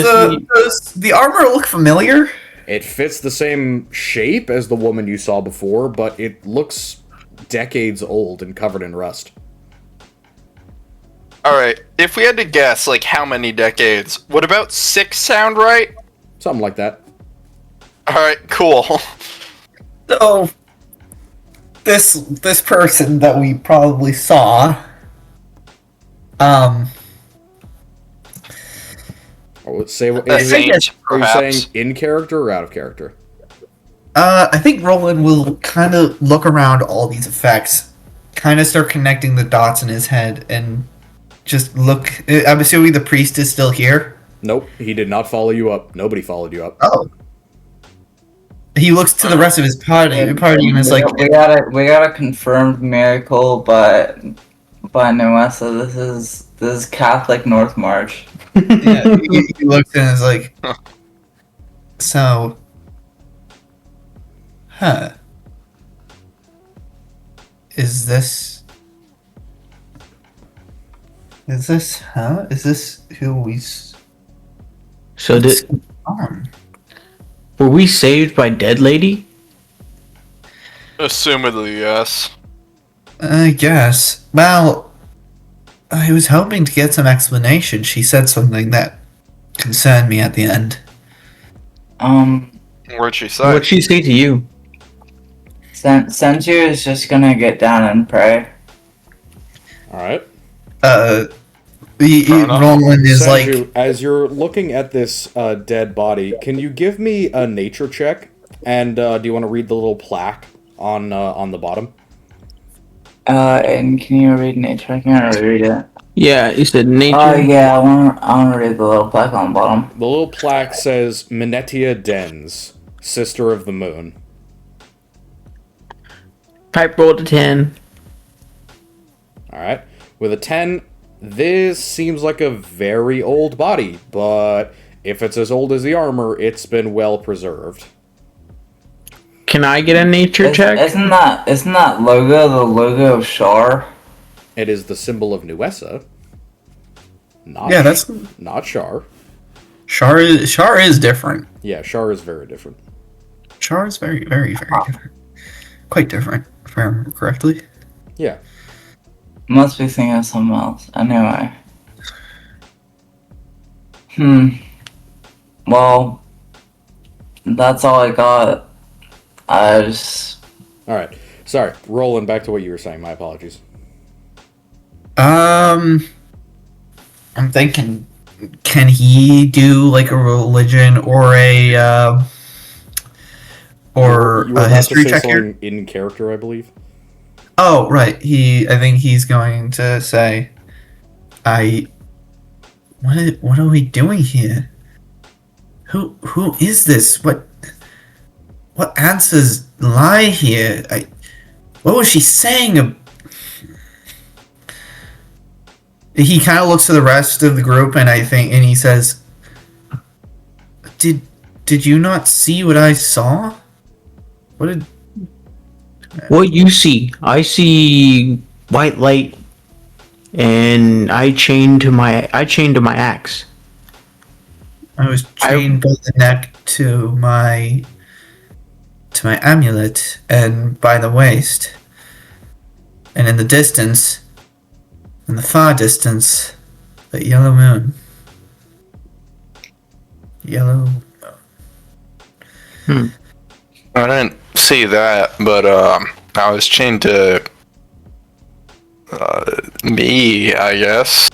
the armor look familiar? It fits the same shape as the woman you saw before, but it looks decades old and covered in rust. Alright, if we had to guess, like, how many decades, would about 6 sound right? Something like that. Alright, cool. So, this person that we probably saw, Say what A is saint, it? Are you perhaps. saying in character or out of character? I think Roland will kind of look around all these effects, kind of start connecting the dots in his head, and just look. I'm assuming the priest is still here. Nope, he did not follow you up. Nobody followed you up. Oh. He looks to the rest of his party and is like, we got a confirmed miracle, but Nuessa, this is Catholic North March. yeah, he looks and is like, so, is this who we So arm? were we saved by Dead Lady? Assumedly, yes. I guess. Well, I was hoping to get some explanation. She said something that concerned me at the end. What'd she say? What'd she say to you? Senju is just gonna get down and pray. Alright. Fair enough. Roland is Sanju, like, as you're looking at this dead body, can you give me a nature check? And do you want to read the little plaque on the bottom? And can you read nature? I can't really read it. Yeah, you said nature. Oh yeah, I want to read the little plaque on the bottom. The little plaque says Minetia Dens, sister of the moon. Pipe rolled a 10. Alright. With a 10, this seems like a very old body, but if it's as old as the armor, it's been well preserved. Can I get a nature check? Isn't that logo the logo of Shar? It is the symbol of Nuessa. Not yeah, that's not Shar. Shar is different. Yeah, Shar is very different. Shar is very, very, very different. Quite different, if I remember correctly. Yeah. Must be thinking of something else. Anyway. Well, that's all I got. I just... Alright. Sorry, Roland, back to what you were saying. My apologies. I'm thinking, can he do like a religion or a You were about history to say check here? something in character, I believe. Oh, right. I think he's going to say, what are we doing here? Who is this? What answers lie here? What was she saying? He kind of looks to the rest of the group, and he says, "Did you not see what I saw? What you see? I see white light, and I chained to my axe. I was chained by the neck to my amulet and by the waist, and in the distance, in the far distance, the yellow moon. Yellow moon. I didn't see that, but I was chained to me, I guess.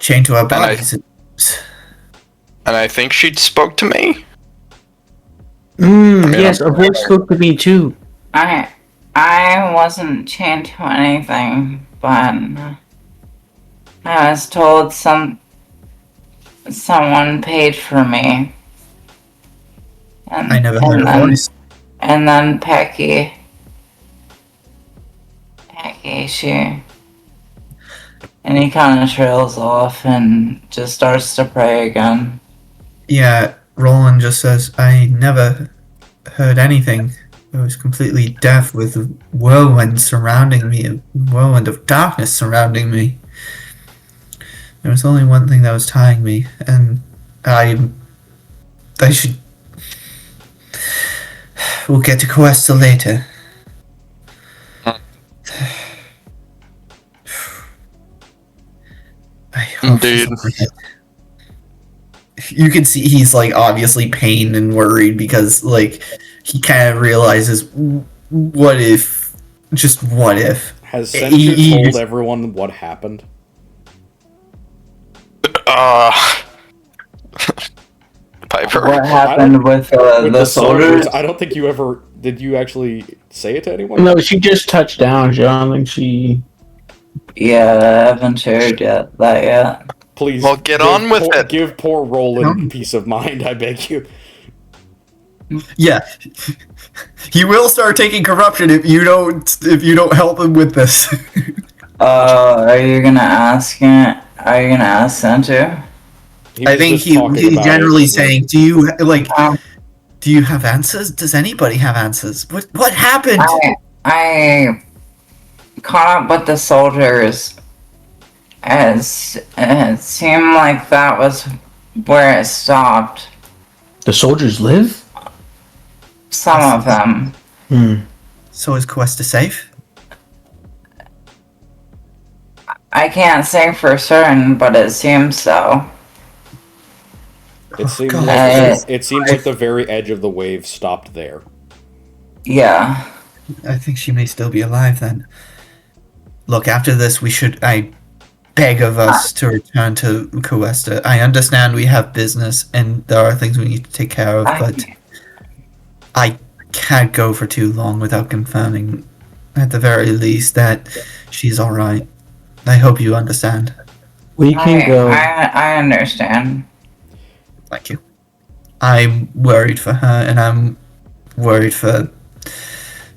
Chained to our And I- bodies. And I think she spoke to me. Yes, a voice spoke to me too. I wasn't chained to anything, but I was told someone paid for me. And, I never heard and a then, voice. And then Pecky, and he kind of trails off and just starts to pray again. Yeah, Roland just says, I never heard anything. I was completely deaf with a whirlwind surrounding me, a whirlwind of darkness surrounding me. There was only one thing that was tying me, and I should... We'll get to Coesta later. I hope Dude. you can see he's like obviously pained and worried because like he kind of realizes what if Has He- Senju he told just- everyone what happened? Piper. What happened with With the soldiers? I don't think you ever... Did you actually say it to anyone? No, she just touched down. I don't think she. Yeah, I haven't shared that yet. Please. Well, get give on with it. Give poor Roland peace of mind, I beg you. yeah he will start taking corruption if you don't help him with this. Are you gonna ask it? Are you gonna ask Santu? I think he's generally saying, do you have answers? Does anybody have answers? What happened? I caught up with the soldiers. As it seemed like that was where it stopped. The soldiers live? Some of them. So is Cuesta safe? I can't say for certain, but it seems so. It seemed God. like the very edge of the wave stopped there. Yeah. I think she may still be alive then. Look, after this, I beg of us to return to Cuesta. I understand we have business and there are things we need to take care of, but I can't go for too long without confirming, at the very least, that she's alright. I hope you understand. We can go. I understand. Thank you. I'm worried for her, and I'm worried for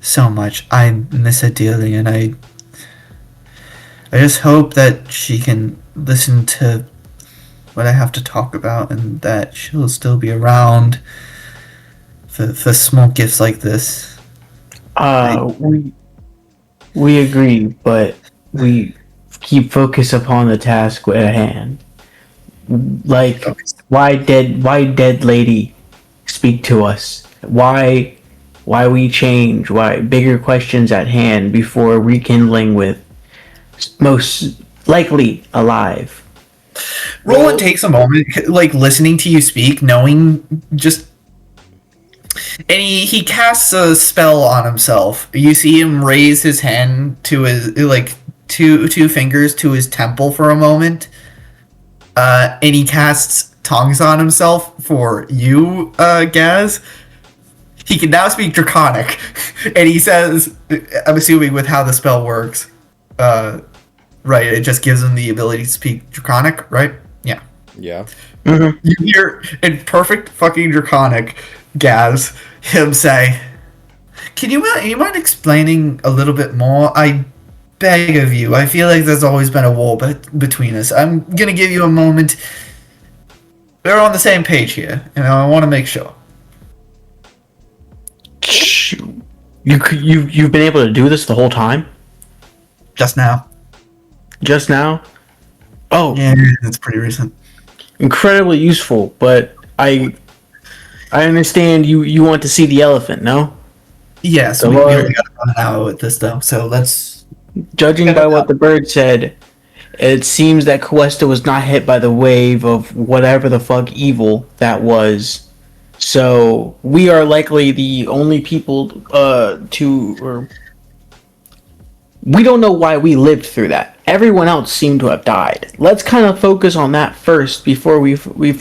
so much. I miss her dearly, and I just hope that she can listen to what I have to talk about, and that she'll still be around for small gifts like this. We agree, but we keep focus upon the task at hand. Like, why dead lady speak to us? Why we change? Why bigger questions at hand before rekindling with most likely alive? Roland takes a moment, like, listening to you speak, knowing just... And he casts a spell on himself. You see him raise his hand to his, like, two fingers to his temple for a moment. And he casts tongues on himself for you, Gaz. He can now speak Draconic. And he says, I'm assuming with how the spell works, right, it just gives him the ability to speak Draconic, right? Yeah. Yeah. Mm-hmm. You hear in perfect fucking Draconic, Gaz, him say, you mind explaining a little bit more? I beg of you. I feel like there's always been a wall between us. I'm gonna give you a moment. We're on the same page here, and I want to make sure. You've been able to do this the whole time? Just now. Just now? Oh, Yeah, it's pretty recent. incredibly useful, but I understand you want to see the elephant, no? Yeah, so we only got about an hour with this, though, so let's... Judging by what the bird said, it seems that Cuesta was not hit by the wave of whatever the fuck evil that was. So, we are likely the only people we don't know why we lived through that. Everyone else seemed to have died. Let's kind of focus on that first before we We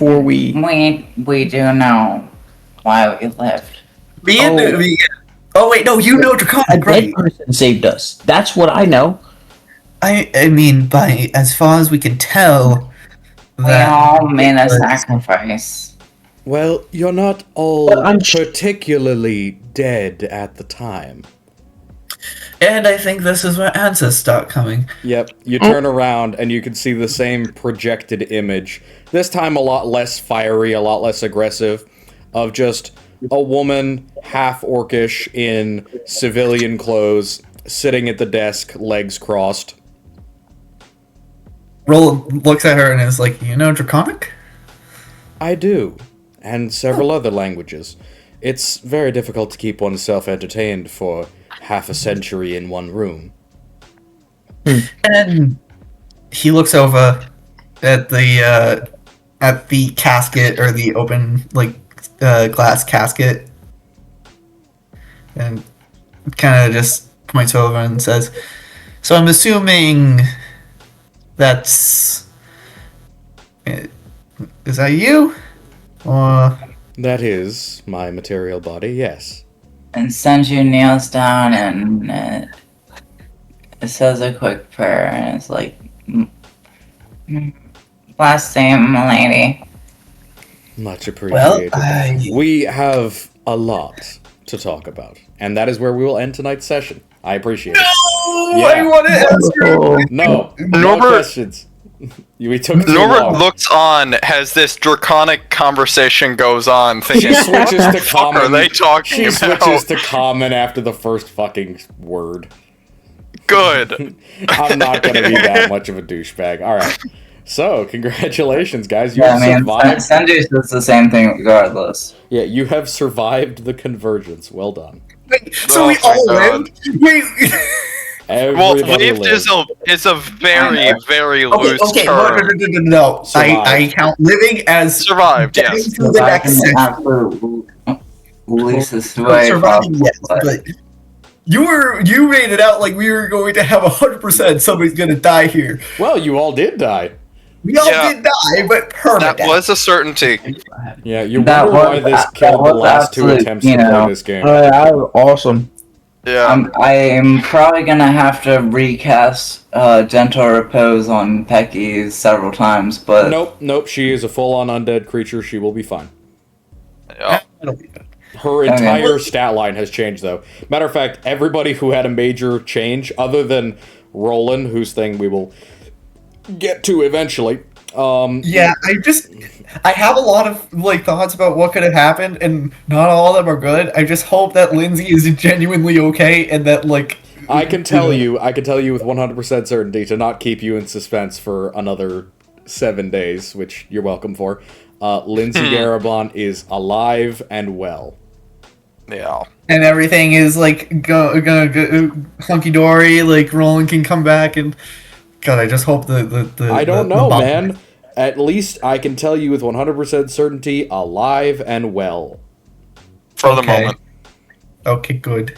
do know why we lived. Oh, wait, no, you know a Draconic, dead right? person saved us. That's what I know. I mean, by as far as we can tell, We that all made a sacrifice. Well, you're not all But I'm particularly dead at the time. And I think this is where answers start coming. Yep, you turn around and you can see the same projected image. This time a lot less fiery, a lot less aggressive, of just a woman, half orcish, in civilian clothes, sitting at the desk, legs crossed. Roland looks at her and is like, you know Draconic? I do, and several other languages. It's very difficult to keep oneself entertained for half a century in one room. And he looks over at the casket, or the open, like, glass casket, and kind of just points over and says, so I'm assuming that's... Is that you? Or... That is my material body, yes. And Senju kneels down and it says a quick prayer and it's like, bless name, lady. Much appreciated. Well, We have a lot to talk about, and that is where we will end tonight's session. I appreciate it. I want to answer. No Norbert- questions. We took too Norbert long. looks on as this draconic conversation goes on, She thinking, switches what to the fuck common. are they talking She about? switches to common after the first fucking word. Good. I'm not gonna be that much of a douchebag. All right. So, congratulations, guys. You Yeah, have I mean, survived. Senju says the same thing regardless. Yeah, you have survived the convergence. Well done. Wait, so Oh we my all God. lived? Wait. Well, Everybody lived lived. is a very, very loose Okay, term. no. Survived. I count living as Survived, getting yes. through the next Surviving the session. absolute least way Surviving, yes, possible, but You made it out like we were going to have 100% somebody's gonna die here. Well, you all did die. We all did die, but permanent. That was a certainty. Yeah, you That wonder why was- this that killed the was last two absolute, attempts to you play know, this game. Awesome. Yeah. I am probably gonna have to recast Gentle Repose on Pecky several times, but Nope. She is a full-on undead creature. She will be fine. Yeah. It'll be good. Her entire stat line has changed, though. Matter of fact, everybody who had a major change, other than Roland, whose thing we will get to eventually. Yeah, I have a lot of like thoughts about what could have happened, and not all of them are good. I just hope that Lindsay is genuinely okay, and that like I can tell you with 100% certainty to not keep you in suspense for another 7 days, which you're welcome for. Lindsay Garabon is alive and well. Yeah. and everything is like go hunky dory. Like Roland can come back, and God, I just hope the I don't the know, bomb- man. At least I can tell you with 100% certainty, alive and well. For the Okay. moment. Okay, good.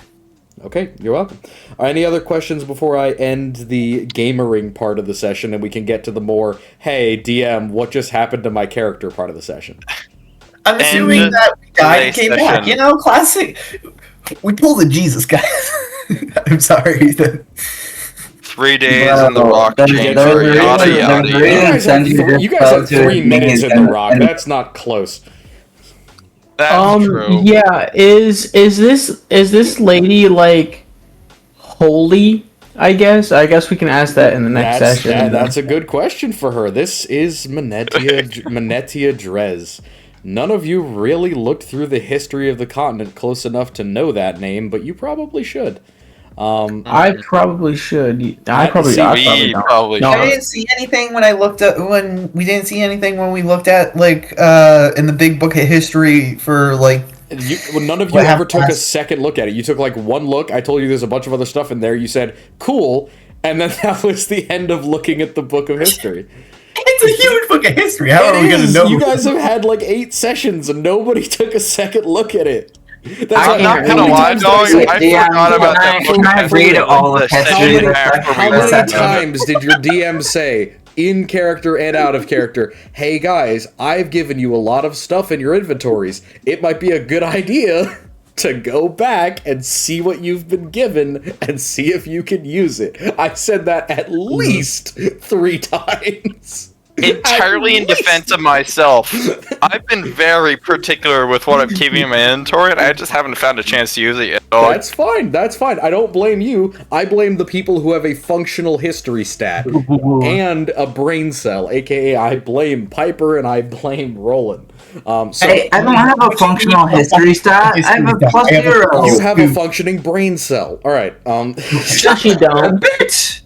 Okay, you're welcome. Any other questions before I end the gamering part of the session and we can get to the more, hey, DM, what just happened to my character part of the session? I'm assuming And that we died and today's came back. session. You know, classic. We pulled the Jesus, guys. I'm sorry. 3 days in the Well, rock there's- chamber, there's yada reason- yada there's You yada. guys have, you guys have 3 minutes in the rock. and- That's not close. That's true. Yeah, is this lady like holy? I guess we can ask that in the next session. That's a good question for her. This is Manetia Drez. None of you really looked through the history of the continent close enough to know that name, but you probably should. I probably should. I probably We don't. probably No. I didn't see anything when I looked at when we didn't see anything when we looked at like in the big book of history for like None of you What ever took a happened? second look at it. You took like one look. I told you there's a bunch of other stuff in there. You said, cool. And then that was the end of looking at the book of history. it's a huge book of history. How are we It gonna is. know? You guys have had like 8 sessions and nobody took a second look at it. That's I'm like- not how gonna many lie, times did dog. say- I DM, forgot about can that I- book. can I read all of The history? session How after we How were many done. times did your DM say, in character and out of character, hey guys, I've given you a lot of stuff in your inventories. It might be a good idea to go back and see what you've been given and see if you can use it. I said that at least 3 times. Entirely in defense of myself, I've been very particular with what I'm keeping in my inventory, and I just haven't found a chance to use it yet. So That's fine. That's fine. I don't blame you. I blame the people who have a functional history stat and a brain cell, aka I blame Piper and I blame Roland. So Hey, I don't have a functional history stat. I have a plus I have a- 0. you have a functioning brain cell. All right. Yes, you don't. bitch.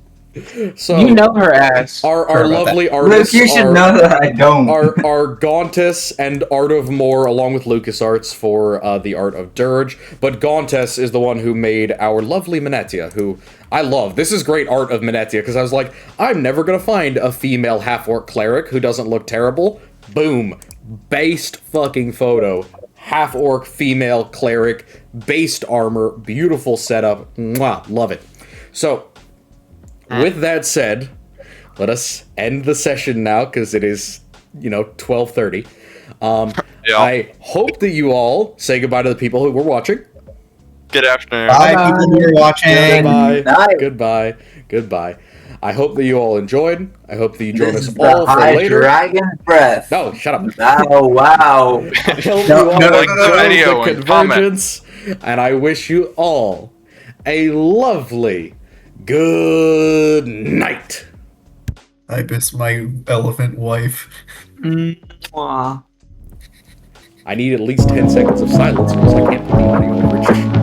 So You know her ass. our Sorry about lovely Luke, artists you should are, know that I don't. are Gauntus and Art of More, along with LucasArts for the art of Dirge. But Gauntus is the one who made our lovely Manetia, who I love. This is great art of Manetia, because I was like, I'm never going to find a female half-orc cleric who doesn't look terrible. Boom. Based fucking photo. Half-orc female cleric, based armor, beautiful setup. Mwah, love it. So, with that said, let us end the session now, because it is, 12:30. Yeah. I hope that you all say goodbye to the people who were watching. good afternoon. Bye, people who are watching. Goodbye. night. Goodbye. Goodbye. I hope that you all enjoyed. I hope that you join This us is all the for later. Hydragon breath. No, shut up. Oh, wow. I hope No, you all no, no, like no, the enjoyed video the and comment. Convergence, and I wish you all a lovely good night. I miss my elephant wife. Mwah. I need at least 10 seconds of silence because I can't put the audio over.